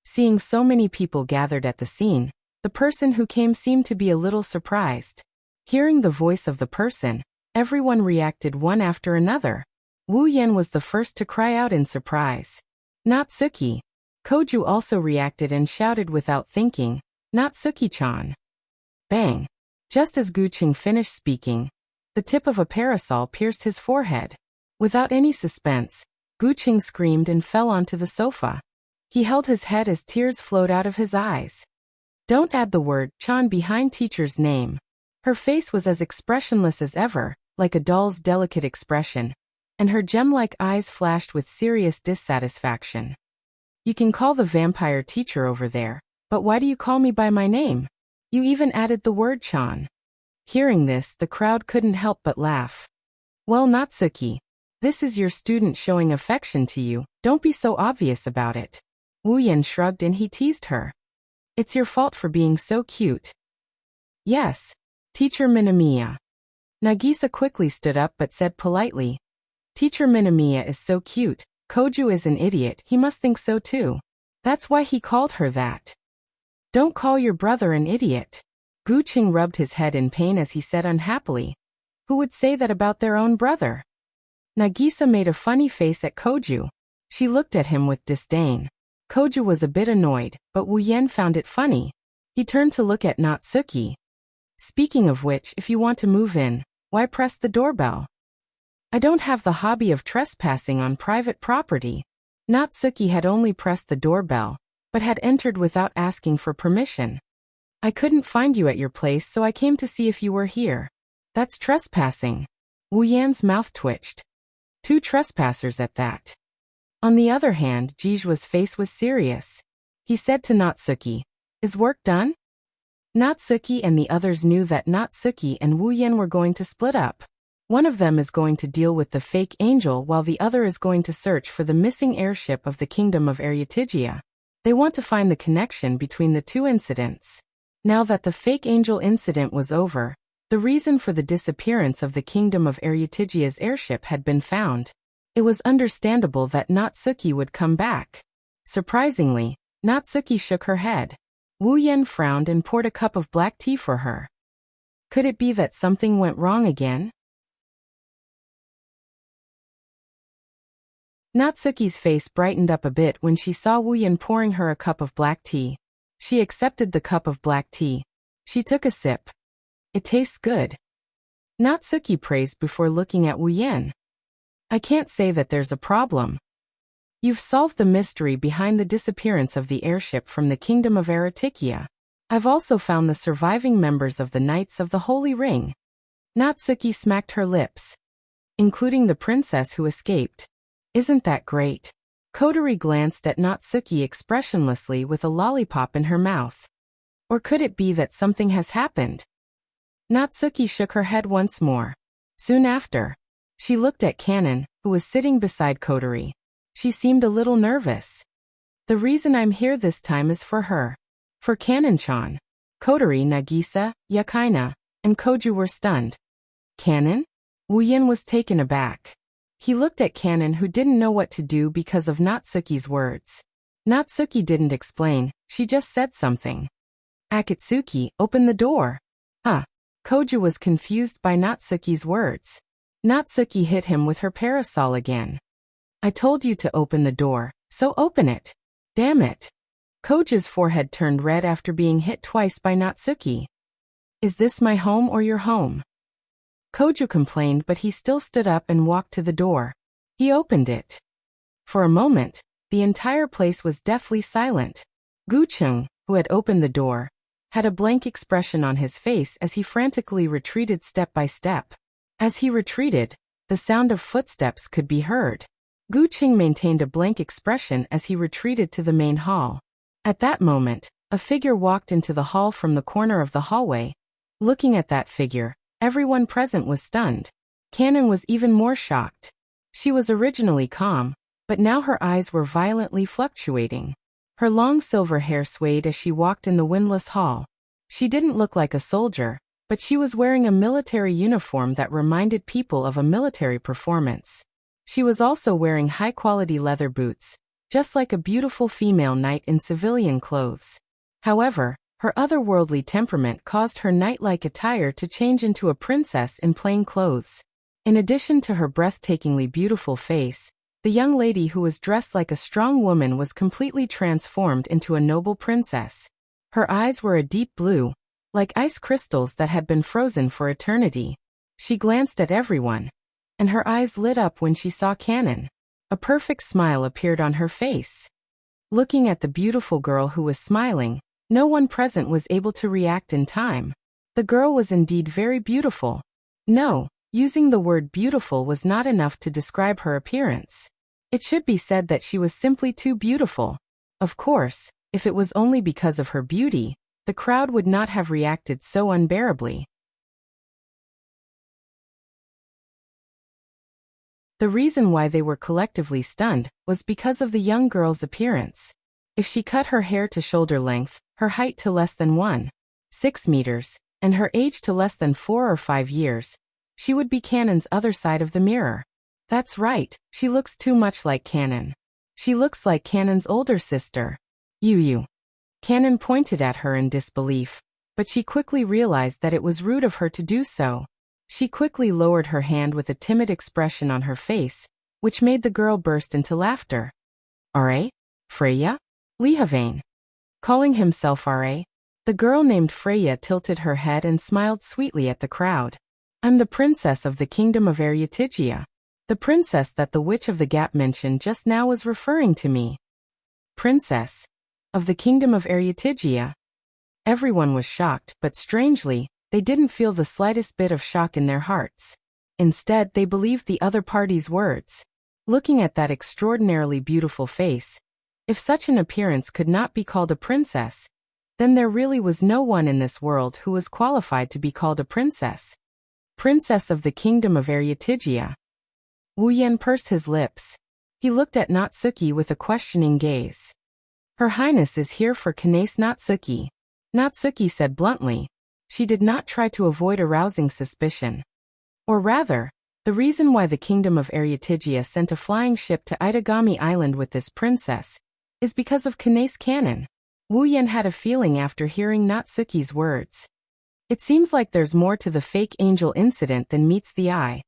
A: Seeing so many people gathered at the scene, the person who came seemed to be a little surprised. Hearing the voice of the person, everyone reacted one after another. Wu Yan was the first to cry out in surprise. "Natsuki!" Koju also reacted and shouted without thinking, "Natsuki-chan!" Bang! Just as Guqing finished speaking, the tip of a parasol pierced his forehead. Without any suspense, Guqing screamed and fell onto the sofa. He held his head as tears flowed out of his eyes. Don't add the word "chan" behind teacher's name. Her face was as expressionless as ever, like a doll's delicate expression, and her gem-like eyes flashed with serious dissatisfaction. "You can call the vampire teacher over there, but why do you call me by my name? You even added the word "chan." Hearing this, the crowd couldn't help but laugh. "Well, Natsuki, this is your student showing affection to you, don't be so obvious about it." Wu Yan shrugged and he teased her. "It's your fault for being so cute." "Yes, Teacher Minamiya." Nagisa quickly stood up but said politely, "Teacher Minamiya is so cute, Koju is an idiot, he must think so too. That's why he called her that." "Don't call your brother an idiot." Guqing rubbed his head in pain as he said unhappily, "Who would say that about their own brother?" Nagisa made a funny face at Koju. She looked at him with disdain. Koju was a bit annoyed, but Wu Yan found it funny. He turned to look at Natsuki. "Speaking of which, if you want to move in, why press the doorbell? I don't have the hobby of trespassing on private property." Natsuki had only pressed the doorbell, but had entered without asking for permission. "I couldn't find you at your place, so I came to see if you were here." "That's trespassing." Wu Yan's mouth twitched. "Two trespassers at that." On the other hand, Jiju's face was serious. He said to Natsuki, "Is work done?" Natsuki and the others knew that Natsuki and Wu Yan were going to split up. One of them is going to deal with the fake angel while the other is going to search for the missing airship of the kingdom of Aryatigia. They want to find the connection between the two incidents. Now that the fake angel incident was over, the reason for the disappearance of the kingdom of Aryatigia's airship had been found. It was understandable that Natsuki would come back. Surprisingly, Natsuki shook her head. Wu Yan frowned and poured a cup of black tea for her. Could it be that something went wrong again? Natsuki's face brightened up a bit when she saw Wu Yan pouring her a cup of black tea. She accepted the cup of black tea. She took a sip. "It tastes good." Natsuki praised before looking at Wu Yan. "I can't say that there's a problem. You've solved the mystery behind the disappearance of the airship from the kingdom of Aryatigia. I've also found the surviving members of the Knights of the Holy Ring." Natsuki smacked her lips. "Including the princess who escaped. Isn't that great?" Kotori glanced at Natsuki expressionlessly with a lollipop in her mouth. "Or could it be that something has happened?" Natsuki shook her head once more. Soon after, she looked at Kanon, who was sitting beside Kotori. She seemed a little nervous. "The reason I'm here this time is for her. For Kanon-chan." Kotori, Nagisa, Yakaina, and Koju were stunned. "Kanon?" Wu Yan was taken aback. He looked at Kanon, who didn't know what to do because of Natsuki's words. Natsuki didn't explain, she just said something. "Akatsuki, open the door." "Huh." Koju was confused by Natsuki's words. Natsuki hit him with her parasol again. "I told you to open the door, so open it. Damn it." Koju's forehead turned red after being hit twice by Natsuki. "Is this my home or your home?" Koju complained, but he still stood up and walked to the door. He opened it. For a moment, the entire place was deathly silent. Guqing, who had opened the door, had a blank expression on his face as he frantically retreated step by step. As he retreated, the sound of footsteps could be heard. Guqing maintained a blank expression as he retreated to the main hall. At that moment, a figure walked into the hall from the corner of the hallway. Looking at that figure, Everyone present was stunned. Kanon was even more shocked. She was originally calm, but now her eyes were violently fluctuating. Her long silver hair swayed as she walked in the windless hall. She didn't look like a soldier, but she was wearing a military uniform that reminded people of a military performance. She was also wearing high-quality leather boots, just like a beautiful female knight in civilian clothes. However, her otherworldly temperament caused her knight-like attire to change into a princess in plain clothes. In addition to her breathtakingly beautiful face, the young lady who was dressed like a strong woman was completely transformed into a noble princess. Her eyes were a deep blue, like ice crystals that had been frozen for eternity. She glanced at everyone, and her eyes lit up when she saw Kanon. A perfect smile appeared on her face. Looking at the beautiful girl who was smiling, no one present was able to react in time. The girl was indeed very beautiful. No, using the word beautiful was not enough to describe her appearance. It should be said that she was simply too beautiful. Of course, if it was only because of her beauty, the crowd would not have reacted so unbearably. The reason why they were collectively stunned was because of the young girl's appearance. If she cut her hair to shoulder length, her height to less than 1.6 meters, and her age to less than 4 or 5 years, she would be Kanon's other side of the mirror. That's right, she looks too much like Kanon. She looks like Kanon's older sister. You. Kanon pointed at her in disbelief, but she quickly realized that it was rude of her to do so. She quickly lowered her hand with a timid expression on her face, which made the girl burst into laughter. "Are? Freya? Lihavane." Calling himself Are, the girl named Freya tilted her head and smiled sweetly at the crowd. "I'm the princess of the kingdom of Aryatigia. The princess that the witch of the gap mentioned just now was referring to me." Princess of the kingdom of Aryatigia. Everyone was shocked, but strangely, they didn't feel the slightest bit of shock in their hearts. Instead, they believed the other party's words. Looking at that extraordinarily beautiful face, if such an appearance could not be called a princess, then there really was no one in this world who was qualified to be called a princess. Princess of the kingdom of Aryatigia. Wu Yan pursed his lips. He looked at Natsuki with a questioning gaze. "Her Highness is here for Kanae Natsuki," Natsuki said bluntly. She did not try to avoid arousing suspicion. Or rather, the reason why the kingdom of Aryatigia sent a flying ship to Itagami Island with this princess is because of Kanae Kanon. Wu Yan had a feeling after hearing Natsuki's words. It seems like there's more to the fake angel incident than meets the eye.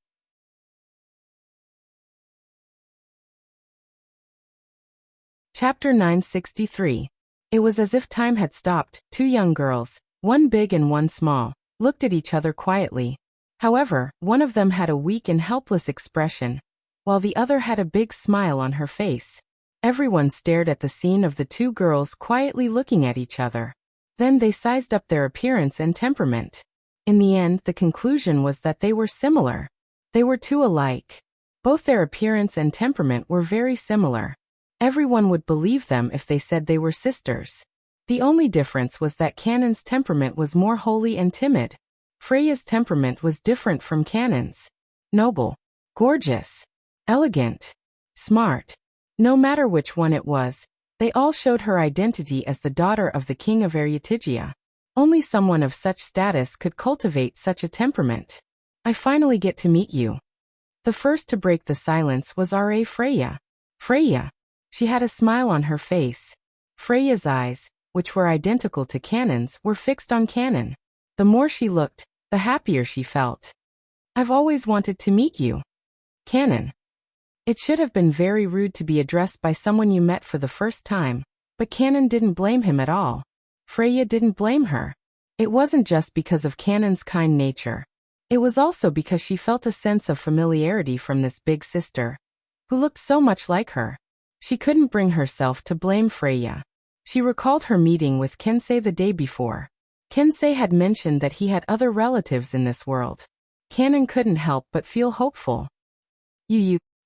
A: Chapter 963. It was as if time had stopped. Two young girls, one big and one small, looked at each other quietly. However, one of them had a weak and helpless expression, while the other had a big smile on her face. Everyone stared at the scene of the two girls quietly looking at each other. Then they sized up their appearance and temperament. In the end, the conclusion was that they were similar. They were too alike. Both their appearance and temperament were very similar. Everyone would believe them if they said they were sisters. The only difference was that Kanon's temperament was more holy and timid. Freya's temperament was different from Kanon's. Noble, gorgeous, elegant, smart. No matter which one it was, they all showed her identity as the daughter of the king of Aryatigia. Only someone of such status could cultivate such a temperament. "I finally get to meet you." The first to break the silence was R.A. Freya. Freya. She had a smile on her face. Freya's eyes, which were identical to Kanon's, were fixed on Kanon. The more she looked, the happier she felt. "I've always wanted to meet you, Kanon." It should have been very rude to be addressed by someone you met for the first time, but Kanon didn't blame him at all. Freya didn't blame her. It wasn't just because of Kanon's kind nature. It was also because she felt a sense of familiarity from this big sister, who looked so much like her. She couldn't bring herself to blame Freya. She recalled her meeting with Kensei the day before. Kensei had mentioned that he had other relatives in this world. Kanon couldn't help but feel hopeful.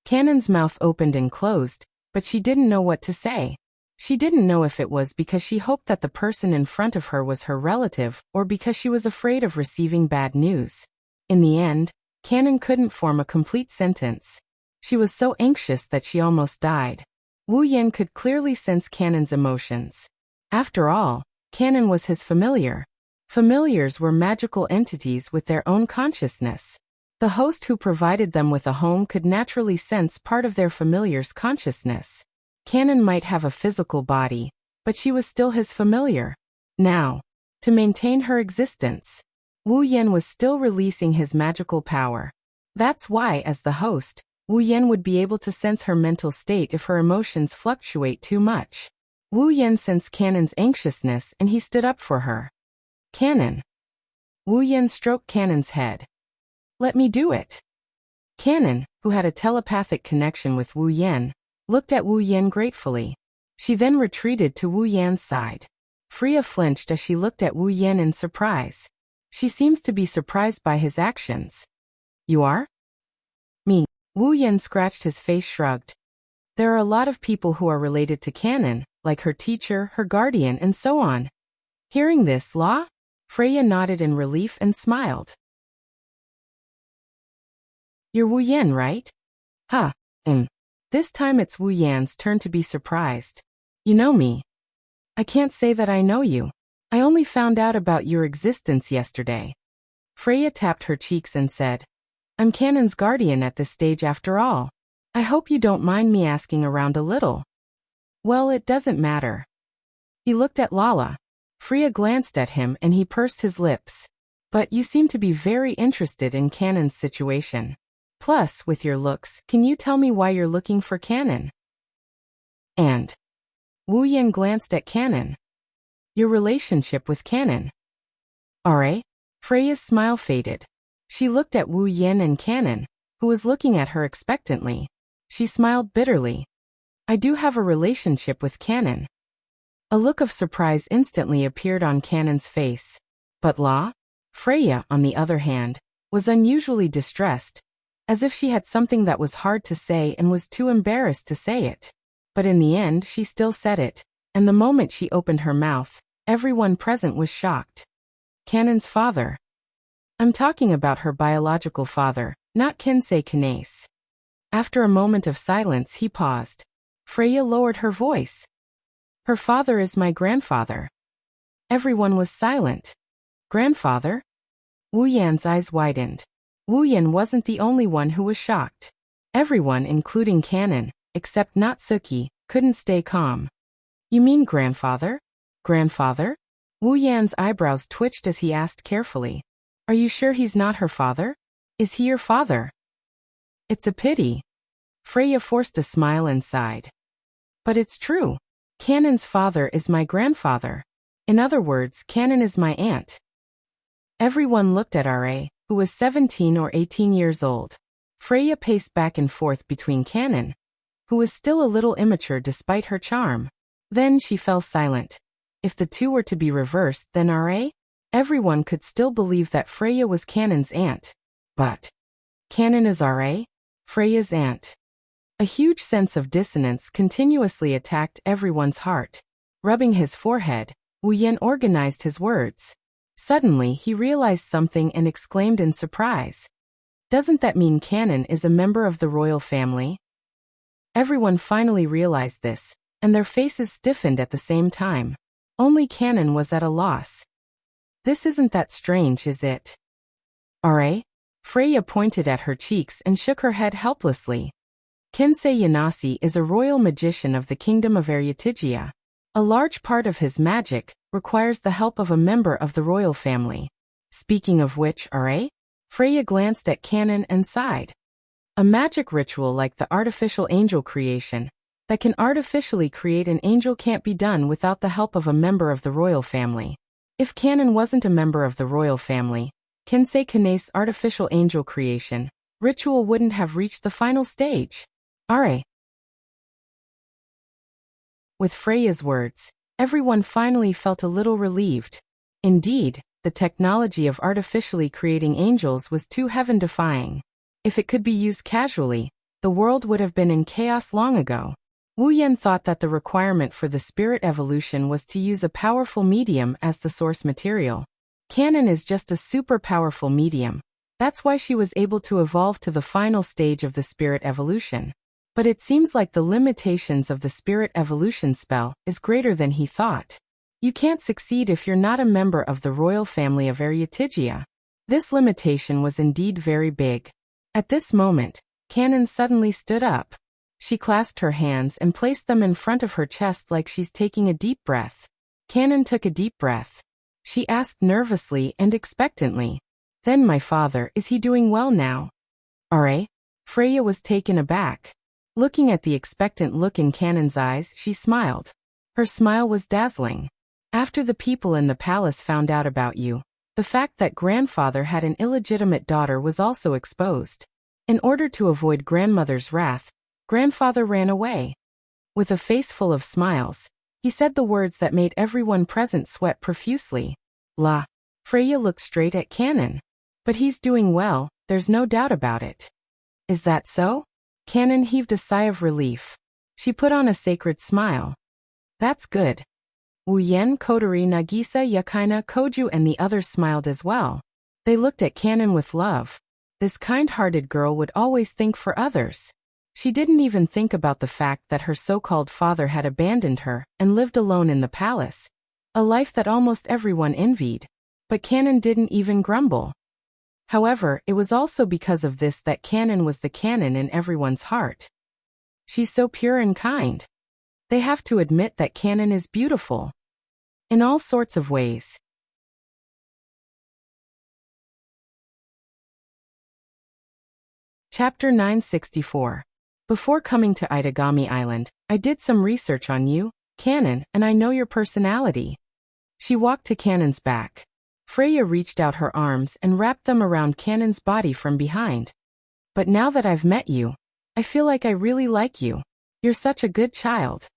A: Kanon's mouth opened and closed, but she didn't know what to say. She didn't know if it was because she hoped that the person in front of her was her relative or because she was afraid of receiving bad news. In the end, Canon couldn't form a complete sentence. She was so anxious that she almost died. Wu Yan could clearly sense Canon's emotions. After all, Canon was his familiar. Familiars were magical entities with their own consciousness. The host who provided them with a home could naturally sense part of their familiar's consciousness. Canon might have a physical body, but she was still his familiar. Now, to maintain her existence, Wu Yan was still releasing his magical power. That's why, as the host, Wu Yan would be able to sense her mental state if her emotions fluctuate too much. Wu Yan sensed Canon's anxiousness and he stood up for her. Canon. Wu Yan stroked Canon's head. Let me do it. Canon, who had a telepathic connection with Wu Yan, looked at Wu Yan gratefully. She then retreated to Wu Yan's side. Freya flinched as she looked at Wu Yan in surprise. She seems to be surprised by his actions. You are? Me. Wu Yan scratched his face, shrugged. There are a lot of people who are related to Canon, like her teacher, her guardian, and so on. Hearing this, Freya nodded in relief and smiled. You're Wu Yan, right? Huh. This time it's Wu Yan's turn to be surprised. You know me. I can't say that I know you. I only found out about your existence yesterday. Freya tapped her cheeks and said, I'm Canon's guardian at this stage after all. I hope you don't mind me asking around a little. Well, it doesn't matter. He looked at Lala. Freya glanced at him and he pursed his lips. But you seem to be very interested in Canon's situation. Plus, with your looks, can you tell me why you're looking for Canon? And Wu Yan glanced at Canon. Your relationship with Canon. Alright? Freya's smile faded. She looked at Wu Yan and Canon, who was looking at her expectantly. She smiled bitterly. I do have a relationship with Canon. A look of surprise instantly appeared on Canon's face. But Freya, on the other hand, was unusually distressed, as if she had something that was hard to say and was too embarrassed to say it. But in the end she still said it, and the moment she opened her mouth, everyone present was shocked. Canon's father. I'm talking about her biological father, not Kensei Kanase. After a moment of silence he paused. Freya lowered her voice. Her father is my grandfather. Everyone was silent. Grandfather? Wu Yan's eyes widened. Wu Yan wasn't the only one who was shocked. Everyone, including Canon, except Natsuki, couldn't stay calm. You mean grandfather? Grandfather? Wu Yan's eyebrows twitched as he asked carefully. Are you sure he's not her father? Is he your father? It's a pity. Freya forced a smile and sighed. But it's true. Canon's father is my grandfather. In other words, Canon is my aunt. Everyone looked at Ra, who was 17 or 18 years old. Freya paced back and forth between Canon, who was still a little immature despite her charm. Then she fell silent. If the two were to be reversed, then Ra? Everyone could still believe that Freya was Canon's aunt. But Canon is Ra? Freya's aunt. A huge sense of dissonance continuously attacked everyone's heart. Rubbing his forehead, Wu Yan organized his words. Suddenly he realized something and exclaimed in surprise. Doesn't that mean Canon is a member of the royal family? Everyone finally realized this, and their faces stiffened at the same time. Only Canon was at a loss. This isn't that strange, is it? Ra? Freya pointed at her cheeks and shook her head helplessly. Kensei Yanasi is a royal magician of the kingdom of Aryatigia. A large part of his magic requires the help of a member of the royal family. Speaking of which, Ra? Freya glanced at Canon and sighed. A magic ritual like the artificial angel creation, that can artificially create an angel, can't be done without the help of a member of the royal family. If Canon wasn't a member of the royal family, Kensei Kanase's artificial angel creation ritual wouldn't have reached the final stage. Ra. With Freya's words, everyone finally felt a little relieved. Indeed, the technology of artificially creating angels was too heaven-defying. If it could be used casually, the world would have been in chaos long ago. Wu Yan thought that the requirement for the spirit evolution was to use a powerful medium as the source material. Canon is just a super powerful medium. That's why she was able to evolve to the final stage of the spirit evolution. But it seems like the limitations of the spirit evolution spell is greater than he thought. You can't succeed if you're not a member of the royal family of Aryatigia. This limitation was indeed very big. At this moment, Canon suddenly stood up. She clasped her hands and placed them in front of her chest like she's taking a deep breath. Canon took a deep breath. She asked nervously and expectantly, "Then my father, is he doing well now?" "Are?" Freya was taken aback. Looking at the expectant look in Canon's eyes, she smiled. Her smile was dazzling. "After the people in the palace found out about you, the fact that grandfather had an illegitimate daughter was also exposed. In order to avoid grandmother's wrath, grandfather ran away." With a face full of smiles, he said the words that made everyone present sweat profusely. "La." Freya looked straight at Canon. "But he's doing well, there's no doubt about it." "Is that so?" Canon heaved a sigh of relief. She put on a sacred smile. "That's good." Wu Yen, Kodari, Nagisa, Yakaina, Koju and the others smiled as well. They looked at Canon with love. This kind-hearted girl would always think for others. She didn't even think about the fact that her so-called father had abandoned her and lived alone in the palace, a life that almost everyone envied. But Canon didn't even grumble. However, it was also because of this that Canon was the Canon in everyone's heart. She's so pure and kind. They have to admit that Canon is beautiful. In all sorts of ways. Chapter 964. Before coming to Itagami Island, I did some research on you, Canon, and I know your personality. She walked to Canon's back. Freya reached out her arms and wrapped them around Canon's body from behind. "But now that I've met you, I feel like I really like you. You're such a good child."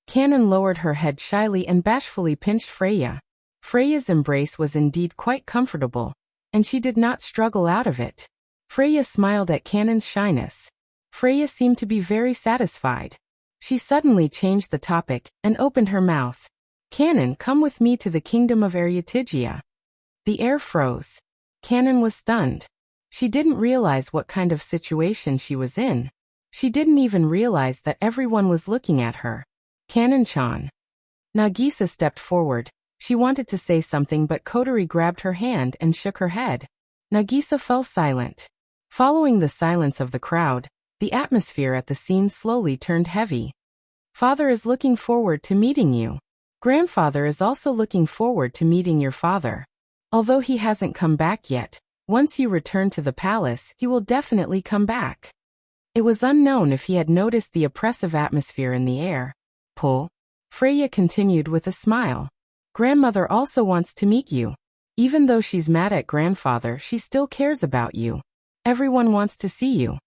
A: Canon lowered her head shyly and bashfully pinched Freya. Freya's embrace was indeed quite comfortable, and she did not struggle out of it. Freya smiled at Canon's shyness. Freya seemed to be very satisfied. She suddenly changed the topic and opened her mouth. "Canon, come with me to the kingdom of Aryatigia." The air froze. Canon was stunned. She didn't realize what kind of situation she was in. She didn't even realize that everyone was looking at her. "Canon-chan." Nagisa stepped forward. She wanted to say something but Kodari grabbed her hand and shook her head. Nagisa fell silent. Following the silence of the crowd, the atmosphere at the scene slowly turned heavy. "Father is looking forward to meeting you. Grandfather is also looking forward to meeting your father. Although he hasn't come back yet, once you return to the palace, he will definitely come back." It was unknown if he had noticed the oppressive atmosphere in the air. "Pull." Freya continued with a smile. "Grandmother also wants to meet you. Even though she's mad at grandfather, she still cares about you. Everyone wants to see you."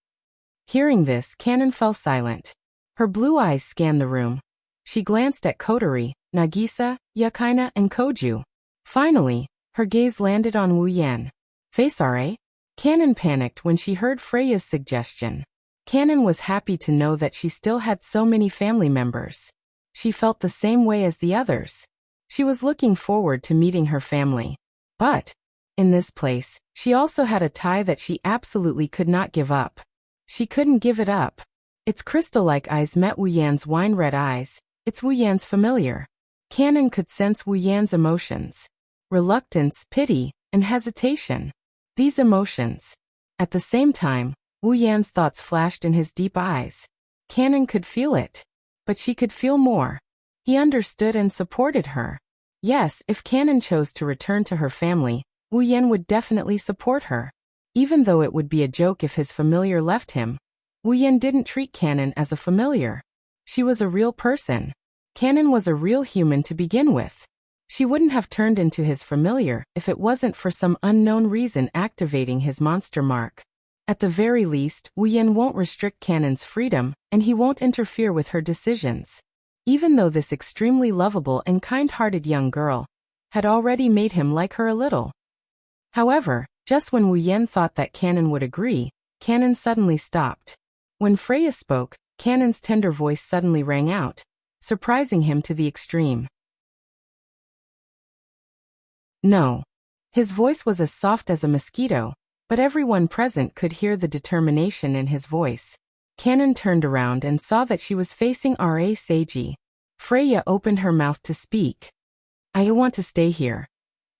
A: Hearing this, Canon fell silent. Her blue eyes scanned the room. She glanced at Kodari, Nagisa, Yakaina, and Koju. Finally, her gaze landed on Wu Yan. "Face RA?" Canon panicked when she heard Freya's suggestion. Canon was happy to know that she still had so many family members. She felt the same way as the others. She was looking forward to meeting her family. But, in this place, she also had a tie that she absolutely could not give up. She couldn't give it up. Its crystal-like eyes met Wu Yan's wine-red eyes. It's Wu Yan's familiar. Canon could sense Wu Yan's emotions. Reluctance, pity, and hesitation. These emotions. At the same time, Wu Yan's thoughts flashed in his deep eyes. Canon could feel it. But she could feel more. He understood and supported her. Yes, if Canon chose to return to her family, Wu Yan would definitely support her. Even though it would be a joke if his familiar left him, Wu Yan didn't treat Canon as a familiar. She was a real person. Canon was a real human to begin with. She wouldn't have turned into his familiar if it wasn't for some unknown reason activating his monster mark. At the very least, Wu Yan won't restrict Canon's freedom, and he won't interfere with her decisions. Even though this extremely lovable and kind-hearted young girl had already made him like her a little. However, just when Wu Yan thought that Canon would agree, Canon suddenly stopped. When Freya spoke, Canon's tender voice suddenly rang out, surprising him to the extreme. "No." His voice was as soft as a mosquito, but everyone present could hear the determination in his voice. Kanon turned around and saw that she was facing Ra Seiji. Freya opened her mouth to speak. I want to stay here.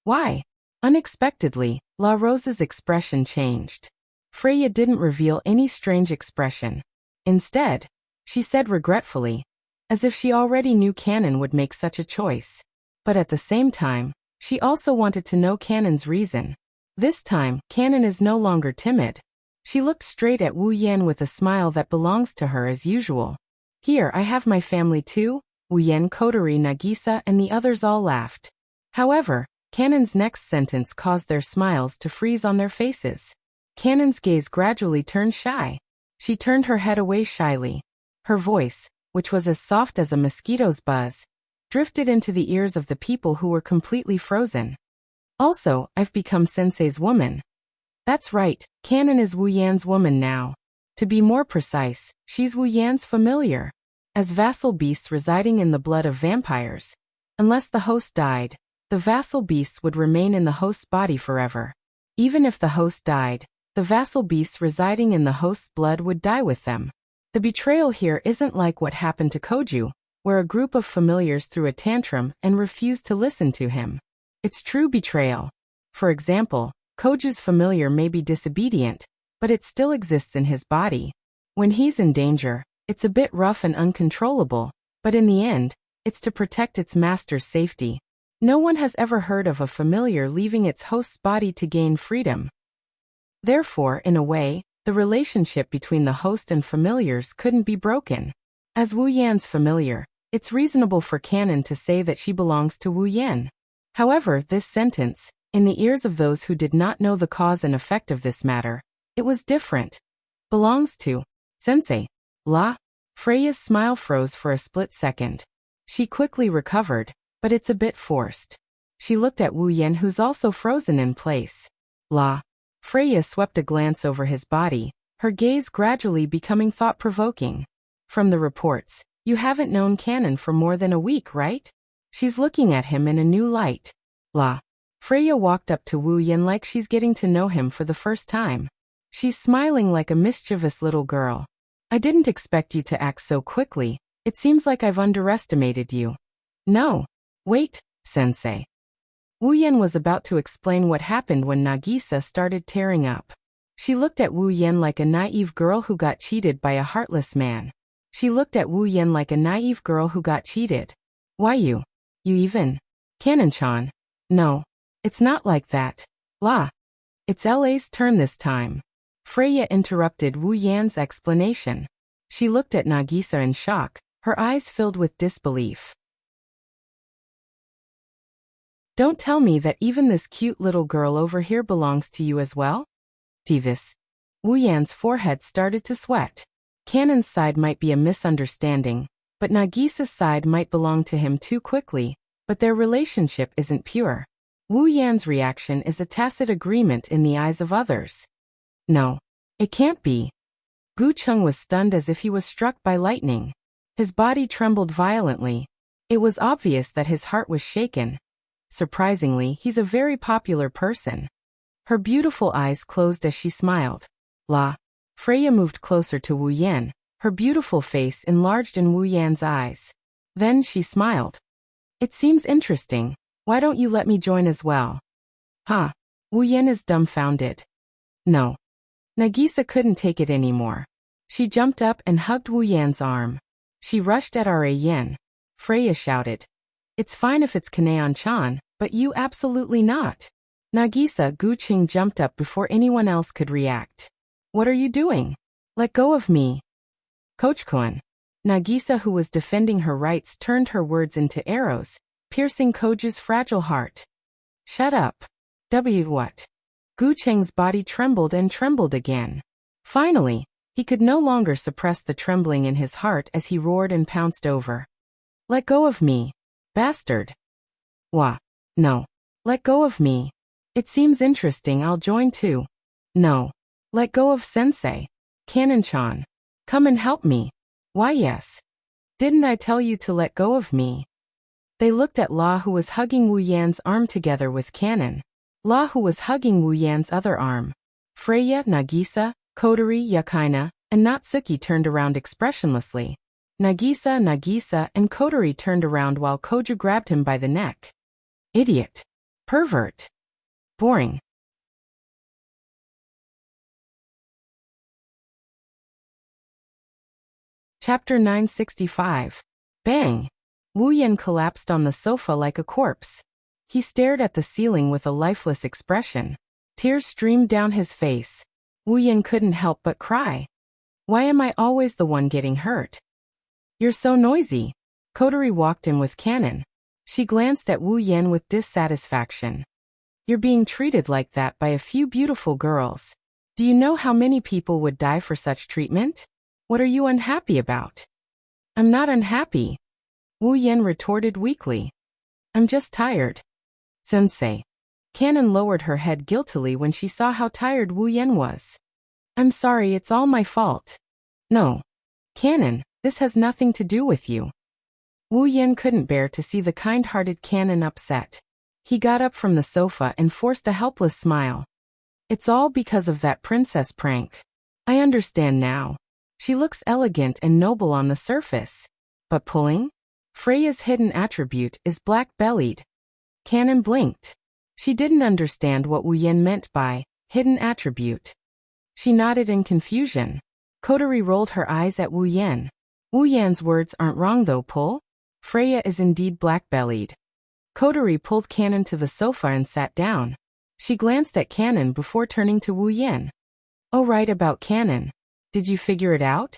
A: Why? Unexpectedly, La Rose's expression changed. Freya didn't reveal any strange expression. Instead, she said regretfully, as if she already knew Kanon would make such a choice. But at the same time, she also wanted to know Kanon's reason. This time, Kanon is no longer timid. She looked straight at Wu Yan with a smile that belongs to her as usual. Here I have my family too. Wu Yan, Kotori, Nagisa and the others all laughed. However, Kanon's next sentence caused their smiles to freeze on their faces. Kanon's gaze gradually turned shy. She turned her head away shyly. Her voice, which was as soft as a mosquito's buzz, drifted into the ears of the people who were completely frozen. Also, I've become Sensei's woman. That's right, Kanon is Wu Yan's woman now. To be more precise, she's Wu Yan's familiar. As vassal beasts residing in the blood of vampires. Unless the host died, the vassal beasts would remain in the host's body forever. Even if the host died, the vassal beasts residing in the host's blood would die with them. The betrayal here isn't like what happened to Koju, where a group of familiars threw a tantrum and refused to listen to him. It's true betrayal. For example, Koju's familiar may be disobedient, but it still exists in his body. When he's in danger, it's a bit rough and uncontrollable, but in the end, it's to protect its master's safety. No one has ever heard of a familiar leaving its host's body to gain freedom. Therefore, in a way, the relationship between the host and familiars couldn't be broken. As Wu Yan's familiar, it's reasonable for Kanon to say that she belongs to Wu Yan. However, this sentence, in the ears of those who did not know the cause and effect of this matter, it was different. Belongs to Sensei. La? Freya's smile froze for a split second. She quickly recovered, but it's a bit forced. She looked at Wu Yan, who's also frozen in place. La? Freya swept a glance over his body, her gaze gradually becoming thought-provoking. From the reports, you haven't known Kanon for more than a week, right? She's looking at him in a new light. La? Freya walked up to Wu Yan like she's getting to know him for the first time. She's smiling like a mischievous little girl. I didn't expect you to act so quickly. It seems like I've underestimated you. No. Wait, Sensei. Wu Yan was about to explain what happened when Nagisa started tearing up. She looked at Wu Yan like a naive girl who got cheated by a heartless man. She looked at Wu Yan like a naive girl who got cheated. Why you? You even? Kanon-chan. No. It's not like that. La. It's LA's turn this time. Freya interrupted Wu Yan's explanation. She looked at Nagisa in shock, her eyes filled with disbelief. Don't tell me that even this cute little girl over here belongs to you as well? This. Wu Yan's forehead started to sweat. Kanon's side might be a misunderstanding, but Nagisa's side might belong to him too quickly, but their relationship isn't pure. Wu Yan's reaction is a tacit agreement in the eyes of others. No. It can't be. Gu Chung was stunned as if he was struck by lightning. His body trembled violently. It was obvious that his heart was shaken. Surprisingly, he's a very popular person. Her beautiful eyes closed as she smiled. La. Freya moved closer to Wu Yan, her beautiful face enlarged in Wu Yan's eyes. Then she smiled. It seems interesting. Why don't you let me join as well? Huh? Wu Yan is dumbfounded. No. Nagisa couldn't take it anymore. She jumped up and hugged Wu Yan's arm. She rushed at Ra Yan. Freya shouted. It's fine if it's Kaneon-chan, but you absolutely not. Nagisa Gu Qing jumped up before anyone else could react. What are you doing? Let go of me. Coach-kun. Nagisa, who was defending her rights, turned her words into arrows, piercing Koju's fragile heart. Shut up. What? Gu Cheng's body trembled and trembled again. Finally, he could no longer suppress the trembling in his heart as he roared and pounced over. Let go of me. Bastard. Wah. No. Let go of me. It seems interesting, I'll join too. No. Let go of Sensei. Kanon-chan. Come and help me. Why yes. Didn't I tell you to let go of me? They looked at La, who was hugging Wu Yan's arm together with Kanon. La, who was hugging Wu Yan's other arm. Freya, Nagisa, Kotori, Yakaina, and Natsuki turned around expressionlessly. Nagisa, and Kotori turned around while Koju grabbed him by the neck. Idiot. Pervert. Boring. Chapter 965. Bang! Wu Yan collapsed on the sofa like a corpse. He stared at the ceiling with a lifeless expression. Tears streamed down his face. Wu Yan couldn't help but cry. Why am I always the one getting hurt? You're so noisy. Kotori walked in with cannon. She glanced at Wu Yan with dissatisfaction. You're being treated like that by a few beautiful girls. Do you know how many people would die for such treatment? What are you unhappy about? I'm not unhappy. Wu Yan retorted weakly. I'm just tired. Sensei. Cannon lowered her head guiltily when she saw how tired Wu Yan was. I'm sorry, it's all my fault. No. Cannon, this has nothing to do with you. Wu Yan couldn't bear to see the kind-hearted Cannon upset. He got up from the sofa and forced a helpless smile. It's all because of that princess prank. I understand now. She looks elegant and noble on the surface. But pulling? Freya's hidden attribute is black-bellied. Cannon blinked. She didn't understand what Wu Yan meant by hidden attribute. She nodded in confusion. Kotori rolled her eyes at Wu Yan. Wu Yan's words aren't wrong though, Pull. Freya is indeed black-bellied. Kotori pulled Cannon to the sofa and sat down. She glanced at Cannon before turning to Wu Yan. Oh, right about Cannon. Did you figure it out?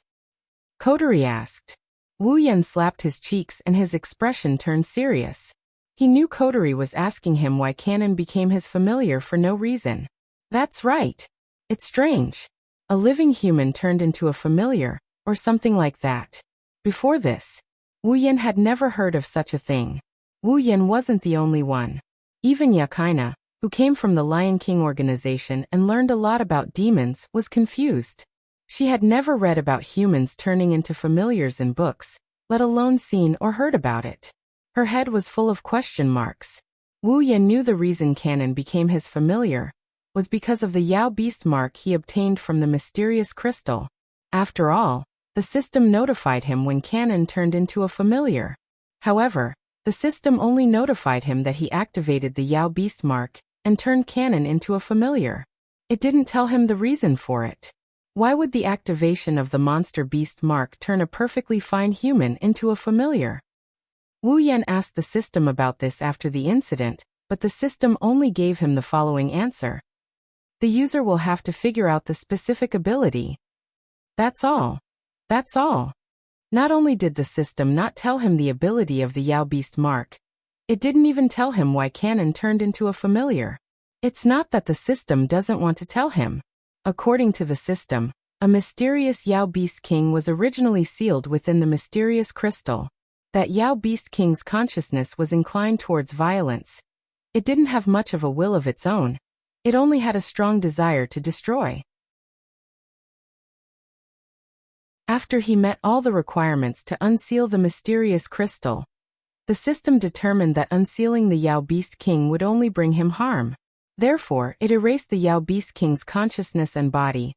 A: Kotori asked. Wu Yan slapped his cheeks and his expression turned serious. He knew Kotori was asking him why Cannon became his familiar for no reason. That's right. It's strange. A living human turned into a familiar, or something like that. Before this, Wu Yan had never heard of such a thing. Wu Yan wasn't the only one. Even Yakaina, who came from the Lion King organization and learned a lot about demons, was confused. She had never read about humans turning into familiars in books, let alone seen or heard about it. Her head was full of question marks. Wu Yan knew the reason Cannon became his familiar was because of the Yao Beast mark he obtained from the mysterious crystal. After all, the system notified him when Cannon turned into a familiar. However, the system only notified him that he activated the Yao Beast mark and turned Cannon into a familiar. It didn't tell him the reason for it. Why would the activation of the monster beast mark turn a perfectly fine human into a familiar? Wu Yan asked the system about this after the incident, but the system only gave him the following answer. The user will have to figure out the specific ability. That's all. That's all. Not only did the system not tell him the ability of the Yao Beast mark, it didn't even tell him why Cannon turned into a familiar. It's not that the system doesn't want to tell him. According to the system, a mysterious Yao Beast King was originally sealed within the mysterious crystal. That Yao Beast King's consciousness was inclined towards violence. It didn't have much of a will of its own. It only had a strong desire to destroy. After he met all the requirements to unseal the mysterious crystal, the system determined that unsealing the Yao Beast King would only bring him harm. Therefore, it erased the Yao Beast King's consciousness and body,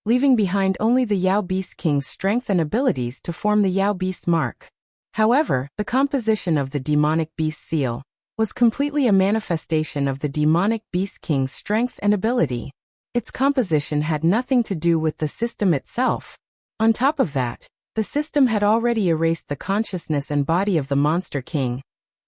A: leaving behind only the Yao Beast King's strength and abilities to form the Yao Beast mark. However, the composition of the demonic beast seal was completely a manifestation of the demonic beast king's strength and ability. Its composition had nothing to do with the system itself. On top of that, the system had already erased the consciousness and body of the monster king,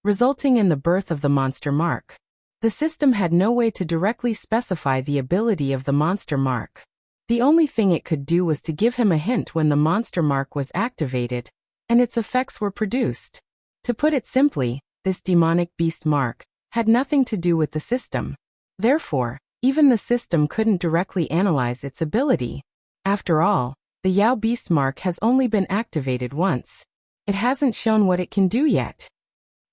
A: resulting in the birth of the monster mark. The system had no way to directly specify the ability of the monster mark. The only thing it could do was to give him a hint when the monster mark was activated, and its effects were produced. To put it simply, this demonic beast mark had nothing to do with the system. Therefore, even the system couldn't directly analyze its ability. After all, the Yao Beast mark has only been activated once. It hasn't shown what it can do yet.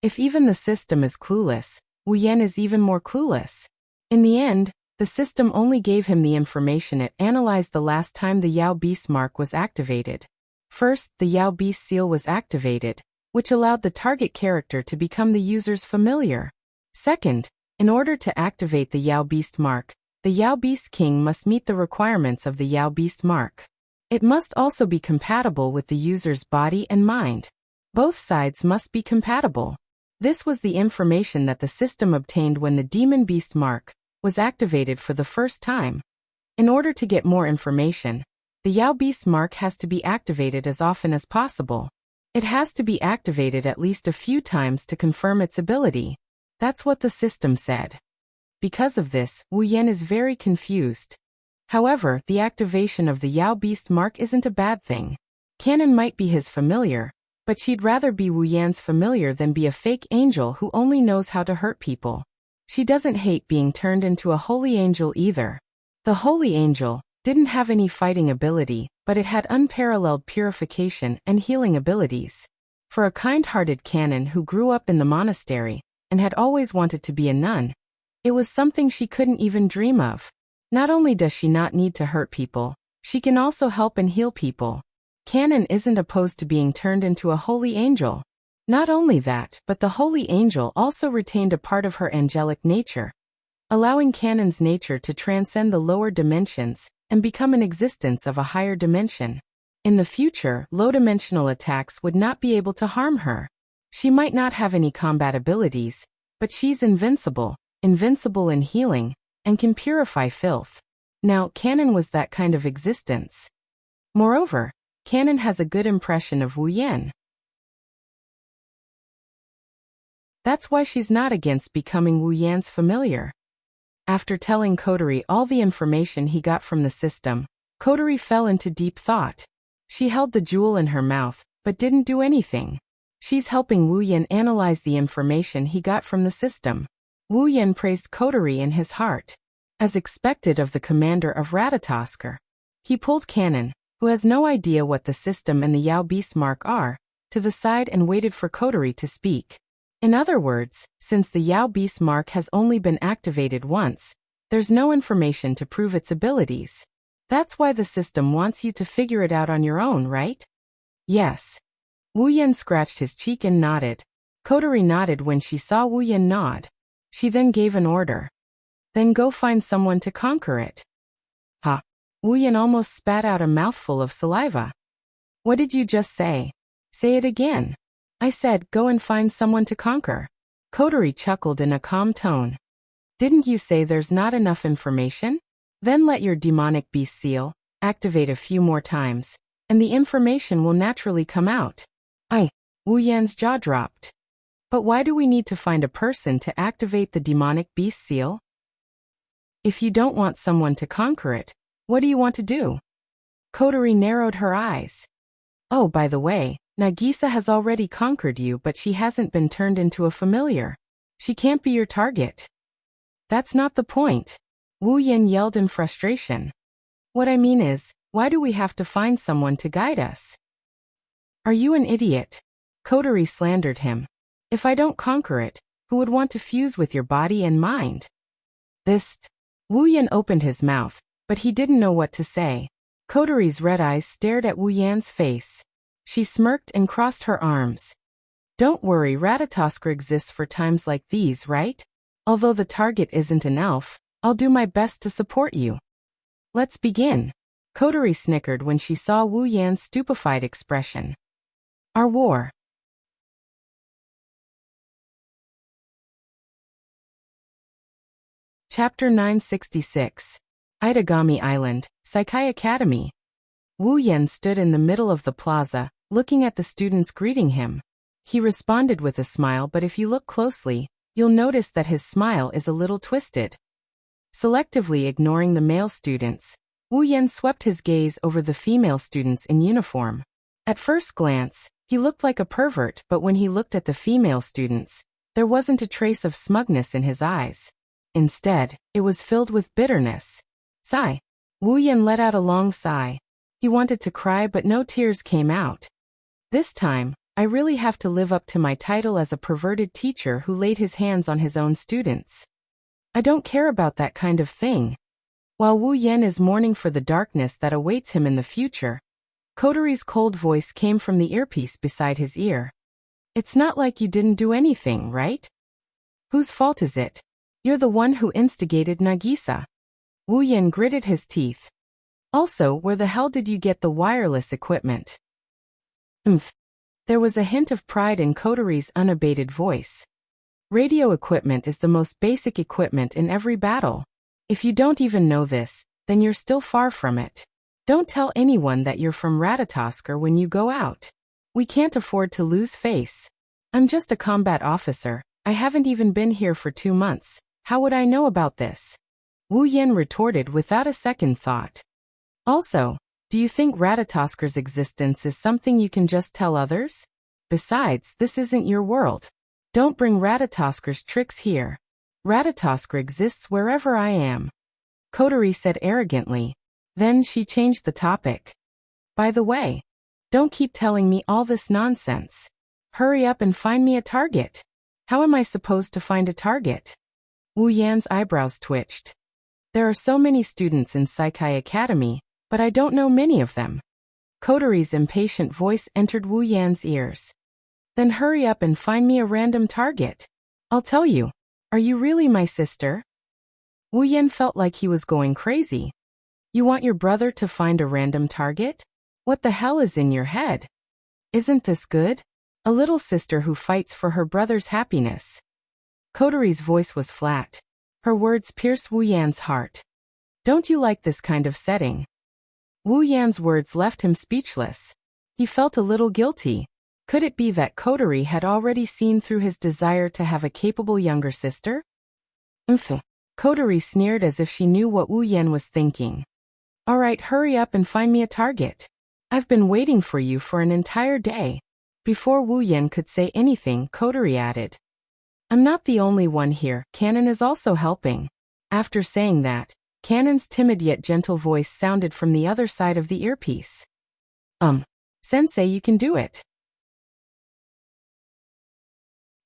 A: If even the system is clueless, Wu Yan is even more clueless. In the end, the system only gave him the information it analyzed the last time the Yao Beast mark was activated. First, the Yao Beast seal was activated, which allowed the target character to become the user's familiar. Second, in order to activate the Yao Beast mark, The Yao Beast King must meet the requirements of the Yao Beast mark. It must also be compatible with the user's body and mind. Both sides must be compatible. This was the information that the system obtained when the Demon Beast mark was activated for the first time. In order to get more information, the Yao Beast mark has to be activated as often as possible. It has to be activated at least a few times to confirm its ability. That's what the system said. Because of this, Wu Yan is very confused. However, the activation of the Yao Beast mark isn't a bad thing. Canon might be his familiar, but she'd rather be Wu Yan's familiar than be a fake angel who only knows how to hurt people. She doesn't hate being turned into a holy angel either. The holy angel didn't have any fighting ability, but it had unparalleled purification and healing abilities. For a kind-hearted canon who grew up in the monastery and had always wanted to be a nun, it was something she couldn't even dream of. Not only does she not need to hurt people, she can also help and heal people. Canon isn't opposed to being turned into a holy angel. Not only that, but the holy angel also retained a part of her angelic nature, allowing Canon's nature to transcend the lower dimensions and become an existence of a higher dimension. In the future, low-dimensional attacks would not be able to harm her. She might not have any combat abilities, but she's invincible in healing, and can purify filth. Now, Canon was that kind of existence. Moreover, Canon has a good impression of Wu Yan. That's why she's not against becoming Wu Yan's familiar. After telling Kotori all the information he got from the system, Kotori fell into deep thought. She held the jewel in her mouth, but didn't do anything. She's helping Wu Yan analyze the information he got from the system. Wu Yan praised Kotori in his heart. As expected of the commander of Ratatosker, he pulled Canon, who has no idea what the system and the Yao Beast mark are, to the side and waited for Kotori to speak. In other words, since the Yao Beast mark has only been activated once, there's no information to prove its abilities. That's why the system wants you to figure it out on your own, right? Yes. Wu Yan scratched his cheek and nodded. Kotori nodded when she saw Wu Yan nod. She then gave an order. Then go find someone to conquer it. Ha! Wu Yan almost spat out a mouthful of saliva. What did you just say? Say it again. I said, go and find someone to conquer. Kotori chuckled in a calm tone. Didn't you say there's not enough information? Then let your demonic beast seal activate a few more times, and the information will naturally come out. Wu Yan's jaw dropped. But why do we need to find a person to activate the demonic beast seal? If you don't want someone to conquer it, what do you want to do? Kotori narrowed her eyes. Oh, by the way, Nagisa has already conquered you, but she hasn't been turned into a familiar. She can't be your target. That's not the point. Wu Yan yelled in frustration. What I mean is, why do we have to find someone to guide us? Are you an idiot? Kotori slandered him. If I don't conquer it, who would want to fuse with your body and mind? Wu Yan opened his mouth, but he didn't know what to say. Kotori's red eyes stared at Wu Yan's face. She smirked and crossed her arms. Don't worry, Ratatosker exists for times like these, right? Although the target isn't an elf, I'll do my best to support you. Let's begin. Kotori snickered when she saw Wu Yan's stupefied expression. Our war. Chapter 966. Itagami Island, Saikai Academy. Wu Yan stood in the middle of the plaza, looking at the students greeting him. He responded with a smile, but if you look closely, you'll notice that his smile is a little twisted. Selectively ignoring the male students, Wu Yan swept his gaze over the female students in uniform. At first glance, he looked like a pervert, but when he looked at the female students, there wasn't a trace of smugness in his eyes. Instead, it was filled with bitterness. Sigh. Wu Yan let out a long sigh. He wanted to cry, but no tears came out. This time, I really have to live up to my title as a perverted teacher who laid his hands on his own students. I don't care about that kind of thing. While Wu Yan is mourning for the darkness that awaits him in the future, Kotori's cold voice came from the earpiece beside his ear. It's not like you didn't do anything, right? Whose fault is it? You're the one who instigated Nagisa. Wu Yan gritted his teeth. Also, where the hell did you get the wireless equipment? Umph. There was a hint of pride in Koteri's unabated voice. Radio equipment is the most basic equipment in every battle. If you don't even know this, then you're still far from it. Don't tell anyone that you're from Ratatoskr when you go out. We can't afford to lose face. I'm just a combat officer. I haven't even been here for 2 months. How would I know about this? Wu Yan retorted without a second thought. Also, do you think Ratatoskr's existence is something you can just tell others? Besides, this isn't your world. Don't bring Ratatoskr's tricks here. Ratatoskr exists wherever I am. Koteri said arrogantly. Then she changed the topic. By the way, don't keep telling me all this nonsense. Hurry up and find me a target. How am I supposed to find a target? Wu Yan's eyebrows twitched. There are so many students in Saikai Academy, but I don't know many of them. Koteri's impatient voice entered Wu Yan's ears. Then hurry up and find me a random target. I'll tell you. Are you really my sister? Wu Yan felt like he was going crazy. You want your brother to find a random target? What the hell is in your head? Isn't this good? A little sister who fights for her brother's happiness. Koteri's voice was flat. Her words pierced Wu Yan's heart. Don't you like this kind of setting? Wu Yan's words left him speechless. He felt a little guilty. Could it be that Koteri had already seen through his desire to have a capable younger sister? Umph. Koteri sneered as if she knew what Wu Yan was thinking. All right, hurry up and find me a target. I've been waiting for you for an entire day. Before Wu Yan could say anything, Koteri added. I'm not the only one here, Canon is also helping. After saying that, Canon's timid yet gentle voice sounded from the other side of the earpiece. Sensei, you can do it.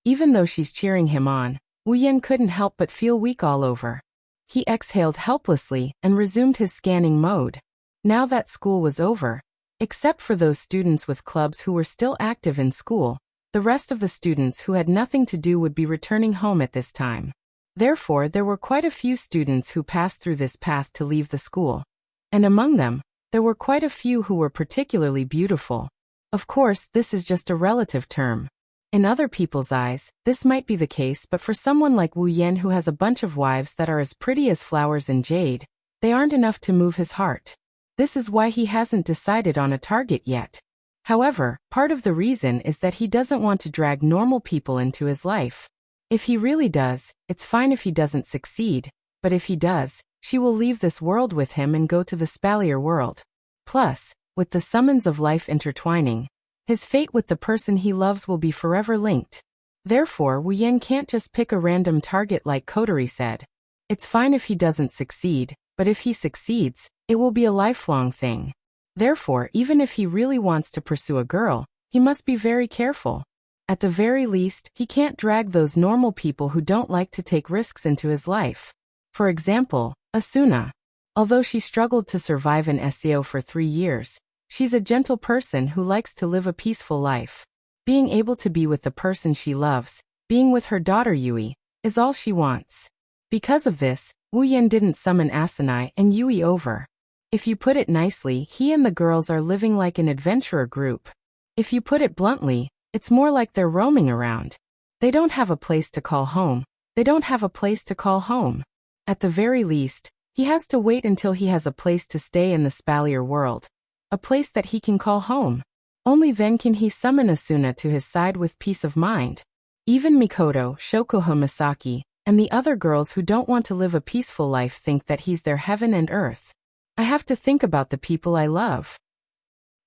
A: Even though she's cheering him on, Wu Yan couldn't help but feel weak all over. He exhaled helplessly and resumed his scanning mode. Now that school was over, except for those students with clubs who were still active in school, the rest of the students who had nothing to do would be returning home at this time. Therefore, there were quite a few students who passed through this path to leave the school. And among them, there were quite a few who were particularly beautiful. Of course, this is just a relative term. In other people's eyes, this might be the case, but for someone like Wu Yan who has a bunch of wives that are as pretty as flowers and jade, they aren't enough to move his heart. This is why he hasn't decided on a target yet. However, part of the reason is that he doesn't want to drag normal people into his life. If he really does, it's fine if he doesn't succeed, but if he does, she will leave this world with him and go to the Spalier world. Plus, with the summons of life intertwining, his fate with the person he loves will be forever linked. Therefore, Wu Yan can't just pick a random target like Koteri said. It's fine if he doesn't succeed, but if he succeeds, it will be a lifelong thing. Therefore, even if he really wants to pursue a girl, he must be very careful. At the very least, he can't drag those normal people who don't like to take risks into his life. For example, Asuna. Although she struggled to survive in SEO for 3 years, she's a gentle person who likes to live a peaceful life. Being able to be with the person she loves, being with her daughter Yui, is all she wants. Because of this, Wu Yan didn't summon Asanai and Yui over. If you put it nicely, he and the girls are living like an adventurer group. If you put it bluntly, it's more like they're roaming around. They don't have a place to call home. They don't have a place to call home. At the very least, he has to wait until he has a place to stay in the Spalier world. A place that he can call home. Only then can he summon Asuna to his side with peace of mind. Even Mikoto, Shokuha Masaki, and the other girls who don't want to live a peaceful life think that he's their heaven and earth. I have to think about the people I love.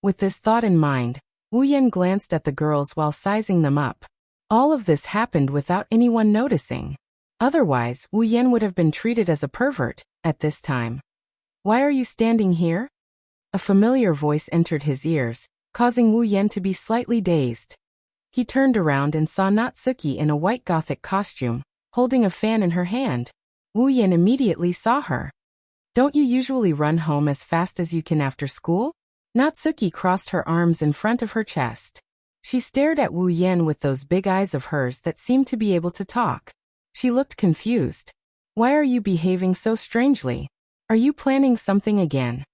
A: With this thought in mind, Wu Yan glanced at the girls while sizing them up. All of this happened without anyone noticing. Otherwise, Wu Yan would have been treated as a pervert at this time. Why are you standing here? A familiar voice entered his ears, causing Wu Yan to be slightly dazed. He turned around and saw Natsuki in a white gothic costume, holding a fan in her hand. Wu Yan immediately saw her. Don't you usually run home as fast as you can after school? Natsuki crossed her arms in front of her chest. She stared at Wu Yan with those big eyes of hers that seemed to be able to talk. She looked confused. Why are you behaving so strangely? Are you planning something again?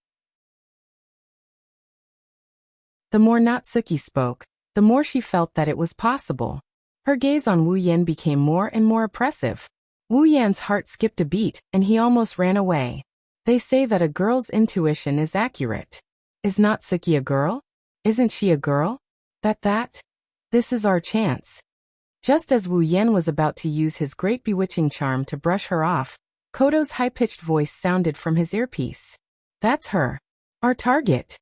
A: The more Natsuki spoke, the more she felt that it was possible. Her gaze on Wu Yan became more and more oppressive. Wu Yan's heart skipped a beat, and he almost ran away. They say that a girl's intuition is accurate. Is Natsuki a girl? Isn't she a girl? This is our chance. Just as Wu Yan was about to use his great bewitching charm to brush her off, Kodo's high-pitched voice sounded from his earpiece. That's her. Our target.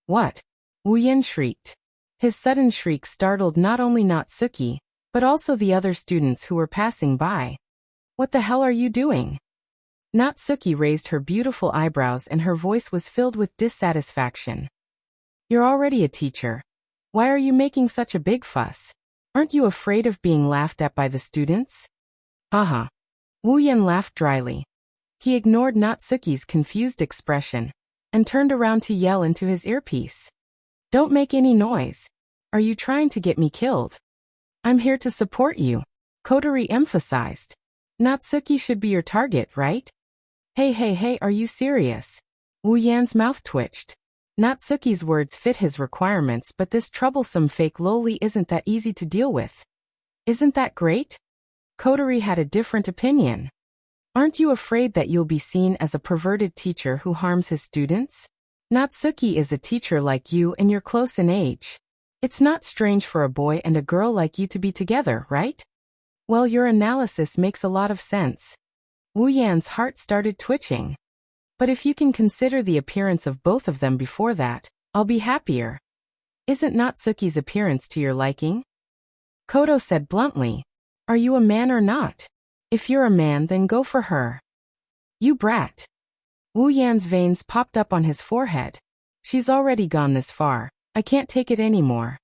A: What? Wu Yan shrieked. His sudden shriek startled not only Natsuki, but also the other students who were passing by. What the hell are you doing? Natsuki raised her beautiful eyebrows and her voice was filled with dissatisfaction. You're already a teacher. Why are you making such a big fuss? Aren't you afraid of being laughed at by the students? Uh-huh. Wu Yan laughed dryly. He ignored Natsuki's confused expression and turned around to yell into his earpiece. Don't make any noise. Are you trying to get me killed? I'm here to support you, Kotori emphasized. Natsuki should be your target, right? Hey, are you serious? Wu Yan's mouth twitched. Natsuki's words fit his requirements, but this troublesome fake loli isn't that easy to deal with. Isn't that great? Kotori had a different opinion. Aren't you afraid that you'll be seen as a perverted teacher who harms his students? Natsuki is a teacher like you and you're close in age. It's not strange for a boy and a girl like you to be together, right? Well, your analysis makes a lot of sense. Wu Yan's heart started twitching. But if you can consider the appearance of both of them before that, I'll be happier. Isn't Natsuki's appearance to your liking? Kodo said bluntly. Are you a man or not? If you're a man, then go for her. You brat. Wu Yan's veins popped up on his forehead. She's already gone this far. I can't take it anymore.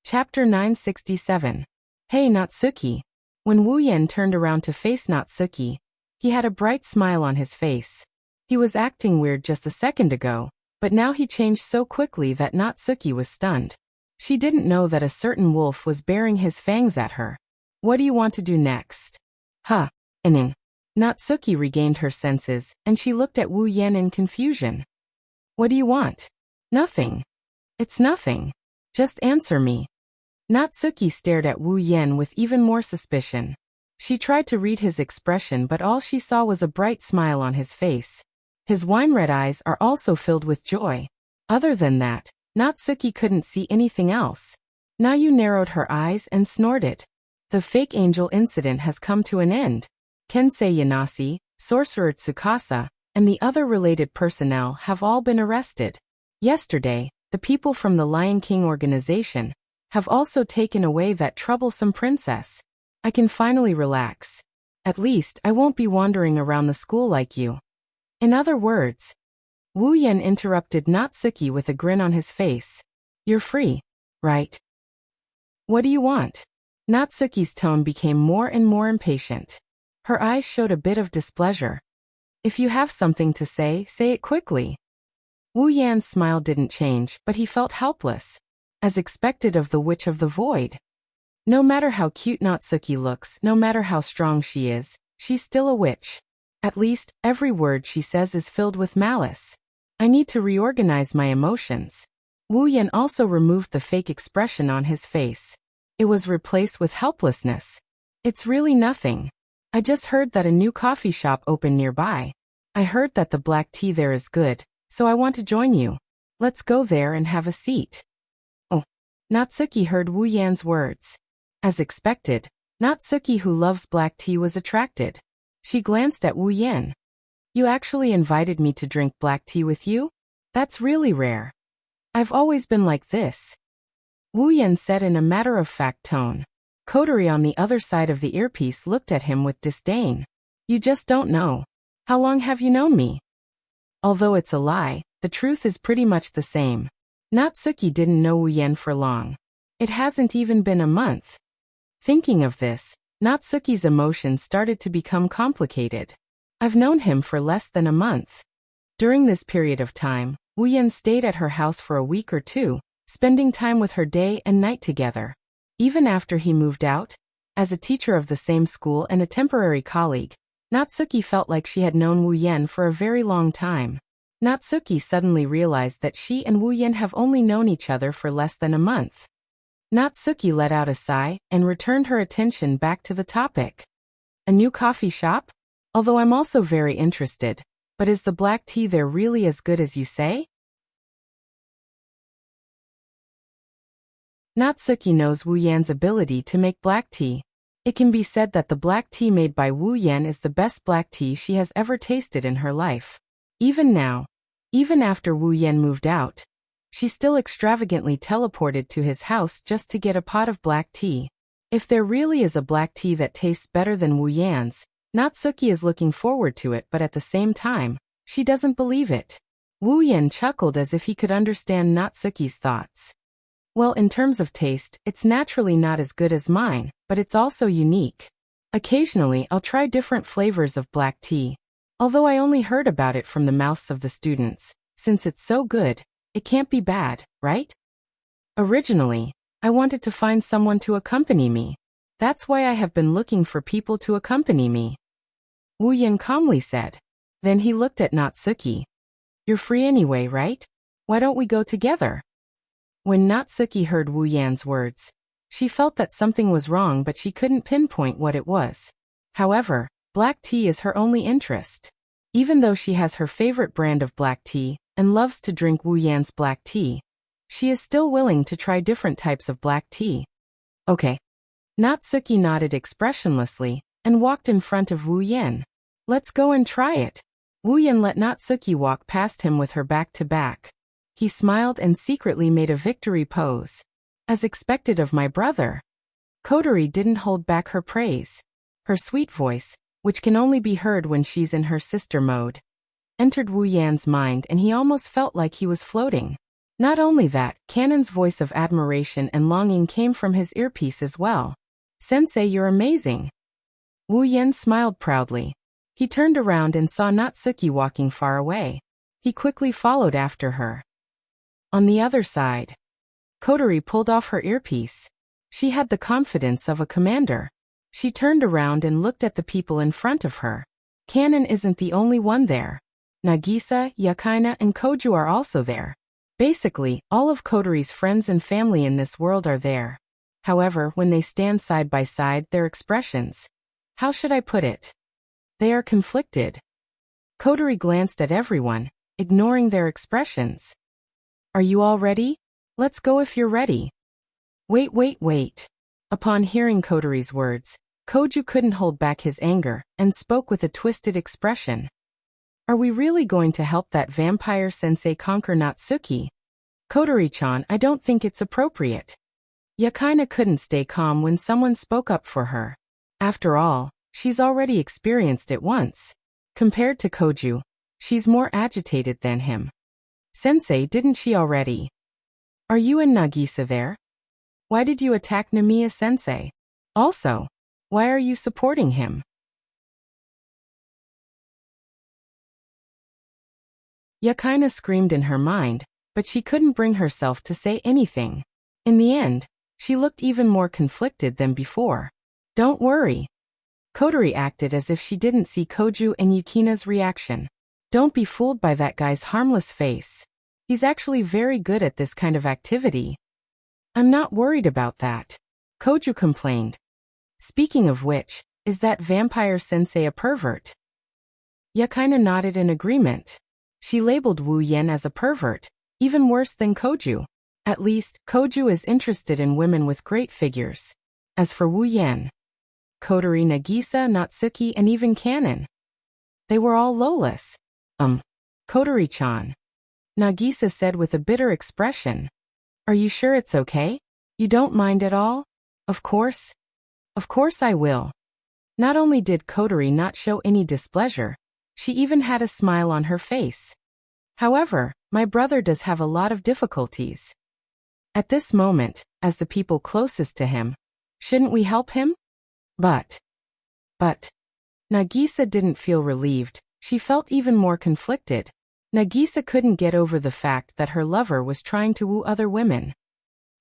A: Chapter 967. Hey Natsuki. When Wu Yan turned around to face Natsuki, he had a bright smile on his face. He was acting weird just a second ago, but now he changed so quickly that Natsuki was stunned. She didn't know that a certain wolf was baring his fangs at her. What do you want to do next? Huh. Natsuki regained her senses, and she looked at Wu Yan in confusion. What do you want? Nothing. It's nothing. Just answer me. Natsuki stared at Wu Yan with even more suspicion. She tried to read his expression, but all she saw was a bright smile on his face. His wine-red eyes are also filled with joy. Other than that, Natsuki couldn't see anything else. Nayu narrowed her eyes and snorted. The fake angel incident has come to an end. Kensei Yanase, Sorcerer Tsukasa, and the other related personnel have all been arrested. Yesterday, the people from the Lion King organization have also taken away that troublesome princess. I can finally relax. At least, I won't be wandering around the school like you. In other words, Wu Yan interrupted Natsuki with a grin on his face. You're free, right? What do you want? Natsuki's tone became more and more impatient. Her eyes showed a bit of displeasure. If you have something to say it quickly. Wu Yan's smile didn't change, but he felt helpless. As expected of the Witch of the Void. No matter how cute Natsuki looks, no matter how strong she is, she's still a witch. At least, every word she says is filled with malice. I need to reorganize my emotions. Wu Yan also removed the fake expression on his face. It was replaced with helplessness. It's really nothing. I just heard that a new coffee shop opened nearby. I heard that the black tea there is good, so I want to join you. Let's go there and have a seat. Natsuki heard Wu Yan's words. As expected, Natsuki, who loves black tea, was attracted. She glanced at Wu Yan. You actually invited me to drink black tea with you? That's really rare. I've always been like this. Wu Yan said in a matter-of-fact tone. Kotori on the other side of the earpiece looked at him with disdain. You just don't know. How long have you known me? Although it's a lie, the truth is pretty much the same. Natsuki didn't know Wu Yan for long. It hasn't even been a month. Thinking of this, Natsuki's emotions started to become complicated. I've known him for less than a month. During this period of time, Wu Yan stayed at her house for a week or two, spending time with her day and night together. Even after he moved out, As a teacher of the same school and a temporary colleague, Natsuki felt like she had known Wu Yan for a very long time. Natsuki suddenly realized that she and Wu Yan have only known each other for less than a month. Natsuki let out a sigh and returned her attention back to the topic. A new coffee shop? Although I'm also very interested. But is the black tea there really as good as you say? Natsuki knows Wu Yan's ability to make black tea. It can be said that the black tea made by Wu Yan is the best black tea she has ever tasted in her life. Even now, even after Wu Yan moved out, she still extravagantly teleported to his house just to get a pot of black tea. If there really is a black tea that tastes better than Wu Yan's, Natsuki is looking forward to it, but at the same time, she doesn't believe it. Wu Yan chuckled as if he could understand Natsuki's thoughts. Well, in terms of taste, it's naturally not as good as mine, but it's also unique. Occasionally, I'll try different flavors of black tea. Although I only heard about it from the mouths of the students, since it's so good, it can't be bad, right? Originally, I wanted to find someone to accompany me. That's why I have been looking for people to accompany me. Wu Yan calmly said. Then he looked at Natsuki. You're free anyway, right? Why don't we go together? When Natsuki heard Wu Yan's words, she felt that something was wrong, but she couldn't pinpoint what it was. However, black tea is her only interest. Even though she has her favorite brand of black tea and loves to drink Wu Yan's black tea, she is still willing to try different types of black tea. Okay. Natsuki nodded expressionlessly and walked in front of Wu Yan. Let's go and try it. Wu Yan let Natsuki walk past him with her back to back. He smiled and secretly made a victory pose. As expected of my brother. Kotori didn't hold back her praise. Her sweet voice, which can only be heard when she's in her sister mode, entered Wu Yan's mind and he almost felt like he was floating. Not only that, Kanon's voice of admiration and longing came from his earpiece as well. Sensei, you're amazing. Wu Yan smiled proudly. He turned around and saw Natsuki walking far away. He quickly followed after her. On the other side, Kotori pulled off her earpiece. She had the confidence of a commander. She turned around and looked at the people in front of her. Kanon isn't the only one there. Nagisa, Yakaina, and Koju are also there. Basically, all of Kotori's friends and family in this world are there. However, when they stand side by side, their expressions, how should I put it? They are conflicted. Kotori glanced at everyone, ignoring their expressions. Are you all ready? Let's go if you're ready. Wait. Upon hearing Kotori's words, Koju couldn't hold back his anger and spoke with a twisted expression. Are we really going to help that vampire sensei conquer Natsuki? Kotori-chan, I don't think it's appropriate. Yakaina couldn't stay calm when someone spoke up for her. After all, she's already experienced it once. Compared to Koju, she's more agitated than him. Sensei, didn't she already? Are you and Nagisa there? Why did you attack Namiya-sensei? Also, why are you supporting him? Yakaina screamed in her mind, but she couldn't bring herself to say anything. In the end, she looked even more conflicted than before. Don't worry. Kotori acted as if she didn't see Koju and Yukina's reaction. Don't be fooled by that guy's harmless face. He's actually very good at this kind of activity. I'm not worried about that. Koju complained. Speaking of which, is that vampire sensei a pervert? Yakaina nodded in agreement. She labeled Wu Yan as a pervert, even worse than Koju. At least, Koju is interested in women with great figures. As for Wu Yan, Kotori, Nagisa, Natsuki, and even Kanon, they were all lowless. Kotori-chan, Nagisa said with a bitter expression. Are you sure it's okay? You don't mind at all? Of course. Of course I will. Not only did Kotori not show any displeasure, she even had a smile on her face. However, my brother does have a lot of difficulties. At this moment, as the people closest to him, shouldn't we help him? But, Nagisa didn't feel relieved, she felt even more conflicted. Nagisa couldn't get over the fact that her lover was trying to woo other women.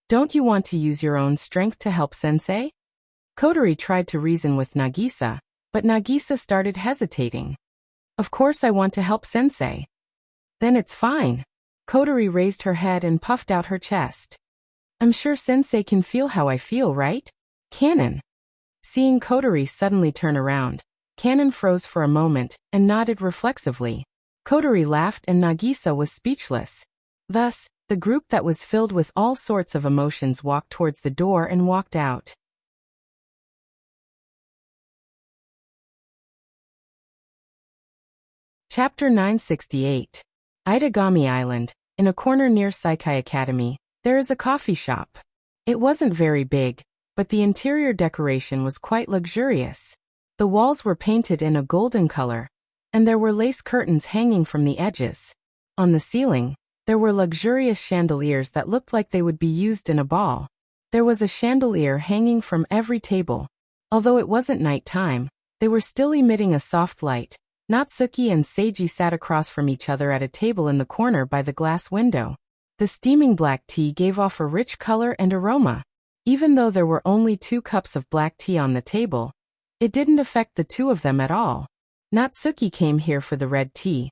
A: Don't you want to use your own strength to help sensei? Kodori tried to reason with Nagisa, but Nagisa started hesitating. Of course I want to help sensei. Then it's fine. Kodori raised her head and puffed out her chest. I'm sure sensei can feel how I feel, right? Kanon. Seeing Kodori suddenly turn around, Kanon froze for a moment and nodded reflexively. Kodori laughed and Nagisa was speechless. Thus, the group that was filled with all sorts of emotions walked towards the door and walked out. Chapter 968. Itagami Island. In a corner near Saikai Academy, there is a coffee shop. It wasn't very big, but the interior decoration was quite luxurious. The walls were painted in a golden color, and there were lace curtains hanging from the edges. On the ceiling, there were luxurious chandeliers that looked like they would be used in a ball. There was a chandelier hanging from every table. Although it wasn't night time, they were still emitting a soft light. Natsuki and Seiji sat across from each other at a table in the corner by the glass window. The steaming black tea gave off a rich color and aroma. Even though there were only 2 cups of black tea on the table, it didn't affect the two of them at all. Natsuki came here for the red tea.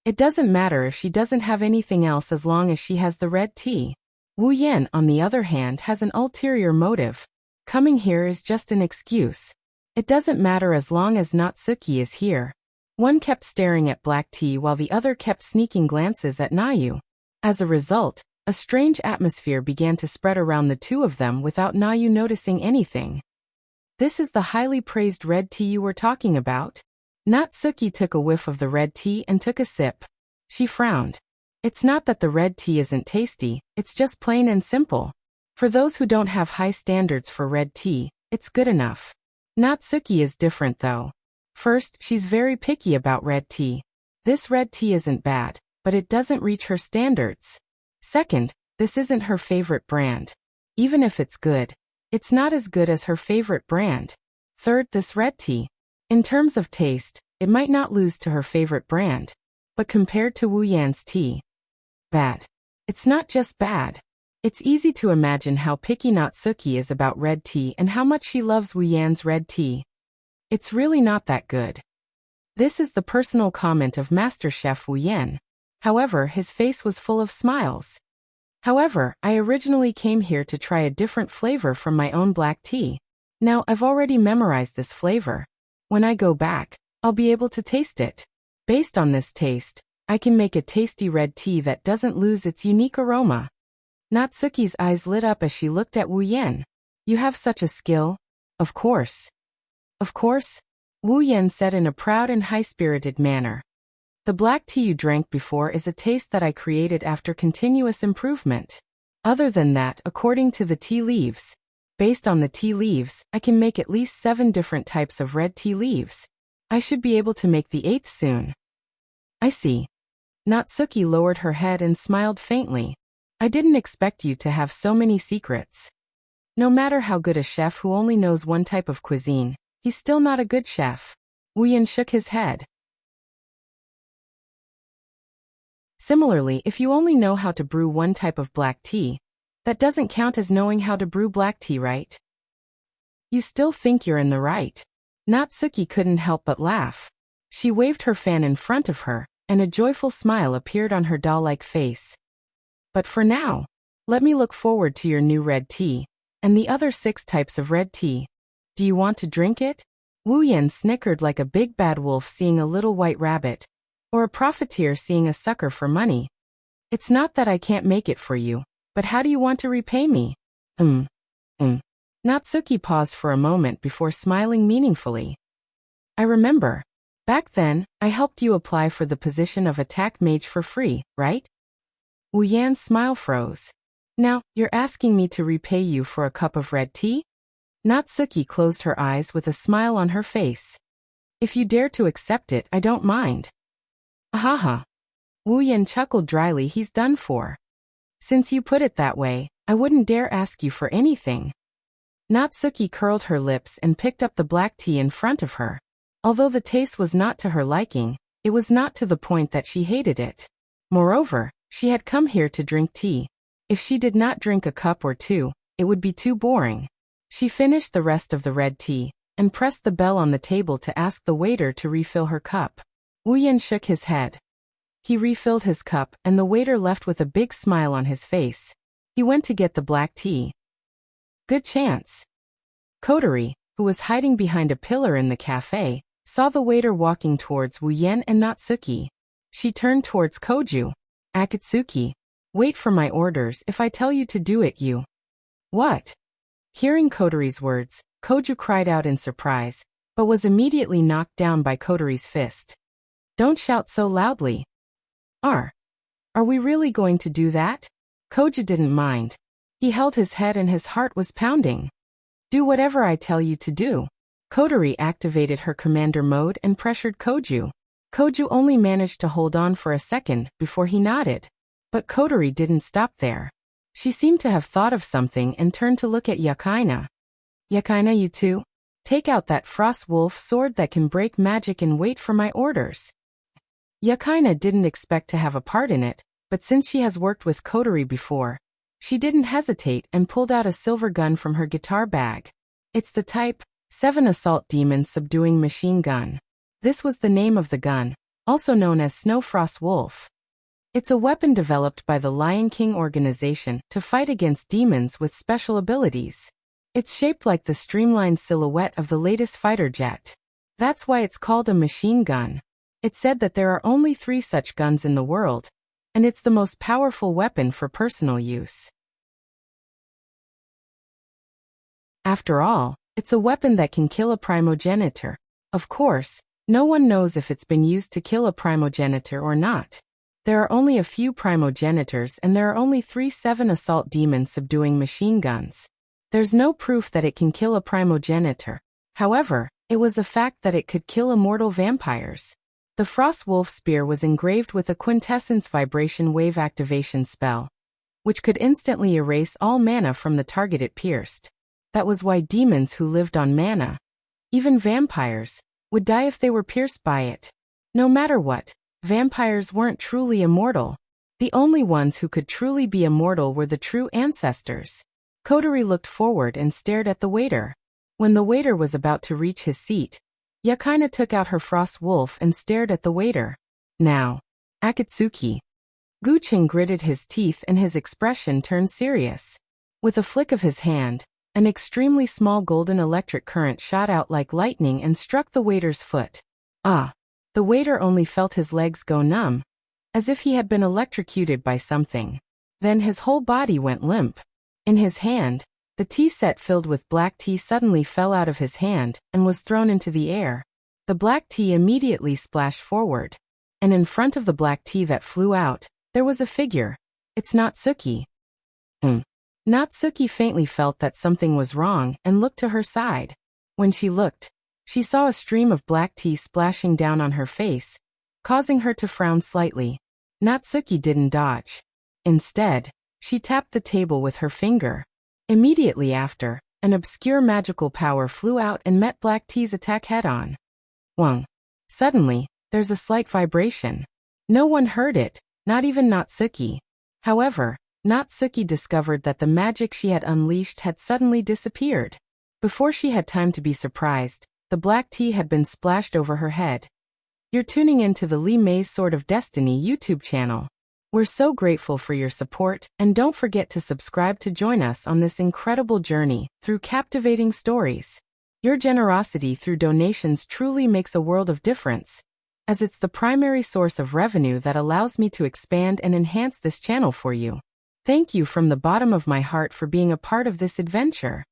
A: It doesn't matter if she doesn't have anything else as long as she has the red tea. Wu Yan, on the other hand, has an ulterior motive. Coming here is just an excuse. It doesn't matter as long as Natsuki is here. One kept staring at black tea while the other kept sneaking glances at Nayu. As a result, a strange atmosphere began to spread around the two of them without Nayu noticing anything. This is the highly praised red tea you were talking about? Natsuki took a whiff of the red tea and took a sip. She frowned. It's not that the red tea isn't tasty, it's just plain and simple. For those who don't have high standards for red tea, it's good enough. Natsuki is different though. First, she's very picky about red tea. This red tea isn't bad, but it doesn't reach her standards. Second, this isn't her favorite brand. Even if it's good, it's not as good as her favorite brand. Third, this red tea. In terms of taste, it might not lose to her favorite brand. But compared to Wu Yan's tea, bad. It's not just bad. It's easy to imagine how picky Natsuki is about red tea and how much she loves Wu Yan's red tea. It's really not that good. This is the personal comment of Master Chef Wu Yan. However, his face was full of smiles. However, I originally came here to try a different flavor from my own black tea. Now, I've already memorized this flavor. When I go back, I'll be able to taste it. Based on this taste, I can make a tasty red tea that doesn't lose its unique aroma. Natsuki's eyes lit up as she looked at Wu Yan. You have such a skill? Of course. Of course, Wu Yan said in a proud and high-spirited manner. The black tea you drank before is a taste that I created after continuous improvement. Other than that, according to the tea leaves, based on the tea leaves, I can make at least 7 different types of red tea leaves. I should be able to make the 8th soon. I see. Natsuki lowered her head and smiled faintly. I didn't expect you to have so many secrets. No matter how good a chef who only knows one type of cuisine, he's still not a good chef. Wu Yan shook his head. Similarly, if you only know how to brew one type of black tea, that doesn't count as knowing how to brew black tea, right? You still think you're in the right. Natsuki couldn't help but laugh. She waved her fan in front of her, and a joyful smile appeared on her doll-like face. But for now, let me look forward to your new red tea, and the other 6 types of red tea. Do you want to drink it? Wu Yan snickered like a big bad wolf seeing a little white rabbit, or a profiteer seeing a sucker for money. It's not that I can't make it for you, but how do you want to repay me? Natsuki paused for a moment before smiling meaningfully. I remember. Back then, I helped you apply for the position of attack mage for free, right? Wu Yan's smile froze. Now, you're asking me to repay you for a cup of red tea? Natsuki closed her eyes with a smile on her face. If you dare to accept it, I don't mind. Ahaha. Wu Yan chuckled dryly. He's done for. Since you put it that way, I wouldn't dare ask you for anything. Natsuki curled her lips and picked up the black tea in front of her. Although the taste was not to her liking, it was not to the point that she hated it. Moreover, she had come here to drink tea. If she did not drink a cup or 2, it would be too boring. She finished the rest of the red tea, and pressed the bell on the table to ask the waiter to refill her cup. Wu Yan shook his head. He refilled his cup, and the waiter left with a big smile on his face. He went to get the black tea. Good chance. Kodori, who was hiding behind a pillar in the cafe, saw the waiter walking towards Wu Yan and Natsuki. She turned towards Koju. Akatsuki, wait for my orders. If I tell you to do it, you. What? Hearing Kodori's words, Koju cried out in surprise, but was immediately knocked down by Kodori's fist. Don't shout so loudly. Are we really going to do that? Koju didn't mind. He held his head and his heart was pounding. Do whatever I tell you to do. Kodori activated her commander mode and pressured Koju. Koju only managed to hold on for a second before he nodded. But Kodori didn't stop there. She seemed to have thought of something and turned to look at Yakaina. Yakaina, you too? Take out that frost wolf sword that can break magic and wait for my orders. Yakaina didn't expect to have a part in it, but since she has worked with Kodori before, she didn't hesitate and pulled out a silver gun from her guitar bag. It's the Type 7 Assault Demon Subduing Machine Gun. This was the name of the gun, also known as Snowfrost Wolf. It's a weapon developed by the Lion King organization to fight against demons with special abilities. It's shaped like the streamlined silhouette of the latest fighter jet. That's why it's called a machine gun. It's said that there are only 3 such guns in the world, and it's the most powerful weapon for personal use. After all, it's a weapon that can kill a primogenitor. Of course, no one knows if it's been used to kill a primogenitor or not. There are only a few primogenitors and there are only 3 7 assault demon subduing machine guns. There's no proof that it can kill a primogenitor. However, it was a fact that it could kill immortal vampires. The Frost Wolf Spear was engraved with a quintessence vibration wave activation spell, which could instantly erase all mana from the target it pierced. That was why demons who lived on mana, even vampires, would die if they were pierced by it. No matter what, vampires weren't truly immortal. The only ones who could truly be immortal were the true ancestors. Kodori looked forward and stared at the waiter. When the waiter was about to reach his seat, Yakaina took out her frost wolf and stared at the waiter. Now, Akatsuki. Guchin gritted his teeth and his expression turned serious. With a flick of his hand, an extremely small golden electric current shot out like lightning and struck the waiter's foot. Ah! The waiter only felt his legs go numb, as if he had been electrocuted by something. Then his whole body went limp. In his hand, the tea set filled with black tea suddenly fell out of his hand and was thrown into the air. The black tea immediately splashed forward, and in front of the black tea that flew out, there was a figure. It's Natsuki. Natsuki faintly felt that something was wrong and looked to her side. When she looked, she saw a stream of black tea splashing down on her face, causing her to frown slightly. Natsuki didn't dodge. Instead, she tapped the table with her finger. Immediately after, an obscure magical power flew out and met black tea's attack head-on. Wong. Suddenly, there's a slight vibration. No one heard it, not even Natsuki. However, Natsuki discovered that the magic she had unleashed had suddenly disappeared. Before she had time to be surprised, the black tea had been splashed over her head. You're tuning into the Lee May's Sword of Destiny YouTube channel. We're so grateful for your support, and don't forget to subscribe to join us on this incredible journey through captivating stories. Your generosity through donations truly makes a world of difference, as it's the primary source of revenue that allows me to expand and enhance this channel for you. Thank you from the bottom of my heart for being a part of this adventure.